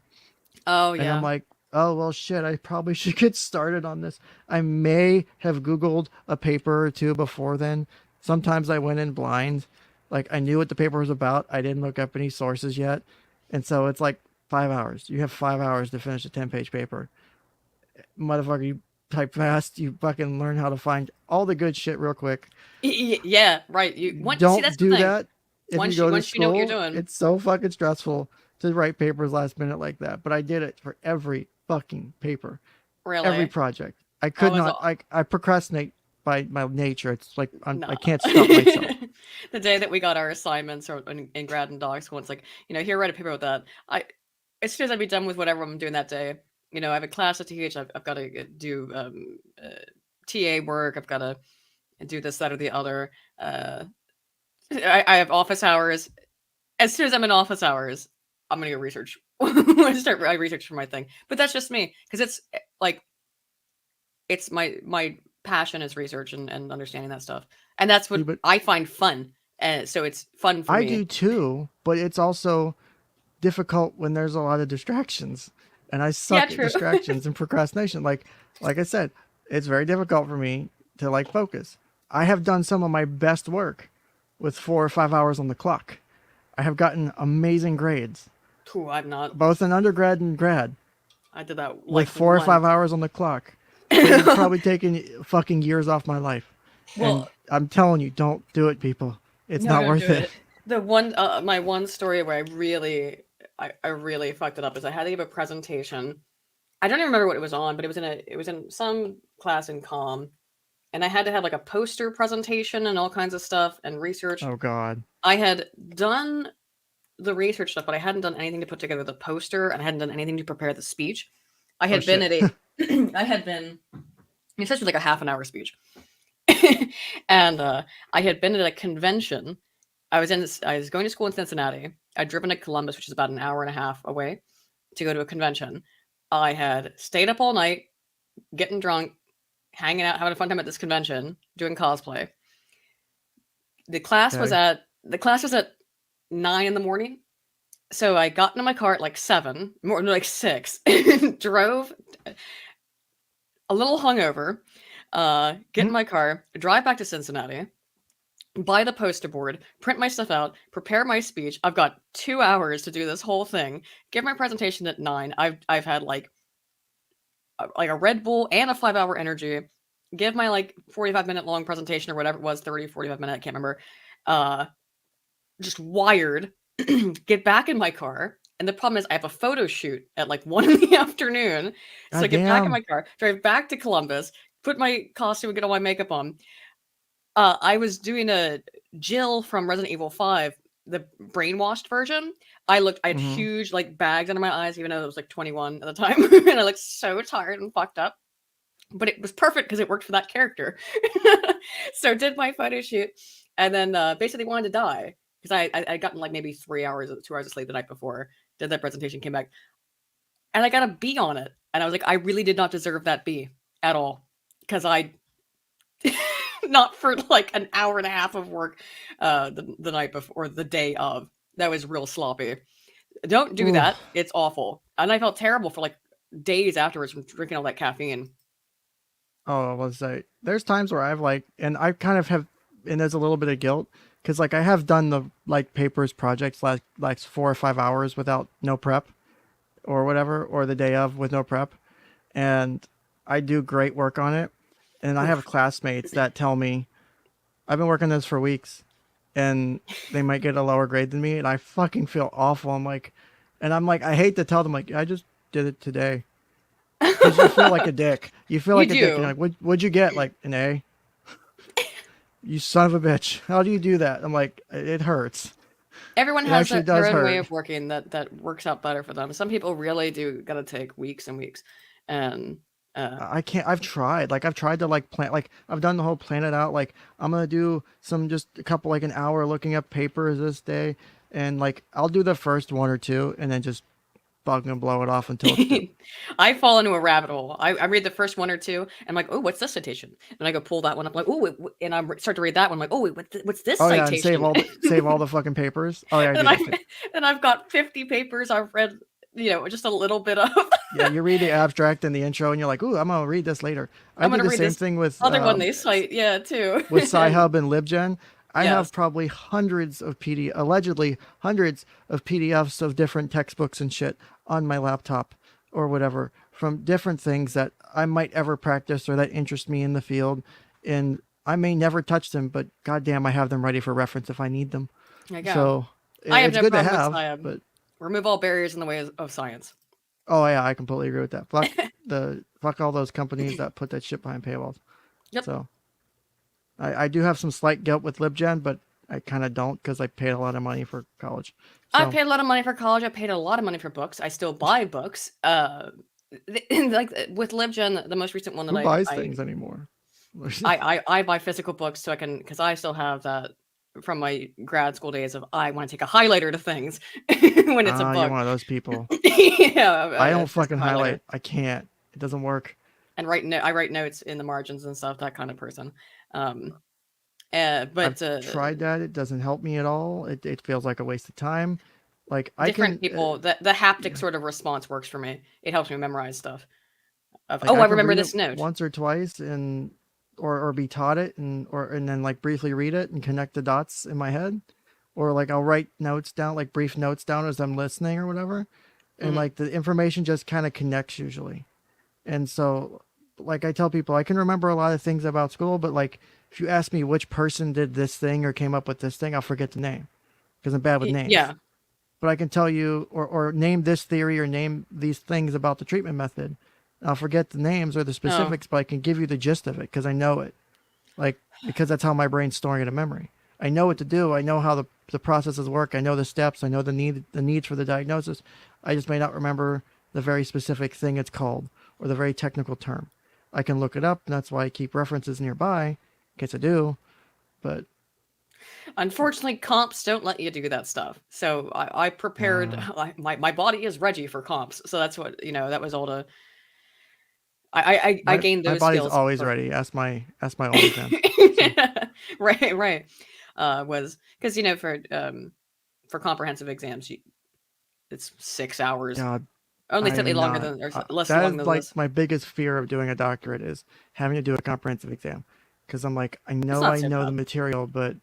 Oh, And yeah. I'm like, oh, well, shit, I probably should get started on this. I may have Googled a paper or two before then Sometimes I went in blind. Like I knew what the paper was about. I didn't look up any sources yet. And so it's like 5 hours. You have 5 hours to finish a 10-page paper. Motherfucker, you type fast. You fucking learn how to find all the good shit real quick. Yeah, right. You see, Don't that's do the thing. that if Once you go to once you know what you're school. doing. It's so fucking stressful to write papers last minute like that. But I did it for every fucking paper, Really. every project. I could was not. all- I procrastinate by my nature. It's like No. I can't stop myself. The day that we got our assignments or in grad and doc school, it's like, here, write a paper with that. As soon as I'd be done with whatever I'm doing that day, I have a class to teach. I've got to do TA work. I've got to do this, that, or the other. I have office hours. As soon as I'm in office hours, I'm gonna go research. I research for my thing. But that's just me, because it's like it's my passion is research and understanding that stuff, and that's what but I find fun. And so it's fun for I me. do too, but it's also difficult when there's a lot of distractions, and I suck at true. distractions and procrastination. Like I said, it's very difficult for me to like focus. I have done some of my best work with 4 or 5 hours on the clock. I have gotten amazing grades, Ooh, I'm not. both in undergrad and grad, I did that like with 4 or 5 once. hours on the clock. It's probably taken fucking years off my life. Well- and I'm telling you, don't do it, people. It's No, not don't worth do it. The one, my one story where I really fucked it up is I had to give a presentation. I don't even remember what it was on, but it was in some class in comm, and I had to have like a poster presentation and all kinds of stuff and research. Oh God. I had done the research stuff, but I hadn't done anything to put together the poster, and I hadn't done anything to prepare the speech. I had been shit. at it's actually like a half an hour speech. And I had been at a convention. I was going to school in Cincinnati. I'd driven to Columbus, which is about an hour and a half away, to go to a convention. I had stayed up all night, getting drunk, hanging out, having a fun time at this convention, doing cosplay. The class was at 9 in the morning. So I got into my car at like 7, more like 6, drove a little hungover, get in my car, drive back to Cincinnati, buy the poster board, print my stuff out, prepare my speech. I've got 2 hours to do this whole thing. Give my presentation at 9. I've had like a Red Bull and a 5-hour energy. Give my like 45-minute long presentation or whatever it was, 30, 45 minute, I can't remember. Just wired. Get back in my car. And the problem is I have a photo shoot at like 1 in the afternoon. So I get back in my car, drive back to Columbus, put my costume and get all my makeup on. I was doing a Jill from Resident Evil 5, the brainwashed version. I had huge like bags under my eyes, even though I was like 21 at the time. And I looked so tired and fucked up. But it was perfect because it worked for that character. So did my photo shoot, and then basically wanted to die because I'd gotten like maybe 2 hours of sleep the night before. Did that presentation, came back, and I got a B on it. And I was like, I really did not deserve that B at all, because I not for like an hour and a half of work the night before, or the day of. That was real sloppy. Don't do that. It's awful. And I felt terrible for like days afterwards from drinking all that caffeine. Oh, I was like, there's times where I've like, and I kind of have, and there's a little bit of guilt because like I have done the like papers projects like 4 or 5 hours without no prep or whatever, or the day of with no prep, and I do great work on it. And I have classmates that tell me, I've been working this for weeks, and they might get a lower grade than me, and I fucking feel awful. I'm like, I hate to tell them like, I just did it today. Because you feel like a dick. You feel like a dick. You're like, what'd you get? Like an A? You son of a bitch. How do you do that? I'm like, it hurts. Everyone has their own way hurt. of working that works out better for them. Some people really do gotta take weeks and weeks. And I can't. I've tried to like plan, like I've done the whole plan it out. Like I'm going to do just a couple, like an hour looking up papers this day. And like, I'll do the first 1 or 2 and then just fucking blow it off until it's I fall into a rabbit hole. I read the first 1 or 2 and I'm like, oh, what's this citation? And I go pull that one up, like, oh, and I start to read that one, like, oh, wait, what's this citation? Yeah, and save all the fucking papers. Oh yeah, and I've got 50 papers I've read just a little bit of. Yeah, you read the abstract and the intro, and you're like, "Ooh, I'm gonna read this later." I I'm do gonna the read same this thing with other one they cite, yeah, too. with Sci-Hub and LibGen. I Yes. have probably allegedly hundreds of PDFs of different textbooks and shit on my laptop or whatever from different things that I might ever practice or that interest me in the field, and I may never touch them, but goddamn, I have them ready for reference if I need them. There you go. So I have it's no good to problem with have, Sci-Hub. but Remove all barriers in the way of science. oh yeah, I completely agree with that. Fuck all those companies that put that shit behind paywalls. Yep. So I do have some slight guilt with LibGen, but I kind of don't because I paid a lot of money for college. I So, paid a lot of money for college. I paid a lot of money for books. I still buy books. Like with LibGen, the most recent one that who buys things anymore? I buy physical books so I can, because I still have that from my grad school days of I want to take a highlighter to things when it's a You're book. one of those people. Yeah, I a don't fucking physical highlight. I can't. It doesn't work. And I write notes in the margins and stuff. That kind of person. But I've tried that. It doesn't help me at all. It feels like a waste of time. Like I different can people, the haptic sort of response works for me. It helps me memorize stuff. like, I can remember read this it note. once or twice and or be taught it and then like briefly read it and connect the dots in my head, or like I'll write notes down, like brief notes down as I'm listening or whatever, and like the information just kind of connects usually. And so like I tell people, I can remember a lot of things about school, but like if you ask me which person did this thing or came up with this thing, I'll forget the name because I'm bad with names. Yeah. But I can tell you or name this theory or name these things about the treatment method. I'll forget the names or the specifics, but I can give you the gist of it because I know it. Like, because that's how my brain's storing it in memory. I know what to do. I know how the processes work. I know the steps. I know the needs for the diagnosis. I just may not remember the very specific thing it's called or the very technical term. I can look it up, and that's why I keep references nearby in case I do. But unfortunately, comps don't let you do that stuff. So I prepared. My body is Reggie for comps. So that's what that was all to. I gained those my body's skills. always ready. Ask my OnlyFans. Right. Was because for comprehensive exams, it's 6 hours. God, Only I slightly am longer not- than or less that long is than like this. my biggest fear of doing a doctorate is having to do a comprehensive exam because I'm like, I know not I so know the bad. material, but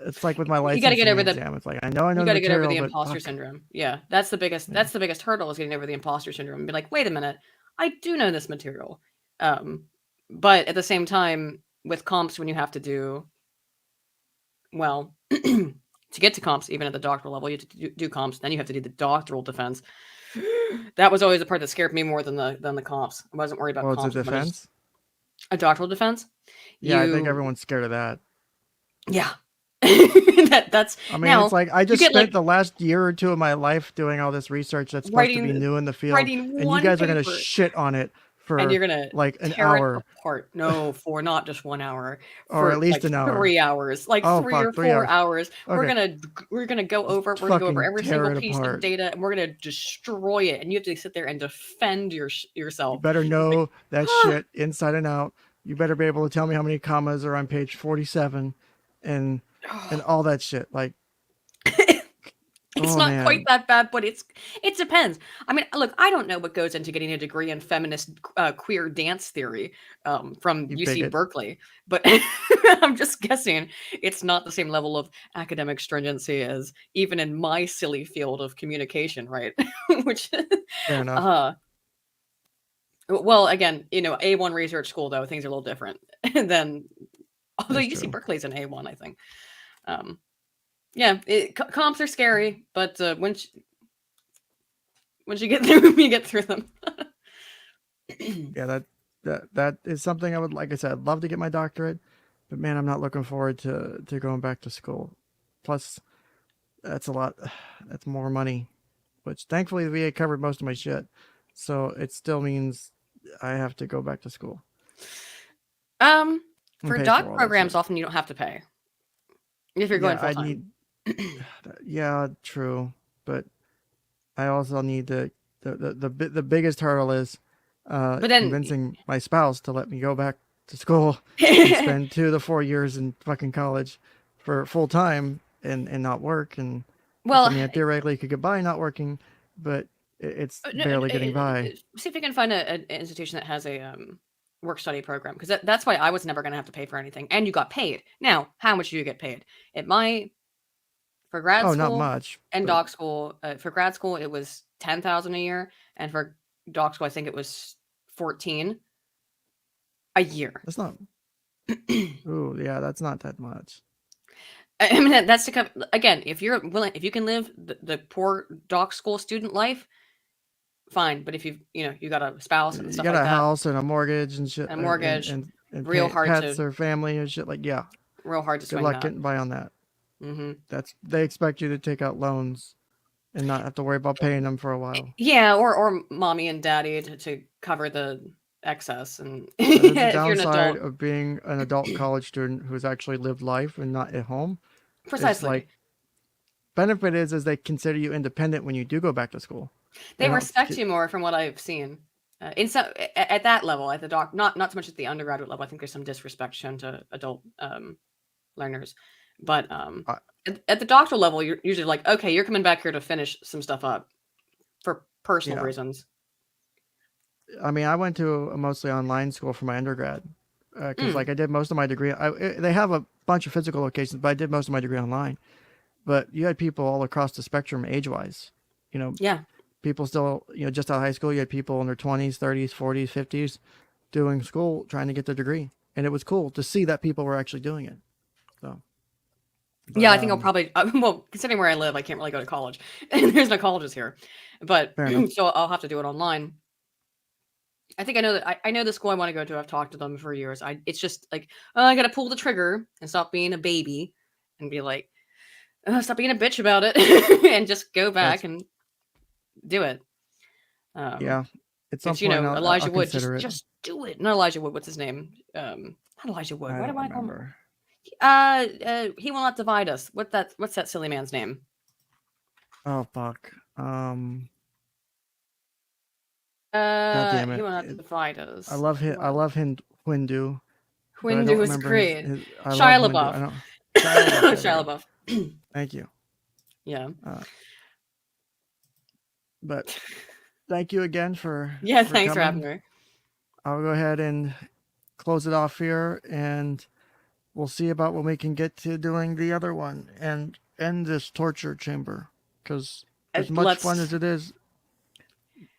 it's like with my You licensing gotta get over the exam. It's like I know you the got to get over material, the but imposter fuck. syndrome. Yeah, that's the biggest. That's the biggest hurdle is getting over the imposter syndrome and be like, wait a minute, I do know this material. But at the same time, with comps, when you have to do to get to comps, even at the doctoral level, you have to do comps. Then you have to do the doctoral defense. That was always the part that scared me more than the comps. I wasn't worried about Well, it's a comps. defense. A doctoral defense. Yeah, I think everyone's scared of that. Yeah. That's. I mean, now, it's like I just get, spent the last year or two of my life doing all this research that's supposed to be new in the field, writing and you one guys are gonna paper. shit on it for And you're gonna like an tear hour it apart. No, for not just 1 hour, or for at least like an hour. 3 hours, like Oh, three fuck, or 3 4 hours. hours. We're Okay. gonna go over. We're gonna go over Fucking every tear single it piece apart. of data, and we're gonna destroy it. And you have to sit there and defend You yourself. better know that shit inside and out. You better be able to tell me how many commas are on page 47 and all that shit. Like, It's oh, not man. quite that bad, but it depends. I mean, look, I don't know what goes into getting a degree in feminist queer dance theory from You UC bigot. Berkeley, but I'm just guessing it's not the same level of academic stringency as even in my silly field of communication, right? Which, Fair enough. well, again, A1 research school though, things are a little different than. Although That's UC true. Berkeley's an A1, I think. Yeah, comps are scary, but once you get through them, you get through them. Yeah, that is something I would, like I said, I'd love to get my doctorate, but man, I'm not looking forward to going back to school. Plus, that's a lot. That's more money, which thankfully the VA covered most of my shit. So it still means I have to go back to school. For pay doc for all that programs, shit. often you don't have to pay if you're going full time. Yeah, true, but I also need the biggest hurdle is But then- convincing my spouse to let me go back to school and spend 2 to 4 years in fucking college for full time and not work. And Well, I mean, theoretically could get by not working, but it's No, barely getting by. see if you can find an institution that has a work study program, because that's why I was never going to have to pay for anything, and you got paid. Now, how much do you get paid? At my for grad Oh, school not much. and but doc school, for grad school it was 10,000 a year, and for doc school I think it was 14 a year. That's not. Ooh, yeah, that's not that much. I mean, that's to come again. If you're willing, if you can live the poor doc school student life, fine. But if you got a spouse and You stuff got like a that, house and a mortgage and shit, A mortgage, and real hard pets to- or family and shit. Like, yeah, real hard to good swing luck that. getting by on that. Mm-hmm. They expect you to take out loans and not have to worry about paying them for a while. Yeah, or mommy and daddy to cover the excess. And That is the if you're an downside adult, of being an adult college student who's actually lived life and not at home. precisely. Like, benefit is they consider you independent when you do go back to school. They don't respect get- you more from what I've seen. In some, at that level, at the doc, not so much at the undergraduate level. I think there's some disrespect shown to adult learners, but at the doctoral level, you're usually like, okay, you're coming back here to finish some stuff up for personal Yeah. reasons. I mean, I went to a mostly online school for my undergrad because, like, I did most of my degree. They have a bunch of physical locations, but I did most of my degree online. But you had people all across the spectrum, age-wise. Yeah, People still, just out of high school. You had people in their 20s, 30s, 40s, 50s doing school, trying to get their degree, and it was cool to see that people were actually doing it. So, yeah. I think I'll probably well, considering where I live, I can't really go to college, and there's no colleges here. But Fair enough. so I'll have to do it online. I think I know that I know the school I want to go to. I've talked to them for years. It's just like, oh, I got to pull the trigger and stop being a baby and be like, oh, stop being a bitch about it and just go back and do it. yeah, it's It's, Elijah Wood. Just do it. Not Elijah Wood. What's his name? Not Elijah Wood. I Why don't do I call him? remember. He will not divide us. What's that silly man's name? Oh fuck. damn it. He will not divide us. I love him. I love him. Windu. Windu was great. I Shia love Windu. LaBeouf. I don't- Shia LaBeouf. Shia LaBeouf. Thank you. Yeah. But thank you again for Yeah. for Thanks for coming. having me. I'll go ahead and close it off here, and we'll see about when we can get to doing the other one and end this torture chamber. Because as much fun as it is,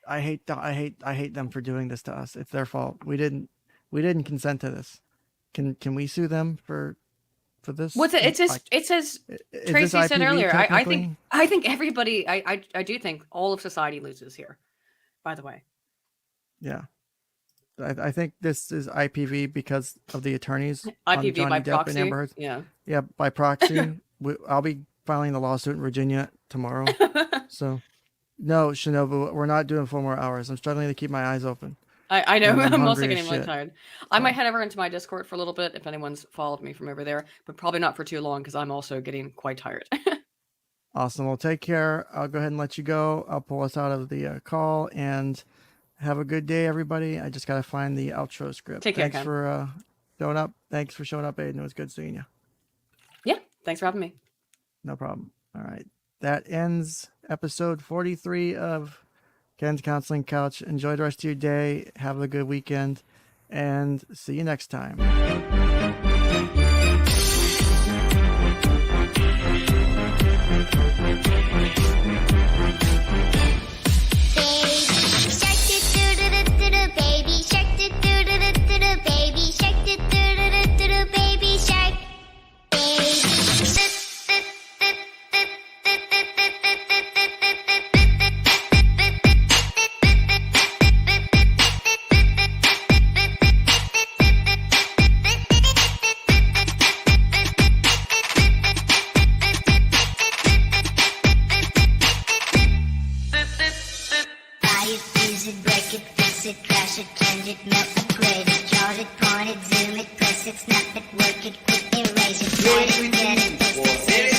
I hate them for doing this to us. It's their fault. We didn't consent to this. Can we sue them for this? What's it? It says Is Tracy this said IPV earlier. technically? I think everybody. I do think all of society loses here. By the way. Yeah. I think this is IPV because of the attorneys on IPV Johnny by Depp proxy. and Amber Heard. Yeah. Yeah, by proxy. I'll be filing the lawsuit in Virginia tomorrow. So, no, Shinobu, we're not doing 4 more hours. I'm struggling to keep my eyes open. I know. And I'm I'm also hungry as getting really shit. tired. I might head over into my Discord for a little bit if anyone's followed me from over there, but probably not for too long because I'm also getting quite tired. Awesome. Well, take care. I'll go ahead and let you go. I'll pull us out of the call and have a good day, everybody. I just got to find the outro script. Take care, Thanks Ken. for showing up. Thanks for showing up, Aiden. It was good seeing you. Yeah. Thanks for having me. No problem. All right. That ends episode 43 of Ken's Counseling Couch. Enjoy the rest of your day. Have a good weekend. And see you next time. Buy it, use it, break it, fix it, crash it, change it, melt, upgrade it, chart it, point it, zoom it, press it, snap it, work it, quick erase it, write it, get it, post it,